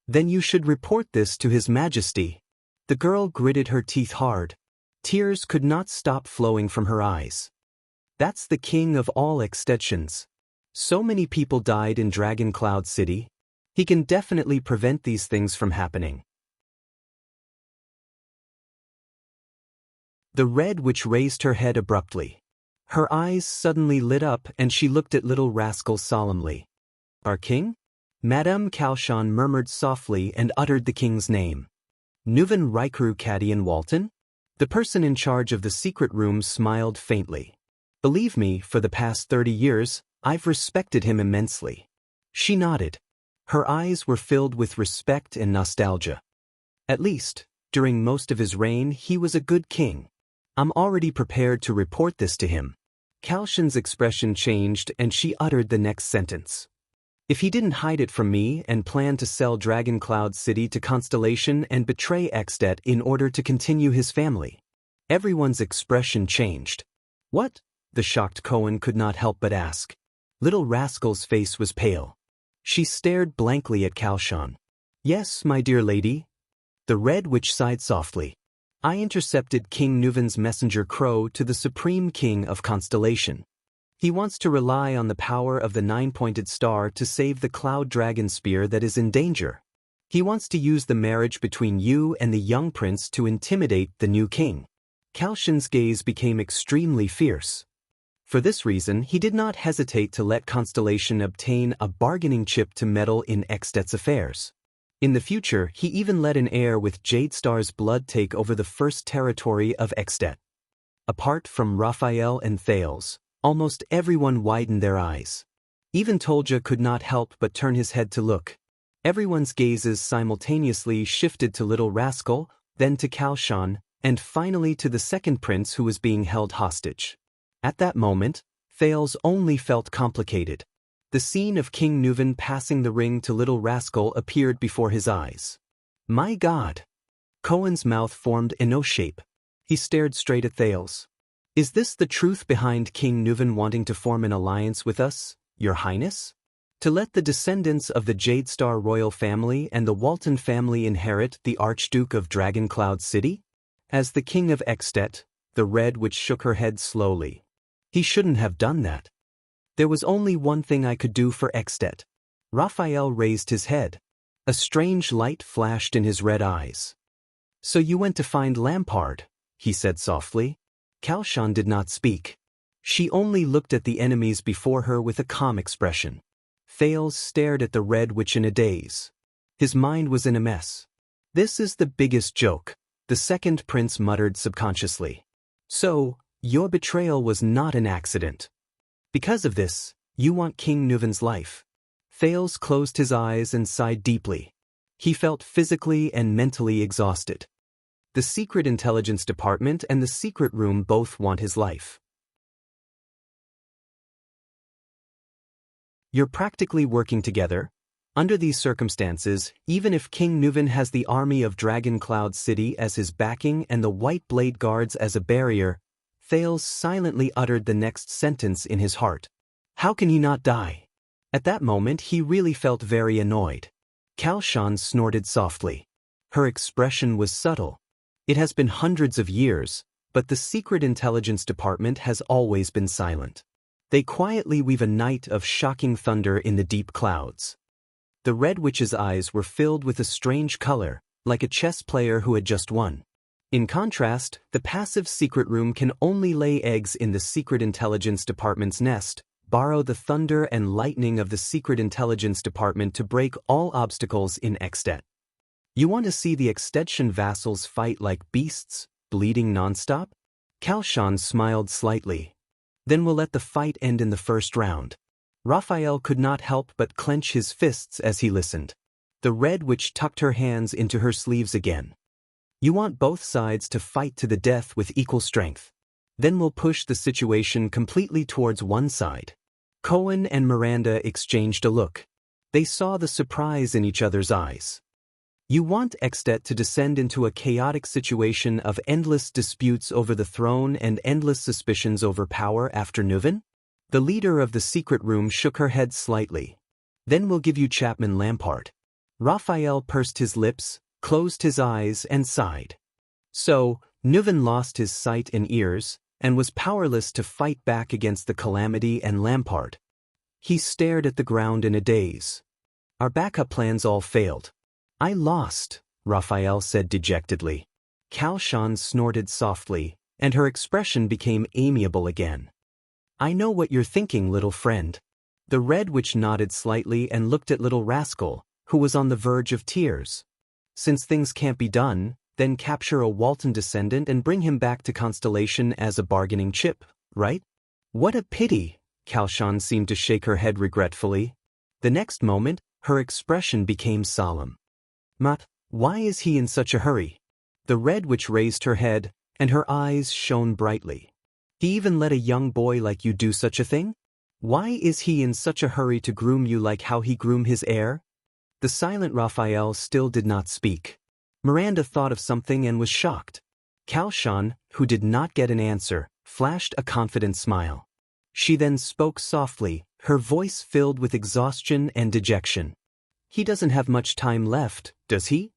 [SPEAKER 1] Then you should report this to His Majesty. The girl gritted her teeth hard. Tears could not stop flowing from her eyes. That's the king of all extensions. So many people died in Dragon Cloud City. He can definitely prevent these things from happening. The Red Witch raised her head abruptly. Her eyes suddenly lit up and she looked at Little Rascal solemnly. Our king? Madame Calcian murmured softly and uttered the king's name. Nuvan Rikru Cadian Walton? The person in charge of the secret room smiled faintly. Believe me, for the past 30 years, I've respected him immensely. She nodded. Her eyes were filled with respect and nostalgia. At least, during most of his reign, he was a good king. I'm already prepared to report this to him. Calcian's expression changed and she uttered the next sentence. If he didn't hide it from me and planned to sell Dragon Cloud City to Constellation and betray Extet in order to continue his family. Everyone's expression changed. What? The shocked Cohen could not help but ask. Little Rascal's face was pale. She stared blankly at Kalshan. Yes, my dear lady. The Red Witch sighed softly. I intercepted King Nuven's messenger crow to the Supreme King of Constellation. He wants to rely on the power of the nine-pointed star to save the Cloud Dragon Spear that is in danger. He wants to use the marriage between you and the young prince to intimidate the new king. Kalshan's gaze became extremely fierce. For this reason, he did not hesitate to let Constellation obtain a bargaining chip to meddle in Extet's affairs. In the future, he even let an heir with Jade Star's blood take over the first territory of Extet. Apart from Raphael and Thales, almost everyone widened their eyes. Even Tolja could not help but turn his head to look. Everyone's gazes simultaneously shifted to Little Rascal, then to Kalshan, and finally to the second prince who was being held hostage. At that moment, Thales only felt complicated. The scene of King Nuven passing the ring to Little Rascal appeared before his eyes. My God! Cohen's mouth formed an O shape. He stared straight at Thales. Is this the truth behind King Nuven wanting to form an alliance with us, Your Highness? To let the descendants of the Jade Star royal family and the Walton family inherit the Archduke of Dragon Cloud City? As the King of Extet, the Red Witch shook her head slowly. He shouldn't have done that. There was only one thing I could do for Extet. Raphael raised his head. A strange light flashed in his red eyes. So you went to find Lampard, he said softly. Kalshan did not speak. She only looked at the enemies before her with a calm expression. Thales stared at the Red Witch in a daze. His mind was in a mess. This is the biggest joke, the second prince muttered subconsciously. So, your betrayal was not an accident. Because of this, you want King Nuven's life. Thales closed his eyes and sighed deeply. He felt physically and mentally exhausted. The Secret Intelligence Department and the Secret Room both want his life. You're practically working together. Under these circumstances, even if King Nuven has the army of Dragon Cloud City as his backing and the White Blade Guards as a barrier, Thales silently uttered the next sentence in his heart. How can he not die? At that moment he really felt very annoyed. Kalshan snorted softly. Her expression was subtle. It has been hundreds of years, but the Secret Intelligence Department has always been silent. They quietly weave a night of shocking thunder in the deep clouds. The Red Witch's eyes were filled with a strange color, like a chess player who had just won. In contrast, the passive Secret Room can only lay eggs in the Secret Intelligence Department's nest, borrow the thunder and lightning of the Secret Intelligence Department to break all obstacles in Extet. You want to see the Extension vassals fight like beasts, bleeding nonstop? Kalshan smiled slightly. Then we'll let the fight end in the first round. Raphael could not help but clench his fists as he listened. The Red Witch tucked her hands into her sleeves again. You want both sides to fight to the death with equal strength. Then we'll push the situation completely towards one side. Cohen and Miranda exchanged a look. They saw the surprise in each other's eyes. You want Extet to descend into a chaotic situation of endless disputes over the throne and endless suspicions over power after Nuven? The leader of the Secret Room shook her head slightly. Then we'll give you Chapman Lampard. Raphael pursed his lips, closed his eyes and sighed. So, Nuven lost his sight and ears, and was powerless to fight back against the Calamity and Lampard. He stared at the ground in a daze. Our backup plans all failed. I lost, Raphael said dejectedly. Kalshan snorted softly, and her expression became amiable again. I know what you're thinking, little friend. The Red Witch nodded slightly and looked at Little Rascal, who was on the verge of tears. Since things can't be done, then capture a Walton descendant and bring him back to Constellation as a bargaining chip, right? What a pity, Kalshan seemed to shake her head regretfully. The next moment, her expression became solemn. Mat, why is he in such a hurry? The Red Witch raised her head, and her eyes shone brightly. He even let a young boy like you do such a thing? Why is he in such a hurry to groom you like how he groomed his heir? The silent Raphael still did not speak. Miranda thought of something and was shocked. Xianxia, who did not get an answer, flashed a confident smile. She then spoke softly, her voice filled with exhaustion and dejection. He doesn't have much time left, does he?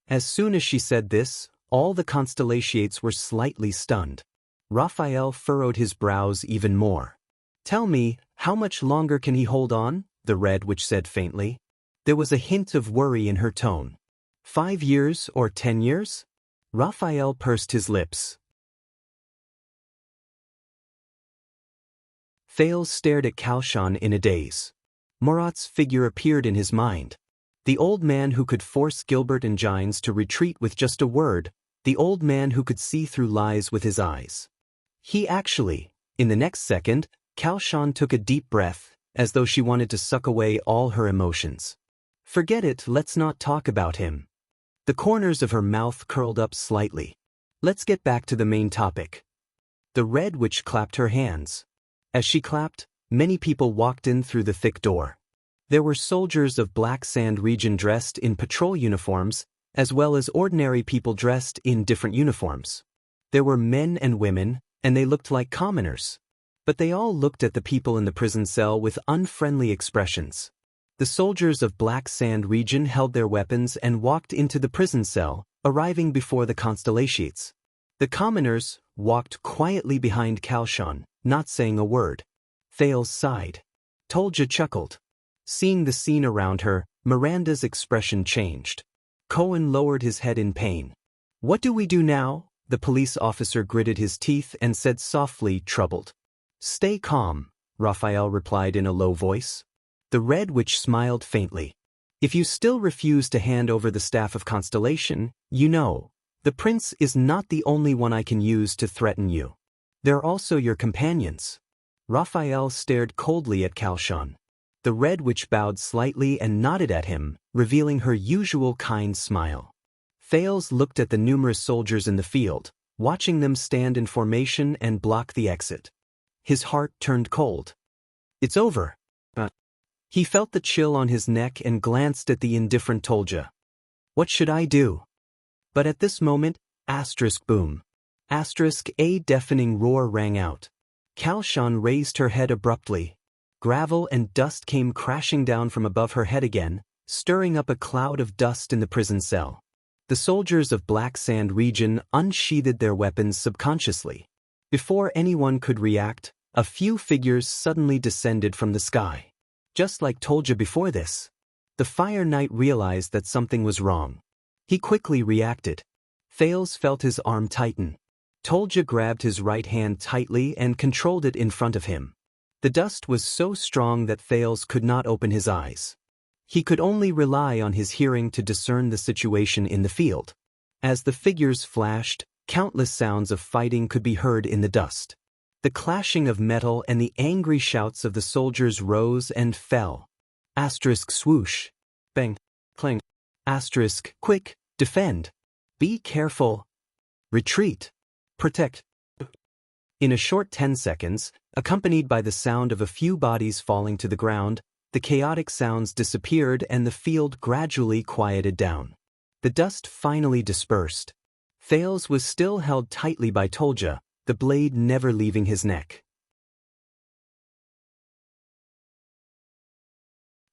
[SPEAKER 1] As soon as she said this, all the constellations were slightly stunned. Raphael furrowed his brows even more. Tell me, how much longer can he hold on? The Red Witch said faintly. There was a hint of worry in her tone. 5 years or 10 years? Raphael pursed his lips. Thales stared at Xianxia in a daze. Murat's figure appeared in his mind. The old man who could force Gilbert and Gines to retreat with just a word, the old man who could see through lies with his eyes. In the next second, Xianxia took a deep breath, as though she wanted to suck away all her emotions. Forget it, let's not talk about him. The corners of her mouth curled up slightly. Let's get back to the main topic. The Red Witch clapped her hands. As she clapped, many people walked in through the thick door. There were soldiers of Black Sand region dressed in patrol uniforms, as well as ordinary people dressed in different uniforms. There were men and women, and they looked like commoners. But they all looked at the people in the prison cell with unfriendly expressions. The soldiers of Black Sand region held their weapons and walked into the prison cell, arriving before the constellations. The commoners walked quietly behind Xianxia, not saying a word. Thales sighed. Tolja chuckled. Seeing the scene around her, Miranda's expression changed. Cohen lowered his head in pain. What do we do now? The police officer gritted his teeth and said softly, troubled. Stay calm, Raphael replied in a low voice. The Red Witch smiled faintly. If you still refuse to hand over the staff of constellation, you know, the prince is not the only one I can use to threaten you. They're also your companions. Raphael stared coldly at Xianxia. The Red Witch bowed slightly and nodded at him, revealing her usual kind smile. Thales looked at the numerous soldiers in the field, watching them stand in formation and block the exit. His heart turned cold. It's over. He felt the chill on his neck and glanced at the indifferent Tolja. What should I do? But at this moment, boom. A deafening roar rang out. Xianxia raised her head abruptly. Gravel and dust came crashing down from above her head again, stirring up a cloud of dust in the prison cell. The soldiers of Black Sand region unsheathed their weapons subconsciously. Before anyone could react, a few figures suddenly descended from the sky. Just like Tolja before this. The Fire Knight realized that something was wrong. He quickly reacted. Thales felt his arm tighten. Tolja grabbed his right hand tightly and controlled it in front of him. The dust was so strong that Thales could not open his eyes. He could only rely on his hearing to discern the situation in the field. As the figures flashed, countless sounds of fighting could be heard in the dust. The clashing of metal and the angry shouts of the soldiers rose and fell. Swoosh. Bang. Clang. Quick. Defend. Be careful. Retreat. Protect. In a short 10 seconds, accompanied by the sound of a few bodies falling to the ground, the chaotic sounds disappeared and the field gradually quieted down. The dust finally dispersed. Thales was still held tightly by Tolja, the blade never leaving his neck.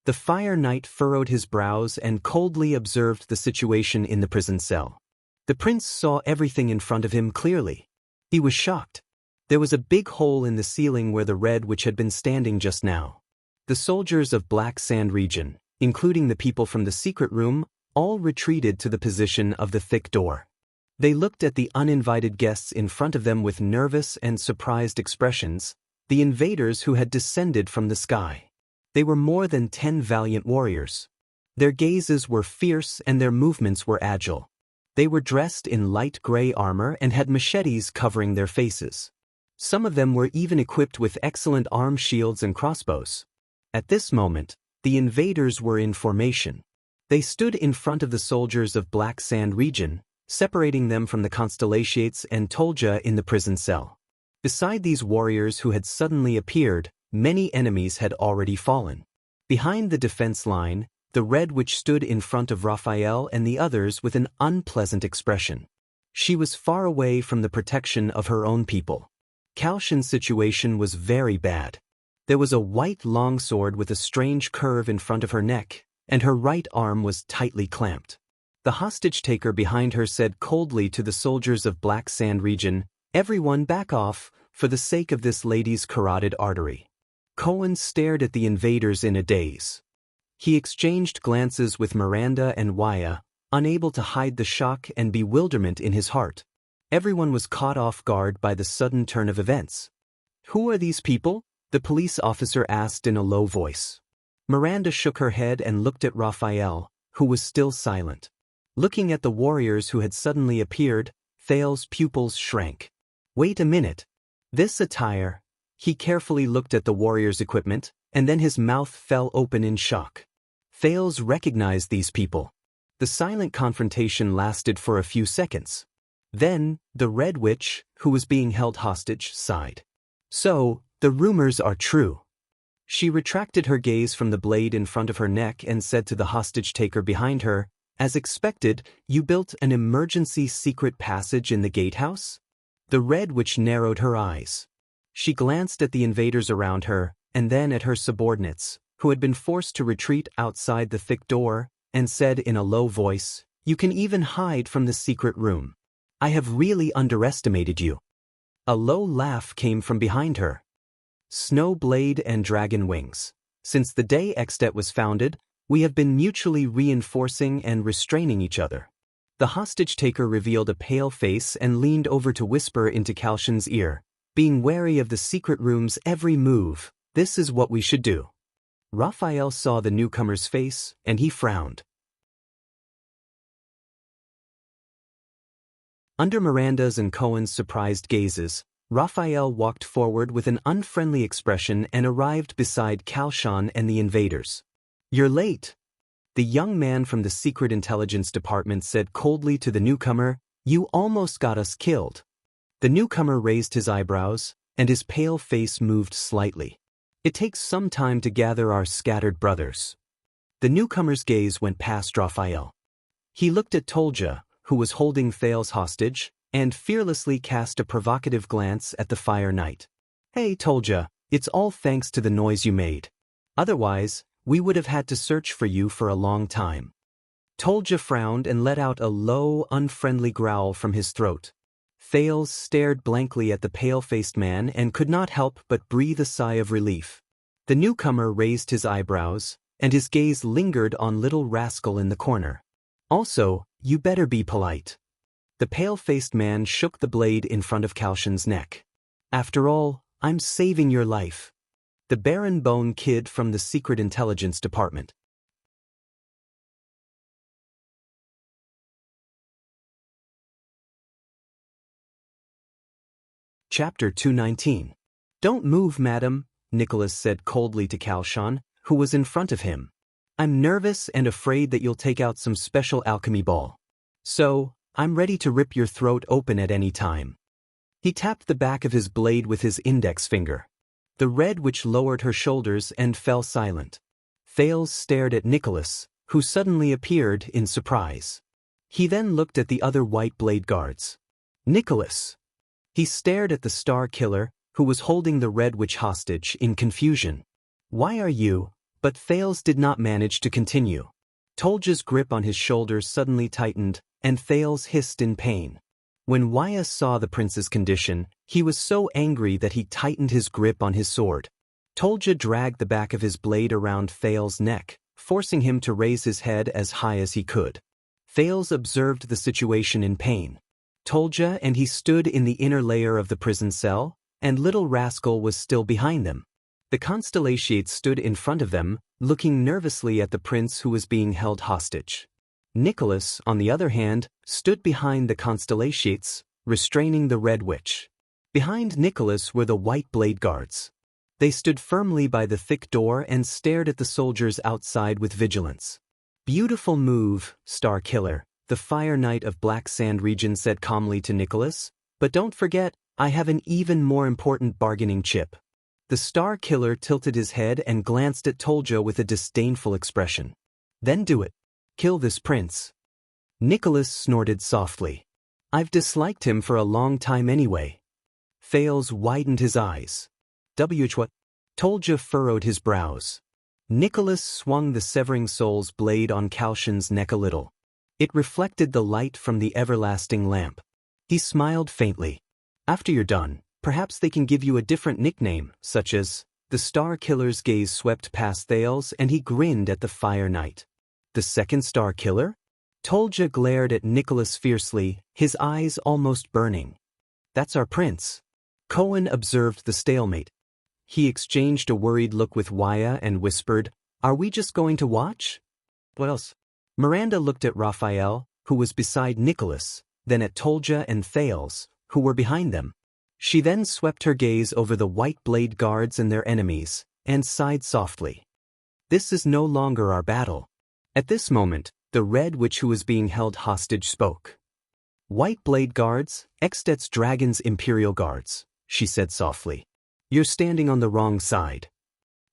[SPEAKER 1] The Fire Knight furrowed his brows and coldly observed the situation in the prison cell. The prince saw everything in front of him clearly. He was shocked. There was a big hole in the ceiling where the Red Witch had been standing just now. The soldiers of Black Sand region, including the people from the secret room, all retreated to the position of the thick door. They looked at the uninvited guests in front of them with nervous and surprised expressions, the invaders who had descended from the sky. They were more than 10 valiant warriors. Their gazes were fierce and their movements were agile. They were dressed in light gray armor and had machetes covering their faces. Some of them were even equipped with excellent arm shields and crossbows. At this moment, the invaders were in formation. They stood in front of the soldiers of Black Sand region, separating them from the constellations and Tolja in the prison cell. Beside these warriors who had suddenly appeared, Many enemies had already fallen. Behind the defense line, the Red Witch stood in front of Raphael and the others with an unpleasant expression. She was far away from the protection of her own people. Xianxia's situation was very bad. There was a white longsword with a strange curve in front of her neck, and her right arm was tightly clamped. The hostage-taker behind her said coldly to the soldiers of Black Sand region, "Everyone back off, for the sake of this lady's carotid artery." Cohen stared at the invaders in a daze. He exchanged glances with Miranda and Waya, unable to hide the shock and bewilderment in his heart. Everyone was caught off guard by the sudden turn of events. "Who are these people?" the police officer asked in a low voice. Miranda shook her head and looked at Raphael, who was still silent. Looking at the warriors who had suddenly appeared, Thales's pupils shrank. "Wait a minute. This attire..." He carefully looked at the warriors' equipment, and then his mouth fell open in shock. Thales recognized these people. The silent confrontation lasted for a few seconds. Then, the Red Witch, who was being held hostage, sighed. "So, the rumors are true." She retracted her gaze from the blade in front of her neck and said to the hostage-taker behind her, "As expected, you built an emergency secret passage in the gatehouse?" The Red Witch narrowed her eyes. She glanced at the invaders around her, and then at her subordinates, who had been forced to retreat outside the thick door, and said in a low voice, "You can even hide from the secret room. I have really underestimated you." A low laugh came from behind her. "Snow Blade and Dragon Wings. Since the day Extet was founded, we have been mutually reinforcing and restraining each other." The hostage-taker revealed a pale face and leaned over to whisper into Xianxia's ear, "Being wary of the secret room's every move, this is what we should do." Raphael saw the newcomer's face, and he frowned. Under Miranda's and Cohen's surprised gazes, Raphael walked forward with an unfriendly expression and arrived beside Xianxia and the invaders. "You're late." The young man from the Secret Intelligence Department said coldly to the newcomer, "You almost got us killed." The newcomer raised his eyebrows, and his pale face moved slightly. "It takes some time to gather our scattered brothers." The newcomer's gaze went past Raphael. He looked at Tolja, who was holding Thales hostage, and fearlessly cast a provocative glance at the Fire Knight. "Hey, Tolja, it's all thanks to the noise you made. Otherwise, we would have had to search for you for a long time." Tolja frowned and let out a low, unfriendly growl from his throat. Thales stared blankly at the pale-faced man and could not help but breathe a sigh of relief. The newcomer raised his eyebrows, and his gaze lingered on little rascal in the corner. "Also, you better be polite." The pale-faced man shook the blade in front of Xianxia's neck. "After all, I'm saving your life." The Baron Bone Kid from the Secret Intelligence Department. Chapter 219. "Don't move, madam," Nicholas said coldly to Xianxia, who was in front of him. "I'm nervous and afraid that you'll take out some special alchemy ball. So, I'm ready to rip your throat open at any time." He tapped the back of his blade with his index finger. The Red Witch lowered her shoulders and fell silent. Thales stared at Nicholas, who suddenly appeared in surprise. He then looked at the other white blade guards. "Nicholas." He stared at the Star Killer, who was holding the Red Witch hostage, in confusion. "Why are you—" But Thales did not manage to continue. Tolja's grip on his shoulders suddenly tightened, and Thales hissed in pain. When Waya saw the prince's condition, he was so angry that he tightened his grip on his sword. Tolja dragged the back of his blade around Thales' neck, forcing him to raise his head as high as he could. Thales observed the situation in pain. Tolja and he stood in the inner layer of the prison cell, and little rascal was still behind them. The Constellations stood in front of them, looking nervously at the prince who was being held hostage. Nicholas, on the other hand, stood behind the Constellations, restraining the Red Witch. Behind Nicholas were the white blade guards. They stood firmly by the thick door and stared at the soldiers outside with vigilance. "Beautiful move, Star Killer," the Fire Knight of Black Sand region said calmly to Nicholas, "but don't forget, I have an even more important bargaining chip." The Star Killer tilted his head and glanced at Tolja with a disdainful expression. Then do it. Kill this prince. Nicholas snorted softly. I've disliked him for a long time anyway. Fales widened his eyes. What? Tolja furrowed his brows. Nicholas swung the severing soul's blade on Kalshan's neck a little. It reflected the light from the everlasting lamp. He smiled faintly. After you're done, perhaps they can give you a different nickname, such as... The Star Killer's gaze swept past Thales and he grinned at the Fire Knight. The second Star Killer? Tolja glared at Nicholas fiercely, his eyes almost burning. That's our prince. Cohen observed the stalemate. He exchanged a worried look with Waya and whispered, Are we just going to watch? What else? Miranda looked at Raphael, who was beside Nicholas, then at Tolja and Thales, who were behind them. She then swept her gaze over the white blade guards and their enemies, and sighed softly. This is no longer our battle. At this moment, the Red Witch who was being held hostage spoke. White blade guards, Extet's dragon's imperial guards, she said softly. You're standing on the wrong side.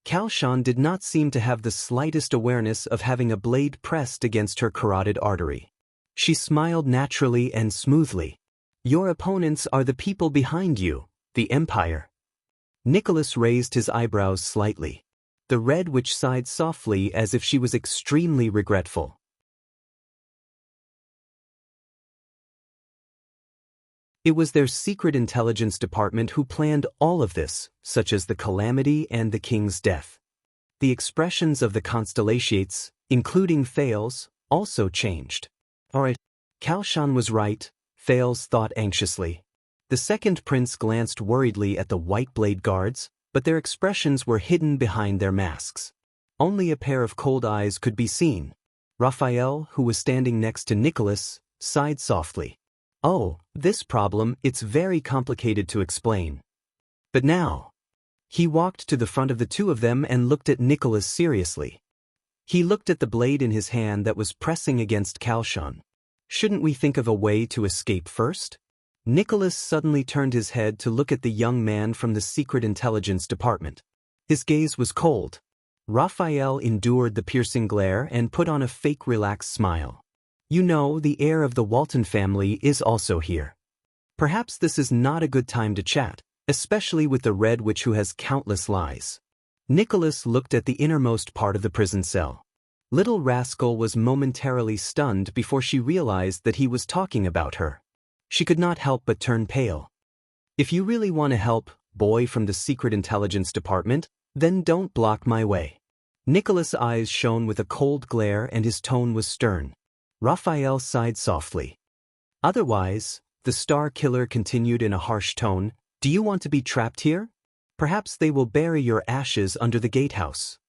[SPEAKER 1] Kalshan did not seem to have the slightest awareness of having a blade pressed against her carotid artery. She smiled naturally and smoothly. Your opponents are the people behind you, the Empire. Nicholas raised his eyebrows slightly. The Red Witch sighed softly as if she was extremely regretful. It was their secret intelligence department who planned all of this, such as the calamity and the king's death. The expressions of the constellations, including Thales, also changed. Alright, Kalshan was right, Thales thought anxiously. The second prince glanced worriedly at the white blade guards, but their expressions were hidden behind their masks. Only a pair of cold eyes could be seen. Raphael, who was standing next to Nicholas, sighed softly. Oh, this problem, it's very complicated to explain. But now. He walked to the front of the two of them and looked at Nicholas seriously. He looked at the blade in his hand that was pressing against Kalshan. Shouldn't we think of a way to escape first? Nicholas suddenly turned his head to look at the young man from the secret intelligence department. His gaze was cold. Raphael endured the piercing glare and put on a fake relaxed smile. You know, the heir of the Walton family is also here. Perhaps this is not a good time to chat, especially with the Red Witch who has countless lies. Nicholas looked at the innermost part of the prison cell. Little Rascal was momentarily stunned before she realized that he was talking about her. She could not help but turn pale. If you really want to help, boy from the secret intelligence department, then don't block my way. Nicholas' eyes shone with a cold glare and his tone was stern. Raphael sighed softly. Otherwise, the Star Killer continued in a harsh tone, do you want to be trapped here? Perhaps they will bury your ashes under the gatehouse.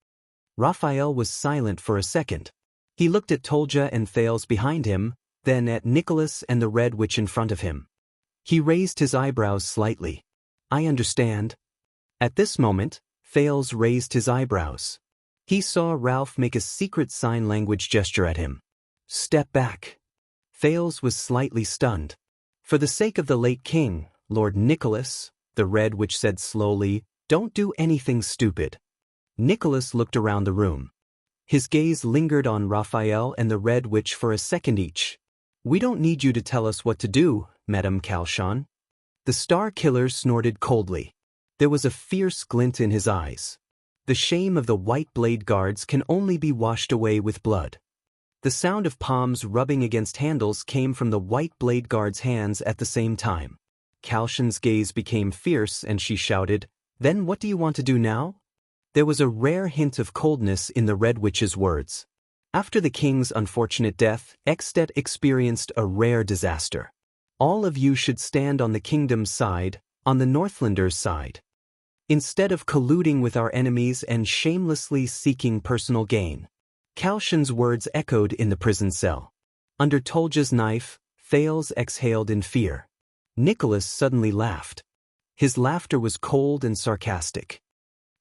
[SPEAKER 1] Raphael was silent for a second. He looked at Tolja and Thales behind him, then at Nicholas and the Red Witch in front of him. He raised his eyebrows slightly. I understand. At this moment, Thales raised his eyebrows. He saw Ralph make a secret sign language gesture at him. Step back. Thales was slightly stunned. For the sake of the late king, Lord Nicholas, the Red Witch said slowly, don't do anything stupid. Nicholas looked around the room. His gaze lingered on Raphael and the Red Witch for a second each. We don't need you to tell us what to do, Madame Kalshan. The Star Killer snorted coldly. There was a fierce glint in his eyes. The shame of the white blade guards can only be washed away with blood. The sound of palms rubbing against handles came from the white blade guard's hands at the same time. Kalshan's gaze became fierce and she shouted, Then what do you want to do now? There was a rare hint of coldness in the Red Witch's words. After the king's unfortunate death, Extet experienced a rare disaster. All of you should stand on the kingdom's side, on the Northlanders' side. Instead of colluding with our enemies and shamelessly seeking personal gain. Kalshan's words echoed in the prison cell. Under Tolja's knife, Thales exhaled in fear. Nicholas suddenly laughed. His laughter was cold and sarcastic.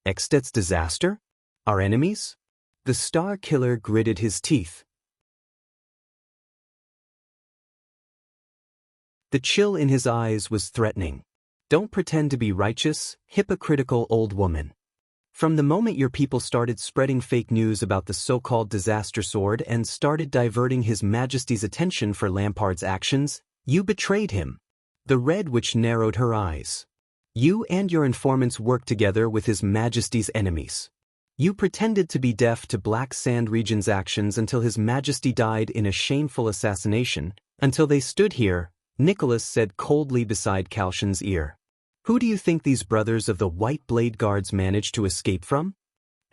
[SPEAKER 1] Extet's disaster? Our enemies? The Star Killer gritted his teeth. The chill in his eyes was threatening. Don't pretend to be righteous, hypocritical old woman. From the moment your people started spreading fake news about the so-called disaster sword and started diverting His Majesty's attention for Lampard's actions, you betrayed him. The Red Witch narrowed her eyes. You and your informants worked together with His Majesty's enemies. You pretended to be deaf to Black Sand Region's actions until His Majesty died in a shameful assassination, until they stood here, Nicholas said coldly beside Calshan's ear. Who do you think these brothers of the White Blade Guards managed to escape from?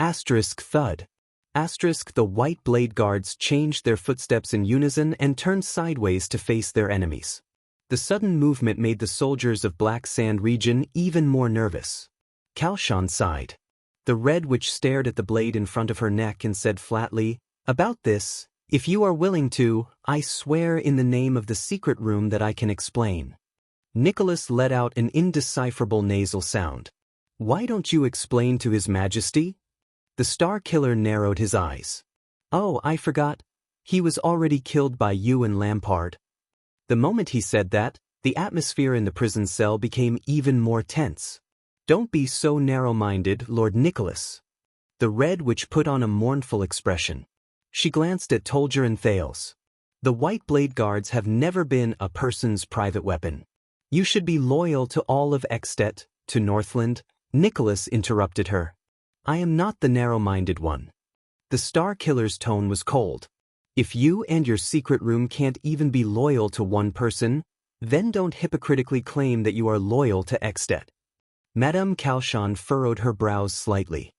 [SPEAKER 1] Thud. The White Blade Guards changed their footsteps in unison and turned sideways to face their enemies. The sudden movement made the soldiers of Black Sand Region even more nervous. Calshan sighed. The Red Witch stared at the blade in front of her neck and said flatly, "About this, if you are willing to, I swear in the name of the secret room that I can explain." Nicholas let out an indecipherable nasal sound. "Why don't you explain to His Majesty?" The Star Killer narrowed his eyes. "Oh, I forgot. He was already killed by you and Lampard." The moment he said that, the atmosphere in the prison cell became even more tense. "Don't be so narrow-minded, Lord Nicholas." The Red Witch put on a mournful expression. She glanced at Tolger and Thales. "The White Blade Guards have never been a person's private weapon. You should be loyal to all of Extet, to Northland." Nicholas interrupted her. "I am not the narrow-minded one." The Star Killer's tone was cold. "If you and your secret room can't even be loyal to one person, then don't hypocritically claim that you are loyal to Extet." Madame Calshan furrowed her brows slightly.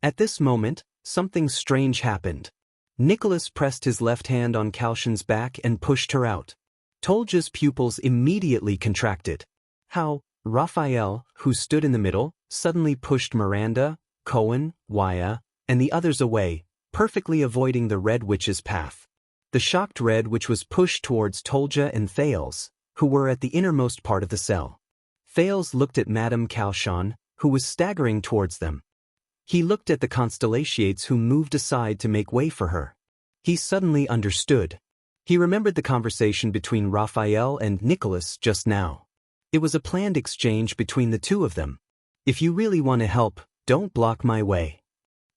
[SPEAKER 1] At this moment, something strange happened. Nicholas pressed his left hand on Calshan's back and pushed her out. Tolja's pupils immediately contracted. How? Raphael, who stood in the middle, suddenly pushed Miranda, Cohen, Waya, and the others away, perfectly avoiding the Red Witch's path. The shocked Red Witch was pushed towards Tolja and Thales, who were at the innermost part of the cell. Thales looked at Madame Calshan, who was staggering towards them. He looked at the Constellations who moved aside to make way for her. He suddenly understood. He remembered the conversation between Raphael and Nicholas just now. It was a planned exchange between the two of them. "If you really want to help, don't block my way."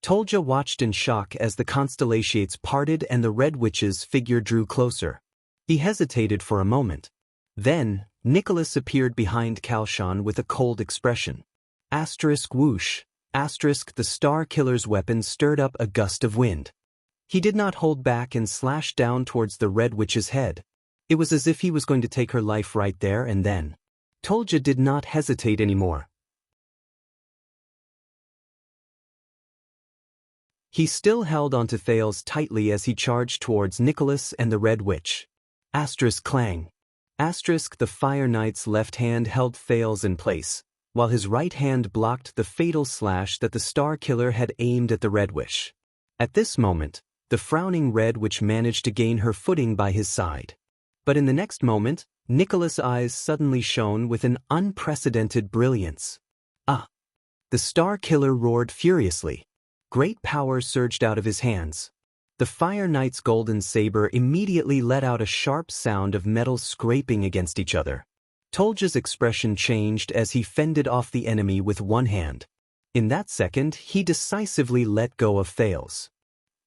[SPEAKER 1] Tolja watched in shock as the Constellations parted and the Red Witch's figure drew closer. He hesitated for a moment. Then, Nicholas appeared behind Calshan with a cold expression. Whoosh. The Star Killer's weapon stirred up a gust of wind. He did not hold back and slashed down towards the Red Witch's head. It was as if he was going to take her life right there and then. Tolja did not hesitate anymore. He still held onto Thales tightly as he charged towards Nicholas and the Red Witch. Clang. The Fire Knight's left hand held Thales in place, while his right hand blocked the fatal slash that the Star Killer had aimed at the Red Witch. At this moment, the frowning Red Witch managed to gain her footing by his side. But in the next moment, Nicholas' eyes suddenly shone with an unprecedented brilliance. "Ah!" The Star Killer roared furiously. Great power surged out of his hands. The Fire Knight's golden saber immediately let out a sharp sound of metal scraping against each other. Tolja's expression changed as he fended off the enemy with one hand. In that second, he decisively let go of Thales.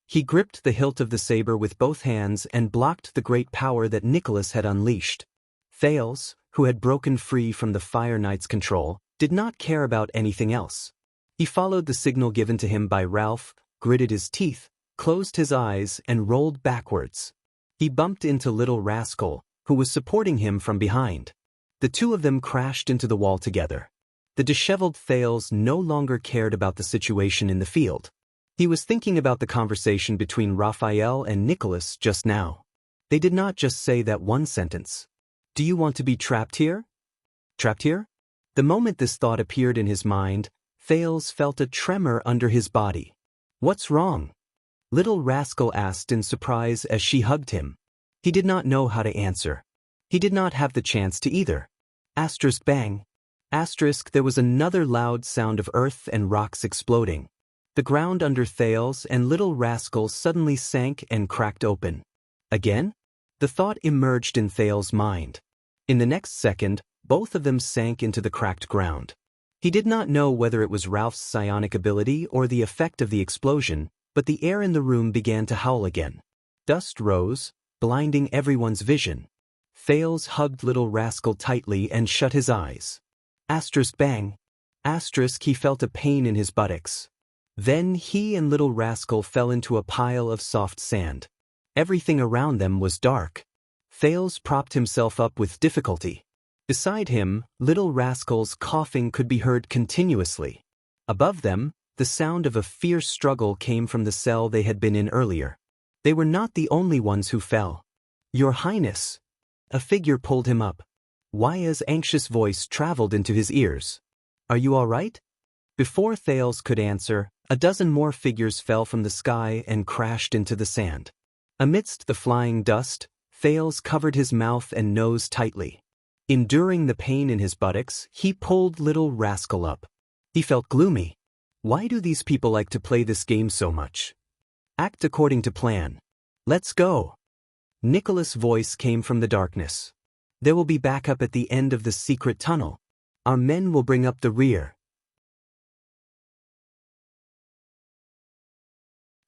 [SPEAKER 1] He gripped the hilt of the saber with both hands and blocked the great power that Nicholas had unleashed. Thales, who had broken free from the Fire Knight's control, did not care about anything else. He followed the signal given to him by Ralph, gritted his teeth, closed his eyes, and rolled backwards. He bumped into Little Rascal, who was supporting him from behind. The two of them crashed into the wall together. The disheveled Thales no longer cared about the situation in the field. He was thinking about the conversation between Raphael and Nicholas just now. They did not just say that one sentence. "Do you want to be trapped here?" Trapped here? The moment this thought appeared in his mind, Thales felt a tremor under his body. "What's wrong?" Little Rascal asked in surprise as she hugged him. He did not know how to answer. He did not have the chance to either. Bang. There was another loud sound of earth and rocks exploding. The ground under Thales and Little Rascal suddenly sank and cracked open. Again? The thought emerged in Thales' mind. In the next second, both of them sank into the cracked ground. He did not know whether it was Ralph's psionic ability or the effect of the explosion, but the air in the room began to howl again. Dust rose, blinding everyone's vision. Thales hugged Little Rascal tightly and shut his eyes. Asterisk bang. Asterisk he felt a pain in his buttocks. Then he and Little Rascal fell into a pile of soft sand. Everything around them was dark. Thales propped himself up with difficulty. Beside him, Little Rascal's coughing could be heard continuously. Above them, the sound of a fierce struggle came from the cell they had been in earlier. They were not the only ones who fell. "Your Highness." A figure pulled him up. Waya's anxious voice traveled into his ears. "Are you all right?" Before Thales could answer, a dozen more figures fell from the sky and crashed into the sand. Amidst the flying dust, Thales covered his mouth and nose tightly. Enduring the pain in his buttocks, he pulled Little Rascal up. He felt gloomy. Why do these people like to play this game so much? Act according to plan. Let's go. Nicholas' voice came from the darkness. There will be backup at the end of the secret tunnel. Our men will bring up the rear.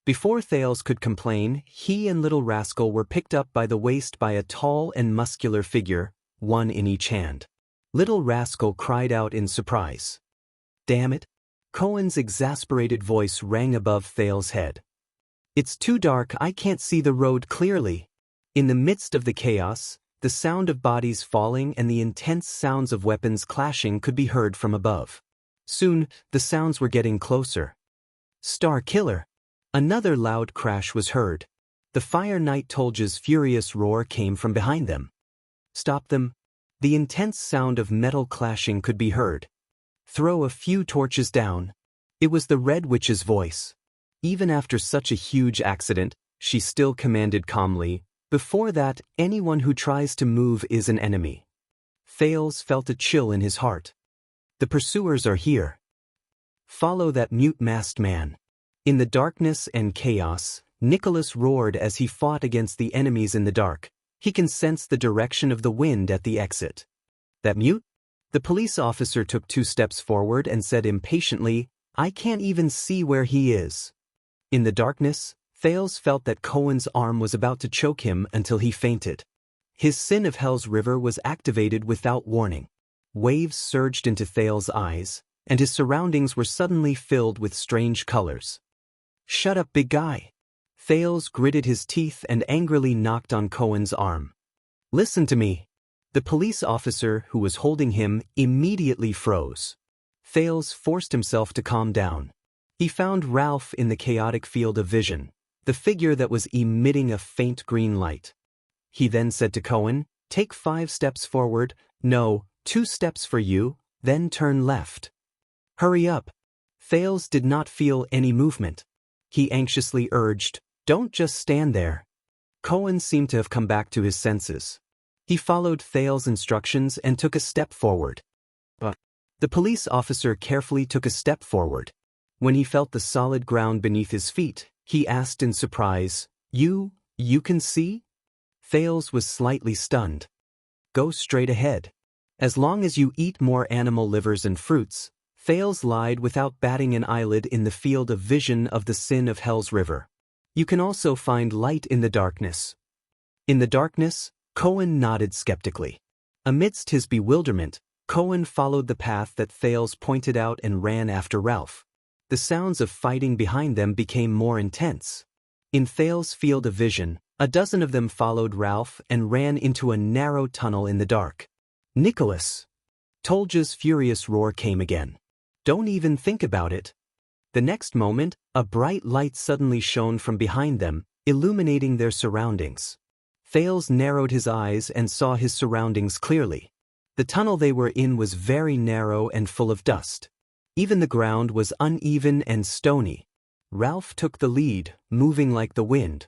[SPEAKER 1] Before Thales could complain, he and Little Rascal were picked up by the waist by a tall and muscular figure, one in each hand. Little Rascal cried out in surprise. "Damn it!" Cohen's exasperated voice rang above Thales' head. "It's too dark, I can't see the road clearly." In the midst of the chaos, the sound of bodies falling and the intense sounds of weapons clashing could be heard from above. Soon, the sounds were getting closer. "Star Killer!" Another loud crash was heard. The Fire Knight Tolja's furious roar came from behind them. "Stop them!" The intense sound of metal clashing could be heard. "Throw a few torches down." It was the Red Witch's voice. Even after such a huge accident, she still commanded calmly, "Before that, anyone who tries to move is an enemy." Thales felt a chill in his heart. The pursuers are here. Follow that mute masked man. In the darkness and chaos, Nicholas roared as he fought against the enemies in the dark. He can sense the direction of the wind at the exit. "That mute?" The police officer took 2 steps forward and said impatiently, "I can't even see where he is." In the darkness, Thales felt that Cohen's arm was about to choke him until he fainted. His sin of Hell's River was activated without warning. Waves surged into Thales' eyes, and his surroundings were suddenly filled with strange colors. "Shut up, big guy." Thales gritted his teeth and angrily knocked on Cohen's arm. "Listen to me." The police officer who was holding him immediately froze. Thales forced himself to calm down. He found Ralph in the chaotic field of vision, the figure that was emitting a faint green light. He then said to Cohen, "Take 5 steps forward, no, 2 steps for you, then turn left." "Hurry up." Thales did not feel any movement. He anxiously urged, "Don't just stand there." Cohen seemed to have come back to his senses. He followed Thales' instructions and took a step forward. But the police officer carefully took a step forward. When he felt the solid ground beneath his feet, he asked in surprise, You can see?" Thales was slightly stunned. "Go straight ahead. As long as you eat more animal livers and fruits." Thales lied without batting an eyelid in the field of vision of the sin of Hell's River. "You can also find light in the darkness." In the darkness, Cohen nodded skeptically. Amidst his bewilderment, Cohen followed the path that Thales pointed out and ran after Ralph. The sounds of fighting behind them became more intense. In Thales' field of vision, a dozen of them followed Ralph and ran into a narrow tunnel in the dark. "Nicholas!" Tolja's furious roar came again. "Don't even think about it." The next moment, a bright light suddenly shone from behind them, illuminating their surroundings. Thales narrowed his eyes and saw his surroundings clearly. The tunnel they were in was very narrow and full of dust. Even the ground was uneven and stony. Ralph took the lead, moving like the wind.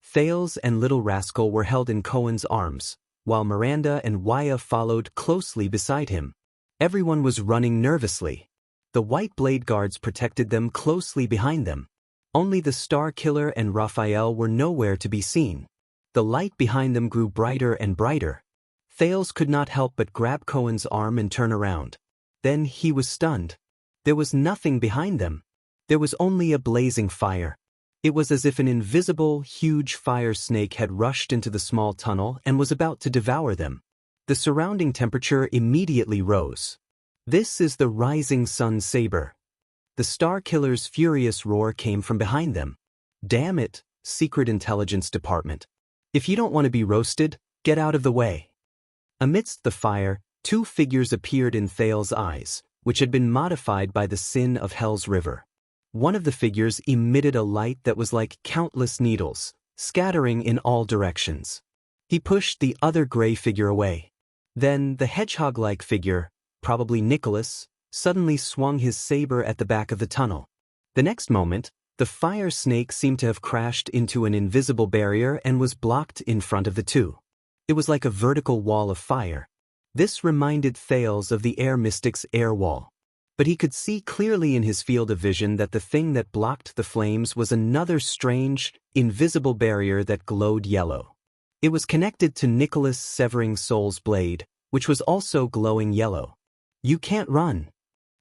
[SPEAKER 1] Thales and Little Rascal were held in Cohen's arms, while Miranda and Waya followed closely beside him. Everyone was running nervously. The white blade guards protected them closely behind them. Only the Star Killer and Raphael were nowhere to be seen. The light behind them grew brighter and brighter. Thales could not help but grab Cohen's arm and turn around. Then he was stunned. There was nothing behind them. There was only a blazing fire. It was as if an invisible, huge fire snake had rushed into the small tunnel and was about to devour them. The surrounding temperature immediately rose. "This is the rising sun saber." The Star Killer's furious roar came from behind them. "Damn it, Secret Intelligence Department. If you don't want to be roasted, get out of the way." Amidst the fire, two figures appeared in Thales' eyes, which had been modified by the sin of Hell's River. One of the figures emitted a light that was like countless needles, scattering in all directions. He pushed the other gray figure away. Then the hedgehog-like figure, probably Nicholas, suddenly swung his saber at the back of the tunnel. The next moment, the fire snake seemed to have crashed into an invisible barrier and was blocked in front of the two. It was like a vertical wall of fire. This reminded Thales of the air mystic's air wall. But he could see clearly in his field of vision that the thing that blocked the flames was another strange, invisible barrier that glowed yellow. It was connected to Nicholas' severing soul's blade, which was also glowing yellow. "You can't run."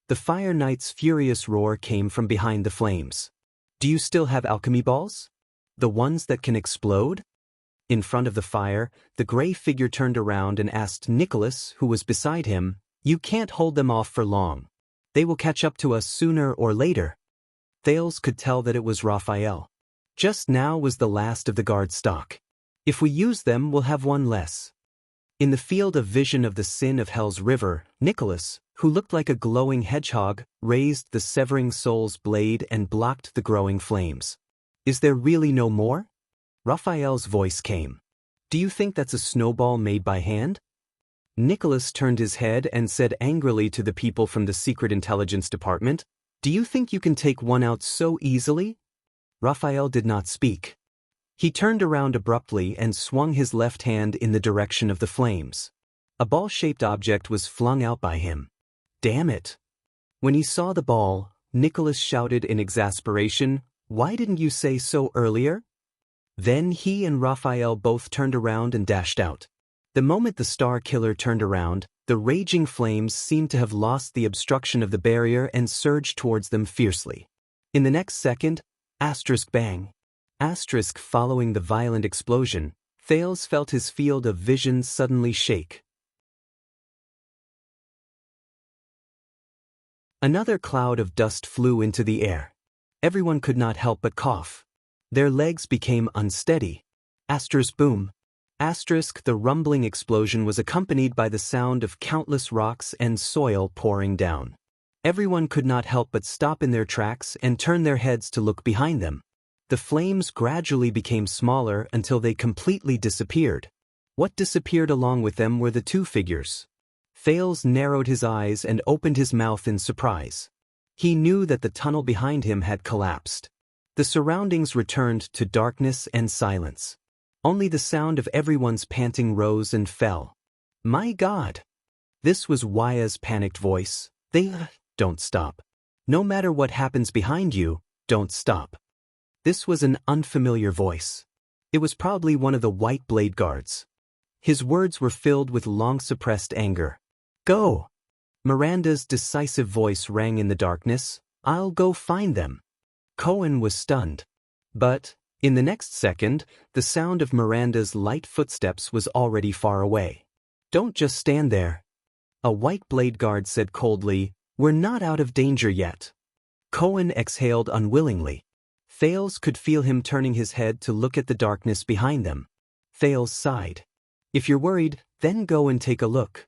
[SPEAKER 1] The Fire Knight's furious roar came from behind the flames. "Do you still have alchemy balls? The ones that can explode?" In front of the fire, the gray figure turned around and asked Nicholas, who was beside him, "You can't hold them off for long. They will catch up to us sooner or later." Thales could tell that it was Raphael. Just now was the last of the guard stock. "If we use them, we'll have one less." In the field of vision of the sin of Hell's River, Nicholas, who looked like a glowing hedgehog, raised the severing soul's blade and blocked the growing flames. "Is there really no more?" Raphael's voice came. "Do you think that's a snowball made by hand?" Nicholas turned his head and said angrily to the people from the Secret Intelligence Department, "Do you think you can take one out so easily?" Raphael did not speak. He turned around abruptly and swung his left hand in the direction of the flames. A ball-shaped object was flung out by him. "Damn it!" When he saw the ball, Nicholas shouted in exasperation, "Why didn't you say so earlier?" Then he and Raphael both turned around and dashed out. The moment the Star Killer turned around, the raging flames seemed to have lost the obstruction of the barrier and surged towards them fiercely. In the next second, bang. Following the violent explosion, Thales felt his field of vision suddenly shake. Another cloud of dust flew into the air. Everyone could not help but cough. Their legs became unsteady. Boom. The rumbling explosion was accompanied by the sound of countless rocks and soil pouring down. Everyone could not help but stop in their tracks and turn their heads to look behind them. The flames gradually became smaller until they completely disappeared. What disappeared along with them were the two figures. Thales narrowed his eyes and opened his mouth in surprise. He knew that the tunnel behind him had collapsed. The surroundings returned to darkness and silence. Only the sound of everyone's panting rose and fell. "My God!" This was Waya's panicked voice. Don't stop. No matter what happens behind you, don't stop." This was an unfamiliar voice. It was probably one of the White Blade Guards. His words were filled with long-suppressed anger. "Go!" Miranda's decisive voice rang in the darkness. "I'll go find them." Cohen was stunned. But, in the next second, the sound of Miranda's light footsteps was already far away. "Don't just stand there." A White Blade Guard said coldly, "We're not out of danger yet." Cohen exhaled unwillingly. Thales could feel him turning his head to look at the darkness behind them. Thales sighed. "If you're worried, then go and take a look."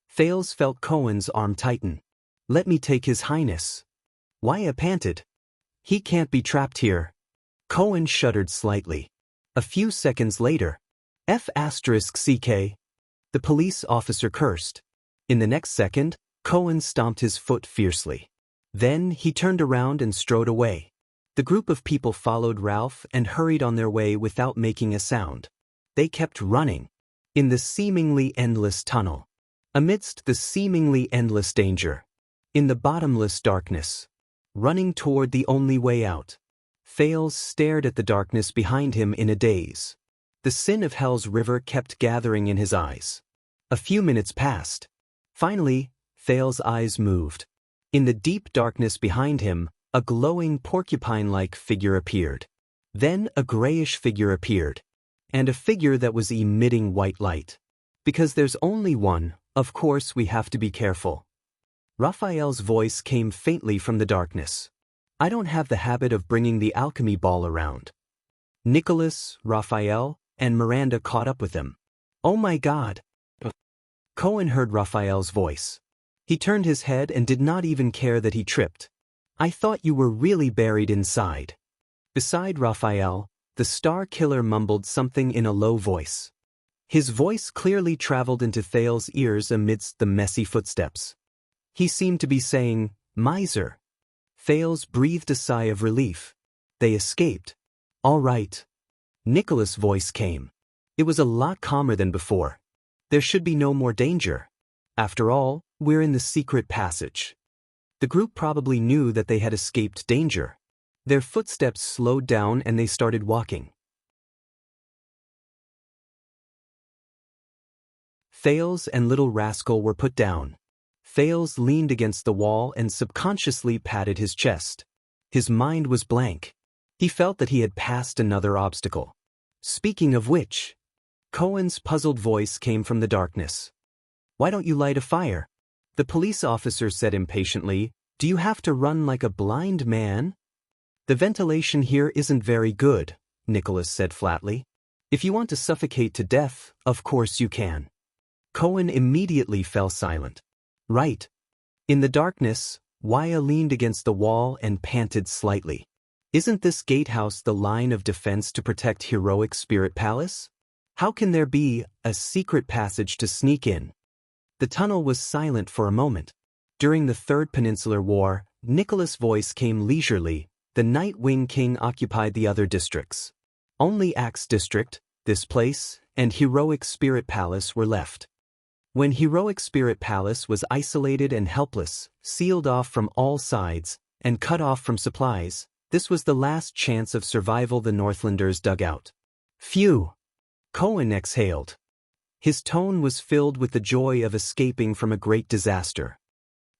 [SPEAKER 1] Thales felt Cohen's arm tighten. "Let me take His Highness." Waya panted. "He can't be trapped here." Cohen shuddered slightly. A few seconds later, F***CK. The police officer cursed. In the next second, Cohen stomped his foot fiercely. Then he turned around and strode away. The group of people followed Ralph and hurried on their way without making a sound. They kept running. In the seemingly endless tunnel. Amidst the seemingly endless danger. In the bottomless darkness. Running toward the only way out. Thales stared at the darkness behind him in a daze. The sin of Hell's River kept gathering in his eyes. A few minutes passed. Finally, Thale's eyes moved. In the deep darkness behind him, a glowing porcupine-like figure appeared. Then a grayish figure appeared. And a figure that was emitting white light. Because there's only one, of course we have to be careful. Raphael's voice came faintly from the darkness. I don't have the habit of bringing the alchemy ball around. Nicholas, Raphael, and Miranda caught up with him. Oh my God! Cohen heard Raphael's voice. He turned his head and did not even care that he tripped. I thought you were really buried inside. Beside Raphael, the Star Killer mumbled something in a low voice. His voice clearly traveled into Thale's ears amidst the messy footsteps. He seemed to be saying, Miser. Thales breathed a sigh of relief. They escaped. All right. Nicholas' voice came. It was a lot calmer than before. There should be no more danger. After all, we're in the secret passage. The group probably knew that they had escaped danger. Their footsteps slowed down and they started walking. Thales and Little Rascal were put down. Thales leaned against the wall and subconsciously patted his chest. His mind was blank. He felt that he had passed another obstacle. Speaking of which, Cohen's puzzled voice came from the darkness. Why don't you light a fire? The police officer said impatiently, Do you have to run like a blind man? The ventilation here isn't very good, Nicholas said flatly. If you want to suffocate to death, of course you can. Cohen immediately fell silent. Right. In the darkness, Waya leaned against the wall and panted slightly. Isn't this gatehouse the line of defense to protect Heroic Spirit Palace? How can there be a secret passage to sneak in? The tunnel was silent for a moment. During the Third Peninsular War, Nicholas' voice came leisurely. The Night Wing King occupied the other districts. Only Axe District, this place, and Heroic Spirit Palace were left. When Heroic Spirit Palace was isolated and helpless, sealed off from all sides, and cut off from supplies, this was the last chance of survival the Northlanders dug out. Phew! Cohen exhaled. His tone was filled with the joy of escaping from a great disaster.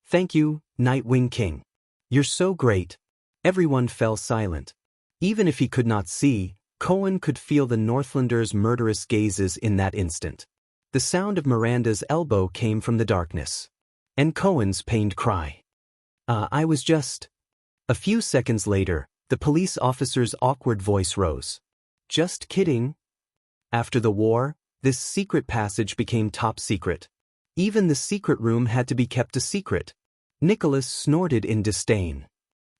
[SPEAKER 1] Thank you, Night Wing King. You're so great. Everyone fell silent. Even if he could not see, Cohen could feel the Northlanders' murderous gazes in that instant. The sound of Miranda's elbow came from the darkness. And Cohen's pained cry. I was just... A few seconds later, the police officer's awkward voice rose. Just kidding. After the war, this secret passage became top secret. Even the secret room had to be kept a secret. Nicholas snorted in disdain.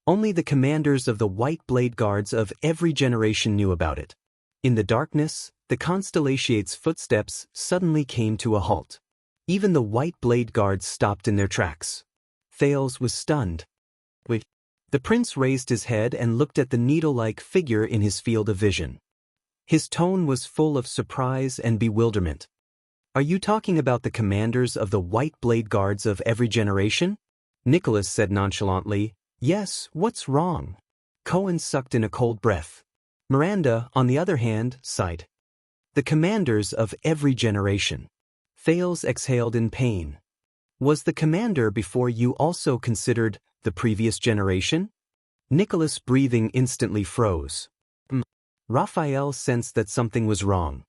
[SPEAKER 1] Only the commanders of the White Blade Guards of every generation knew about it. In the darkness, the Constellation's footsteps suddenly came to a halt. Even the White Blade Guards stopped in their tracks. Thales was stunned. Wait. The prince raised his head and looked at the needle-like figure in his field of vision. His tone was full of surprise and bewilderment. Are you talking about the commanders of the White Blade Guards of every generation? Nicholas said nonchalantly, Yes, what's wrong? Cohen sucked in a cold breath. Miranda, on the other hand, sighed. The commanders of every generation. Thales exhaled in pain. Was the commander before you also considered the previous generation? Nicholas' breathing instantly froze. Raphael sensed that something was wrong.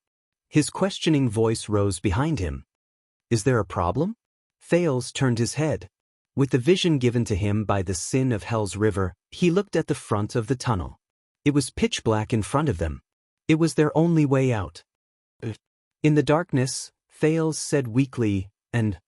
[SPEAKER 1] His questioning voice rose behind him. Is there a problem? Thales turned his head. With the vision given to him by the sin of Hell's River, he looked at the front of the tunnel. It was pitch black in front of them. It was their only way out. In the darkness, Thales said weakly, and...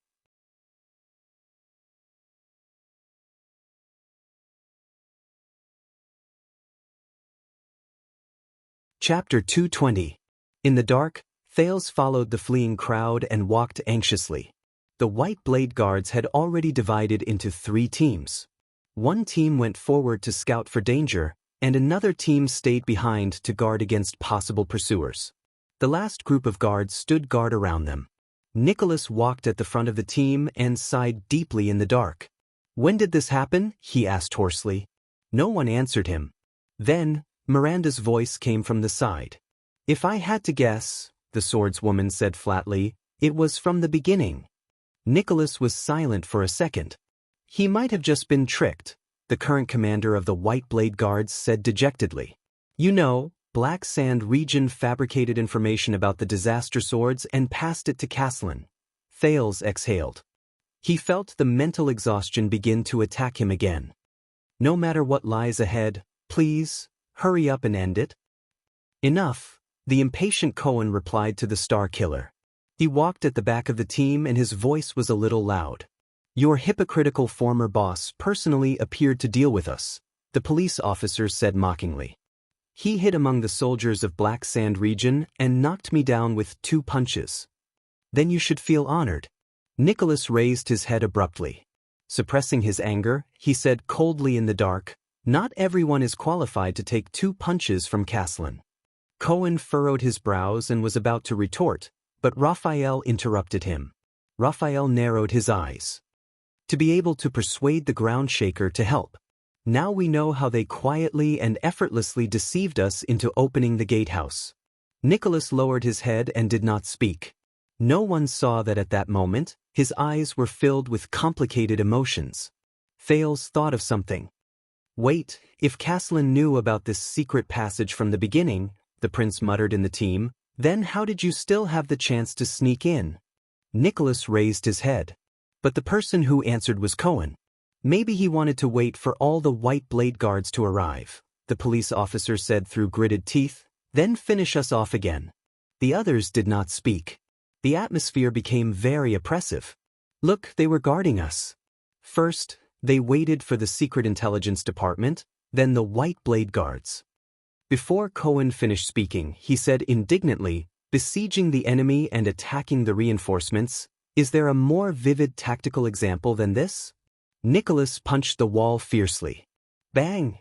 [SPEAKER 1] Chapter 220. In the dark, Thales followed the fleeing crowd and walked anxiously. The White Blade Guards had already divided into 3 teams. One team went forward to scout for danger, and another team stayed behind to guard against possible pursuers. The last group of guards stood guard around them. Nicholas walked at the front of the team and sighed deeply in the dark. When did this happen? He asked hoarsely. No one answered him. Then, Miranda's voice came from the side. If I had to guess, the swordswoman said flatly, it was from the beginning. Nicholas was silent for a second. He might have just been tricked, the current commander of the White Blade Guards said dejectedly. You know, Black Sand region fabricated information about the disaster swords and passed it to Caslin. Thales exhaled. He felt the mental exhaustion begin to attack him again. No matter what lies ahead, please, hurry up and end it. Enough, the impatient Cohen replied to the Star Killer. He walked at the back of the team and his voice was a little loud. Your hypocritical former boss personally appeared to deal with us, the police officer said mockingly. He hid among the soldiers of Black Sand region and knocked me down with 2 punches. Then you should feel honored. Nicholas raised his head abruptly. Suppressing his anger, he said coldly in the dark, not everyone is qualified to take 2 punches from Caslin. Cohen furrowed his brows and was about to retort, but Raphael interrupted him. Raphael narrowed his eyes. To be able to persuade the ground shaker to help. Now we know how they quietly and effortlessly deceived us into opening the gatehouse. Nicholas lowered his head and did not speak. No one saw that at that moment, his eyes were filled with complicated emotions. Thales thought of something. Wait, if Caslin knew about this secret passage from the beginning, the prince muttered in the team, then how did you still have the chance to sneak in? Nicholas raised his head. But the person who answered was Cohen. Maybe he wanted to wait for all the White Blade Guards to arrive, the police officer said through gritted teeth, then finish us off again. The others did not speak. The atmosphere became very oppressive. Look, they were guarding us. First, they waited for the Secret Intelligence Department, then the White Blade Guards. Before Cohen finished speaking, he said indignantly, besieging the enemy and attacking the reinforcements, is there a more vivid tactical example than this? Nicholas punched the wall fiercely. Bang!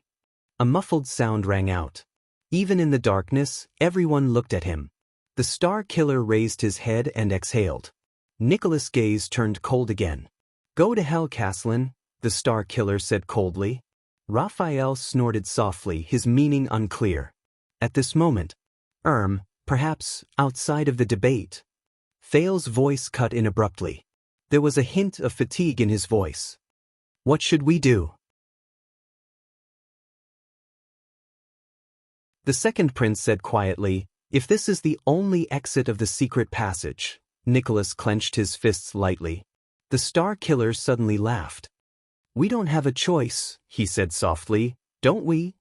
[SPEAKER 1] A muffled sound rang out. Even in the darkness, everyone looked at him. The Star Killer raised his head and exhaled. Nicholas' gaze turned cold again. Go to hell, Caslin, the Star Killer said coldly. Raphael snorted softly, his meaning unclear. At this moment, perhaps, outside of the debate. Thales' voice cut in abruptly. There was a hint of fatigue in his voice. What should we do? The second prince said quietly, if this is the only exit of the secret passage. Nicholas clenched his fists lightly. The Star Killer suddenly laughed. We don't have a choice, he said softly, don't we?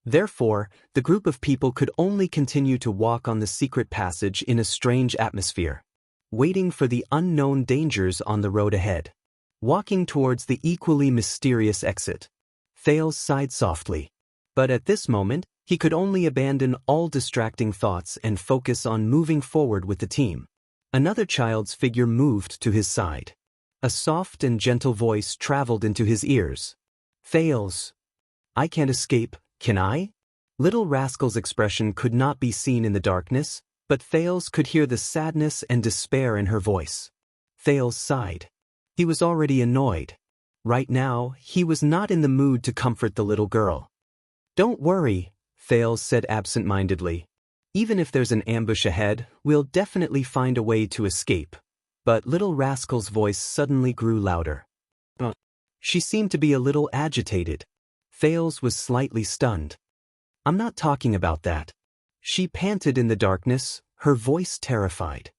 [SPEAKER 1] Therefore, the group of people could only continue to walk on the secret passage in a strange atmosphere, waiting for the unknown dangers on the road ahead. Walking towards the equally mysterious exit. Thales sighed softly. But at this moment, he could only abandon all distracting thoughts and focus on moving forward with the team. Another child's figure moved to his side. A soft and gentle voice traveled into his ears. Thales. I can't escape, can I? Little Rascal's expression could not be seen in the darkness, but Thales could hear the sadness and despair in her voice. Thales sighed. He was already annoyed. Right now, he was not in the mood to comfort the little girl. Don't worry, Thales said absent-mindedly. Even if there's an ambush ahead, we'll definitely find a way to escape. But Little Rascal's voice suddenly grew louder. She seemed to be a little agitated. Thales was slightly stunned. I'm not talking about that. She panted in the darkness, her voice terrified.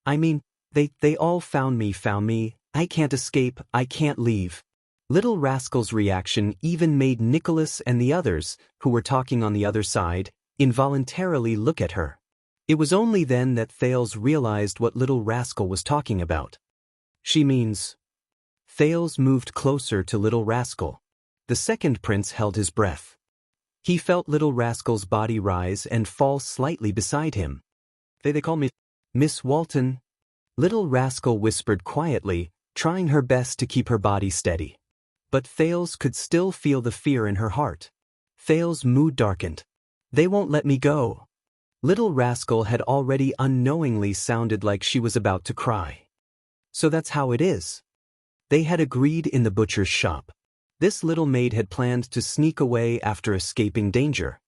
[SPEAKER 1] I mean, they all found me. I can't escape, I can't leave. Little Rascal's reaction even made Nicholas and the others, who were talking on the other side, involuntarily look at her. It was only then that Thales realized what Little Rascal was talking about. She means... Thales moved closer to Little Rascal. The second prince held his breath. He felt Little Rascal's body rise and fall slightly beside him. They call me Miss Walton. Little Rascal whispered quietly, trying her best to keep her body steady. But Thales could still feel the fear in her heart. Thales' mood darkened. They won't let me go. Little Rascal had already unknowingly sounded like she was about to cry. So that's how it is. They had agreed in the butcher's shop. This little maid had planned to sneak away after escaping danger.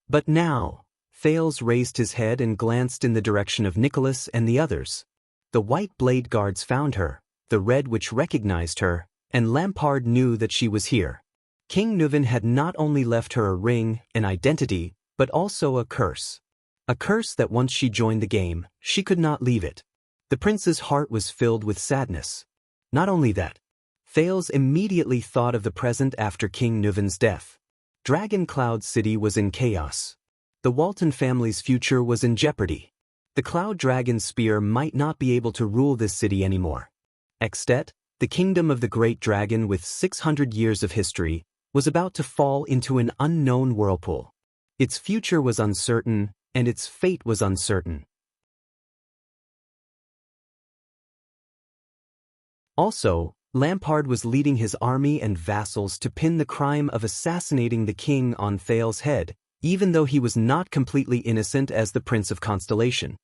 [SPEAKER 1] But now, Thales raised his head and glanced in the direction of Nicholas and the others. The white blade guards found her, the red witch recognized her, and Lampard knew that she was here. King Nuven had not only left her a ring, an identity, but also a curse. A curse that once she joined the game, she could not leave it. The prince's heart was filled with sadness. Not only that, Thales immediately thought of the present after King Nuven's death. Dragon Cloud City was in chaos. The Walton family's future was in jeopardy. The Cloud Dragon Spear might not be able to rule this city anymore. Extet, the kingdom of the Great Dragon with 600 years of history, was about to fall into an unknown whirlpool. Its future was uncertain, and its fate was uncertain. Also, Lampard was leading his army and vassals to pin the crime of assassinating the king on Thales' head, even though he was not completely innocent as the Prince of Constellation.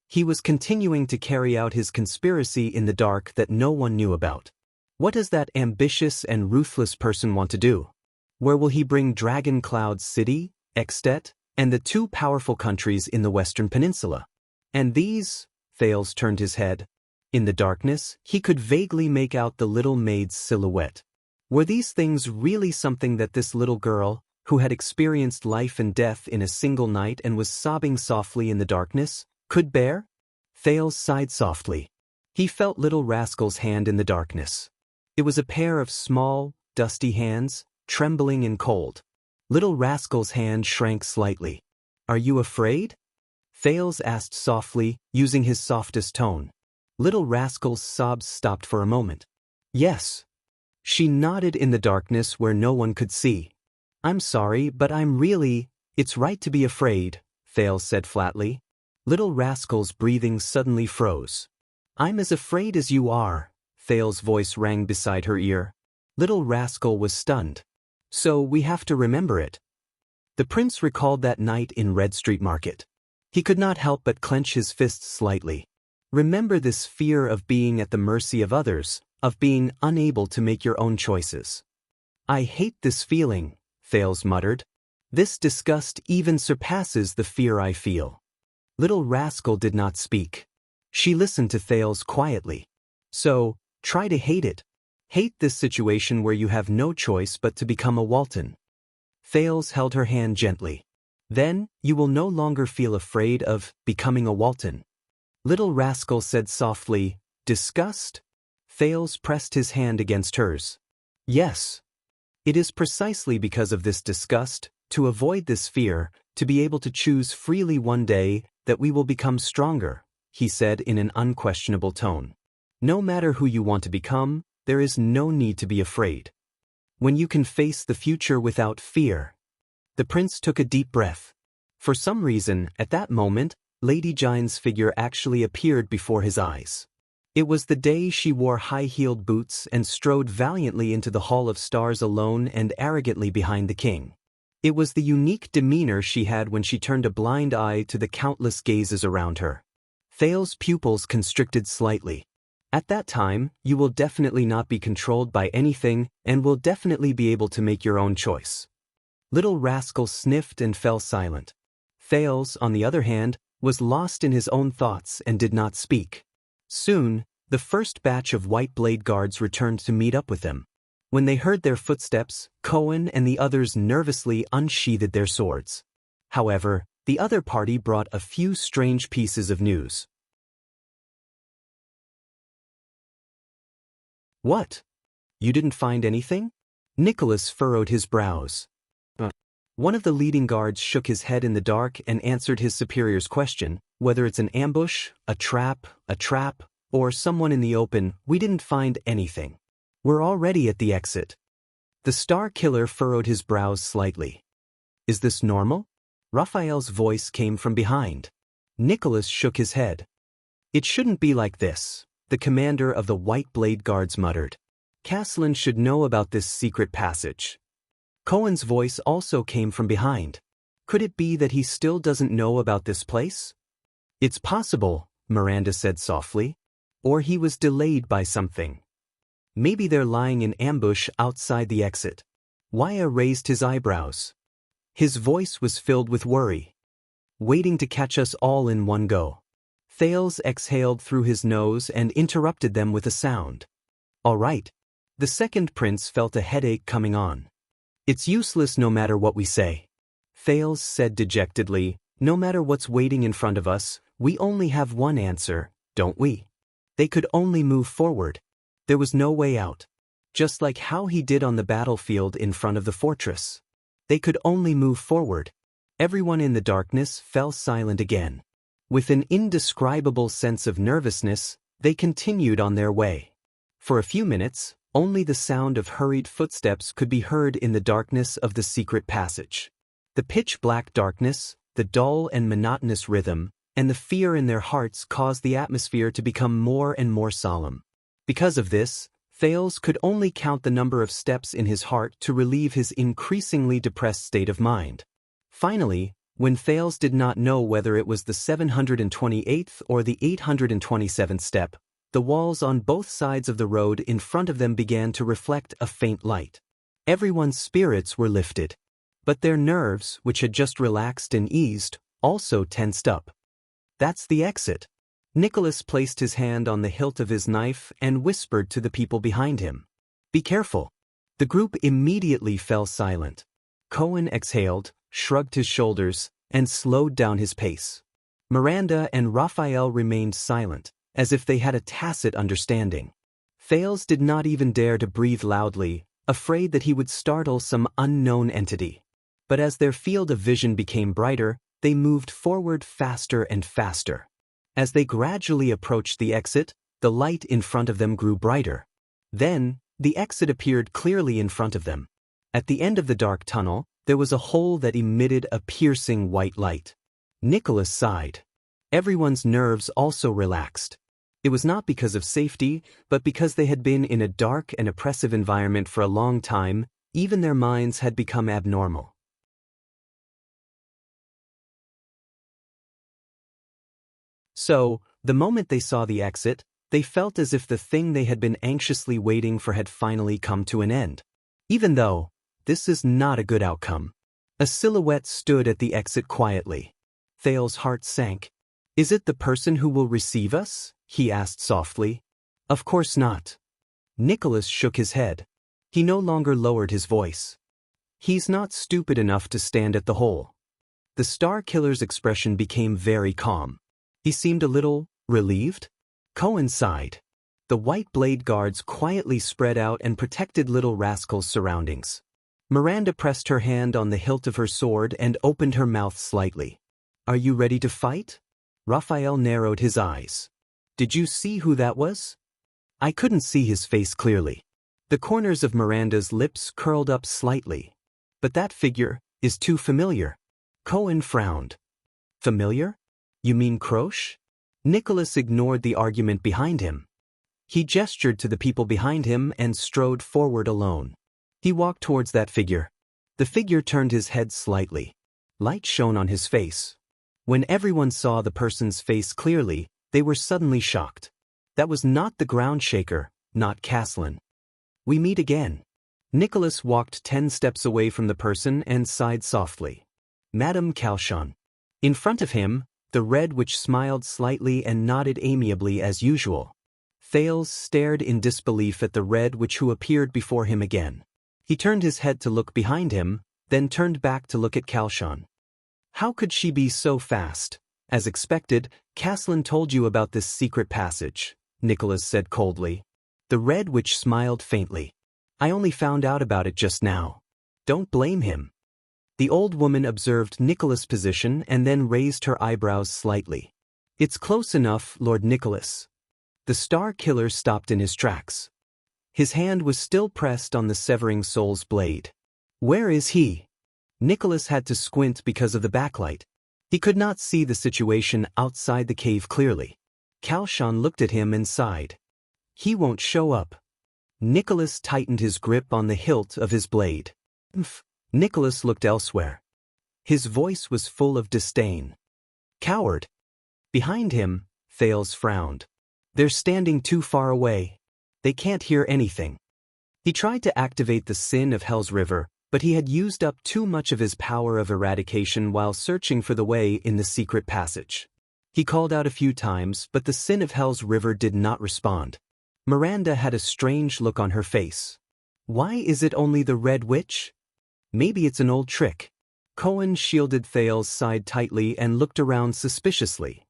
[SPEAKER 1] He was continuing to carry out his conspiracy in the dark that no one knew about. What does that ambitious and ruthless person want to do? Where will he bring Dragon Cloud City, Extet, and the two powerful countries in the Western Peninsula? And these? Thales turned his head. In the darkness, he could vaguely make out the little maid's silhouette. Were these things really something that this little girl, who had experienced life and death in a single night and was sobbing softly in the darkness, could bear? Thales sighed softly. He felt Little Rascal's hand in the darkness. It was a pair of small, dusty hands, trembling and cold. Little Rascal's hand shrank slightly. "Are you afraid?" Thales asked softly, using his softest tone. Little Rascal's sobs stopped for a moment. "Yes." She nodded in the darkness where no one could see. "I'm sorry, but it's right to be afraid," Thales said flatly. Little Rascal's breathing suddenly froze. "I'm as afraid as you are," Thales' voice rang beside her ear. Little Rascal was stunned. "So we have to remember it." The prince recalled that night in Red Street Market. He could not help but clench his fists slightly. Remember this fear of being at the mercy of others, of being unable to make your own choices. "I hate this feeling," Thales muttered. "This disgust even surpasses the fear I feel." Little Rascal did not speak. She listened to Thales quietly. "So, try to hate it. Hate this situation where you have no choice but to become a Walton." Thales held her hand gently. "Then, you will no longer feel afraid of becoming a Walton." Little Rascal said softly, "Disgust?" Thales pressed his hand against hers. "Yes. It is precisely because of this disgust, to avoid this fear, to be able to choose freely one day, that we will become stronger," he said in an unquestionable tone. "No matter who you want to become, there is no need to be afraid. When you can face the future without fear." The prince took a deep breath. For some reason, at that moment, Lady Jine's figure actually appeared before his eyes. It was the day she wore high-heeled boots and strode valiantly into the Hall of Stars alone and arrogantly behind the king. It was the unique demeanor she had when she turned a blind eye to the countless gazes around her. Thales' pupils constricted slightly. At that time, you will definitely not be controlled by anything and will definitely be able to make your own choice. Little Rascal sniffed and fell silent. Thales, on the other hand, was lost in his own thoughts and did not speak. Soon, the first batch of White Blade Guards returned to meet up with them. When they heard their footsteps, Cohen and the others nervously unsheathed their swords. However, the other party brought a few strange pieces of news. "What? You didn't find anything?" Nicholas furrowed his brows. One of the leading guards shook his head in the dark and answered his superior's question, "Whether it's an ambush, a trap, or someone in the open, we didn't find anything. We're already at the exit." The Star Killer furrowed his brows slightly. "Is this normal?" Raphael's voice came from behind. Nicholas shook his head. "It shouldn't be like this," the commander of the White Blade Guards muttered. "Caslin should know about this secret passage." Cohen's voice also came from behind. "Could it be that he still doesn't know about this place?" "It's possible," Miranda said softly. "Or he was delayed by something. Maybe they're lying in ambush outside the exit." Waya raised his eyebrows. His voice was filled with worry. waiting to catch us all in one go. Thales exhaled through his nose and interrupted them with a sound. All right. The second prince felt a headache coming on. It's useless no matter what we say. Thales said dejectedly, no matter what's waiting in front of us, we only have one answer, don't we? They could only move forward. There was no way out. Just like how he did on the battlefield in front of the fortress. They could only move forward. Everyone in the darkness fell silent again. With an indescribable sense of nervousness, they continued on their way. For a few minutes, only the sound of hurried footsteps could be heard in the darkness of the secret passage. The pitch-black darkness, the dull and monotonous rhythm, and the fear in their hearts caused the atmosphere to become more and more solemn. Because of this, Thales could only count the number of steps in his heart to relieve his increasingly depressed state of mind. Finally, when Thales did not know whether it was the 728th or the 827th step, the walls on both sides of the road in front of them began to reflect a faint light. Everyone's spirits were lifted. But their nerves, which had just relaxed and eased, also tensed up. That's the exit. Nicholas placed his hand on the hilt of his knife and whispered to the people behind him. Be careful. The group immediately fell silent. Cohen exhaled, shrugged his shoulders, and slowed down his pace. Miranda and Raphael remained silent, as if they had a tacit understanding. Thales did not even dare to breathe loudly, afraid that he would startle some unknown entity. But as their field of vision became brighter, they moved forward faster and faster. As they gradually approached the exit, the light in front of them grew brighter. Then, the exit appeared clearly in front of them. At the end of the dark tunnel, there was a hole that emitted a piercing white light. Nicholas sighed. Everyone's nerves also relaxed. It was not because of safety, but because they had been in a dark and oppressive environment for a long time, even their minds had become abnormal. So, the moment they saw the exit, they felt as if the thing they had been anxiously waiting for had finally come to an end. Even though, this is not a good outcome. A silhouette stood at the exit quietly. Thales' heart sank. Is it the person who will receive us? He asked softly. Of course not. Nicholas shook his head. He no longer lowered his voice. He's not stupid enough to stand at the hole. The Star Killer's expression became very calm. He seemed a little relieved. Cohen sighed. The white blade guards quietly spread out and protected little rascal's surroundings. Miranda pressed her hand on the hilt of her sword and opened her mouth slightly. Are you ready to fight? Raphael narrowed his eyes. Did you see who that was? I couldn't see his face clearly. The corners of Miranda's lips curled up slightly. But that figure is too familiar. Cohen frowned. Familiar? You mean Croche? Nicholas ignored the argument behind him. He gestured to the people behind him and strode forward alone. He walked towards that figure. The figure turned his head slightly. Light shone on his face. When everyone saw the person's face clearly, they were suddenly shocked. That was not the ground shaker, not Caslin. We meet again. Nicholas walked 10 steps away from the person and sighed softly. Madame Calchon. In front of him, the red witch smiled slightly and nodded amiably as usual. Thales stared in disbelief at the red witch who appeared before him again. He turned his head to look behind him, then turned back to look at Calchon. How could she be so fast? As expected, Caslin told you about this secret passage, Nicholas said coldly. The red witch smiled faintly. I only found out about it just now. Don't blame him. The old woman observed Nicholas' position and then raised her eyebrows slightly. It's close enough, Lord Nicholas. The Star Killer stopped in his tracks. His hand was still pressed on the severing soul's blade. Where is he? Nicholas had to squint because of the backlight. He could not see the situation outside the cave clearly. Calchon looked at him and sighed. He won't show up. Nicholas tightened his grip on the hilt of his blade. Nicholas looked elsewhere. His voice was full of disdain. Coward. Behind him, Thales frowned. They're standing too far away. They can't hear anything. He tried to activate the sin of Hell's River, but he had used up too much of his power of eradication while searching for the way in the secret passage. He called out a few times, but the Sin of Hell's river did not respond. Miranda had a strange look on her face. Why is it only the Red Witch? Maybe it's an old trick. Cohen shielded Thales' side tightly and looked around suspiciously.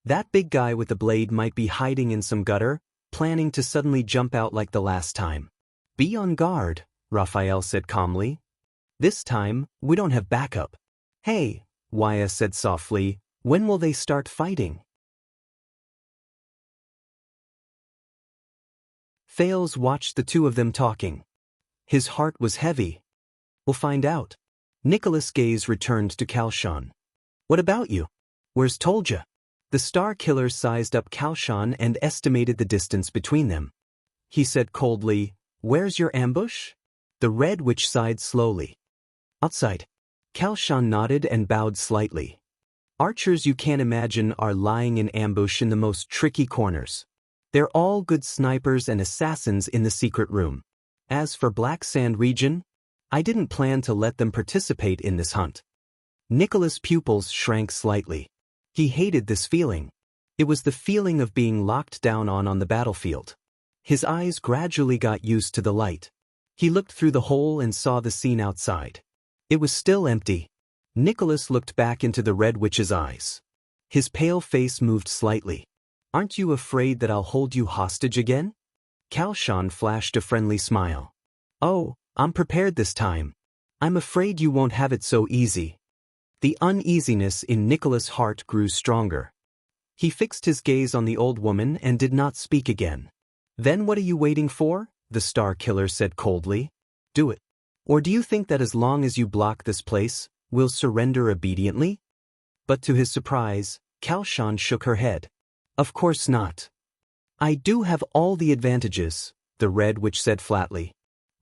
[SPEAKER 1] That big guy with the blade might be hiding in some gutter, planning to suddenly jump out like the last time. Be on guard, Raphael said calmly. This time, we don't have backup. Hey, Waya said softly, when will they start fighting? Thales watched the two of them talking. His heart was heavy. We'll find out. Nicholas' gaze returned to Kalshan. What about you? Where's Tolja? The Star Killer sized up Kalshan and estimated the distance between them. He said coldly, Where's your ambush? The Red Witch sighed slowly. Outside. Kalshan nodded and bowed slightly. Archers you can't imagine are lying in ambush in the most tricky corners. They're all good snipers and assassins in the secret room. As for Black Sand region, I didn't plan to let them participate in this hunt. Nicholas' pupils shrank slightly. He hated this feeling. It was the feeling of being locked down on the battlefield. His eyes gradually got used to the light. He looked through the hole and saw the scene outside. It was still empty. Nicholas looked back into the Red Witch's eyes. His pale face moved slightly. Aren't you afraid that I'll hold you hostage again? Kalshan flashed a friendly smile. Oh, I'm prepared this time. I'm afraid you won't have it so easy. The uneasiness in Nicholas' heart grew stronger. He fixed his gaze on the old woman and did not speak again. Then what are you waiting for? The Star Killer said coldly. Do it. Or do you think that as long as you block this place, we'll surrender obediently? But to his surprise, Kalshan shook her head. Of course not. I do have all the advantages, the Red Witch said flatly.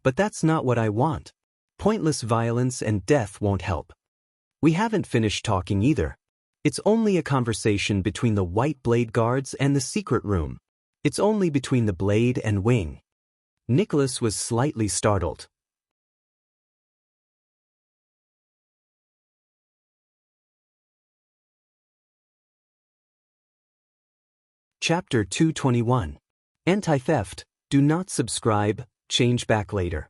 [SPEAKER 1] But that's not what I want. Pointless violence and death won't help. We haven't finished talking either. It's only a conversation between the White Blade guards and the secret room. It's only between the blade and wing. Nicholas was slightly startled. Chapter 221. Anti-theft. Do not subscribe, change back later.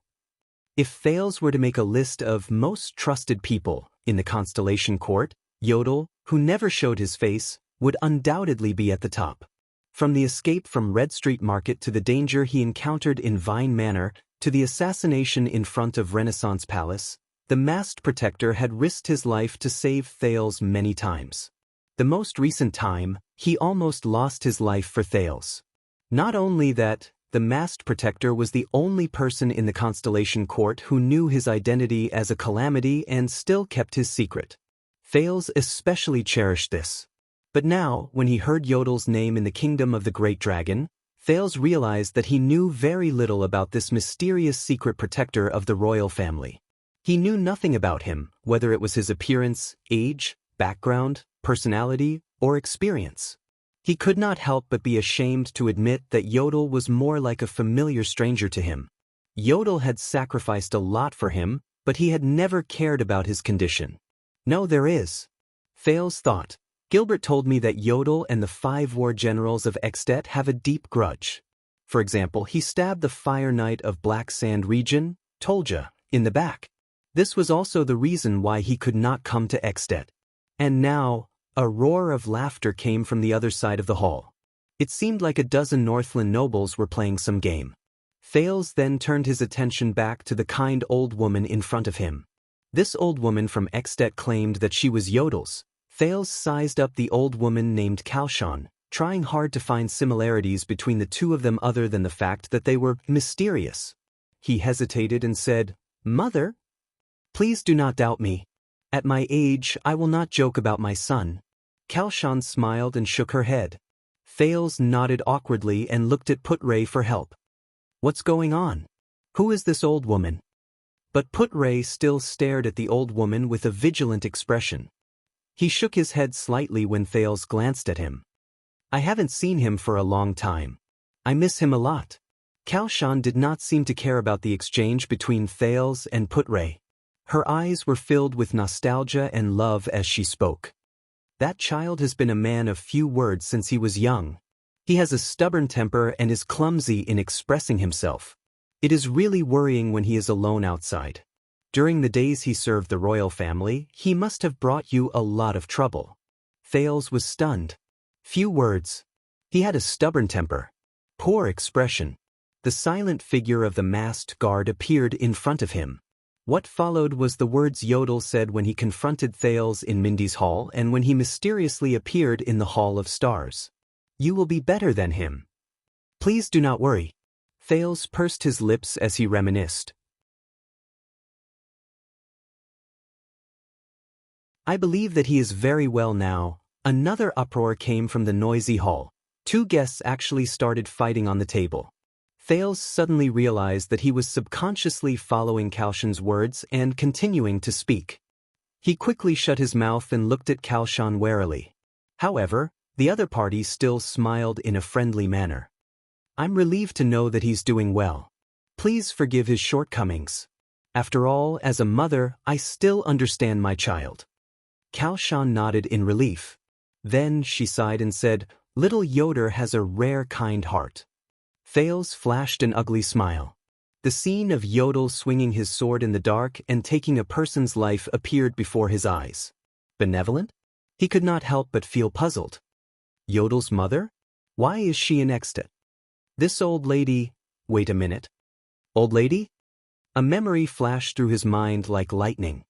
[SPEAKER 1] If Thales were to make a list of most trusted people in the Constellation Court, Yodel, who never showed his face, would undoubtedly be at the top. From the escape from Red Street Market to the danger he encountered in Vine Manor to the assassination in front of Renaissance Palace, the masked protector had risked his life to save Thales many times. The most recent time, he almost lost his life for Thales. Not only that, the masked protector was the only person in the Constellation Court who knew his identity as a calamity and still kept his secret. Thales especially cherished this. But now, when he heard Yodel's name in the kingdom of the Great Dragon, Thales realized that he knew very little about this mysterious secret protector of the royal family. He knew nothing about him, whether it was his appearance, age, background, personality, or experience. He could not help but be ashamed to admit that Yodel was more like a familiar stranger to him. Yodel had sacrificed a lot for him, but he had never cared about his condition. No, there is. Thales thought. Gilbert told me that Yodel and the 5 war generals of Extet have a deep grudge. For example, he stabbed the Fire Knight of Black Sand region, Tolja, in the back. This was also the reason why he could not come to Extet. And now, a roar of laughter came from the other side of the hall. It seemed like a dozen Northland nobles were playing some game. Thales then turned his attention back to the kind old woman in front of him. This old woman from Extet claimed that she was Yodel's. Thales sized up the old woman named Kalshan, trying hard to find similarities between the two of them other than the fact that they were mysterious. He hesitated and said, "Mother, please do not doubt me. At my age, I will not joke about my son." Kalshan smiled and shook her head. Thales nodded awkwardly and looked at Put-Ray for help. "What's going on? Who is this old woman?" But Put-Ray still stared at the old woman with a vigilant expression. He shook his head slightly when Thales glanced at him. "I haven't seen him for a long time. I miss him a lot." Kalshan did not seem to care about the exchange between Thales and Put-Ray. Her eyes were filled with nostalgia and love as she spoke. That child has been a man of few words since he was young. He has a stubborn temper and is clumsy in expressing himself. It is really worrying when he is alone outside. During the days he served the royal family, he must have brought you a lot of trouble. Thales was stunned. Few words. He had a stubborn temper. Poor expression. The silent figure of the masked guard appeared in front of him. What followed was the words Yodel said when he confronted Thales in Mindy's hall and when he mysteriously appeared in the Hall of Stars. You will be better than him. Please do not worry. Thales pursed his lips as he reminisced. I believe that he is very well now. Another uproar came from the noisy hall. Two guests actually started fighting on the table. Thales suddenly realized that he was subconsciously following Kalshan's words and continuing to speak. He quickly shut his mouth and looked at Kalshan warily. However, the other party still smiled in a friendly manner. I'm relieved to know that he's doing well. Please forgive his shortcomings. After all, as a mother, I still understand my child. Kalshan nodded in relief. Then she sighed and said, Little Yoder has a rare kind heart. Thales flashed an ugly smile. The scene of Yodel swinging his sword in the dark and taking a person's life appeared before his eyes. Benevolent? He could not help but feel puzzled. Yodel's mother? Why is she in Extet? This old lady… Wait a minute. Old lady? A memory flashed through his mind like lightning.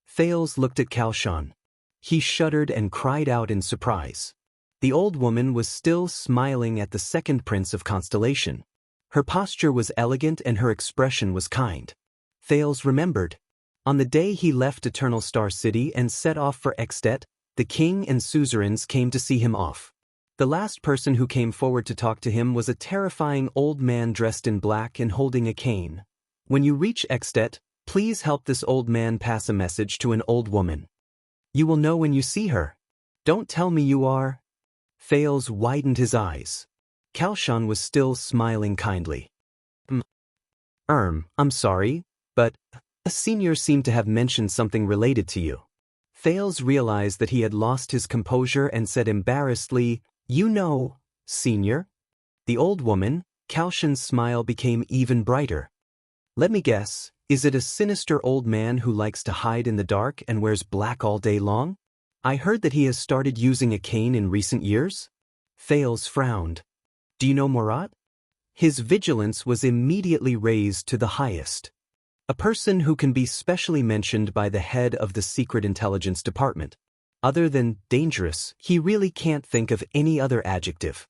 [SPEAKER 1] Thales looked at Kalshan. He shuddered and cried out in surprise. The old woman was still smiling at the second prince of Constellation. Her posture was elegant and her expression was kind. Thales remembered. On the day he left Eternal Star City and set off for Extet, the king and suzerains came to see him off. The last person who came forward to talk to him was a terrifying old man dressed in black and holding a cane. When you reach Extet, please help this old man pass a message to an old woman. You will know when you see her. Don't tell me you are… Thales widened his eyes. Kalshan was still smiling kindly. I'm sorry, but a senior seemed to have mentioned something related to you. Thales realized that he had lost his composure and said embarrassedly, You know, senior? The old woman, Kalshan's smile became even brighter. Let me guess, is it a sinister old man who likes to hide in the dark and wears black all day long? I heard that he has started using a cane in recent years? Thales frowned. Do you know Murat? His vigilance was immediately raised to the highest. A person who can be specially mentioned by the head of the Secret Intelligence Department. Other than dangerous, he really can't think of any other adjective.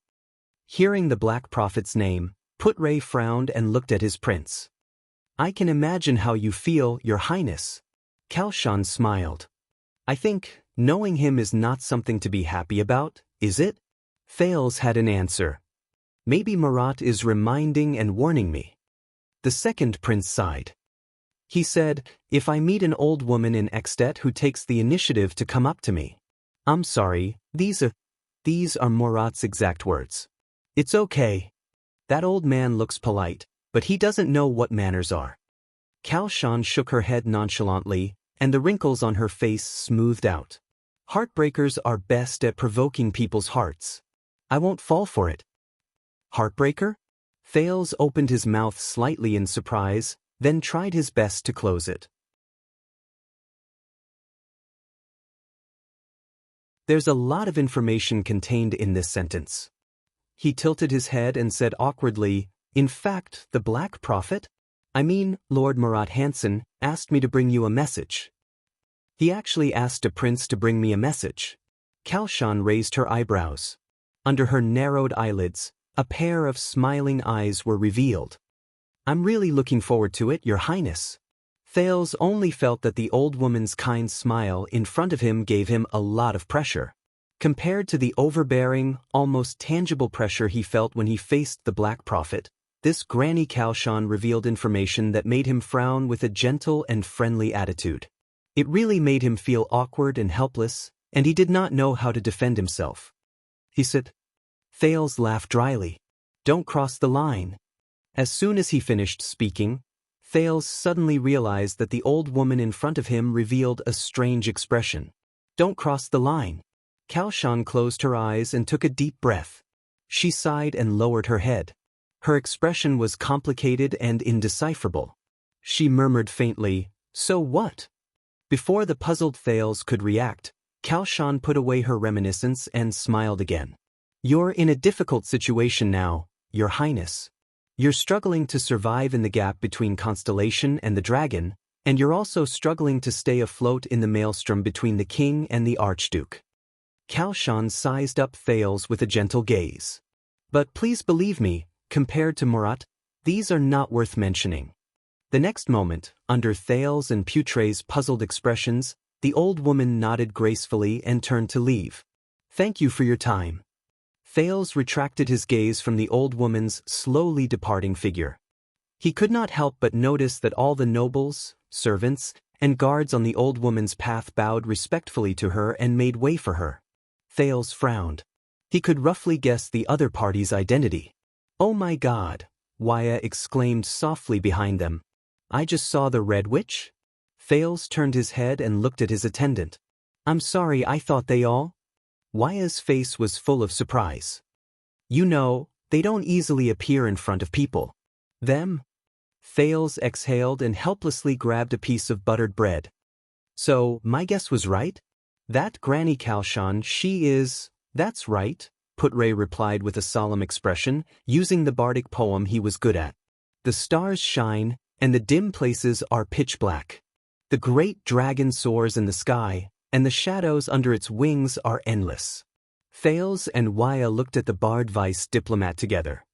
[SPEAKER 1] Hearing the Black Prophet's name, Putre frowned and looked at his prince. I can imagine how you feel, Your Highness. Kalshan smiled. I think knowing him is not something to be happy about, is it? Thales had an answer. Maybe Murat is reminding and warning me. The second prince sighed. He said, If I meet an old woman in Extet who takes the initiative to come up to me. I'm sorry, these are Murat's exact words. It's okay. That old man looks polite, but he doesn't know what manners are. Kalshan shook her head nonchalantly, and the wrinkles on her face smoothed out. Heartbreakers are best at provoking people's hearts. I won't fall for it. Heartbreaker? Thales opened his mouth slightly in surprise, then tried his best to close it. There's a lot of information contained in this sentence. He tilted his head and said awkwardly, In fact, the Black Prophet? I mean, Lord Murat Hansen asked me to bring you a message. He actually asked a prince to bring me a message. Kalshan raised her eyebrows. Under her narrowed eyelids, a pair of smiling eyes were revealed. I'm really looking forward to it, Your Highness. Thales only felt that the old woman's kind smile in front of him gave him a lot of pressure. Compared to the overbearing, almost tangible pressure he felt when he faced the Black Prophet, this Granny Kalshan revealed information that made him frown with a gentle and friendly attitude. It really made him feel awkward and helpless, and he did not know how to defend himself. He said. Thales laughed dryly. Don't cross the line. As soon as he finished speaking, Thales suddenly realized that the old woman in front of him revealed a strange expression. "Don't cross the line." Xianxia closed her eyes and took a deep breath. She sighed and lowered her head. Her expression was complicated and indecipherable. She murmured faintly, "So what?" Before the puzzled Thales could react, Xianxia put away her reminiscence and smiled again. "You're in a difficult situation now, Your Highness. You're struggling to survive in the gap between Constellation and the dragon, and you're also struggling to stay afloat in the maelstrom between the king and the archduke." Xianxia sized up Thales with a gentle gaze. "But please believe me, compared to Murat, these are not worth mentioning." The next moment, under Thales and Putre's puzzled expressions, the old woman nodded gracefully and turned to leave. "Thank you for your time." Thales retracted his gaze from the old woman's slowly departing figure. He could not help but notice that all the nobles, servants, and guards on the old woman's path bowed respectfully to her and made way for her. Thales frowned. He could roughly guess the other party's identity. "Oh my God," Waya exclaimed softly behind them. "I just saw the Red Witch?" Thales turned his head and looked at his attendant. "I'm sorry, I thought they all—" Waya's face was full of surprise. "You know, they don't easily appear in front of people." "Them?" Thales exhaled and helplessly grabbed a piece of buttered bread. "So, my guess was right? That Granny Xianxia, she is—" "That's right," Putre replied with a solemn expression, using the bardic poem he was good at. "The stars shine, and the dim places are pitch black. The great dragon soars in the sky, and the shadows under its wings are endless." Thales and Waya looked at the barred vice diplomat together.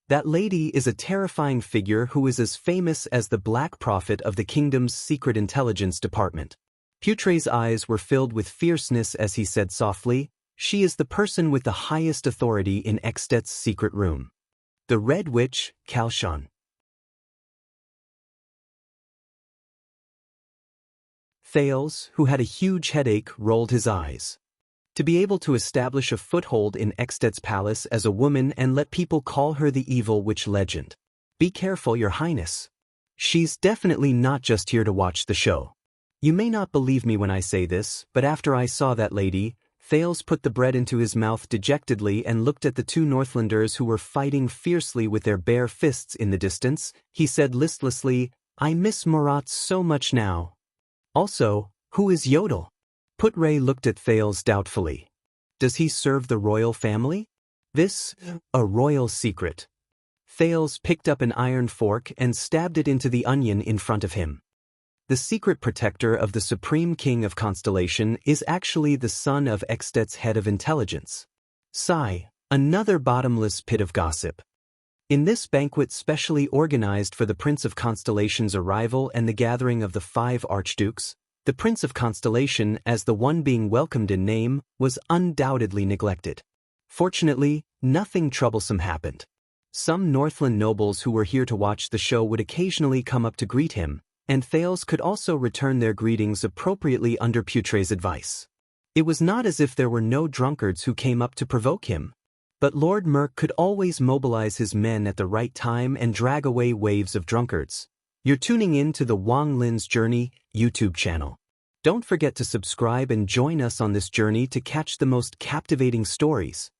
[SPEAKER 1] "That lady is a terrifying figure who is as famous as the Black Prophet of the kingdom's secret intelligence department." Putre's eyes were filled with fierceness as he said softly, "She is the person with the highest authority in Extet's secret room. The Red Witch, Xianxia." Thales, who had a huge headache, rolled his eyes. To be able to establish a foothold in Extet's palace as a woman and let people call her the evil witch legend. "Be careful, Your Highness. She's definitely not just here to watch the show. You may not believe me when I say this, but after I saw that lady," Thales put the bread into his mouth dejectedly and looked at the two Northlanders who were fighting fiercely with their bare fists in the distance. He said listlessly, "I miss Murat so much now. Also, who is Yodel?" Putre looked at Thales doubtfully. "Does he serve the royal family?" "This, a royal secret." Thales picked up an iron fork and stabbed it into the onion in front of him. "The secret protector of the Supreme King of Constellation is actually the son of Extet's head of intelligence." Sigh, another bottomless pit of gossip. In this banquet specially organized for the Prince of Constellation's arrival and the gathering of the 5 archdukes, the Prince of Constellation, as the one being welcomed in name, was undoubtedly neglected. Fortunately, nothing troublesome happened. Some Northland nobles who were here to watch the show would occasionally come up to greet him, and Thales could also return their greetings appropriately under Putre's advice. It was not as if there were no drunkards who came up to provoke him. But Lord Merk could always mobilize his men at the right time and drag away waves of drunkards. You're tuning in to the Wang Lin's Journey YouTube channel. Don't forget to subscribe and join us on this journey to catch the most captivating stories.